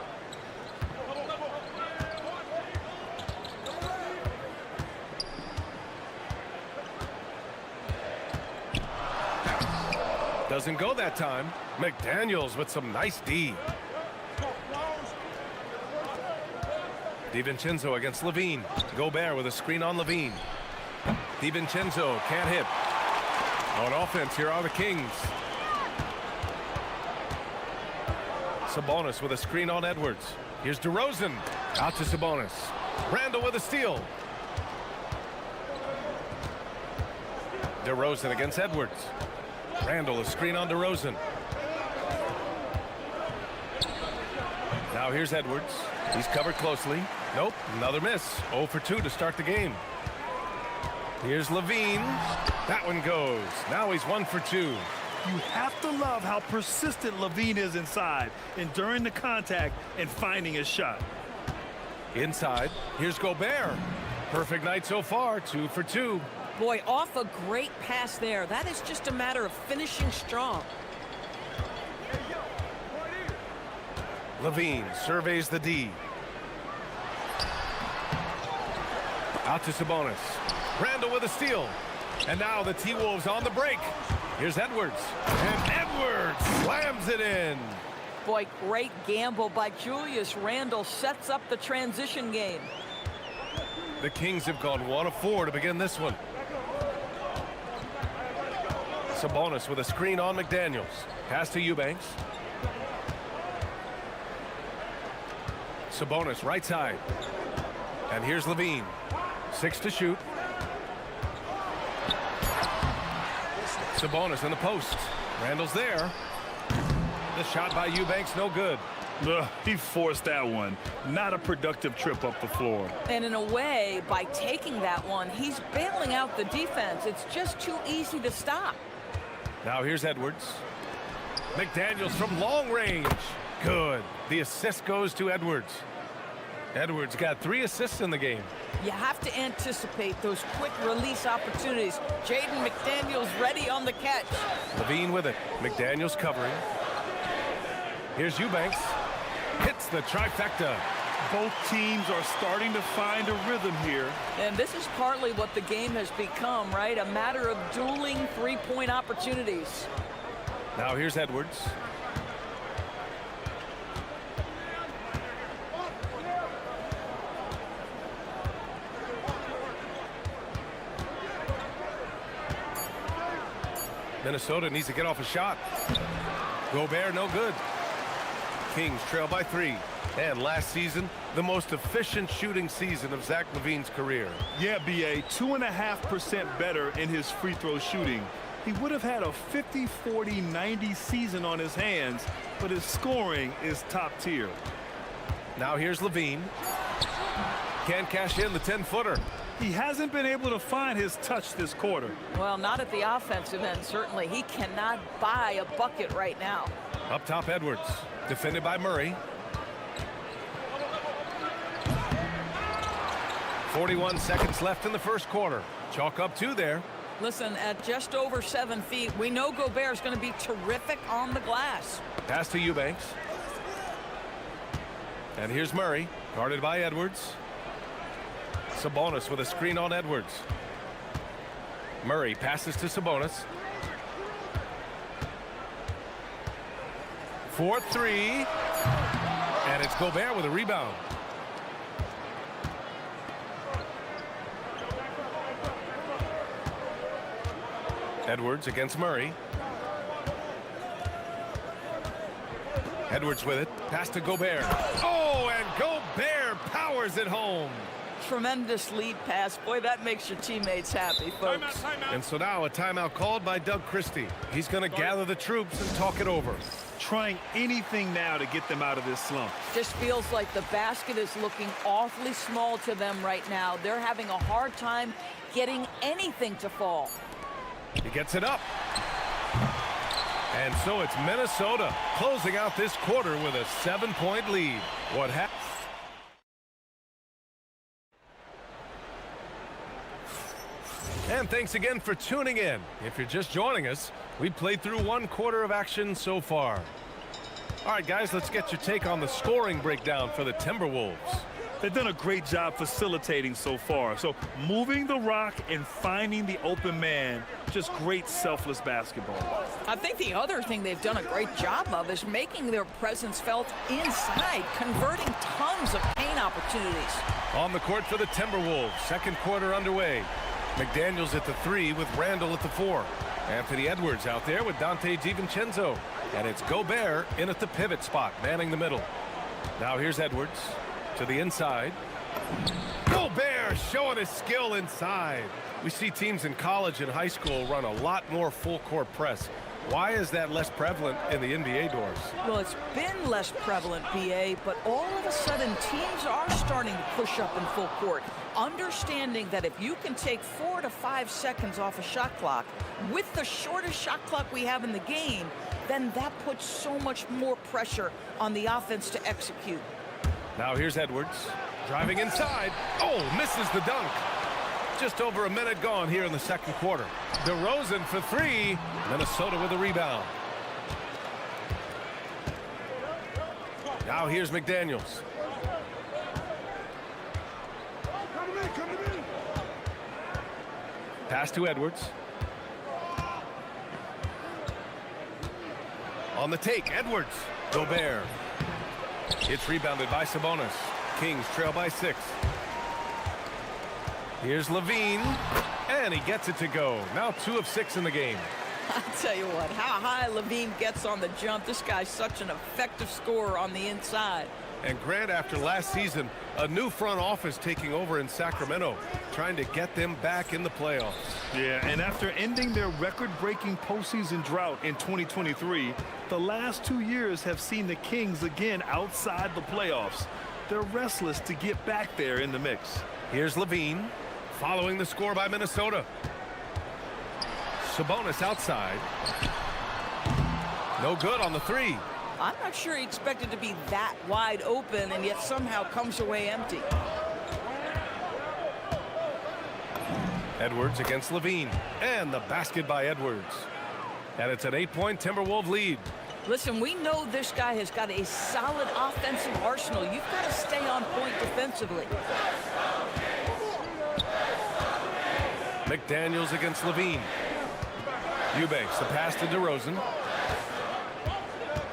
Doesn't go that time. McDaniels with some nice D. DiVincenzo against Levine. Gobert with a screen on Levine. DiVincenzo can't hit. On offense, here are the Kings. Sabonis with a screen on Edwards. Here's DeRozan. Out to Sabonis. Randall with a steal. DeRozan against Edwards. Randall, a screen on DeRozan. Now here's Edwards. He's covered closely. Nope, another miss. 0 for 2 to start the game. Here's Levine. That one goes. Now he's 1 for 2. You have to love how persistent Levine is inside, enduring the contact and finding his shot. Inside, here's Gobert. Perfect night so far, 2 for 2. Boy, off a great pass there. That is just a matter of finishing strong. Levine surveys the D. Out to Sabonis. Randall with a steal. And now the T-Wolves on the break. Here's Edwards. And Edwards slams it in. Boy, great gamble by Julius Randle. Sets up the transition game. The Kings have gone 1 of 4 to begin this one. Sabonis with a screen on McDaniels. Pass to Eubanks. Sabonis right side. And here's Levine. 6 to shoot. Sabonis in the post. Randall's there. The shot by Eubanks, no good. He forced that one. Not a productive trip up the floor. And in a way, by taking that one, he's bailing out the defense. It's just too easy to stop. Now here's Edwards. McDaniels from long range. Good. The assist goes to Edwards. Edwards got 3 assists in the game. You have to anticipate those quick release opportunities. Jaden McDaniels ready on the catch. Levine with it. McDaniels covering. Here's Eubanks. Hits the trifecta. Both teams are starting to find a rhythm here. And this is partly what the game has become, right? A matter of dueling three-point opportunities. Now here's Edwards. Minnesota needs to get off a shot. Gobert, no good. Kings trail by 3. And last season, the most efficient shooting season of Zach LaVine's career. Yeah, BA, 2.5% better in his free throw shooting. He would have had a 50, 40, 90 season on his hands, but his scoring is top tier. Now here's Levine. Can't cash in the 10-footer. He hasn't been able to find his touch this quarter. Well, not at the offensive end, certainly. He cannot buy a bucket right now. Up top, Edwards. Defended by Murray. 41 seconds left in the first quarter. Chalk up 2 there. Listen, at just over 7 feet, we know Gobert is going to be terrific on the glass. Pass to Eubanks. And here's Murray, guarded by Edwards. Sabonis with a screen on Edwards. Murray passes to Sabonis. 4-3. And it's Gobert with a rebound. Edwards against Murray. Edwards with it. Pass to Gobert. Oh, and Gobert powers it home. Tremendous lead pass. Boy, that makes your teammates happy, folks. And so now a timeout called by Doug Christie. He's going to gather the troops and talk it over. Trying anything now to get them out of this slump. Just feels like the basket is looking awfully small to them right now. They're having a hard time getting anything to fall. He gets it up. And so it's Minnesota closing out this quarter with a 7-point lead. What happened? And thanks again for tuning in. If you're just joining us, we played through one quarter of action so far. All right, guys, let's get your take on the scoring breakdown for the Timberwolves. They've done a great job facilitating so far. So moving the rock and finding the open man, just great selfless basketball. I think the other thing they've done a great job of is making their presence felt inside, converting tons of paint opportunities. On the court for the Timberwolves, second quarter underway. McDaniels at the 3 with Randall at the 4. Anthony Edwards out there with Dante DiVincenzo. And it's Gobert in at the pivot spot, manning the middle. Now here's Edwards to the inside. Gobert showing his skill inside. We see teams in college and high school run a lot more full court press. Why is that less prevalent in the NBA doors? Well, it's been less prevalent, BA, but all of a sudden teams are starting to push up in full court, understanding that if you can take 4 to 5 seconds off a shot clock with the shortest shot clock we have in the game, then that puts so much more pressure on the offense to execute. Now here's Edwards driving inside. Oh, misses the dunk. Just over a minute gone here in the second quarter. DeRozan for 3. Minnesota with a rebound. Now here's McDaniels. Pass to Edwards. On the take, Edwards. Gobert. It's rebounded by Sabonis. Kings trail by 6. Here's Levine, and he gets it to go. Now 2 of 6 in the game. I'll tell you what, how high Levine gets on the jump. This guy's such an effective scorer on the inside. And Grant, after last season, a new front office taking over in Sacramento, trying to get them back in the playoffs. Yeah, and after ending their record-breaking postseason drought in 2023, the last 2 years have seen the Kings again outside the playoffs. They're restless to get back there in the mix. Here's Levine, following the score by Minnesota. Sabonis outside. No good on the 3. I'm not sure he expected to be that wide open and yet somehow comes away empty. Edwards against Levine, and the basket by Edwards. And it's an 8-point Timberwolves lead. Listen, we know this guy has got a solid offensive arsenal. You've got to stay on point defensively. McDaniels against Levine. Eubanks, the pass to DeRozan.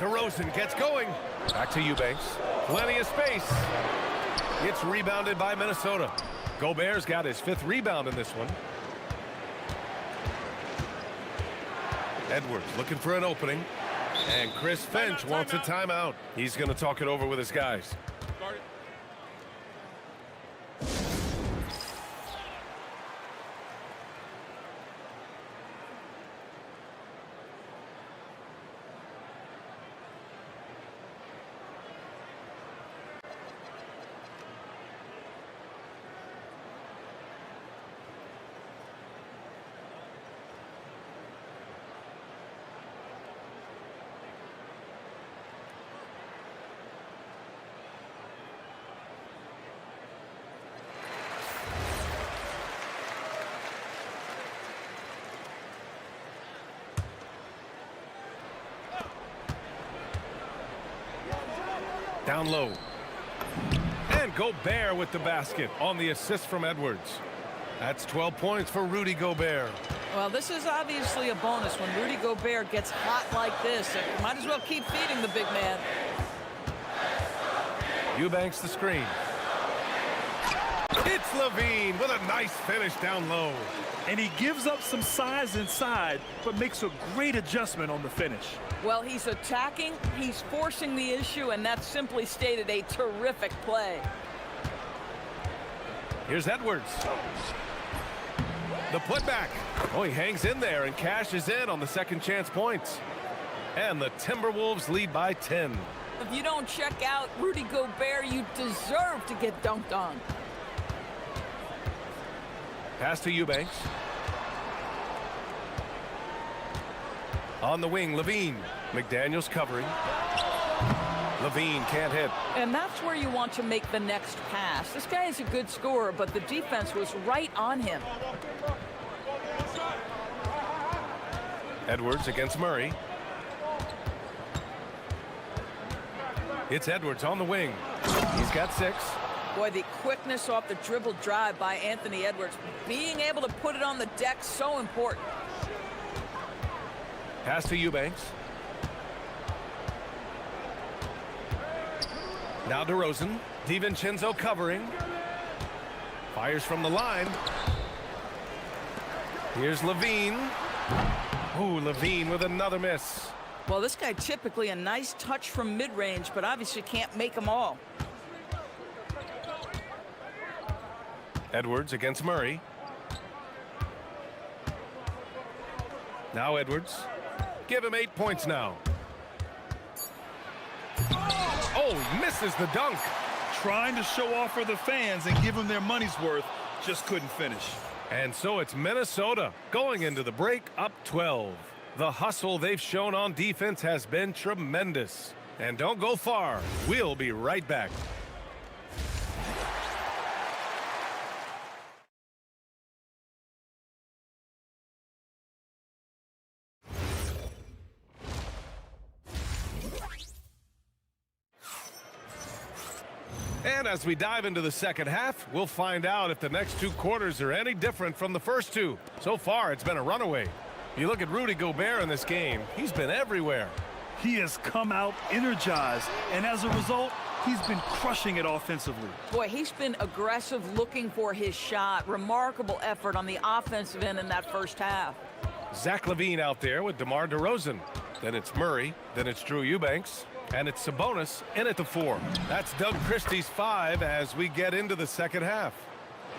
DeRozan gets going. Back to Eubanks. Plenty of space. It's rebounded by Minnesota. Gobert's got his 5th rebound in this one. Edwards looking for an opening. And Chris Finch wants a timeout. He's going to talk it over with his guys. Down low. And Gobert with the basket on the assist from Edwards. That's 12 points for Rudy Gobert. Well, this is obviously a bonus when Rudy Gobert gets hot like this. Might as well keep feeding the big man. Eubanks the screen. It's Levine with a nice finish down low. And he gives up some size inside, but makes a great adjustment on the finish. Well, he's attacking, he's forcing the issue, and that's simply stated a terrific play. Here's Edwards. The putback. Oh, he hangs in there and cashes in on the second chance points. And the Timberwolves lead by 10. If you don't check out Rudy Gobert, you deserve to get dunked on. Pass to Eubanks. On the wing, Levine. McDaniels covering. Levine can't hit. And that's where you want to make the next pass. This guy is a good scorer, but the defense was right on him. Edwards against Murray. It's Edwards on the wing. He's got 6. Boy, the quickness off the dribble drive by Anthony Edwards. Being able to put it on the deck, so important. Pass to Eubanks. Now DeRozan. DiVincenzo covering. Fires from the line. Here's Levine. Ooh, Levine with another miss. Well, this guy typically a nice touch from mid-range, but obviously can't make them all. Edwards against Murray. Now Edwards. Give him 8 points now. Oh, misses the dunk. Trying to show off for the fans and give them their money's worth, just couldn't finish. And so it's Minnesota going into the break up 12. The hustle they've shown on defense has been tremendous. And don't go far. We'll be right back. And as we dive into the second half, we'll find out if the next 2 quarters are any different from the first 2. So far, it's been a runaway. You look at Rudy Gobert in this game, he's been everywhere. He has come out energized, and as a result, he's been crushing it offensively. Boy, he's been aggressive looking for his shot. Remarkable effort on the offensive end in that first half. Zach LaVine out there with DeMar DeRozan. Then it's Murray, then it's Drew Eubanks. And it's Sabonis in at the 4. That's Doug Christie's 5 as we get into the second half.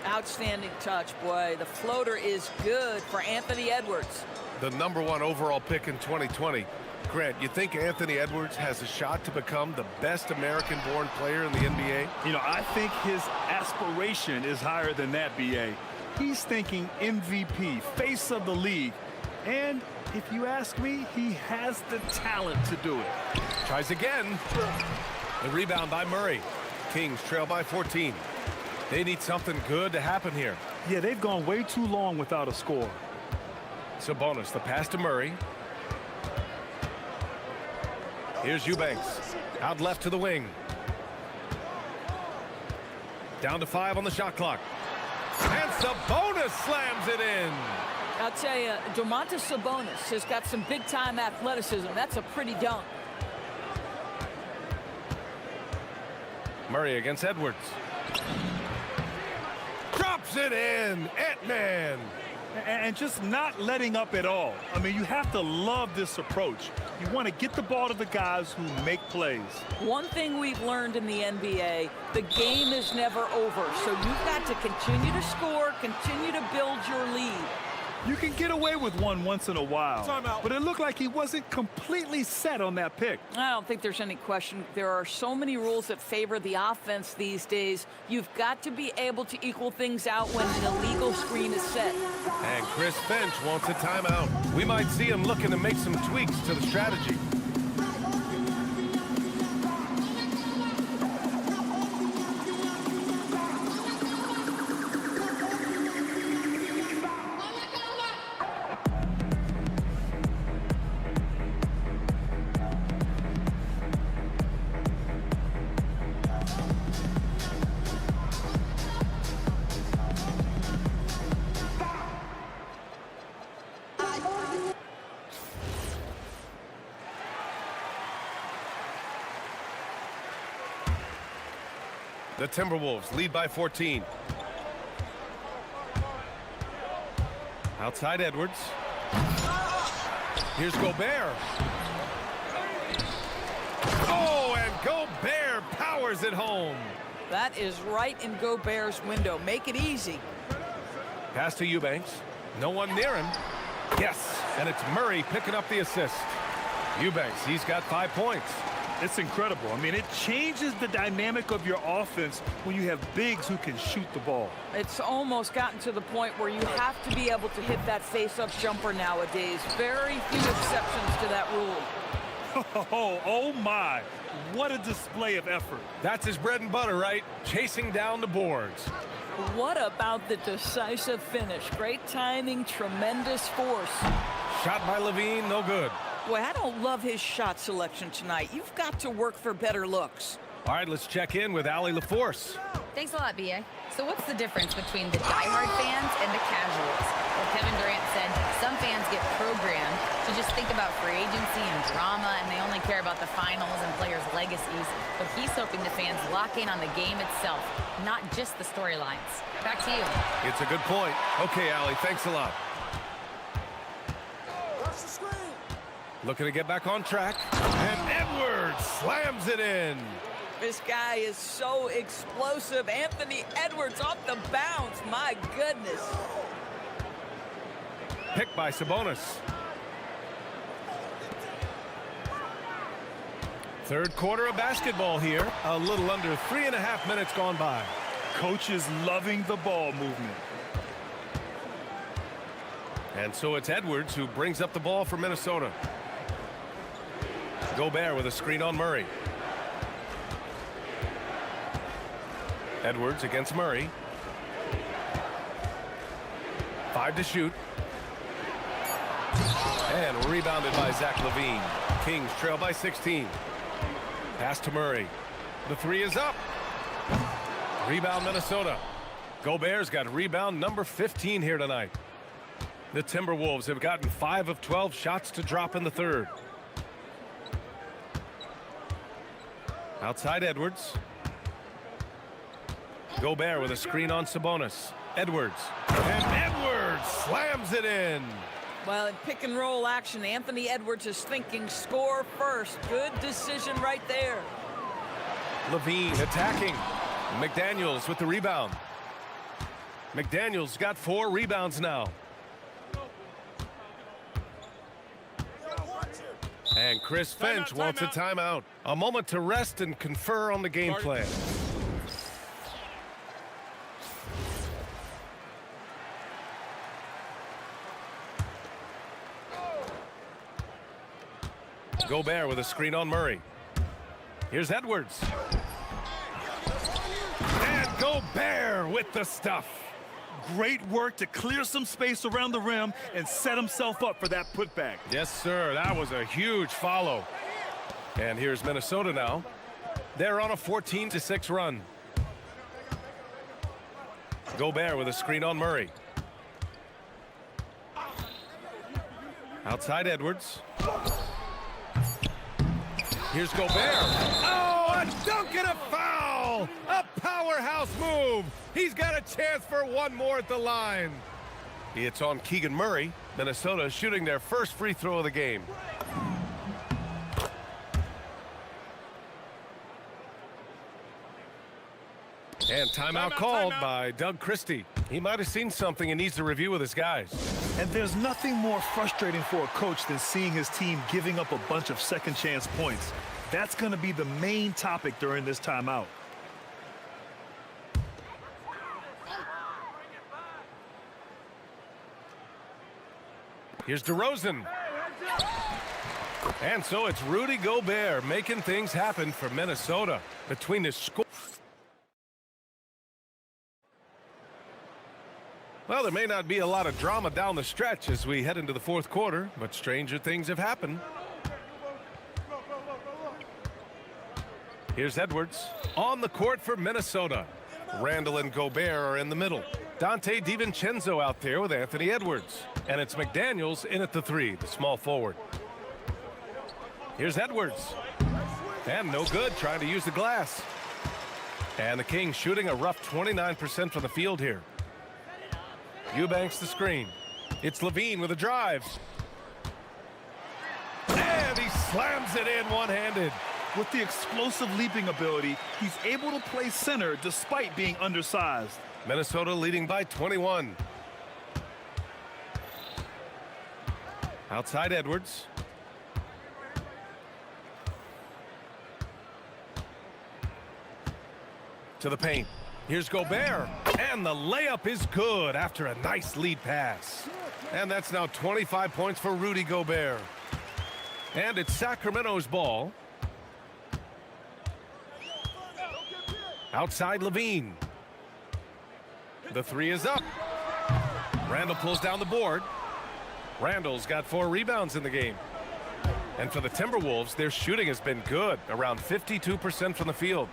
Outstanding touch, boy. The floater is good for Anthony Edwards. The #1 overall pick in 2020. Grant, you think Anthony Edwards has a shot to become the best American-born player in the NBA? You know, I think his aspiration is higher than that, B.A. He's thinking MVP, face of the league. And if you ask me, he has the talent to do it. Tries again. The rebound by Murray. Kings trail by 14. They need something good to happen here. Yeah, they've gone way too long without a score. Sabonis, the pass to Murray. Here's Eubanks. Out left to the wing. Down to 5 on the shot clock. And Sabonis slams it in. I'll tell you, Domantas Sabonis has got some big-time athleticism. That's a pretty dunk. Murray against Edwards. Drops it in. Ant-Man. And just not letting up at all. I mean, you have to love this approach. You want to get the ball to the guys who make plays. One thing we've learned in the NBA, the game is never over. So you've got to continue to score, continue to build your lead. You can get away with one once in a while, but it looked like he wasn't completely set on that pick. I don't think there's any question. There are so many rules that favor the offense these days. You've got to be able to equal things out when an illegal screen is set. And Chris Finch wants a timeout. We might see him looking to make some tweaks to the strategy. The Timberwolves lead by 14. Outside Edwards. Here's Gobert. Oh, and Gobert powers it home. That is right in Gobert's window. Make it easy. Pass to Eubanks. No one near him. Yes, and it's Murray picking up the assist. Eubanks, he's got 5 points. It's incredible. I mean, it changes the dynamic of your offense when you have bigs who can shoot the ball. It's almost gotten to the point where you have to be able to hit that face-up jumper nowadays. Very few exceptions to that rule. Oh my. What a display of effort. That's his bread and butter, right? Chasing down the boards. What about the decisive finish? Great timing, tremendous force. Shot by Levine, no good. Boy, I don't love his shot selection tonight. You've got to work for better looks. All right, let's check in with Allie LaForce. Thanks a lot, BA. So what's the difference between the diehard fans and the casuals? Well, Kevin Durant said some fans get programmed to just think about free agency and drama, and they only care about the finals and players' legacies. But he's hoping the fans lock in on the game itself, not just the storylines. Back to you. It's a good point. Okay, Allie, thanks a lot. Looking to get back on track. And Edwards slams it in. This guy is so explosive. Anthony Edwards off the bounce. My goodness. Picked by Sabonis. Third quarter of basketball here. A little under 3.5 minutes gone by. Coach is loving the ball movement. And so it's Edwards who brings up the ball for Minnesota. Gobert with a screen on Murray. Edwards against Murray. 5 to shoot. And rebounded by Zach LaVine. Kings trail by 16. Pass to Murray. The three is up. Rebound Minnesota. Gobert's got rebound number 15 here tonight. The Timberwolves have gotten 5 of 12 shots to drop in the third. Outside Edwards. Gobert with a screen on Sabonis. Edwards. And Edwards slams it in. Well, in pick and roll action, Anthony Edwards is thinking score first. Good decision right there. Levine attacking. McDaniels with the rebound. McDaniels got 4 rebounds now. And Chris Finch wants a timeout. A moment to rest and confer on the game plan. Gobert with a screen on Murray. Here's Edwards. And Gobert with the stuff. Great work to clear some space around the rim and set himself up for that putback. Yes, sir. That was a huge follow. And here's Minnesota now. They're on a 14-6 run. Gobert with a screen on Murray. Outside Edwards. Here's Gobert. Oh, a dunk and a foul! A powerhouse move. He's got a chance for one more at the line. It's on Keegan Murray. Minnesota shooting their first free throw of the game. And timeout called by Doug Christie. He might have seen something and needs to review with his guys. And there's nothing more frustrating for a coach than seeing his team giving up a bunch of second chance points. That's going to be the main topic during this timeout. Here's DeRozan. And so it's Rudy Gobert making things happen for Minnesota. Between the score. Well, there may not be a lot of drama down the stretch as we head into the fourth quarter, but stranger things have happened. Here's Edwards on the court for Minnesota. Randall and Gobert are in the middle. Dante DiVincenzo out there with Anthony Edwards. And it's McDaniels in at the three, the small forward. Here's Edwards. And no good, trying to use the glass. And the Kings shooting a rough 29% from the field here. Eubanks the screen. It's Levine with a drive. And he slams it in one-handed. With the explosive leaping ability, he's able to play center despite being undersized. Minnesota leading by 21. Outside Edwards. To the paint. Here's Gobert. And the layup is good after a nice lead pass. And that's now 25 points for Rudy Gobert. And it's Sacramento's ball. Outside Levine. The three is up. Randall pulls down the board. Randall's got 4 rebounds in the game. And for the Timberwolves, their shooting has been good, around 52% from the field.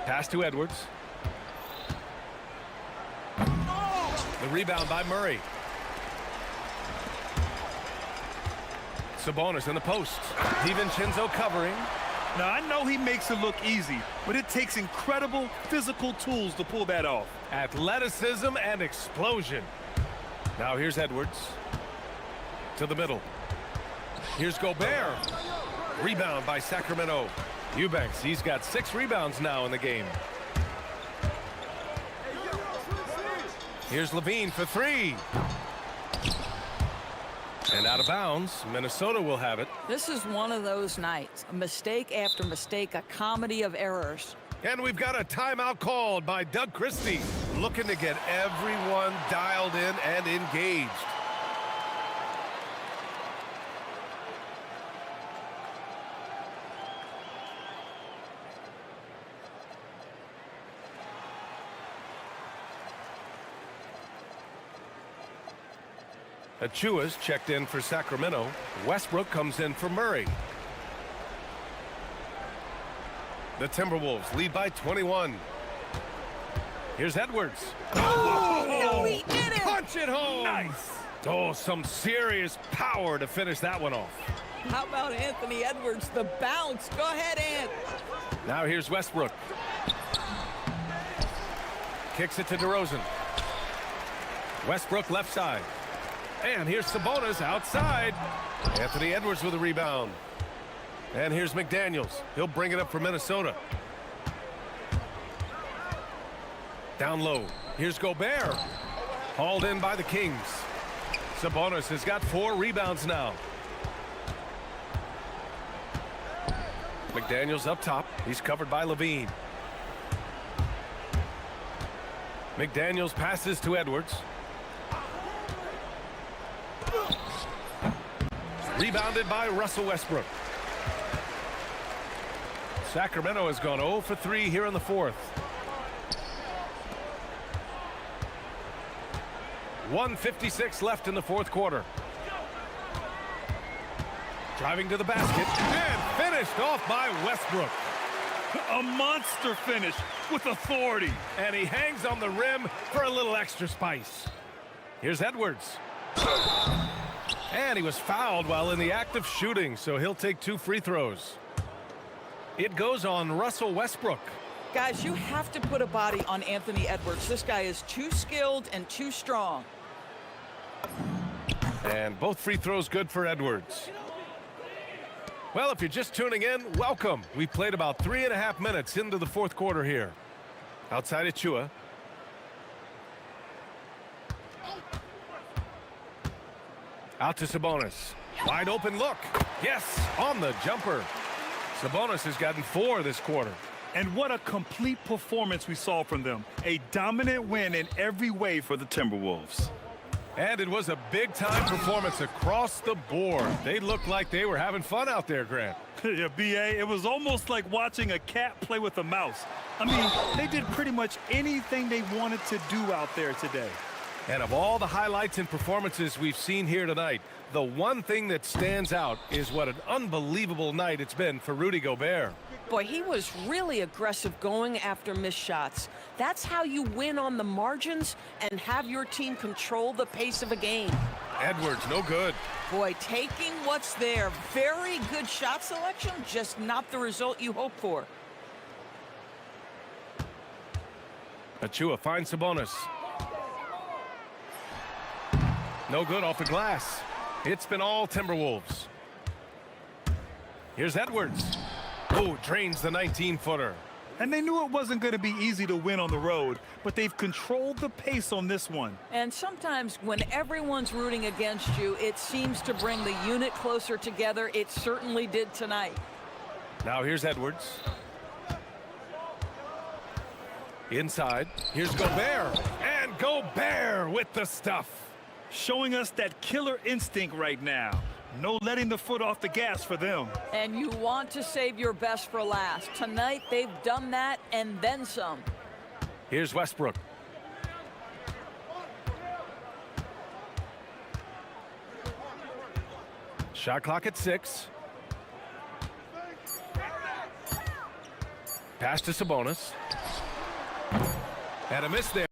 Pass to Edwards. The rebound by Murray. Sabonis in the post. DiVincenzo covering. Now, I know he makes it look easy, but it takes incredible physical tools to pull that off. Athleticism and explosion. Now here's Edwards. To the middle. Here's Gobert. Rebound by Sacramento. Eubanks, he's got 6 rebounds now in the game. Here's Levine for 3. And out of bounds, Minnesota will have it. This is one of those nights. Mistake after mistake, a comedy of errors. And we've got a timeout called by Doug Christie, looking to get everyone dialed in and engaged. Achua's checked in for Sacramento. Westbrook comes in for Murray. The Timberwolves lead by 21. Here's Edwards. Oh, no, he did it! Punch it home! Nice! Oh, some serious power to finish that one off. How about Anthony Edwards, the bounce? Go ahead, Ant. Now here's Westbrook. Kicks it to DeRozan. Westbrook left side. And here's Sabonis outside. Anthony Edwards with a rebound. And here's McDaniels. He'll bring it up for Minnesota. Down low. Here's Gobert. Hauled in by the Kings. Sabonis has got 4 rebounds now. McDaniels up top. He's covered by Levine. McDaniels passes to Edwards. Rebounded by Russell Westbrook. Sacramento has gone 0 for 3 here in the 4th. 1:56 left in the 4th quarter. Driving to the basket and finished off by Westbrook. A monster finish with authority. And he hangs on the rim for a little extra spice. Here's Edwards. And he was fouled while in the act of shooting, so he'll take 2 free throws. It goes on Russell Westbrook. Guys, you have to put a body on Anthony Edwards. This guy is too skilled and too strong. And both free throws good for Edwards. Well, if you're just tuning in, welcome. We played about 3.5 minutes into the 4th quarter here. Outside Achua. Out to Sabonis. Wide open look. Yes, on the jumper. Sabonis has gotten 4 this quarter. And what a complete performance we saw from them. A dominant win in every way for the Timberwolves. And it was a big-time performance across the board. They looked like they were having fun out there, Grant. Yeah, B.A., it was almost like watching a cat play with a mouse. I mean, they did pretty much anything they wanted to do out there today. And of all the highlights and performances we've seen here tonight, the one thing that stands out is what an unbelievable night it's been for Rudy Gobert. Boy, he was really aggressive going after missed shots. That's how you win on the margins and have your team control the pace of a game. Edwards, no good. Boy, taking what's there. Very good shot selection, just not the result you hope for. Achua finds Sabonis. No good off the glass. It's been all Timberwolves. Here's Edwards. Oh, drains the 19-footer. And they knew it wasn't going to be easy to win on the road, but they've controlled the pace on this one. And sometimes when everyone's rooting against you, it seems to bring the unit closer together. It certainly did tonight. Now here's Edwards. Inside. Here's Gobert. And Gobert with the stuff. Showing us that killer instinct right now. No letting the foot off the gas for them. And you want to save your best for last. Tonight, they've done that and then some. Here's Westbrook. Shot clock at 6. Pass to Sabonis. And a miss there.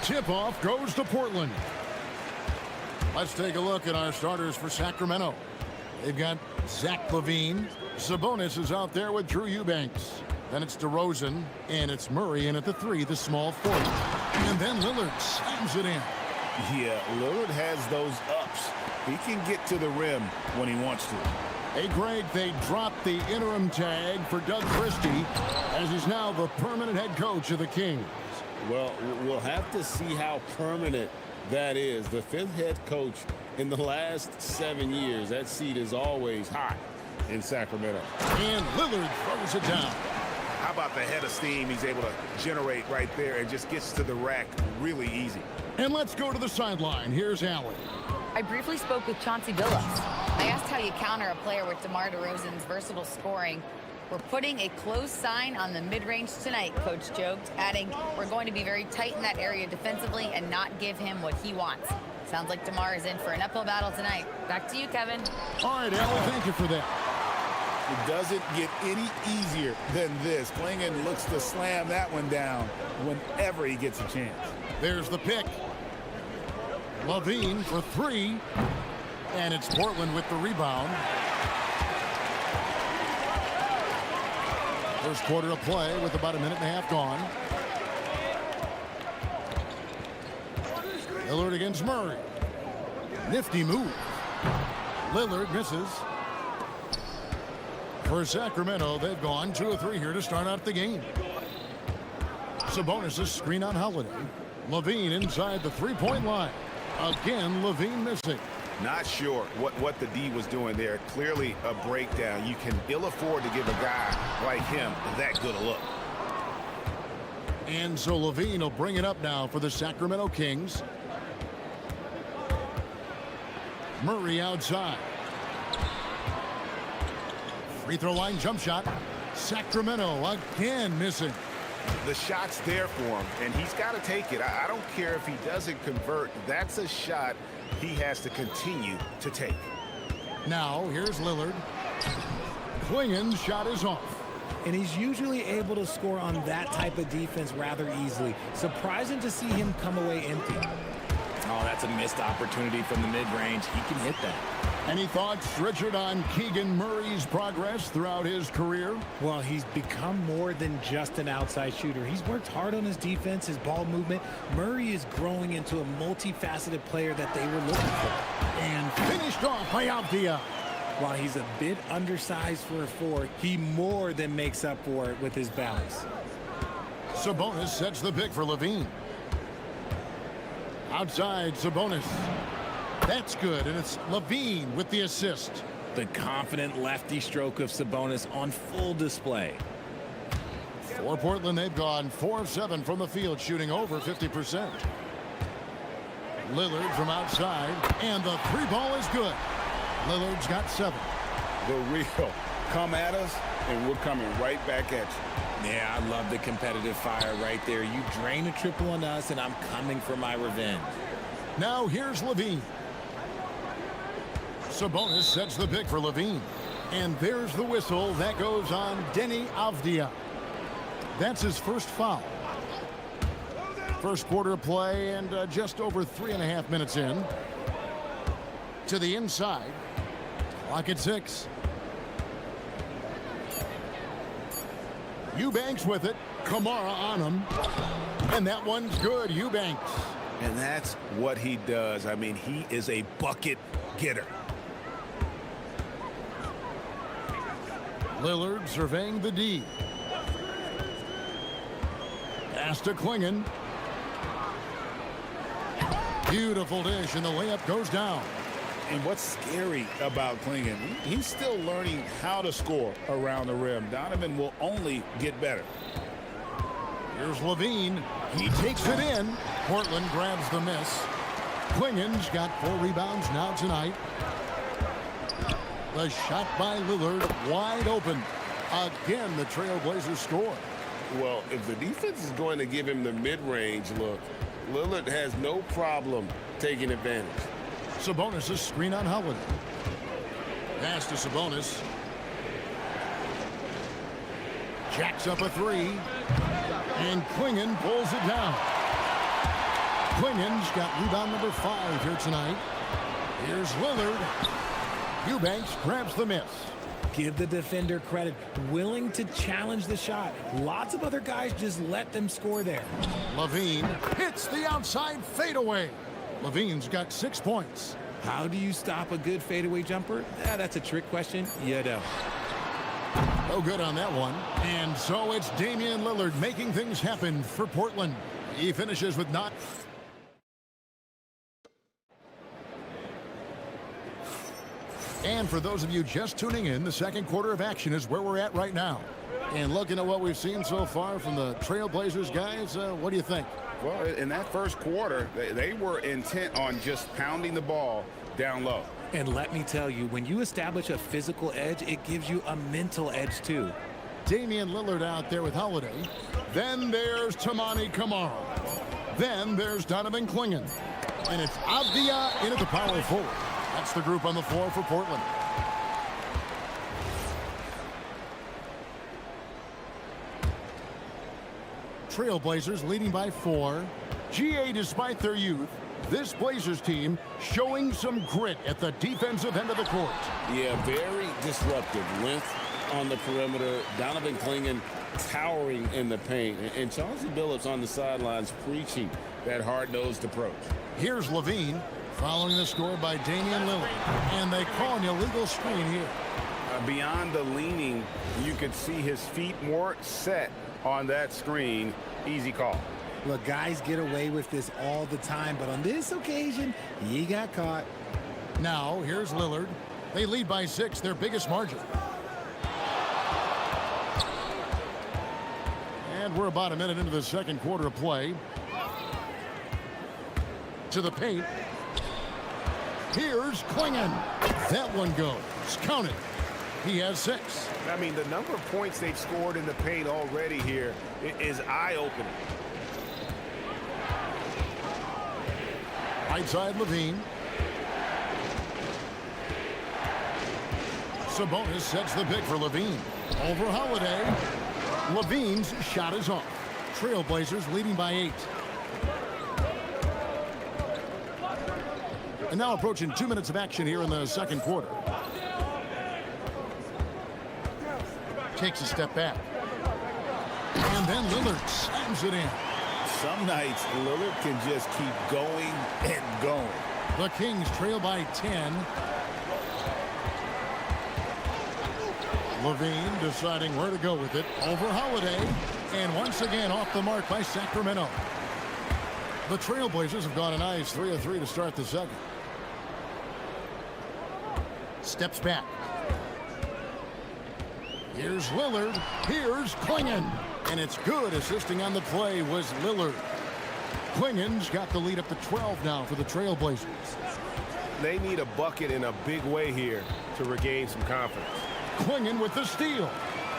Tip-off goes to Portland. Let's take a look at our starters for Sacramento. They've got Zach LaVine. Sabonis is out there with Drew Eubanks. Then it's DeRozan, and it's Murray in at the 3, the small forward. And then Lillard slams it in. Yeah, Lillard has those ups. He can get to the rim when he wants to. Hey, Greg, they dropped the interim tag for Doug Christie as he's now the permanent head coach of the Kings. Well, we'll have to see how permanent that is. The 5th head coach in the last 7 years. That seat is always hot in Sacramento. And Lillard throws it down. How about the head of steam he's able to generate right there and just gets to the rack really easy. And let's go to the sideline. Here's Allen. I briefly spoke with Chauncey Billups. I asked how you counter a player with DeMar DeRozan's versatile scoring. We're putting a close sign on the mid-range tonight, Coach joked, adding, we're going to be very tight in that area defensively and not give him what he wants. Sounds like DeMar is in for an uphill battle tonight. Back to you, Kevin. All right, Allen, thank you for that. It doesn't get any easier than this. Klingon looks to slam that one down whenever he gets a chance. There's the pick. LaVine for 3. And it's Portland with the rebound. First quarter of play with about a minute and a half gone. Lillard against Murray. Nifty move. Lillard misses. For Sacramento, they've gone 2 of 3 here to start out the game. Sabonis' screen on Holiday. LaVine inside the 3-point line. Again, LaVine missing. Not sure what the D was doing there. Clearly a breakdown. You can ill afford to give a guy like him that good a look. And so LaVine will bring it up now for the Sacramento Kings. Murray outside. Free throw line jump shot. Sacramento again missing. The shot's there for him, and he's got to take it. I don't care if he doesn't convert. That's a shot he has to continue to take. Now, here's Lillard. Klingon's shot is off. And he's usually able to score on that type of defense rather easily. Surprising to see him come away empty. Oh, that's a missed opportunity from the mid-range. He can hit that. Any thoughts, Richard, on Keegan Murray's progress throughout his career? Well, he's become more than just an outside shooter. He's worked hard on his defense, his ball movement. Murray is growing into a multifaceted player that they were looking for. And finished off by Avdia. While he's a bit undersized for a 4, he more than makes up for it with his balance. Sabonis sets the pick for LaVine. Outside, Sabonis. That's good, and it's LaVine with the assist. The confident lefty stroke of Sabonis on full display. For Portland, they've gone 4 of 7 from the field, shooting over 50%. Lillard from outside, and the 3 ball is good. Lillard's got 7. The real come at us, and we're coming right back at you. Yeah, I love the competitive fire right there. You drain a triple on us, and I'm coming for my revenge. Now here's LaVine. Sabonis sets the pick for LaVine. And there's the whistle. That goes on Denny Avdia. That's his first foul. First quarter play and just over 3.5 minutes in. To the inside. Clock at 6. Eubanks with it. Kamara on him. And that one's good. Eubanks. And that's what he does. I mean, he is a bucket getter. Lillard surveying the D. Pass to Klingon. Beautiful dish, and the layup goes down. And what's scary about Klingon, he's still learning how to score around the rim. Donovan will only get better. Here's LaVine. He takes it in. Portland grabs the miss. Klingon's got 4 rebounds now tonight. The shot by Lillard wide open. Again, the Trailblazers score. Well, if the defense is going to give him the mid-range look, Lillard has no problem taking advantage. Sabonis' screen on Howard. Pass to Sabonis. Jacks up a 3. And Klingon pulls it down. Klingen's got rebound number 5 here tonight. Here's Lillard. Eubanks grabs the miss. Give the defender credit. Willing to challenge the shot. Lots of other guys just let them score there. Levine hits the outside fadeaway. Levine's got 6 points. How do you stop a good fadeaway jumper? That's a trick question. You don't. No good on that one. And so it's Damian Lillard making things happen for Portland. He finishes with 9. And for those of you just tuning in, the second quarter of action is where we're at right now. And looking at what we've seen so far from the Trailblazers guys, what do you think? Well, in that first quarter, they were intent on just pounding the ball down low. And let me tell you, when you establish a physical edge, it gives you a mental edge too. Damian Lillard out there with Holiday. Then there's Tamani Kamara. Then there's Donovan Klingen. And it's Avdia into the power forward. That's the group on the floor for Portland. Trailblazers leading by 4. GA, despite their youth, this Blazers team showing some grit at the defensive end of the court. Yeah, very disruptive. Length on the perimeter. Donovan Klingen towering in the paint. And Chauncey Billups on the sidelines preaching that hard-nosed approach. Here's Levine following the score by Damian Lillard. And they call an illegal screen here. Beyond the leaning, you could see his feet more set on that screen. Easy call. Look, guys get away with this all the time, but on this occasion, he got caught. Now, here's Lillard. They lead by 6, their biggest margin. And we're about a minute into the second quarter of play. To the paint. Here's Klingen. That one goes. Count it. He has 6. I mean, the number of points they've scored in the paint already here is eye-opening. Right side, Levine. Sabonis sets the pick for Levine. Over Holiday. Levine's shot is off. Trailblazers leading by 8. And now approaching 2 minutes of action here in the second quarter. Takes a step back. And then Lillard slams it in. Some nights, Lillard can just keep going and going. The Kings trail by 10. Levine deciding where to go with it. Over Holiday. And once again off the mark by Sacramento. The Trailblazers have gone a nice 3 of 3 to start the second. Steps back. Here's Lillard. Here's Klingen. And it's good. Assisting on the play was Lillard. Klingen's got the lead up to 12 now for the Trailblazers. They need a bucket in a big way here to regain some confidence. Klingen with the steal.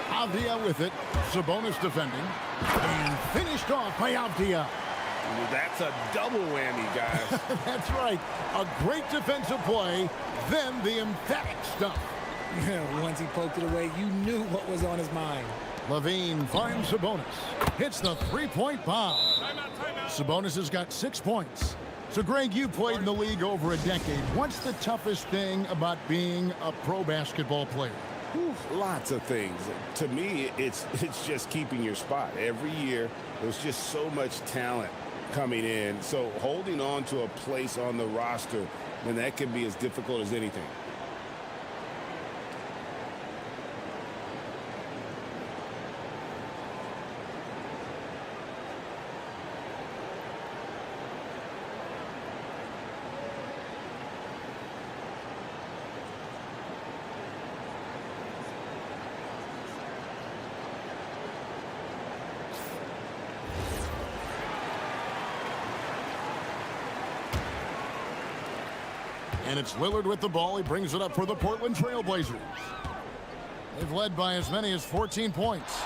Avdia with it. Sabonis defending. And finished off by Avdia. That's a double whammy, guys. That's right. A great defensive play. Then the emphatic stuff. Once he poked it away, you knew what was on his mind. Levine finds Sabonis. Hits the three-point bomb. Sabonis has got 6 points. So, Greg, you played in the league over a decade. What's the toughest thing about being a pro basketball player? Lots of things. To me, it's just keeping your spot. Every year, there's just so much talent coming in. So holding on to a place on the roster, and that can be as difficult as anything. And it's Lillard with the ball. He brings it up for the Portland Trailblazers. They've led by as many as 14 points.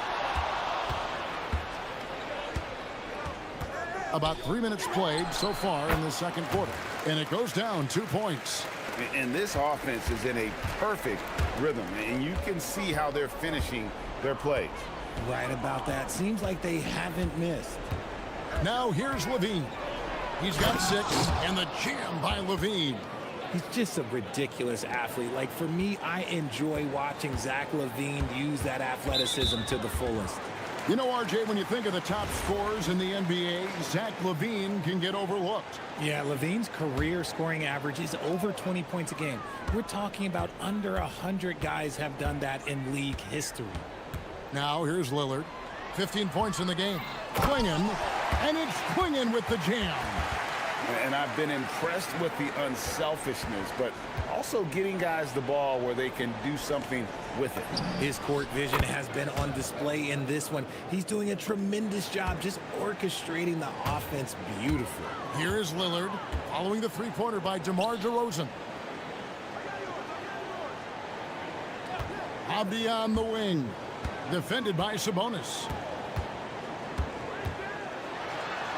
About 3 minutes played so far in the second quarter. And it goes down 2 points. And this offense is in a perfect rhythm. And you can see how they're finishing their plays. Right about that. Seems like they haven't missed. Now here's Levine. He's got 6, and the jam by Levine. He's just a ridiculous athlete. Like, for me, I enjoy watching Zach LaVine use that athleticism to the fullest. You know, RJ, when you think of the top scorers in the NBA, Zach LaVine can get overlooked. Yeah, LaVine's career scoring average is over 20 points a game. We're talking about under 100 guys have done that in league history. Now, here's Lillard. 15 points in the game. Clingan, and it's Clingan with the jam. And I've been impressed with the unselfishness, but also getting guys the ball where they can do something with it. His court vision has been on display in this one. He's doing a tremendous job just orchestrating the offense beautifully. Here is Lillard, following the three-pointer by DeMar DeRozan. Abdi on the wing, defended by Sabonis.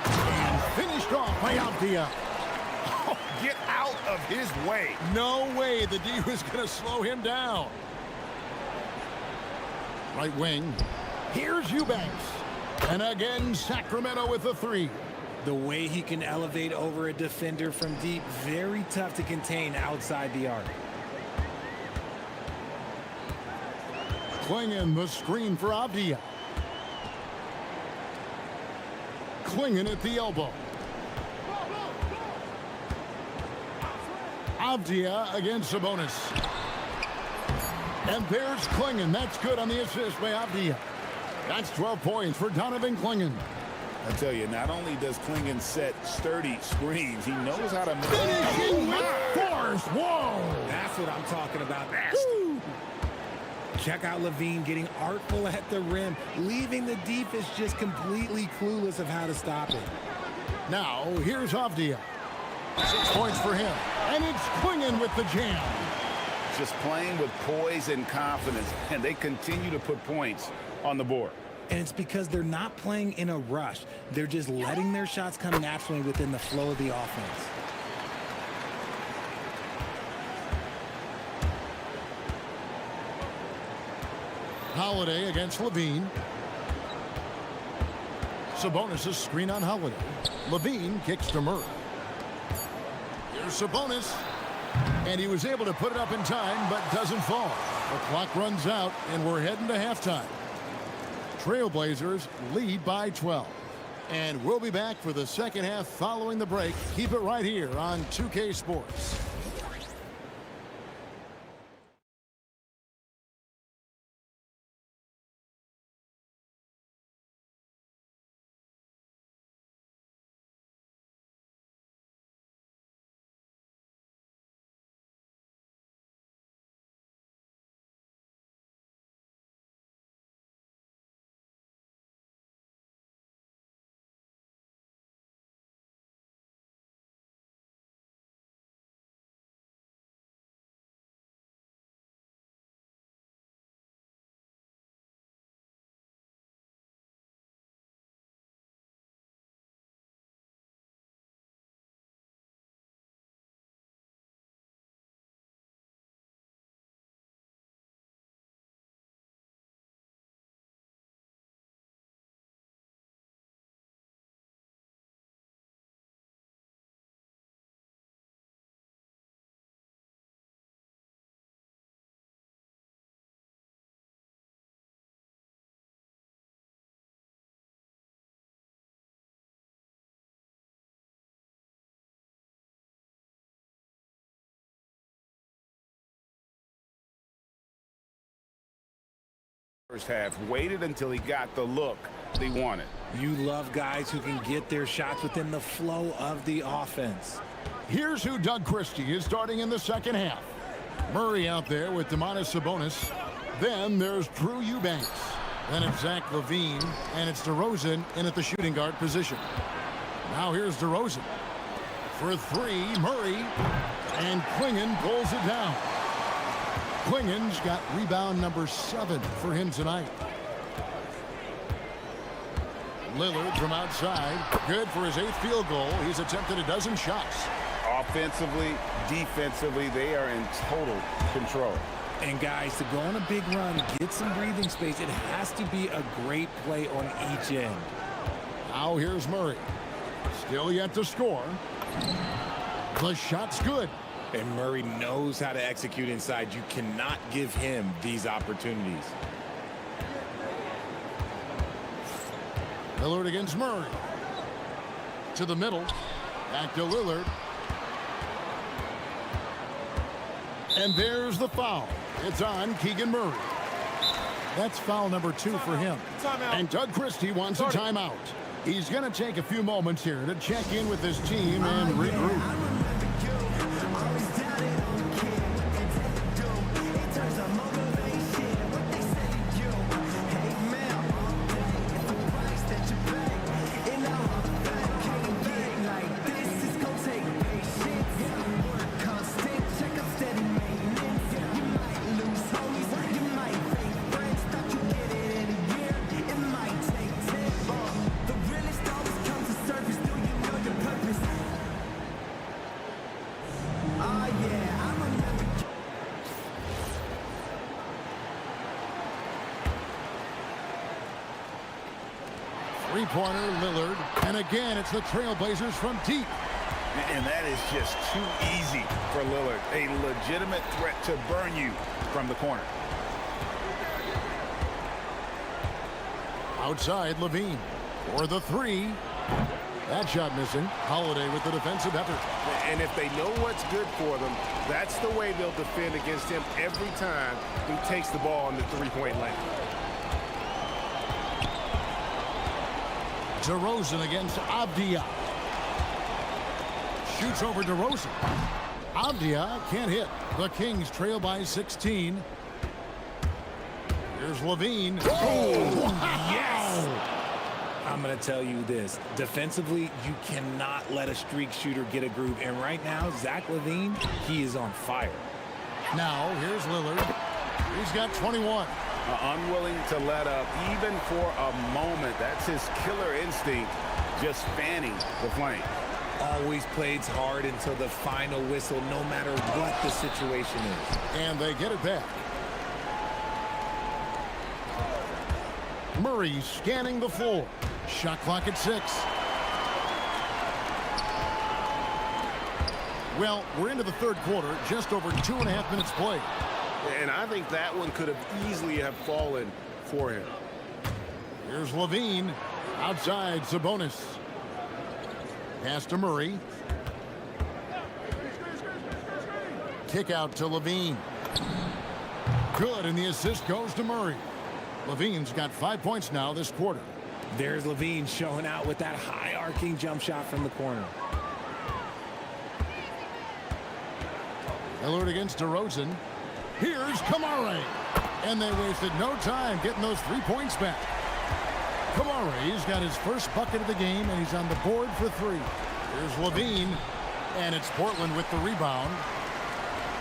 And finished off by Abdia. Oh, get out of his way. No way the D was going to slow him down. Right wing. Here's Eubanks. And again, Sacramento with the 3. The way he can elevate over a defender from deep, very tough to contain outside the arc. Clingan the screen for Abdia. Clingan at the elbow. Abdia against Sabonis. And there's Clingan. That's good on the assist by Abdia. That's 12 points for Donovan Clingan. I tell you, not only does Clingan set sturdy screens, he knows how to finishing with force. Whoa! That's what I'm talking about. Check out Levine getting artful at the rim, leaving the defense just completely clueless of how to stop it. Now, here's Avdia. 6 points for him. And it's Clingan with the jam. Just playing with poise and confidence, and they continue to put points on the board. And it's because they're not playing in a rush. They're just letting their shots come naturally within the flow of the offense. Holiday against Levine. Sabonis' screen on Holiday. Levine kicks to Murray. Here's Sabonis. And he was able to put it up in time, but doesn't fall. The clock runs out, and we're heading to halftime. Trailblazers lead by 12. And we'll be back for the second half following the break. Keep it right here on 2K Sports. First half, waited until he got the look he wanted. You love guys who can get their shots within the flow of the offense. Here's who Doug Christie is starting in the second half. Murray out there with Domantas Sabonis. Then there's Drew Eubanks. Then it's Zach LaVine, and it's DeRozan in at the shooting guard position. Now here's DeRozan. For 3, Murray, and Clingan pulls it down. Clingan's got rebound number 7 for him tonight. Lillard from outside. Good for his 8th field goal. He's attempted a dozen shots. Offensively, defensively, they are in total control. And guys, to go on a big run, get some breathing space, it has to be a great play on each end. Now here's Murray. Still yet to score. The shot's good. And Murray knows how to execute inside. You cannot give him these opportunities. Lillard against Murray. To the middle. Back to Lillard. And there's the foul. It's on Keegan Murray. That's foul number 2 for him. And Doug Christie wants a timeout. He's going to take a few moments here to check in with his team and regroup. Three-pointer, Lillard. And again, it's the Trailblazers from deep. And that is just too easy for Lillard. A legitimate threat to burn you from the corner. Outside, Levine for the 3. That shot missing. Holiday with the defensive effort. And if they know what's good for them, that's the way they'll defend against him every time he takes the ball in the three-point lane. DeRozan against Avdia. Shoots over DeRozan. Avdia can't hit. The Kings trail by 16. Here's Levine. Oh, yes! I'm going to tell you this. Defensively, you cannot let a streak shooter get a groove. And right now, Zach LaVine, he is on fire. Now, here's Lillard. He's got 21. Unwilling to let up even for a moment. That's his killer instinct, just fanning the flame. Always plays hard until the final whistle, no matter what the situation is. And they get it back. Murray scanning the floor. Shot clock at 6. Well, we're into the third quarter, just over 2.5 minutes played. And I think that one could have easily have fallen for him. Here's Levine. Outside, Sabonis. Pass to Murray. Kick out to Levine. Good, and the assist goes to Murray. Levine's got 5 points now this quarter. There's Levine showing out with that high arcing jump shot from the corner. Lillard against DeRozan. Here's Kamare. And they wasted no time getting those 3 points back. Kamare's got his first bucket of the game, and he's on the board for 3. Here's Levine, and it's Portland with the rebound.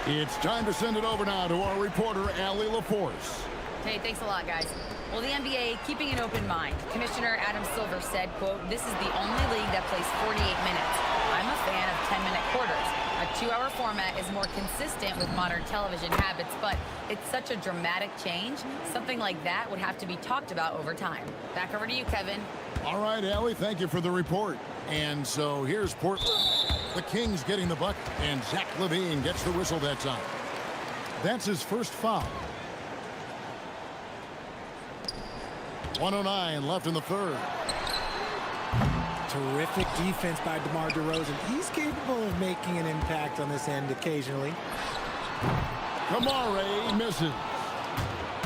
It's time to send it over now to our reporter, Allie LaForce. Hey, thanks a lot, guys. Well, the NBA keeping an open mind. Commissioner Adam Silver said, quote, "This is the only league that plays 48 minutes. I'm a fan of 10-minute quarters. A 2-hour format is more consistent with modern television habits, but it's such a dramatic change. Something like that would have to be talked about over time." Back over to you, Kevin. All right, Allie, thank you for the report. And so here's Portland. The Kings getting the bucket, and Zach LaVine gets the whistle that time. That's his first foul. 1:09 left in the third. Terrific defense by DeMar DeRozan. He's capable of making an impact on this end occasionally. Kamare misses.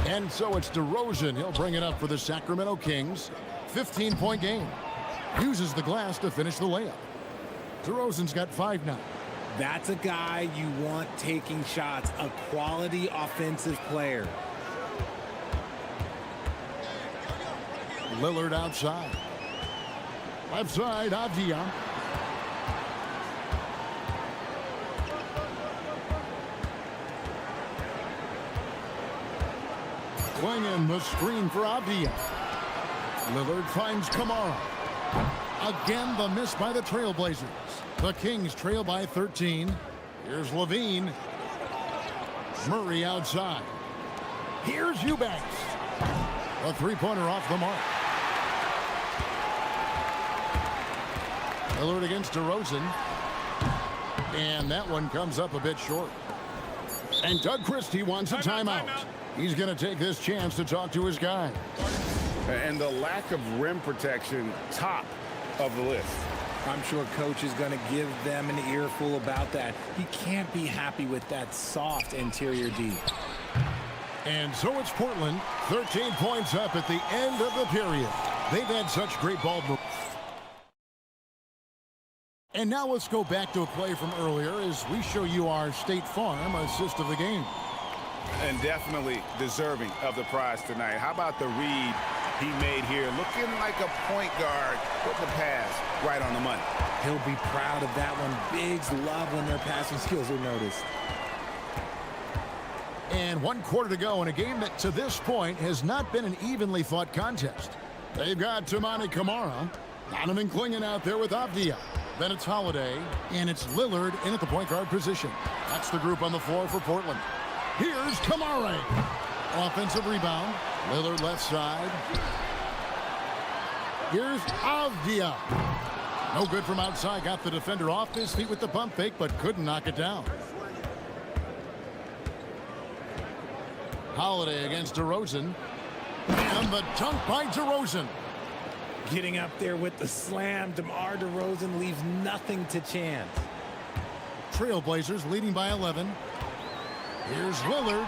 And so it's DeRozan. He'll bring it up for the Sacramento Kings. 15-point game. Uses the glass to finish the layup. DeRozan's got 5 now. That's a guy you want taking shots, a quality offensive player. Lillard outside. Left side, Avdia. Swinging the screen for Avdia. Lillard finds Kamara. Again, the miss by the Trailblazers. The Kings trail by 13. Here's Levine. Murray outside. Here's Eubanks. A three-pointer off the mark. Lillard against DeRozan. And that one comes up a bit short. And Doug Christie wants a timeout. He's going to take this chance to talk to his guy. And the lack of rim protection, top of the list. I'm sure coach is going to give them an earful about that. He can't be happy with that soft interior D. And so it's Portland, 13 points up at the end of the period. They've had such great ball movement. And now let's go back to a play from earlier as we show you our State Farm assist of the game. And definitely deserving of the prize tonight. How about the read he made here? Looking like a point guard, put the pass right on the money. He'll be proud of that one. Bigs love when their passing skills are noticed. And 1 quarter to go in a game that to this point has not been an evenly fought contest. They've got Toumani Camara, Donovan Clingan out there with Avdia. Then it's Holiday, and it's Lillard in at the point guard position. That's the group on the floor for Portland. Here's Camara. Offensive rebound. Lillard left side. Here's Avdia. No good from outside. Got the defender off his feet with the pump fake, but couldn't knock it down. Holiday against DeRozan. And the dunk by DeRozan. Getting up there with the slam, DeMar DeRozan leaves nothing to chance. Trailblazers leading by 11. Here's Lillard.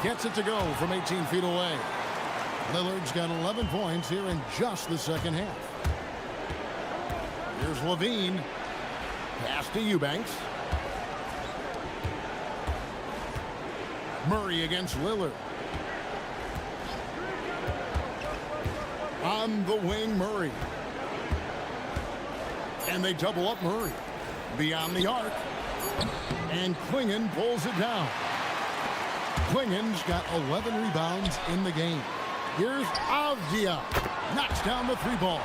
Gets it to go from 18 feet away. Lillard's got 11 points here in just the second half. Here's Levine. Pass to Eubanks. Murray against Lillard. On the wing, Murray. And they double up Murray. Beyond the arc. And Clingan pulls it down. Clingan's got 11 rebounds in the game. Here's Avdia. Knocks down the 3-ball.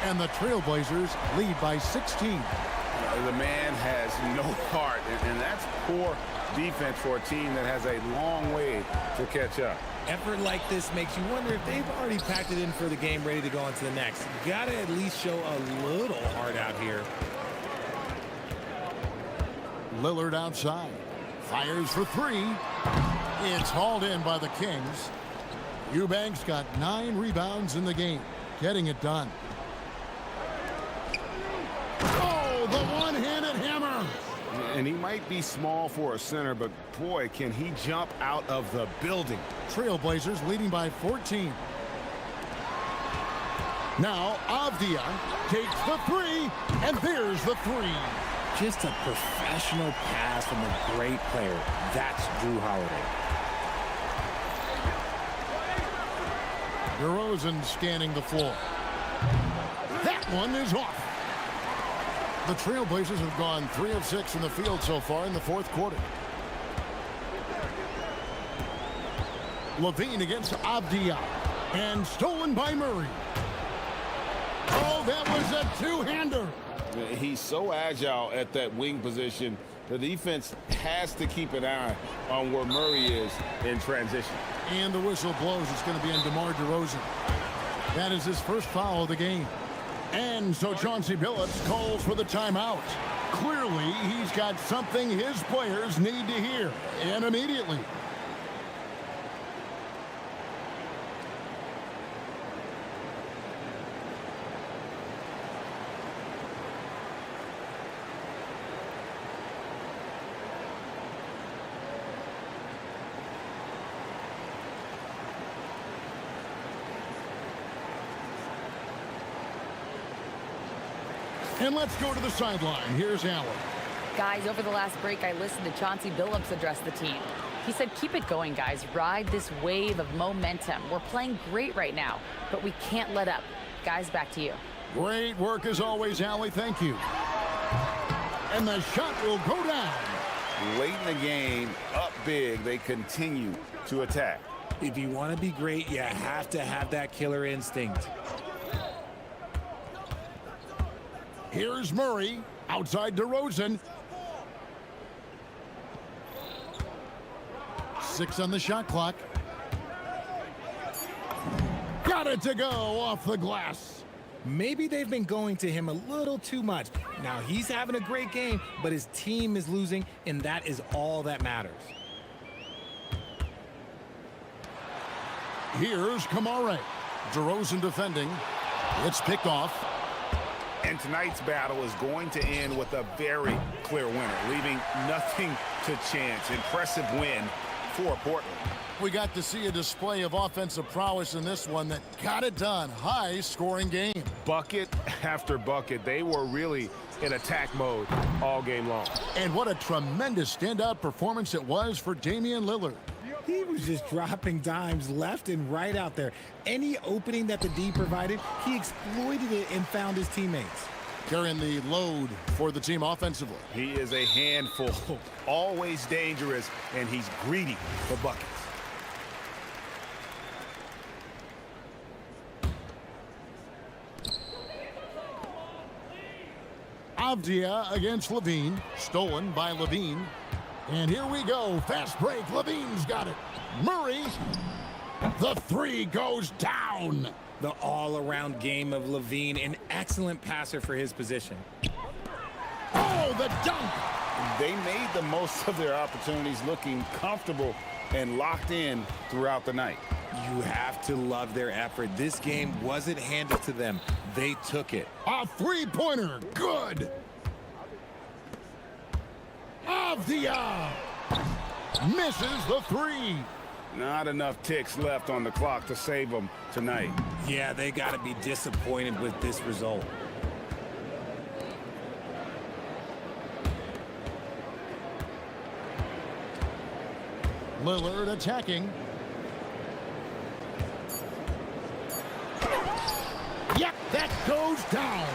And the Trailblazers lead by 16. The man has no heart, and that's poor defense for a team that has a long way to catch up. Effort like this makes you wonder if they've already packed it in for the game, ready to go on to the next. Gotta at least show a little heart out here. Lillard outside. Fires for 3. It's hauled in by the Kings. Eubanks got 9 rebounds in the game. Getting it done. Oh, the one-handed hammer. And he might be small for a center, but boy, can he jump out of the building. Trailblazers leading by 14. Now Avdia takes the 3, and there's the 3. Just a professional pass from a great player. That's Drew Holiday. DeRozan scanning the floor. That one is off. The Trailblazers have gone 3 of 6 in the field so far in the 4th quarter. Levine against Avdia. And stolen by Murray. Oh, that was a two-hander. He's so agile at that wing position. The defense has to keep an eye on where Murray is in transition. And the whistle blows. It's going to be on DeMar DeRozan. That is his first foul of the game. And so Chauncey Billups calls for the timeout. Clearly, he's got something his players need to hear, and immediately. And let's go to the sideline. Here's Allen. Guys, over the last break, I listened to Chauncey Billups address the team. He said, keep it going, guys. Ride this wave of momentum. We're playing great right now, but we can't let up. Guys, back to you. Great work as always, Allie. Thank you. And the shot will go down. Late in the game, up big, they continue to attack. If you want to be great, you have to have that killer instinct. Here's Murray, outside DeRozan. 6 on the shot clock. Got it to go off the glass. Maybe they've been going to him a little too much. Now he's having a great game, but his team is losing, and that is all that matters. Here's Kamare. DeRozan defending. It's picked off. And tonight's battle is going to end with a very clear winner, leaving nothing to chance. Impressive win for Portland. We got to see a display of offensive prowess in this one that got it done. High-scoring game. Bucket after bucket. They were really in attack mode all game long. And what a tremendous standout performance it was for Damian Lillard. He was just dropping dimes left and right out there. Any opening that the D provided, he exploited it and found his teammates. Carrying the load for the team offensively. He is a handful, always dangerous, and he's greedy for buckets. Avdia against Levine. Stolen by Levine. And here we go. Fast break. Levine's got it. Murray. The three goes down. The all-around game of Levine, an excellent passer for his position. Oh, the dunk. They made the most of their opportunities, looking comfortable and locked in throughout the night. You have to love their effort. This game wasn't handed to them. They took it. A three-pointer. Good. Avdia misses the three. Not enough ticks left on the clock to save them tonight. Yeah, they got to be disappointed with this result. Lillard attacking. Yep, that goes down.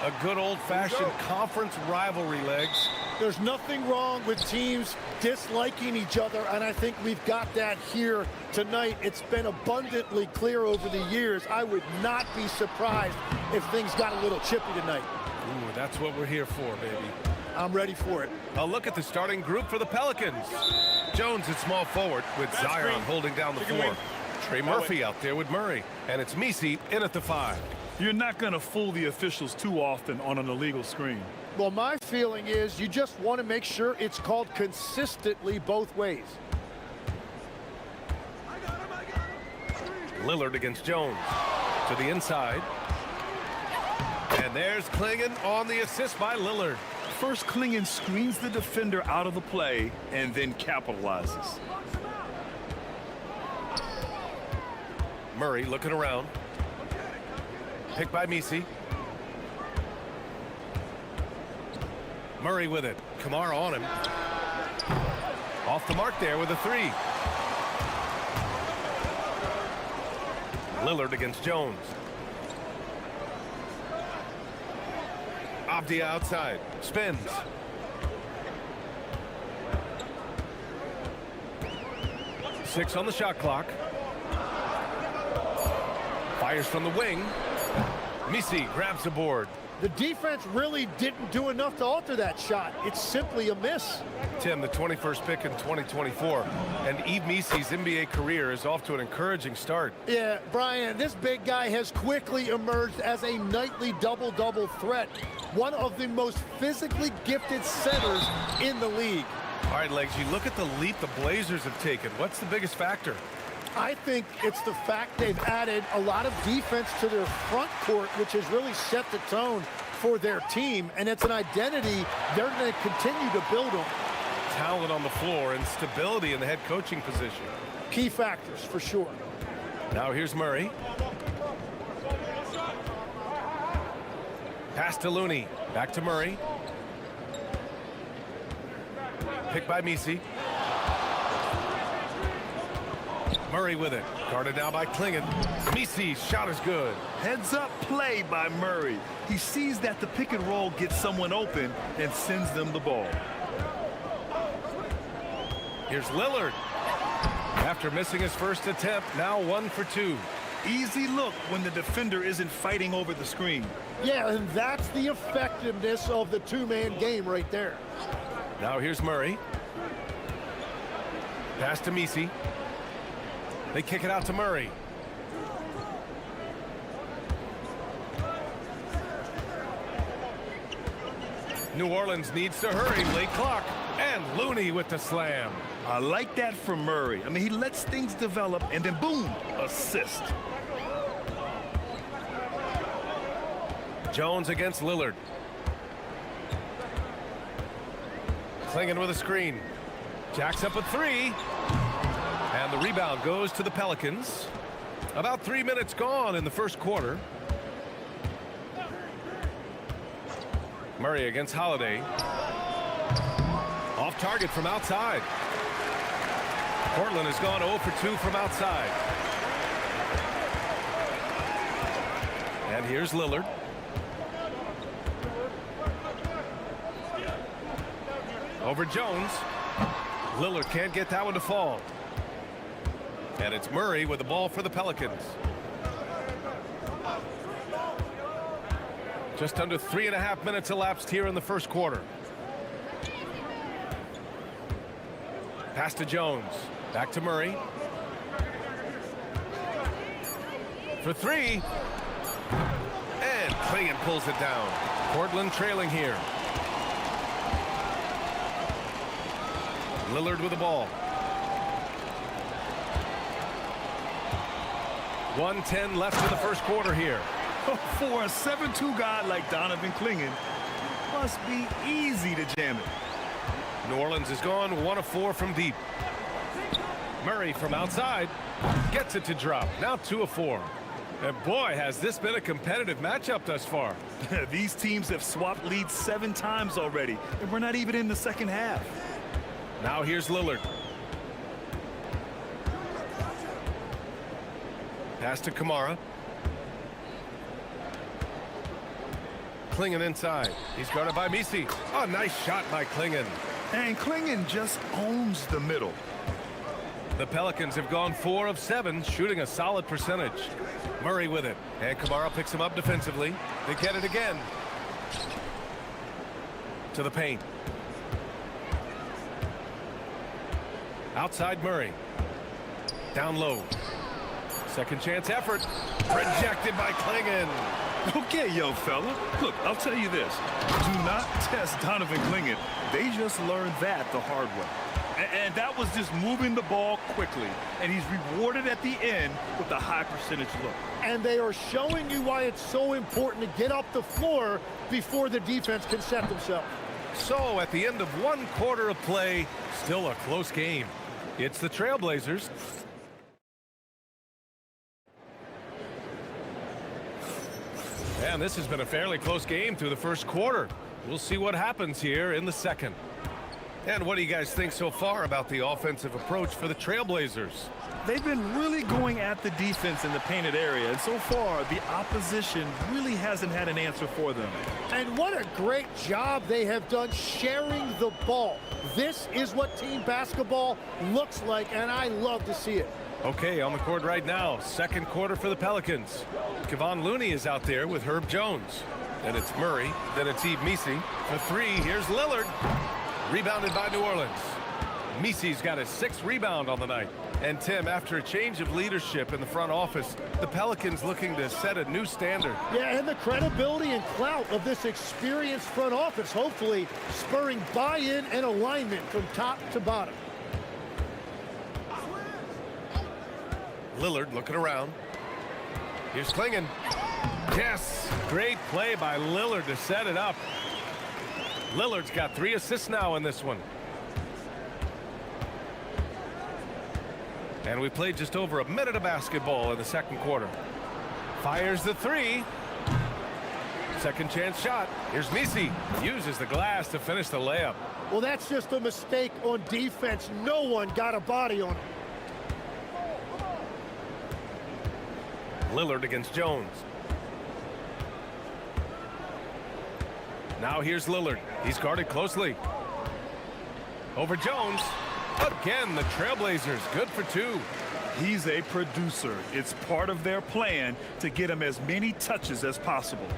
A good old-fashioned conference rivalry, Legs. There's nothing wrong with teams disliking each other, and I think we've got that here tonight. It's been abundantly clear over the years. I would not be surprised if things got a little chippy tonight. Ooh, that's what we're here for, baby. I'm ready for it. A look at the starting group for the Pelicans. Jones at small forward with Zion holding down the floor. Trey Murphy out there with Murray. And it's Misi in at the 5. You're not going to fool the officials too often on an illegal screen. Well, my feeling is you just want to make sure it's called consistently both ways. Lillard against Jones. To the inside. And there's Klingon on the assist by Lillard. First, Klingon screens the defender out of the play and then capitalizes. Murray looking around. Picked by Misi. Murray with it. Kamara on him. Off the mark there with a 3. Lillard against Jones. Abdi outside. Spins. Six on the shot clock. Fires from the wing. Misi grabs the board. The defense really didn't do enough to alter that shot. It's simply a miss. Tim, the 21st pick in 2024. And Yves Misi's NBA career is off to an encouraging start. Yeah, Brian, this big guy has quickly emerged as a nightly double-double threat. One of the most physically gifted centers in the league. All right, Legs, you look at the leap the Blazers have taken. What's the biggest factor? I think it's the fact they've added a lot of defense to their front court, which has really set the tone for their team, and it's an identity they're going to continue to build on. Talent on the floor and stability in the head coaching position. Key factors, for sure. Now here's Murray. Pass to Looney. Back to Murray. Picked by Misi. Murray with it. Guarded now by Klingon. Misi's shot is good. Heads up play by Murray. He sees that the pick and roll gets someone open and sends them the ball. Here's Lillard. After missing his first attempt, now 1 for 2. Easy look when the defender isn't fighting over the screen. Yeah, and that's the effectiveness of the two-man game right there. Now here's Murray. Pass to Misi. They kick it out to Murray. New Orleans needs to hurry. Late clock. And Looney with the slam. I like that from Murray. I mean, he lets things develop and then boom, assist. Jones against Lillard. Klingon with a screen. Jacks up a 3. And the rebound goes to the Pelicans. About 3 minutes gone in the first quarter. Murray against Holiday. Off target from outside. Portland has gone 0 for 2 from outside. And here's Lillard. Over Jones. Lillard can't get that one to fall. And it's Murray with the ball for the Pelicans. Just under 3.5 minutes elapsed here in the first quarter. Pass to Jones. Back to Murray. For 3. And Klingon pulls it down. Portland trailing here. Lillard with the ball. 1:10 left in the first quarter here. For a 7-2 guy like Donovan Klingon, must be easy to jam it. New Orleans has gone 1 of 4 from deep. Murray from outside gets it to drop. Now 2 of 4. And boy, has this been a competitive matchup thus far. These teams have swapped leads 7 times already, and we're not even in the second half. Now here's Lillard. Pass to Kamara. Klingon inside. He's guarded by Misi. Oh, nice shot by Klingon. And Klingon just owns the middle. The Pelicans have gone 4 of 7, shooting a solid percentage. Murray with it. And Kamara picks him up defensively. They get it again. To the paint. Outside Murray. Down low. Second chance effort. Rejected by Klingon. Okay, yo, fella. Look, I'll tell you this. Do not test Donovan Klingon. They just learned that the hard way. And that was just moving the ball quickly. And he's rewarded at the end with a high percentage look. And they are showing you why it's so important to get up the floor before the defense can set themselves. So, at the end of 1 quarter of play, still a close game. It's the Trailblazers. And this has been a fairly close game through the first quarter. We'll see what happens here in the second. And what do you guys think so far about the offensive approach for the Trailblazers? They've been really going at the defense in the painted area, and so far the opposition really hasn't had an answer for them. And what a great job they have done sharing the ball. This is what team basketball looks like, and I love to see it. Okay, on the court right now, second quarter for the Pelicans. Kevon Looney is out there with Herb Jones. Then it's Murray, then it's Yves Misi. For 3, here's Lillard. Rebounded by New Orleans. Misi's got his 6th rebound on the night. And Tim, after a change of leadership in the front office, the Pelicans looking to set a new standard. Yeah, and the credibility and clout of this experienced front office, hopefully spurring buy-in and alignment from top to bottom. Lillard looking around. Here's Klingon. Yes, great play by Lillard to set it up. Lillard's got 3 assists now in this one. And we played just over a minute of basketball in the second quarter. Fires the 3. Second chance shot. Here's Misi. Uses the glass to finish the layup. Well, that's just a mistake on defense. No one got a body on him. Lillard against Jones. Now here's Lillard. He's guarded closely. Over Jones. Again, the Trailblazers good for 2. He's a producer. It's part of their plan to get him as many touches as possible.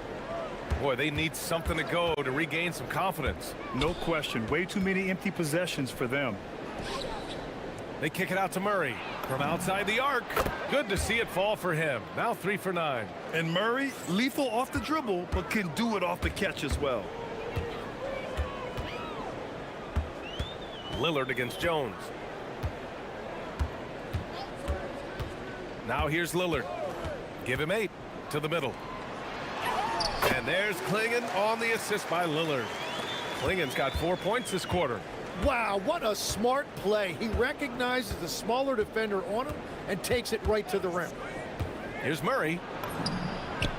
Boy, they need something to go to regain some confidence. No question. Way too many empty possessions for them. They kick it out to Murray from outside the arc. Good to see it fall for him. Now 3 for 9. And Murray, lethal off the dribble, but can do it off the catch as well. Lillard against Jones. Now here's Lillard. Give him 8 to the middle. And there's Klingon on the assist by Lillard. Klingon's got 4 points this quarter. Wow, what a smart play. He recognizes the smaller defender on him and takes it right to the rim. Here's Murray.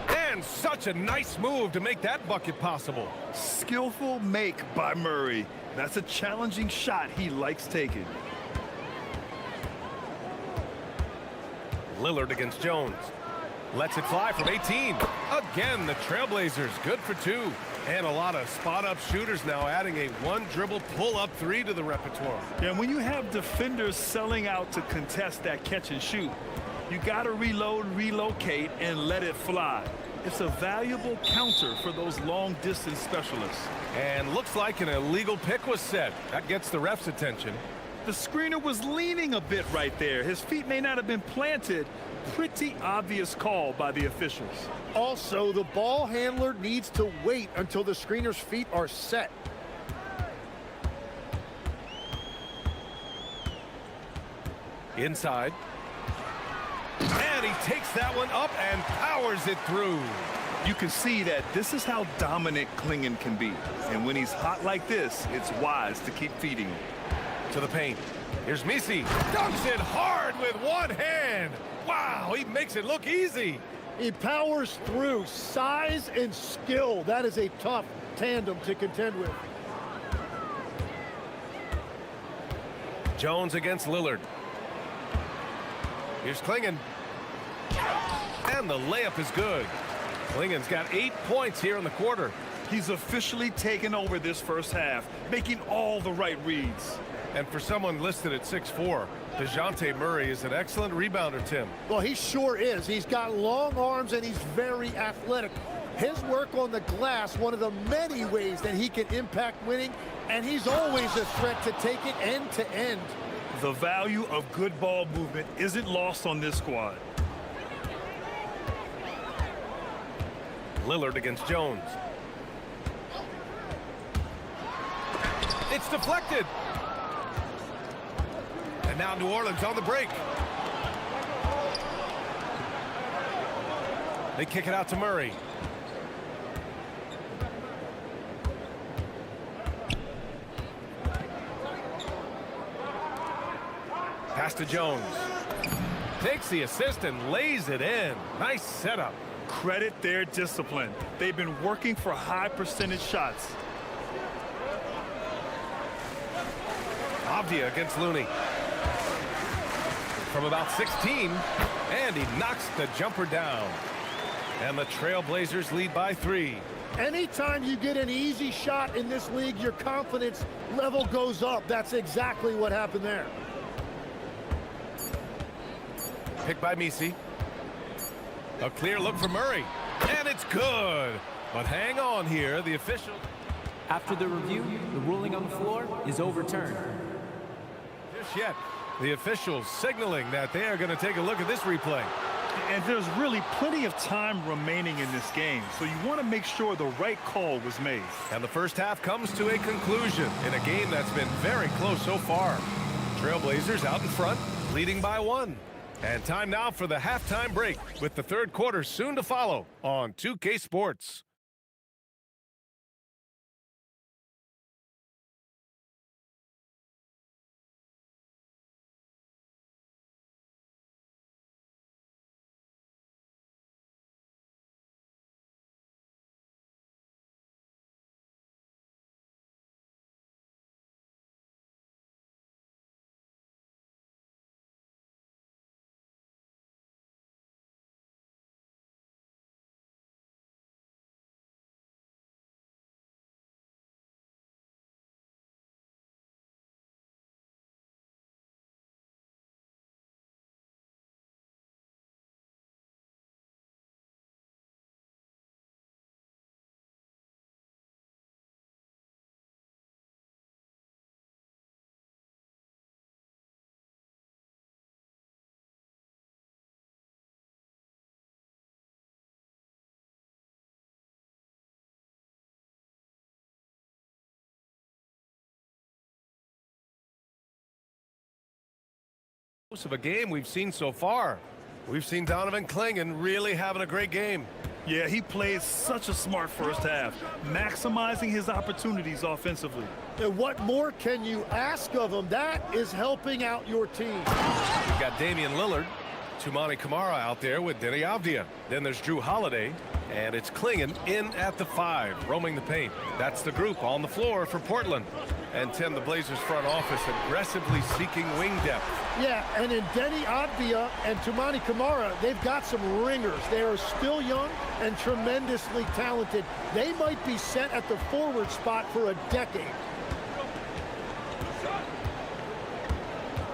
And such a nice move to make that bucket possible. Skillful make by Murray. That's a challenging shot he likes taking. Lillard against Jones. Lets it fly from 18. Again, the Trailblazers good for 2. And a lot of spot-up shooters now, adding a 1-dribble pull-up 3 to the repertoire. Yeah, when you have defenders selling out to contest that catch and shoot, you got to reload, relocate, and let it fly. It's a valuable counter for those long-distance specialists. And looks like an illegal pick was set. That gets the ref's attention. The screener was leaning a bit right there. His feet may not have been planted. Pretty obvious call by the officials. Also, the ball handler needs to wait until the screener's feet are set. Inside. And he takes that one up and powers it through. You can see that this is how dominant Klingon can be. And when he's hot like this, it's wise to keep feeding him. To the paint. Here's Misi. Dunks it hard with one hand. Wow, he makes it look easy. He powers through. Size and skill. That is a tough tandem to contend with. Jones against Lillard. Here's Klingon. And the layup is good. Klingon's got 8 points here in the quarter. He's officially taken over this first half, making all the right reads. And for someone listed at 6'4", DeJounte Murray is an excellent rebounder, Tim. Well, he sure is. He's got long arms and he's very athletic. His work on the glass, one of the many ways that he can impact winning, and he's always a threat to take it end to end. The value of good ball movement isn't lost on this squad. Lillard against Jones. It's deflected. And now New Orleans on the break. They kick it out to Murray. Pass to Jones. Takes the assist and lays it in. Nice setup. Credit their discipline. They've been working for high percentage shots. Avdia against Looney. From about 16, and he knocks the jumper down. And the Trailblazers lead by 3. Anytime you get an easy shot in this league, your confidence level goes up. That's exactly what happened there. Picked by Misi. A clear look for Murray. And it's good. But hang on here, the official. After the review, the ruling on the floor is overturned. Just yet, the officials signaling that they are going to take a look at this replay. And there's really plenty of time remaining in this game, so you want to make sure the right call was made. And the first half comes to a conclusion in a game that's been very close so far. Trailblazers out in front, leading by 1. And time now for the halftime break, with the third quarter soon to follow on 2K Sports. Most of a game we've seen so far. We've seen Donovan Clingan really having a great game. Yeah, he played such a smart first half, maximizing his opportunities offensively. And what more can you ask of him? That is helping out your team. We've got Damian Lillard, Tumani Kamara out there with Denny Avdia. Then there's Drew Holiday, and it's Clingan in at the 5, roaming the paint. That's the group on the floor for Portland. And Tim, the Blazers front office aggressively seeking wing depth. Yeah, and in Denny Avdia and Tumani Kamara, they've got some ringers. They are still young and tremendously talented. They might be set at the forward spot for a decade.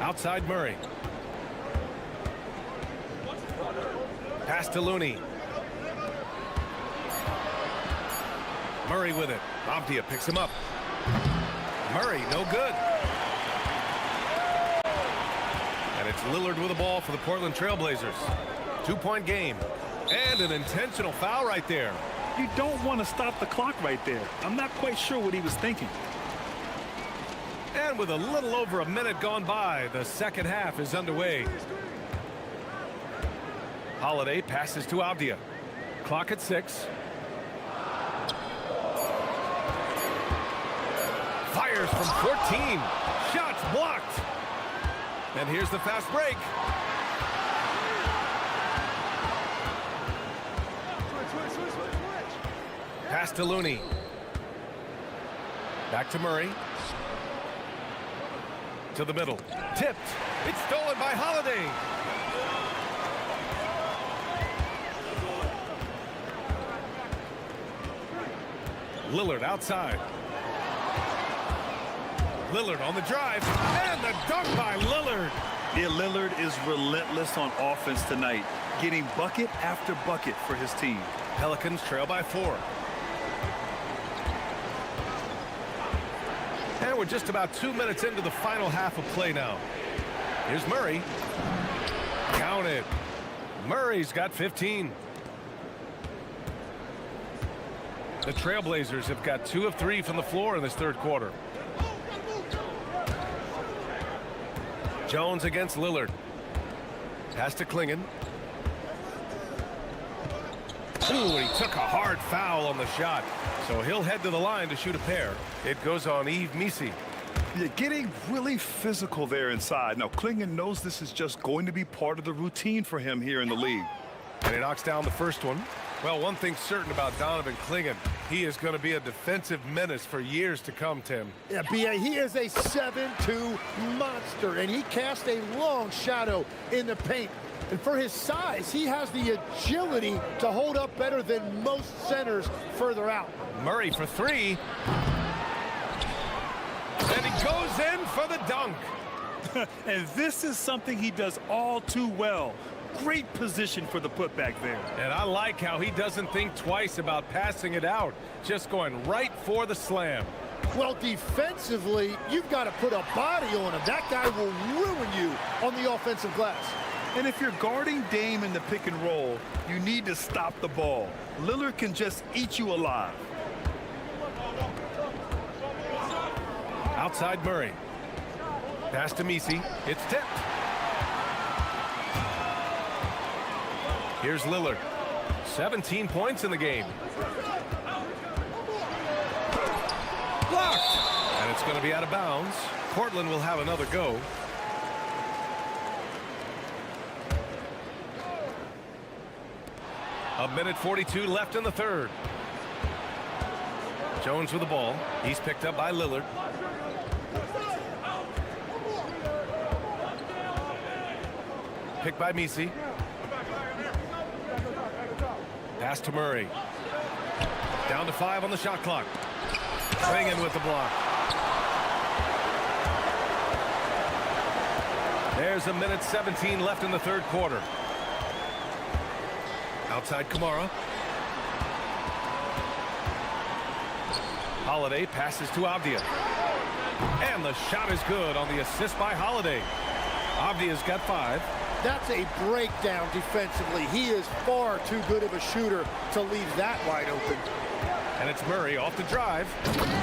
Outside Murray. Pass to Looney. Murray with it. Avdia picks him up. Murray, no good. And it's Lillard with the ball for the Portland Trailblazers. 2-point game. And an intentional foul right there. You don't want to stop the clock right there. I'm not quite sure what he was thinking. And with a little over a minute gone by, the second half is underway. Holiday passes to Avdia. Clock at 6. Fires from 14. Shots blocked. And here's the fast break. Pass to Looney. Back to Murray. To the middle. Tipped. It's stolen by Holiday. Lillard outside. Lillard on the drive, and the dunk by Lillard. Yeah, Lillard is relentless on offense tonight, getting bucket after bucket for his team. Pelicans trail by 4. And we're just about 2 minutes into the final half of play now. Here's Murray. Counted. Murray's got 15. The Trailblazers have got 2 of 3 from the floor in this third quarter. Jones against Lillard. Pass to Klingon. Ooh, he took a hard foul on the shot. So he'll head to the line to shoot a pair. It goes on Misi. You're getting really physical there inside. Now, Klingon knows this is just going to be part of the routine for him here in the league. And he knocks down the first one. Well, one thing's certain about Donovan Klingon. He is going to be a defensive menace for years to come, Tim. Yeah, B.A., he is a 7'2" monster, and he casts a long shadow in the paint. And for his size, he has the agility to hold up better than most centers further out. Murray for 3. And he goes in for the dunk. And this is something he does all too well. Great position for the putback there. And I like how he doesn't think twice about passing it out, just going right for the slam. Well, defensively, you've got to put a body on him. That guy will ruin you on the offensive glass. And if you're guarding Dame in the pick and roll, you need to stop the ball. Lillard can just eat you alive. Outside Murray. Pass to Misi. It's tipped. Here's Lillard. 17 points in the game. Blocked. And it's going to be out of bounds. Portland will have another go. A minute 42 left in the third. Jones with the ball. He's picked up by Lillard. Picked by Misi. Pass to Murray. Down to 5 on the shot clock. Klingon with the block. There's a minute 17 left in the third quarter. Outside Kamara. Holiday passes to Avdia. And the shot is good on the assist by Holiday. Avdia's got 5. That's a breakdown defensively. He is far too good of a shooter to leave that wide open. And it's Murray off the drive.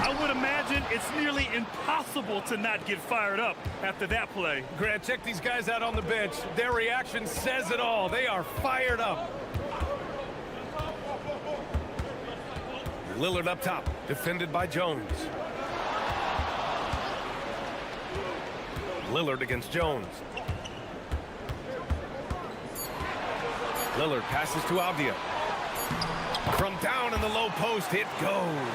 I would imagine it's nearly impossible to not get fired up after that play. Grant, check these guys out on the bench. Their reaction says it all. They are fired up. Lillard up top, defended by Jones. Lillard against Jones. Lillard passes to Avdia. From down in the low post, it goes.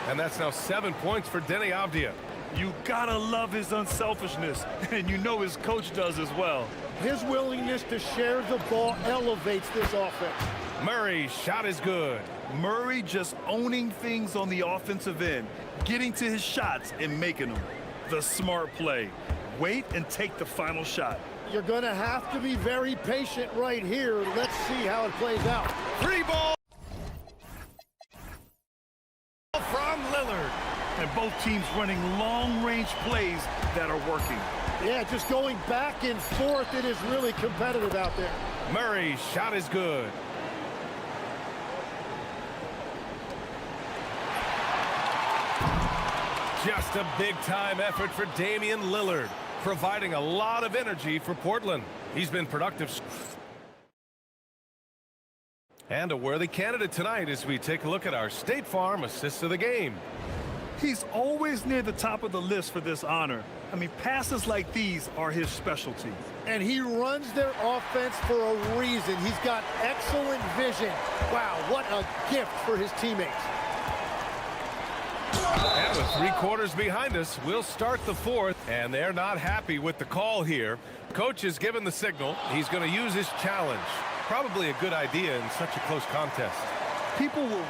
And that's now 7 points for Denny Avdia. You gotta love his unselfishness, and you know his coach does as well. His willingness to share the ball elevates this offense. Murray's shot is good. Murray just owning things on the offensive end, getting to his shots and making them. The smart play. Wait and take the final shot. You're going to have to be very patient right here. Let's see how it plays out. Free ball from Lillard. And both teams running long-range plays that are working. Yeah, just going back and forth. It is really competitive out there. Murray's shot is good. Just a big-time effort for Damian Lillard, providing a lot of energy for Portland. He's been productive. And a worthy candidate tonight as we take a look at our State Farm assists of the game. He's always near the top of the list for this honor. I mean, passes like these are his specialty. And he runs their offense for a reason. He's got excellent vision. Wow, what a gift for his teammates. And with 3 quarters behind us, we'll start the fourth. And they're not happy with the call here. Coach has given the signal. He's going to use his challenge. Probably a good idea in such a close contest. People will...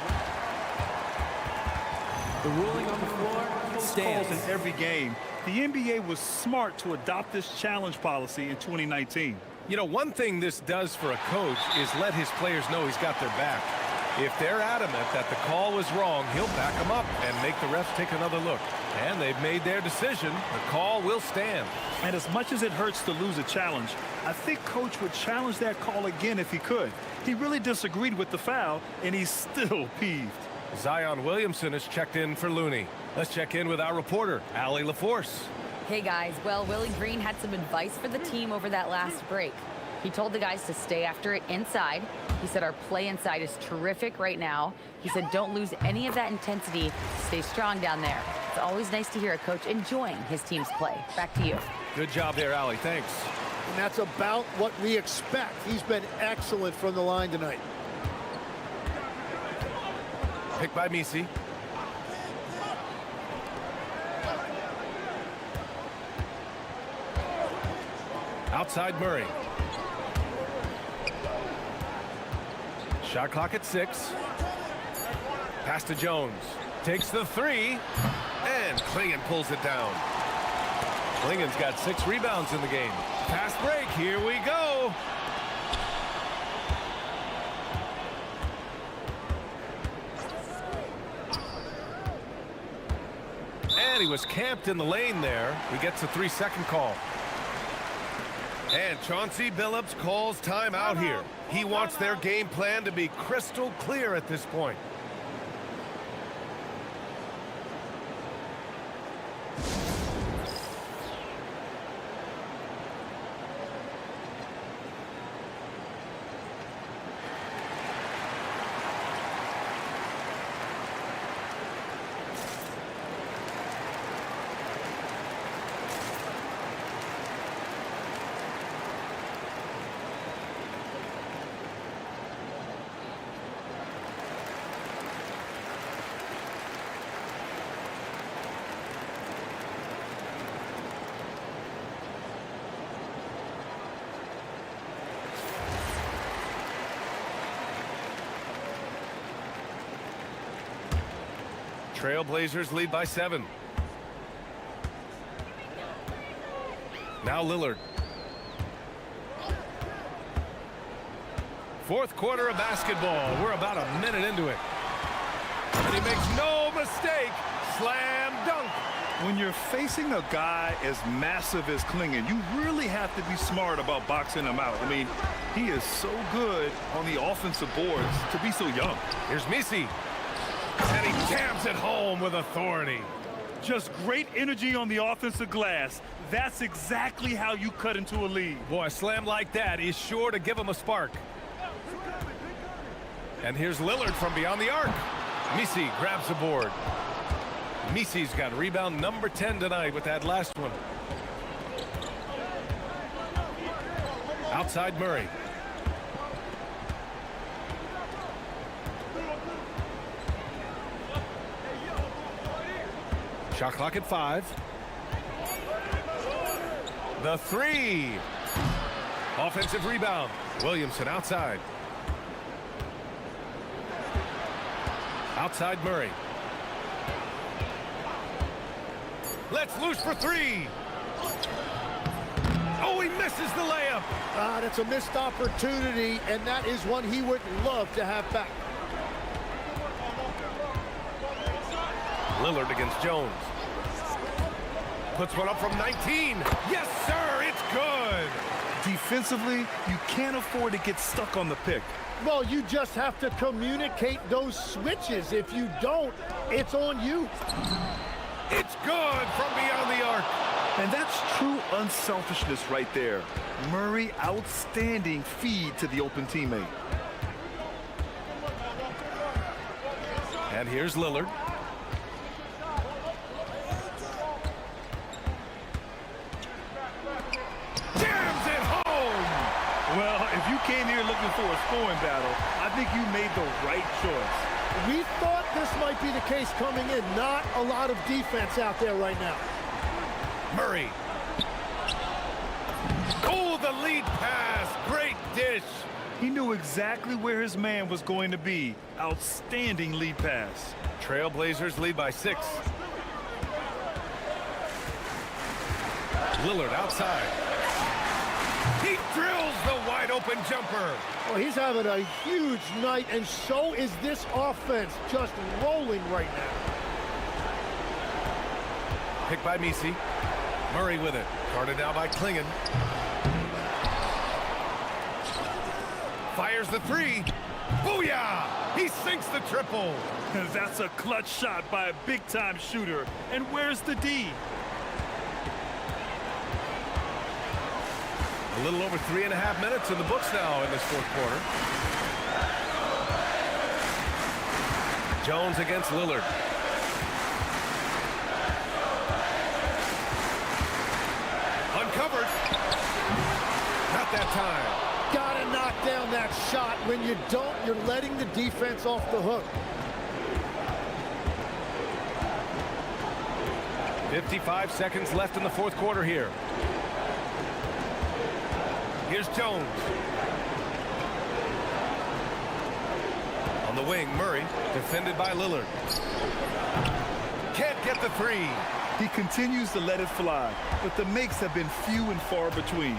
The ruling on the floor stands. Calls in every game. The NBA was smart to adopt this challenge policy in 2019. You know, one thing this does for a coach is let his players know he's got their back. If they're adamant that the call was wrong, he'll back them up and make the refs take another look. And they've made their decision. The call will stand. And as much as it hurts to lose a challenge, I think Coach would challenge that call again if he could. He really disagreed with the foul, and he's still peeved. Zion Williamson has checked in for Looney. Let's check in with our reporter, Allie LaForce. Hey guys, well, Willie Green had some advice for the team over that last break. He told the guys to stay after it inside. He said our play inside is terrific right now. He said don't lose any of that intensity. Stay strong down there. It's always nice to hear a coach enjoying his team's play. Back to you. Good job there, Allie. Thanks. And that's about what we expect. He's been excellent from the line tonight. Picked by Misi. Outside Murray. Shot clock at 6. Pass to Jones. Takes the 3. And Klingon pulls it down. Klingon's got 6 rebounds in the game. Fast break. Here we go. And he was camped in the lane there. He gets a 3-second call. And Chauncey Billups calls timeout here. He wants their game plan to be crystal clear at this point. Trailblazers lead by 7. Now Lillard. Fourth quarter of basketball. We're about a minute into it. And he makes no mistake. Slam dunk. When you're facing a guy as massive as Klingon, you really have to be smart about boxing him out. I mean, he is so good on the offensive boards to be so young. Here's Misi. And he jams it home with authority. Just great energy on the offensive glass. That's exactly how you cut into a lead. Boy, a slam like that is sure to give him a spark. And here's Lillard from beyond the arc. Misi grabs the board. Misi's got rebound number 10 tonight with that last one. Outside Murray. Shot clock at 5. The 3. Offensive rebound. Williamson outside. Outside Murray. Let's loose for 3. Oh, he misses the layup. That's a missed opportunity, and that is one he would love to have back. Lillard against Jones. Puts one up from 19. Yes, sir, it's good. Defensively, you can't afford to get stuck on the pick. Well, you just have to communicate those switches. If you don't, it's on you. It's good from beyond the arc. And that's true unselfishness right there. Murray, outstanding feed to the open teammate. And here's Lillard. Jams it home! Well, if you came here looking for a scoring battle, I think you made the right choice. We thought this might be the case coming in. Not a lot of defense out there right now. Murray. Oh, the lead pass. Great dish. He knew exactly where his man was going to be. Outstanding lead pass. Trailblazers lead by 6. Lillard outside. He drills the wide open jumper. Well, he's having a huge night, and so is this offense, just rolling right now. Picked by Misi. Murray with it. Guarded now by Klingon. Fires the 3. Booyah! He sinks the triple. That's a clutch shot by a big-time shooter. And where's the D? A little over 3.5 minutes in the books now in this fourth quarter. Jones against Lillard. Uncovered. Not that time. Gotta knock down that shot. When you don't, you're letting the defense off the hook. 55 seconds left in the fourth quarter here. Here's Jones. On the wing, Murray, defended by Lillard. Can't get the 3. He continues to let it fly, but the makes have been few and far between.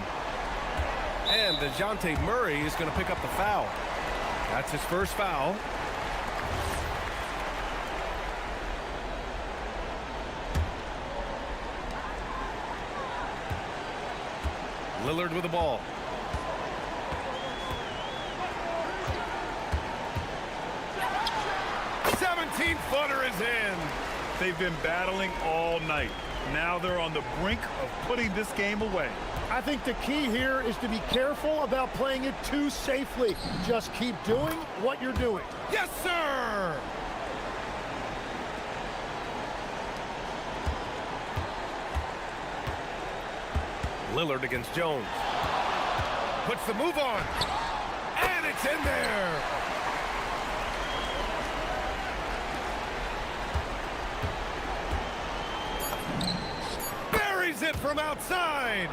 And DeJounte Murray is going to pick up the foul. That's his first foul. Lillard with the ball. 17-footer is in. They've been battling all night. Now they're on the brink of putting this game away. I think the key here is to be careful about playing it too safely. Just keep doing what you're doing. Yes, sir! Lillard against Jones. Puts the move on. And it's in there. Buries it from outside.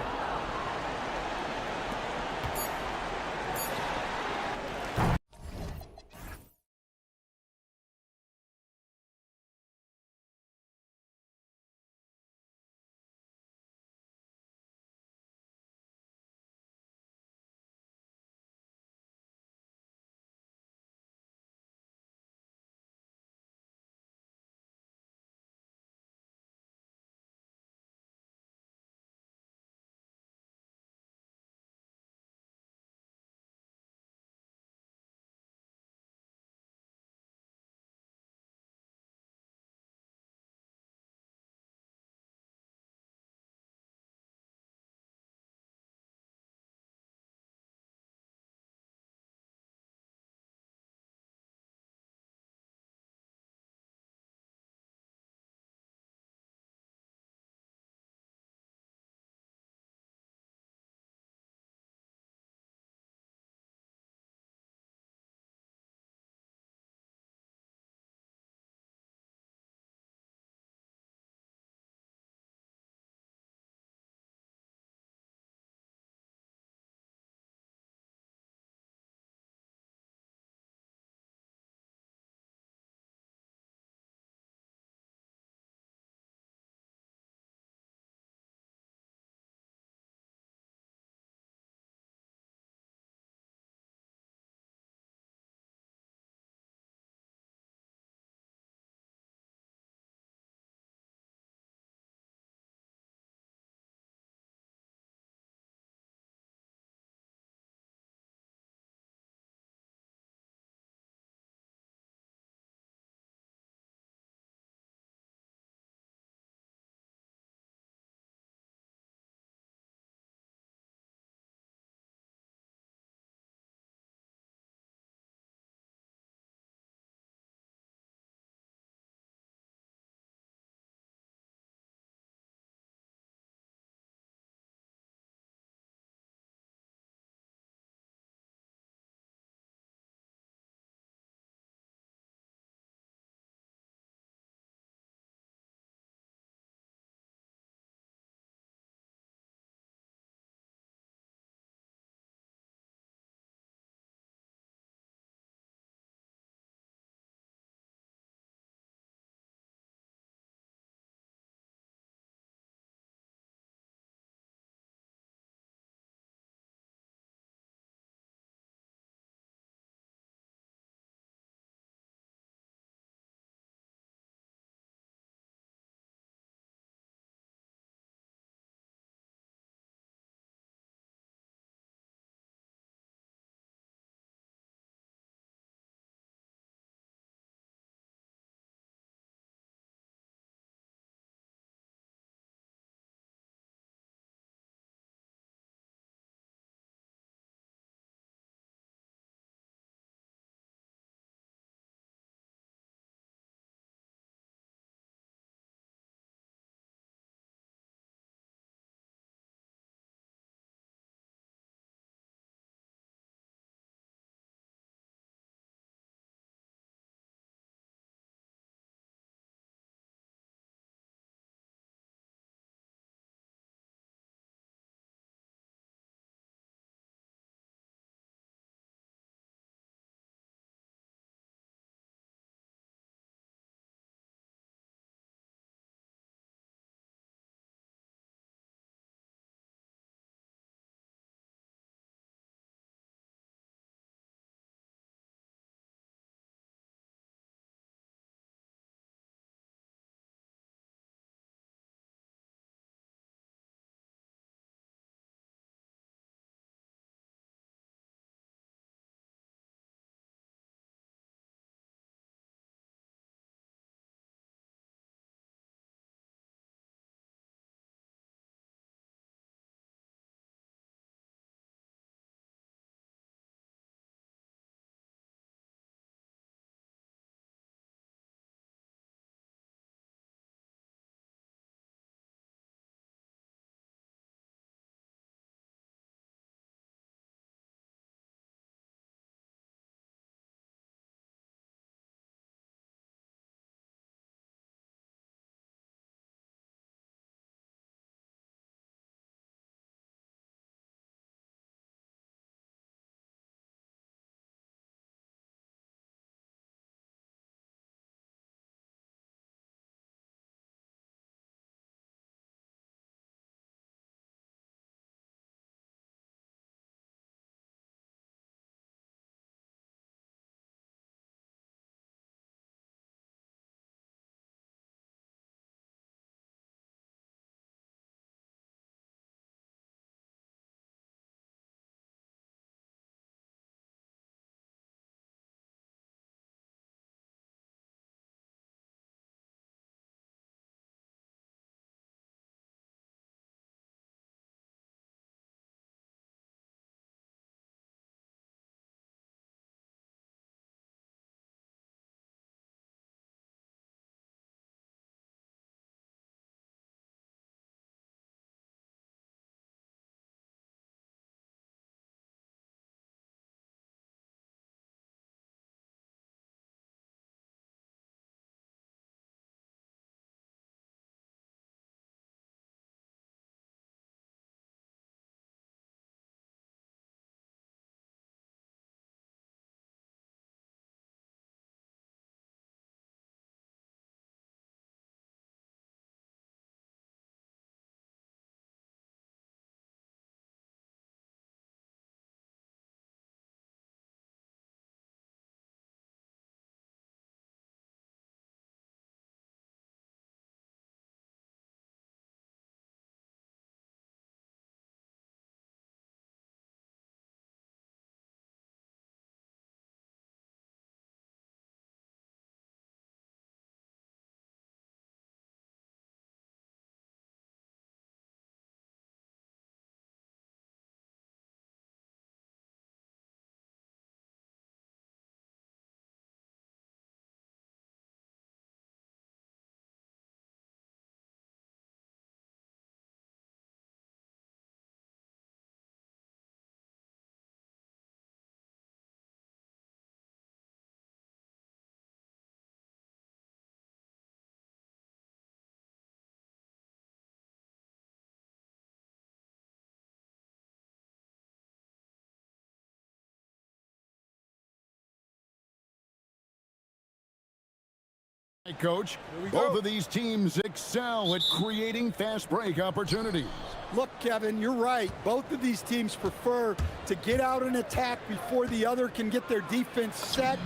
Coach, both of these teams excel at creating fast break opportunities. Look, Kevin, you're right. Both of these teams prefer to get out and attack before the other can get their defense set.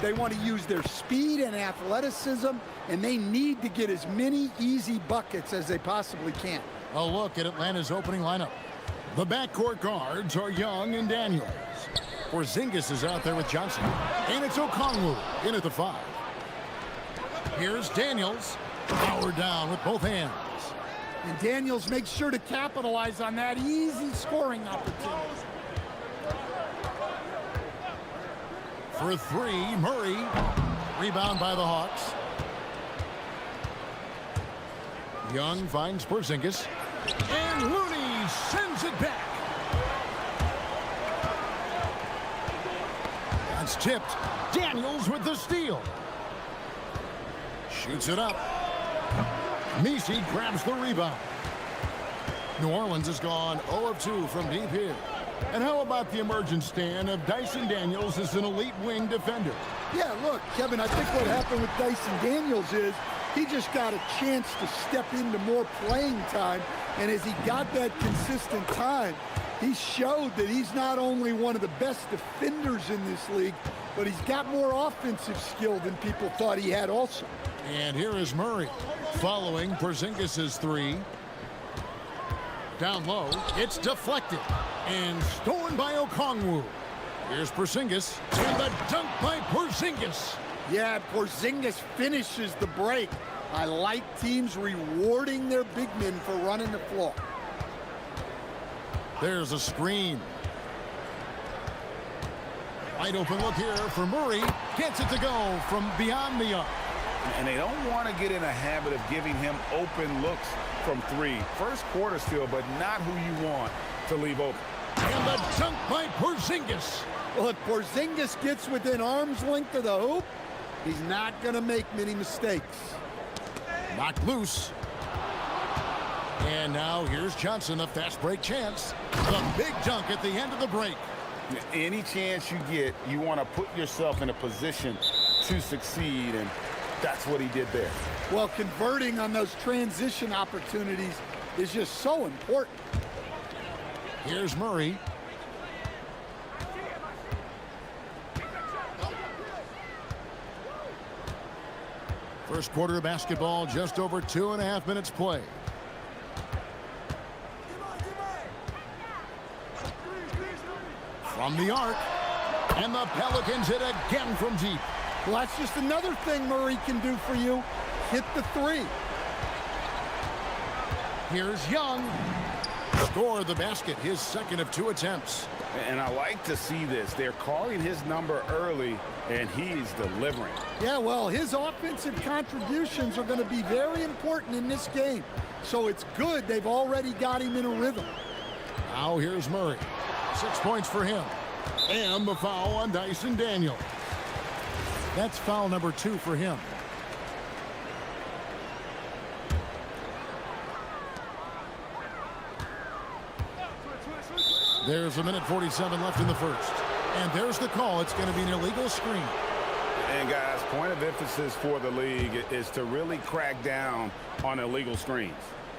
They want to use their speed and athleticism, and they need to get as many easy buckets as they possibly can. A look at Atlanta's opening lineup. The backcourt guards are Young and Daniels. Porzingis is out there with Johnson. And it's Okongwu in at the 5. Here's Daniels. Power down with both hands. And Daniels makes sure to capitalize on that easy scoring opportunity. For 3, Murray. Rebound by the Hawks. Young finds Porzingis. And Looney sends it back. That's tipped. Daniels with the steal. Shoots it up. Misi grabs the rebound. New Orleans has gone 0 of 2 from deep here. And how about the emergent stand of Dyson Daniels as an elite wing defender? Yeah, look, Kevin, I think what happened with Dyson Daniels is he just got a chance to step into more playing time. And as he got that consistent time, he showed that he's not only one of the best defenders in this league, but he's got more offensive skill than people thought he had also. And here is Murray following Porzingis' 3. Down low, it's deflected and stolen by Okongwu. Here's Porzingis and the dunk by Porzingis. Yeah, Porzingis finishes the break. I like teams rewarding their big men for running the floor. There's a screen. Wide open look here for Murray. Gets it to go from beyond the arc. And they don't want to get in a habit of giving him open looks from 3. First quarter still, but not who you want to leave open. And the dunk by Porzingis. Well, if Porzingis gets within arm's length of the hoop, he's not going to make many mistakes. Knocked loose. And now here's Johnson, a fast break chance. The big dunk at the end of the break. Any chance you get, you want to put yourself in a position to succeed, and that's what he did there. Well, converting on those transition opportunities is just so important. Here's Murray. First quarter of basketball, just over 2.5 minutes play. From the arc, and the Pelicans hit again from deep. Well, that's just another thing Murray can do for you. Hit the 3. Here's Young. Score the basket, his second of 2 attempts. And I like to see this. They're calling his number early, and he's delivering. Yeah, well, his offensive contributions are going to be very important in this game. So it's good they've already got him in a rhythm. Now here's Murray. 6 points for him. And the foul on Dyson Daniels. That's foul number 2 for him. There's 1:47 left in the first. And there's the call. It's going to be an illegal screen. And guys, point of emphasis for the league is to really crack down on illegal screens.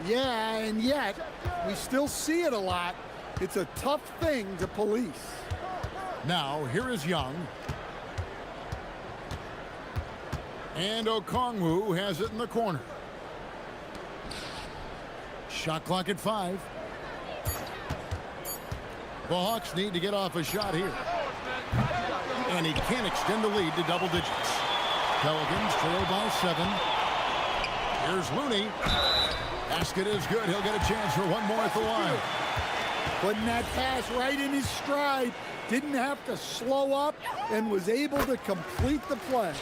Yeah, and yet we still see it a lot. It's a tough thing to police. Now, here is Young. And Okongwu has it in the corner. Shot clock at 5. The Hawks need to get off a shot here. And he can't extend the lead to double digits. Pelicans trail by 7. Here's Looney. Basket is good. He'll get a chance for one more at the line. Putting that pass right in his stride. Didn't have to slow up and was able to complete the play.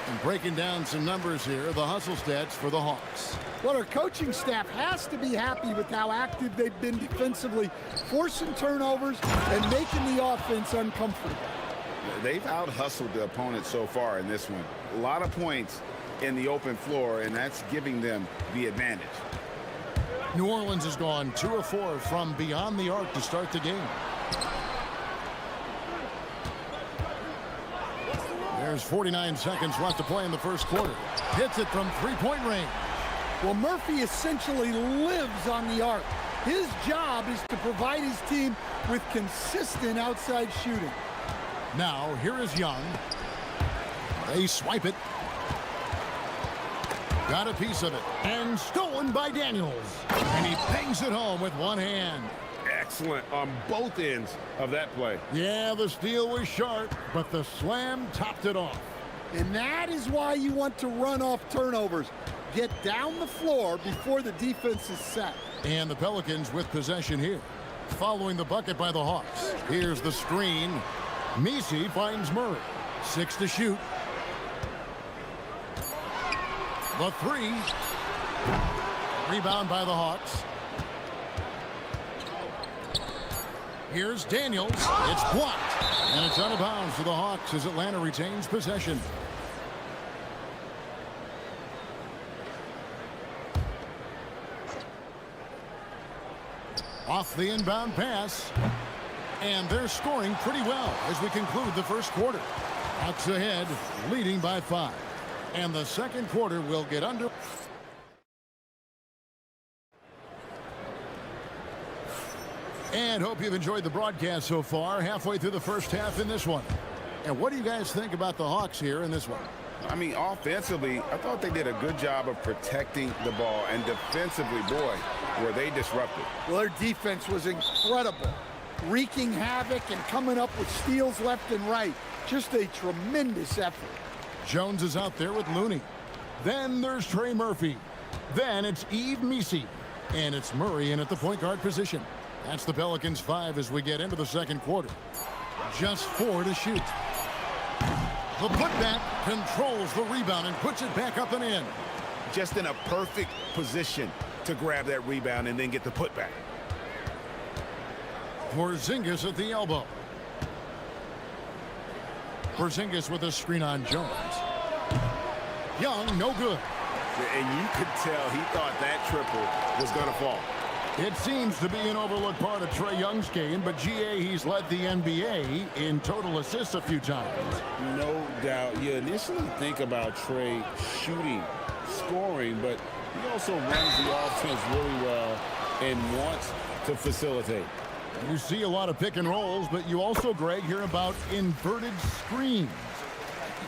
And breaking down some numbers here, the hustle stats for the Hawks. Well, our coaching staff has to be happy with how active they've been defensively, forcing turnovers and making the offense uncomfortable. They've out-hustled the opponent so far in this one. A lot of points in the open floor, and that's giving them the advantage. New Orleans has gone 2 of 4 from beyond the arc to start the game. There's 49 seconds left to play in the first quarter. Hits it from three-point range. Well, Murphy essentially lives on the arc. His job is to provide his team with consistent outside shooting. Now, here is Young. They swipe it. Got a piece of it. And stolen by Daniels. And he bangs it home with one hand. Excellent on both ends of that play. Yeah, the steal was sharp, but the slam topped it off. And that is why you want to run off turnovers. Get down the floor before the defense is set. And the Pelicans with possession here. Following the bucket by the Hawks. Here's the screen. Messi finds Murray. 6 to shoot. The three. Rebound by the Hawks. Here's Daniels. It's blocked. And it's out of bounds for the Hawks as Atlanta retains possession. Off the inbound pass. And they're scoring pretty well as we conclude the first quarter. Hawks ahead, leading by 5. And the second quarter will get under. And hope you've enjoyed the broadcast so far. Halfway through the first half in this one. And what do you guys think about the Hawks here in this one? I mean, offensively, I thought they did a good job of protecting the ball. And defensively, boy, were they disruptive. Well, their defense was incredible. Wreaking havoc and coming up with steals left and right. Just a tremendous effort. Jones is out there with Looney. Then there's Trey Murphy. Then it's Yves Messi. And it's Murray in at the point guard position. That's the Pelicans 5 as we get into the second quarter. Just 4 to shoot. The putback controls the rebound and puts it back up and in. Just in a perfect position to grab that rebound and then get the putback. Porzingis at the elbow. Porzingis with a screen on Jones. Young, no good. And you could tell he thought that triple was going to fall. It seems to be an overlooked part of Trae Young's game, but GA, he's led the NBA in total assists a few times. No doubt. You initially think about Trae shooting, scoring, but he also runs the offense really well and wants to facilitate. You see a lot of pick and rolls, but you also, Greg, hear about inverted screens.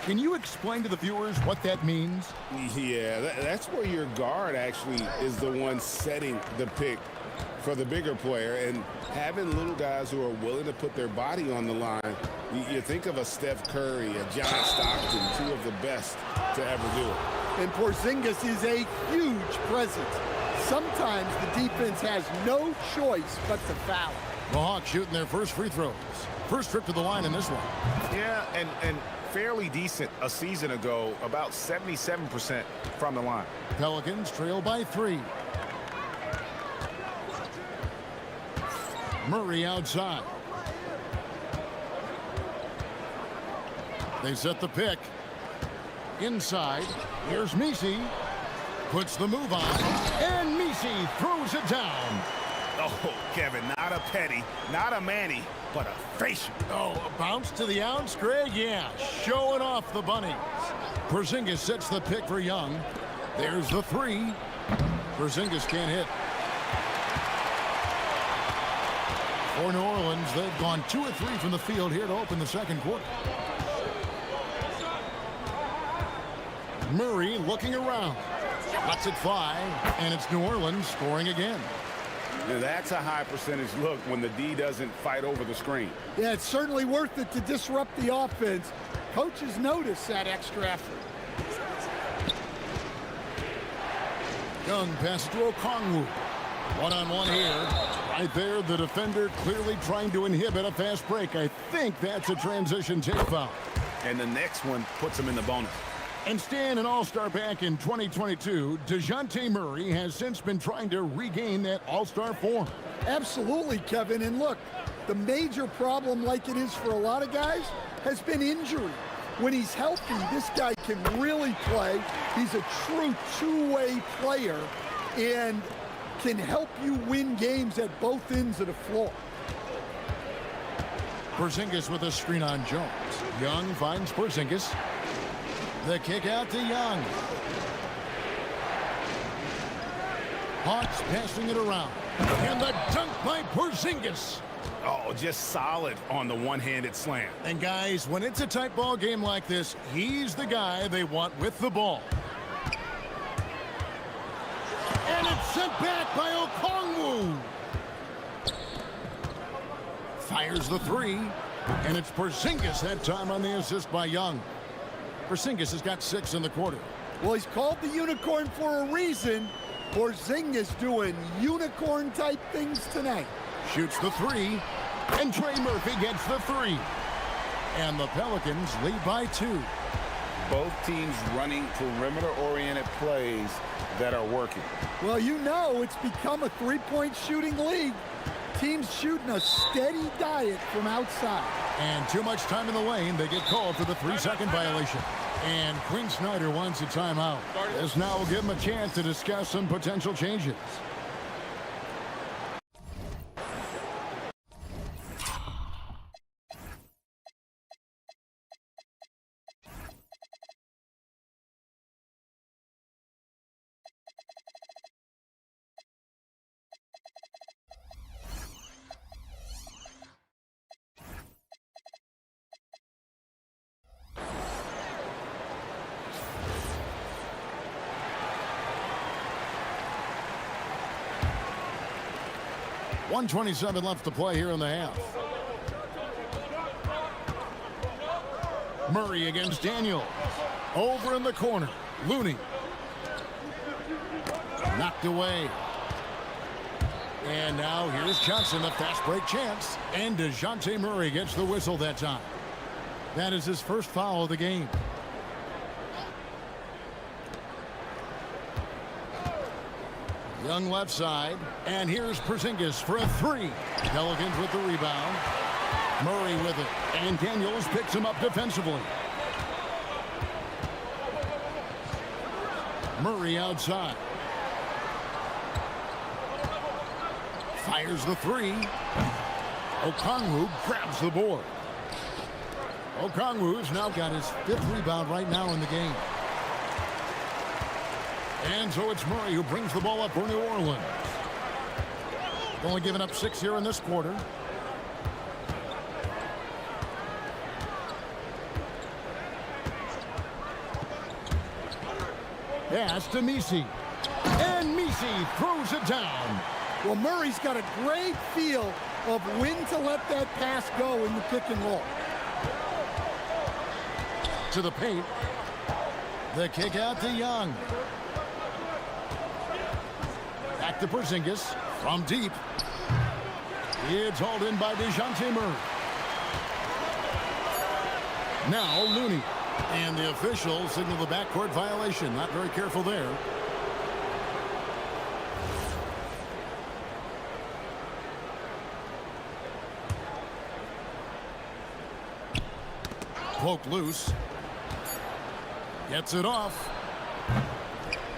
Can you explain to the viewers what that means? Yeah, that's where your guard actually is the one setting the pick for the bigger player, and having little guys who are willing to put their body on the line. You think of a Steph Curry, a John Stockton, two of the best to ever do it. And Porzingis is a huge presence. Sometimes the defense has no choice but to foul. The Hawks shooting their first free throws. First trip to the line in this one. Yeah, and fairly decent a season ago, about 77% from the line. Pelicans trail by 3. Murray outside. They set the pick. Inside. Here's Messi. Puts the move on. And Messi throws it down. Oh, Kevin, not a petty, not a Manny, but a facial. Oh, a bounce to the ounce, Greg? Yeah, showing off the bunnies. Porzingis sets the pick for Young. There's the 3. Porzingis can't hit. For New Orleans, they've gone 2 of 3 from the field here to open the second quarter. Murray looking around. Lets it fly, and it's New Orleans scoring again. Now that's a high percentage look when the D doesn't fight over the screen. Yeah, it's certainly worth it to disrupt the offense. Coaches notice that extra effort. Young passes to Okongwu. One-on-one here. Right there, the defender clearly trying to inhibit a fast break. I think that's a transition take foul. And the next one puts him in the bonus. And staying an all-star back in 2022, DeJounte Murray has since been trying to regain that all-star form. Absolutely, Kevin. And look, the major problem, like it is for a lot of guys, has been injury. When he's healthy, this guy can really play. He's a true two-way player and can help you win games at both ends of the floor. Porzingis with a screen on Jones. Young finds Porzingis. The kick out to Young. Hawks passing it around. And the dunk by Porzingis. Oh, just solid on the one-handed slam. And guys, when it's a tight ball game like this, he's the guy they want with the ball. And it's sent back by Okongwu. Fires the three. And it's Porzingis that time on the assist by Young. Porzingis has got 6 in the quarter. Well, he's called the unicorn for a reason. Porzingis doing unicorn-type things tonight. Shoots the three. And Trey Murphy gets the 3. And the Pelicans lead by 2. Both teams running perimeter-oriented plays that are working. Well, you know it's become a three-point shooting league. Teams shooting a steady diet from outside. And too much time in the lane. They get called for the 3-second violation. And Quinn Snyder wants a timeout. This now will give him a chance to discuss some potential changes. .127 left to play here in the half. Murray against Daniel. Over in the corner. Looney. Knocked away. And now here's Johnson, a fast break chance. And DeJounte Murray gets the whistle that time. That is his first foul of the game. Young left side. And here's Porzingis for a 3. Pelicans with the rebound. Murray with it. And Daniels picks him up defensively. Murray outside. Fires the 3. Okongwu grabs the board. Okongwu's now got his 5th rebound right now in the game. And so it's Murray who brings the ball up for New Orleans. Only giving up 6 here in this quarter. Pass to Misi. And Misi throws it down. Well, Murray's got a great feel of when to let that pass go in the pick and roll. To the paint. The kick out to Young. Back to Porzingis from deep. It's hauled in by DeJounte Murray. Now Looney. And the officials signal the backcourt violation. Not very careful there. Poke loose. Gets it off.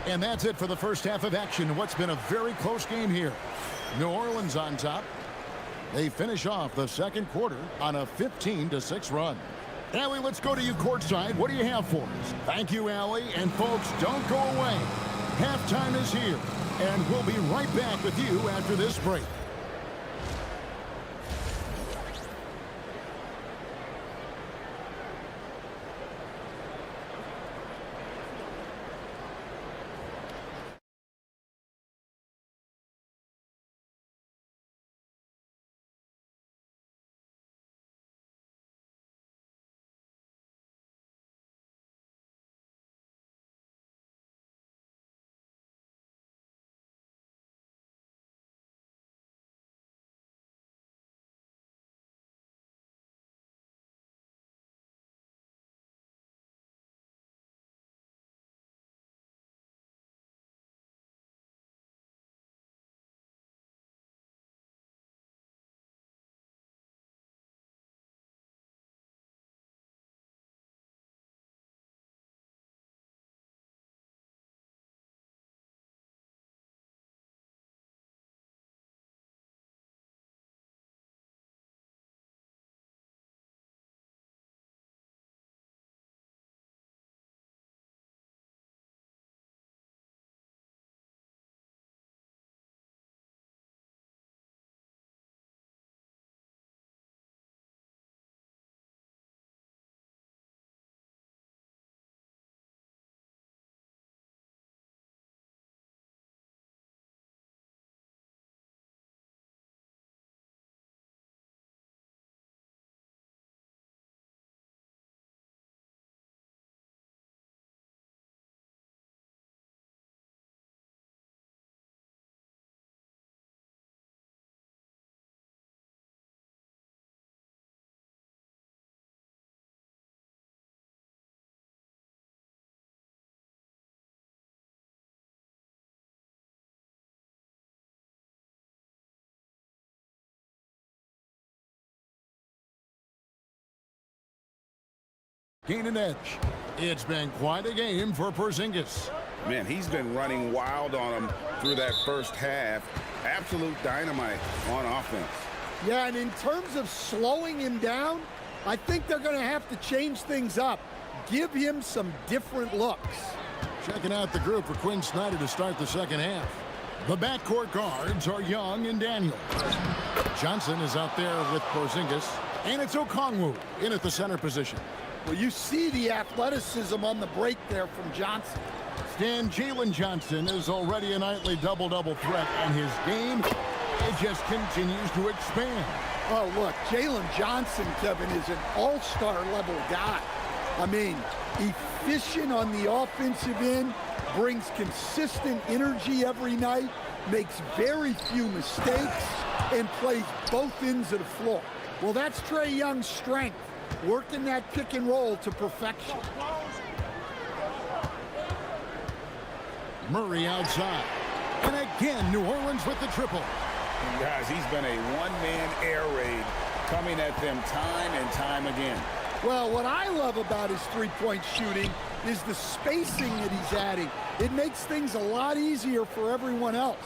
And that's it for the first half of action. What's been a very close game here. New Orleans on top. They finish off the second quarter on a 15-6 run. Allie, let's go to you courtside. What do you have for us? Thank you, Allie. And folks, don't go away. Halftime is here. And we'll be right back with you after this break. gain an edge. It's been quite a game for Porzingis. Man, he's been running wild on him through that first half. Absolute dynamite on offense. Yeah, and in terms of slowing him down, I think they're going to have to change things up. Give him some different looks. Checking out the group for Quinn Snyder to start the second half. The backcourt guards are Young and Daniel. Johnson is out there with Porzingis. And it's Okongwu in at the center position. Well, you see the athleticism on the break there from Johnson. And Jalen Johnson is already a nightly double-double threat, and his game, it just continues to expand. Oh, look, Jalen Johnson, Kevin, is an all-star level guy. I mean, efficient on the offensive end, brings consistent energy every night, makes very few mistakes, and plays both ends of the floor. Well, that's Trae Young's strength, working that pick and roll to perfection. Murray outside. And again, New Orleans with the triple. And guys, he's been a one-man air raid coming at them time and time again. Well, what I love about his three-point shooting is the spacing that he's adding. It makes things a lot easier for everyone else.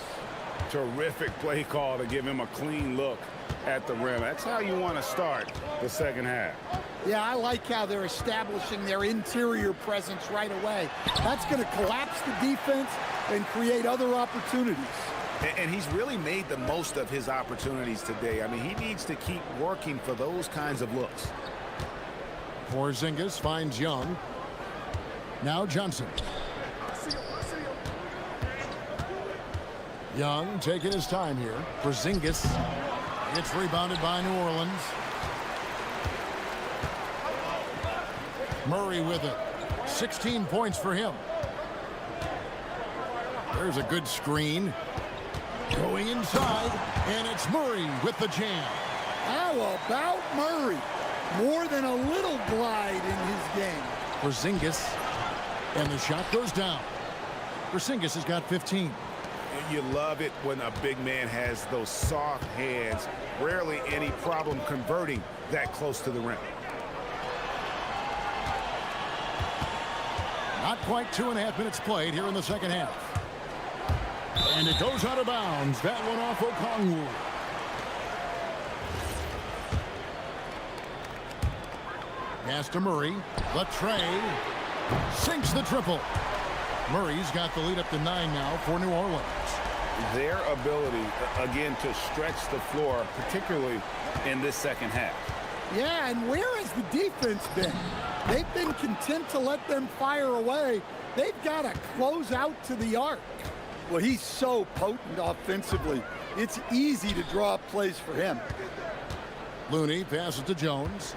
Terrific play call to give him a clean look at the rim. That's how you want to start the second half. Yeah, I like how they're establishing their interior presence right away. That's going to collapse the defense and create other opportunities. And he's really made the most of his opportunities today. I mean, he needs to keep working for those kinds of looks. Porzingis finds Young. Now Johnson. Young taking his time here. Porzingis. It's rebounded by New Orleans. Murray with it. 16 points for him. There's a good screen. Going inside, and it's Murray with the jam. How about Murray? More than a little glide in his game. Porzingis, and the shot goes down. Porzingis has got 15. You love it when a big man has those soft hands. Rarely any problem converting that close to the rim. Not quite 2.5 minutes played here in the second half. And it goes out of bounds. That one off Okongwu. Pass to Murray. The tray. Sinks the triple. Murray's got the lead up to 9 now for New Orleans. Their ability, again, to stretch the floor, particularly in this second half. Yeah, and where has the defense been? They've been content to let them fire away. They've got to close out to the arc. Well, he's so potent offensively. It's easy to draw up plays for him. Looney passes to Jones.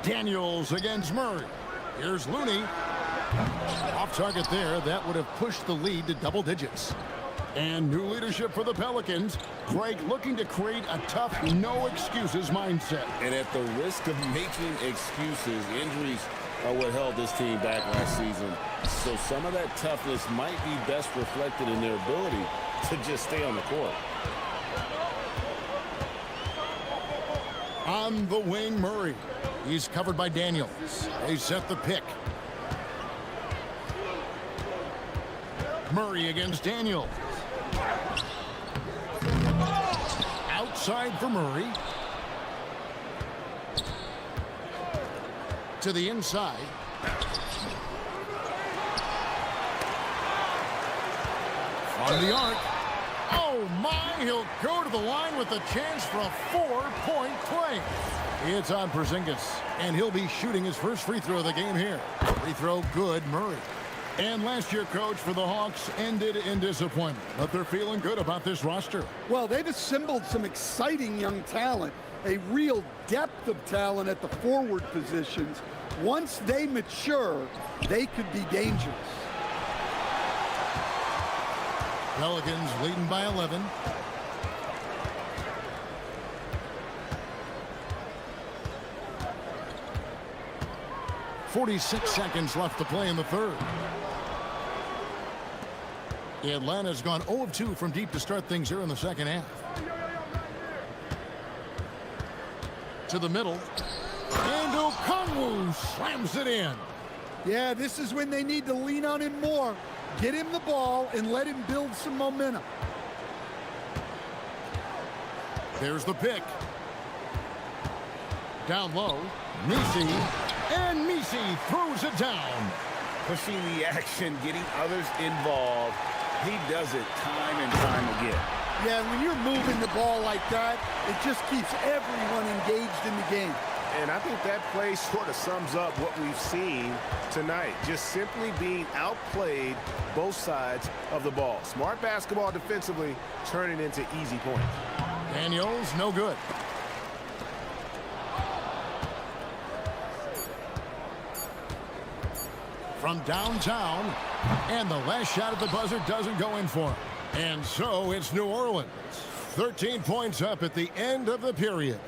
Daniels against Murray. Here's Looney. Off target there. That would have pushed the lead to double digits. And new leadership for the Pelicans. Greg looking to create a tough, no-excuses mindset. And at the risk of making excuses, injuries are what held this team back last season. So some of that toughness might be best reflected in their ability to just stay on the court. On the wing, Murray. He's covered by Daniels. They set the pick. Murray against Daniels. Outside for Murray. To the inside. On the arc. Oh, my. He'll go to the line with a chance for a 4-point play. It's on Porzingis, and he'll be shooting his first free throw of the game here. Free throw good, Murray. And last year, coach, for the Hawks ended in disappointment, but they're feeling good about this roster. Well, they've assembled some exciting young talent, a real depth of talent at the forward positions. Once they mature, they could be dangerous. Pelicans leading by 11. .46 seconds left to play in the third. Atlanta's gone 0 of 2 from deep to start things here in the second half. to the middle. And Okongwu slams it in. Yeah, this is when they need to lean on him more. Get him the ball and let him build some momentum. There's the pick. Down low, Misi, and Misi throws it down. Pushing the action, getting others involved. He does it time and time again. Yeah, when you're moving the ball like that, it just keeps everyone engaged in the game. And I think that play sort of sums up what we've seen tonight. Just simply being outplayed both sides of the ball. Smart basketball defensively, turning into easy points. Daniels, no good. From downtown, and the last shot at the buzzer doesn't go in for him. And so it's New Orleans. 13 points up at the end of the period.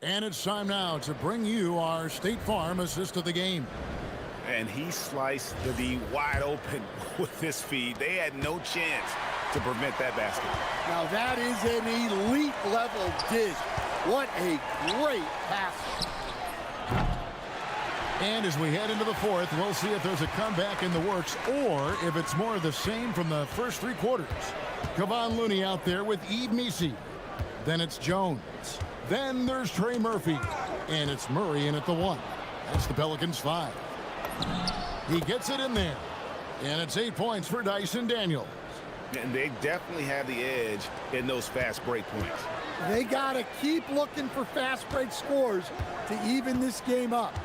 And it's time now to bring you our State Farm assist of the game. And he sliced the D wide open with his feed. They had no chance to prevent that basket. Now that is an elite level dish. What a great pass. And as we head into the fourth, we'll see if there's a comeback in the works or if it's more of the same from the first three quarters. Kevon Looney out there with Eve Misi. Then it's Jones. Then there's Trey Murphy. And it's Murray in at the 1. That's the Pelicans' 5. He gets it in there. And it's 8 points for Dyson Daniels. And they definitely have the edge in those fast break points. They got to keep looking for fast break scores to even this game up.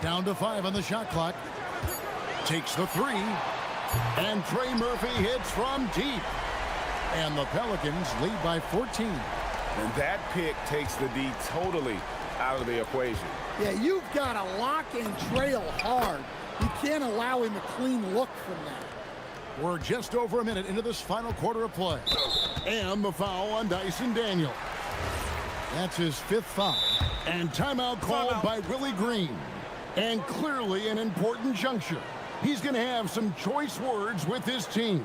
Down to 5 on the shot clock. Takes the 3. And Trey Murphy hits from deep. And the Pelicans lead by 14. And that pick takes the D totally out of the equation. Yeah, you've got to lock and trail hard. You can't allow him a clean look from that. We're just over a minute into this final quarter of play. And the foul on Dyson Daniels. That's his 5th foul. And timeout called by Willie Green. And clearly an important juncture. He's going to have some choice words with his team.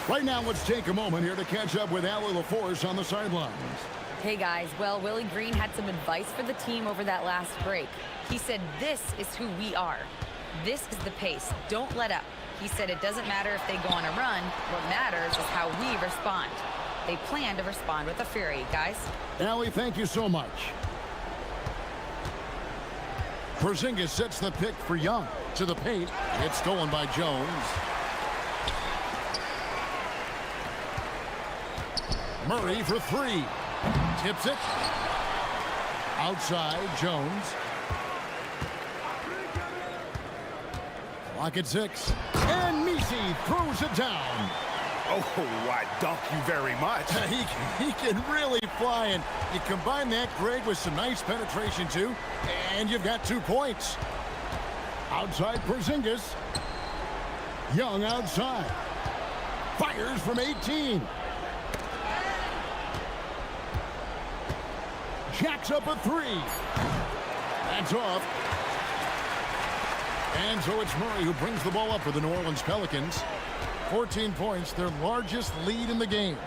Right now, let's take a moment here to catch up with Allie LaForce on the sidelines. Hey guys, well, Willie Green had some advice for the team over that last break. He said, this is who we are. This is the pace. Don't let up. He said it doesn't matter if they go on a run. What matters is how we respond. They plan to respond with a fury, guys. Allie, thank you so much. Porzingis sets the pick for Young. To the paint. It's stolen by Jones. Murray for 3. Tips it. Outside, Jones. Clock at 6. And Misi throws it down. Oh, I dunk you very much. He can really fly, and you combine that, Greg, with some nice penetration, too, and you've got 2 points. Outside Porzingis. Young outside. Fires from 18. Jacks up a 3. That's off. And so it's Murray who brings the ball up for the New Orleans Pelicans. 14 points, their largest lead in the game.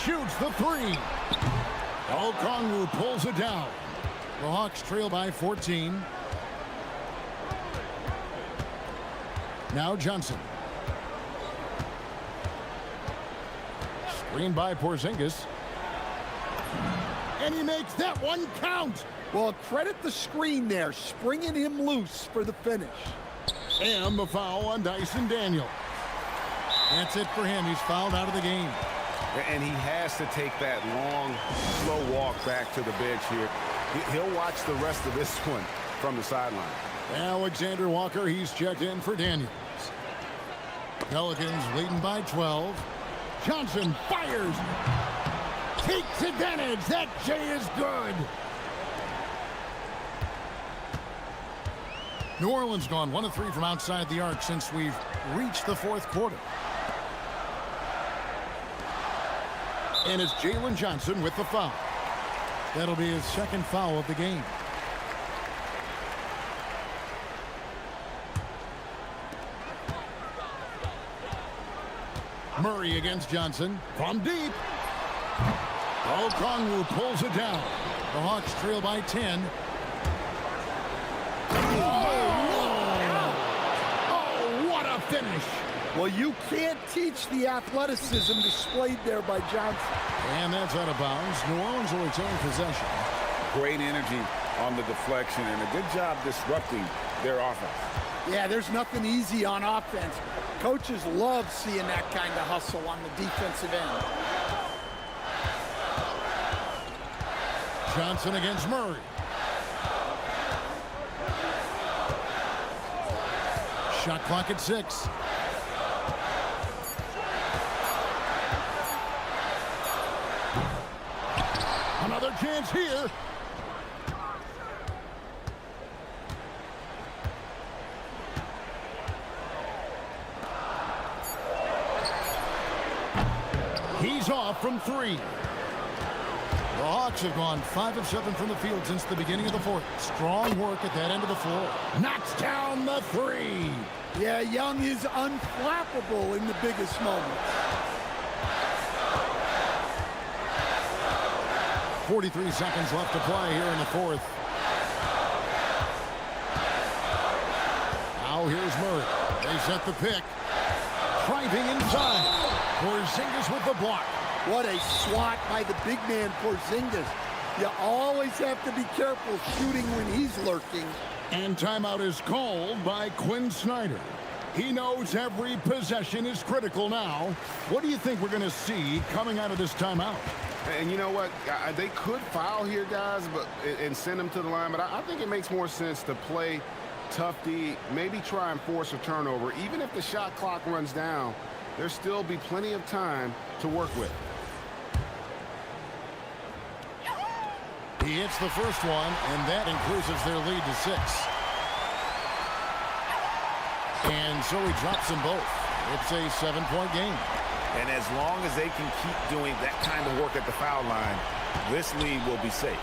Shoots the 3. Okongwu pulls it down. The Hawks trail by 14. Now Johnson. Screened by Porzingis. And he makes that one count. Well, credit the screen there, springing him loose for the finish. And the foul on Dyson Daniel. That's it for him. He's fouled out of the game. And he has to take that long, slow walk back to the bench here. He'll watch the rest of this one from the sideline. Alexander Walker, he's checked in for Daniels. Pelicans leading by 12. Johnson fires. Takes advantage. That J is good. New Orleans gone 1 of 3 from outside the arc since we've reached the fourth quarter. And it's Jalen Johnson with the foul. That'll be his second foul of the game. Murray against Johnson from deep. Okongwu pulls it down. The Hawks trail by 10. Oh, what a finish. Well, you can't teach the athleticism displayed there by Johnson. And that's out of bounds. New Orleans will retain possession. Great energy on the deflection and a good job disrupting their offense. Yeah, there's nothing easy on offense. Coaches love seeing that kind of hustle on the defensive end. Johnson against Murray. Shot clock at 6. Another chance here. He's off from 3. The Hawks have gone 5 of 7 from the field since the beginning of the fourth. Strong work at that end of the floor. Knocks down the 3. Yeah, Young is unflappable in the biggest moments. 43 seconds left to play here in the fourth. Now here's Murray. They set the pick. Driving inside. Porzingis with the block. What a swat by the big man Porzingis. You always have to be careful shooting when he's lurking. And timeout is called by Quinn Snyder. He knows every possession is critical now. What do you think we're going to see coming out of this timeout? And you know what? They could foul here, guys, and send them to the line. But I think it makes more sense to play tough D, maybe try and force a turnover. Even if the shot clock runs down, there'll still be plenty of time to work with. He hits the first one, and that increases their lead to 6. And so he drops them both. It's a 7-point game. And as long as they can keep doing that kind of work at the foul line, this lead will be safe.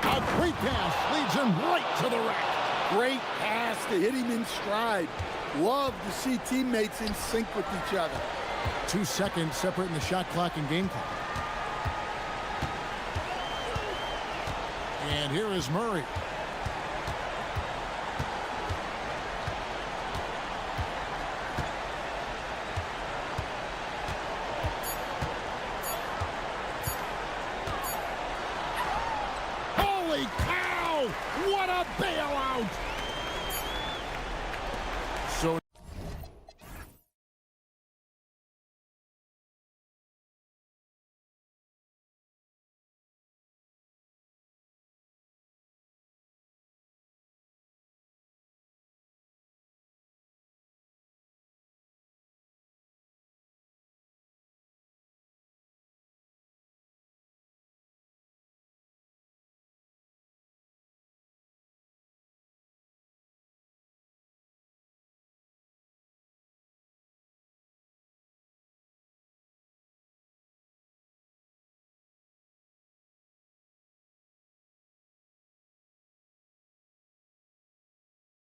A great pass leads him right to the rack. Great pass to hit him in stride. Love to see teammates in sync with each other. 2 seconds separating the shot clock and game clock. And here is Murray. Holy cow! What a bailout!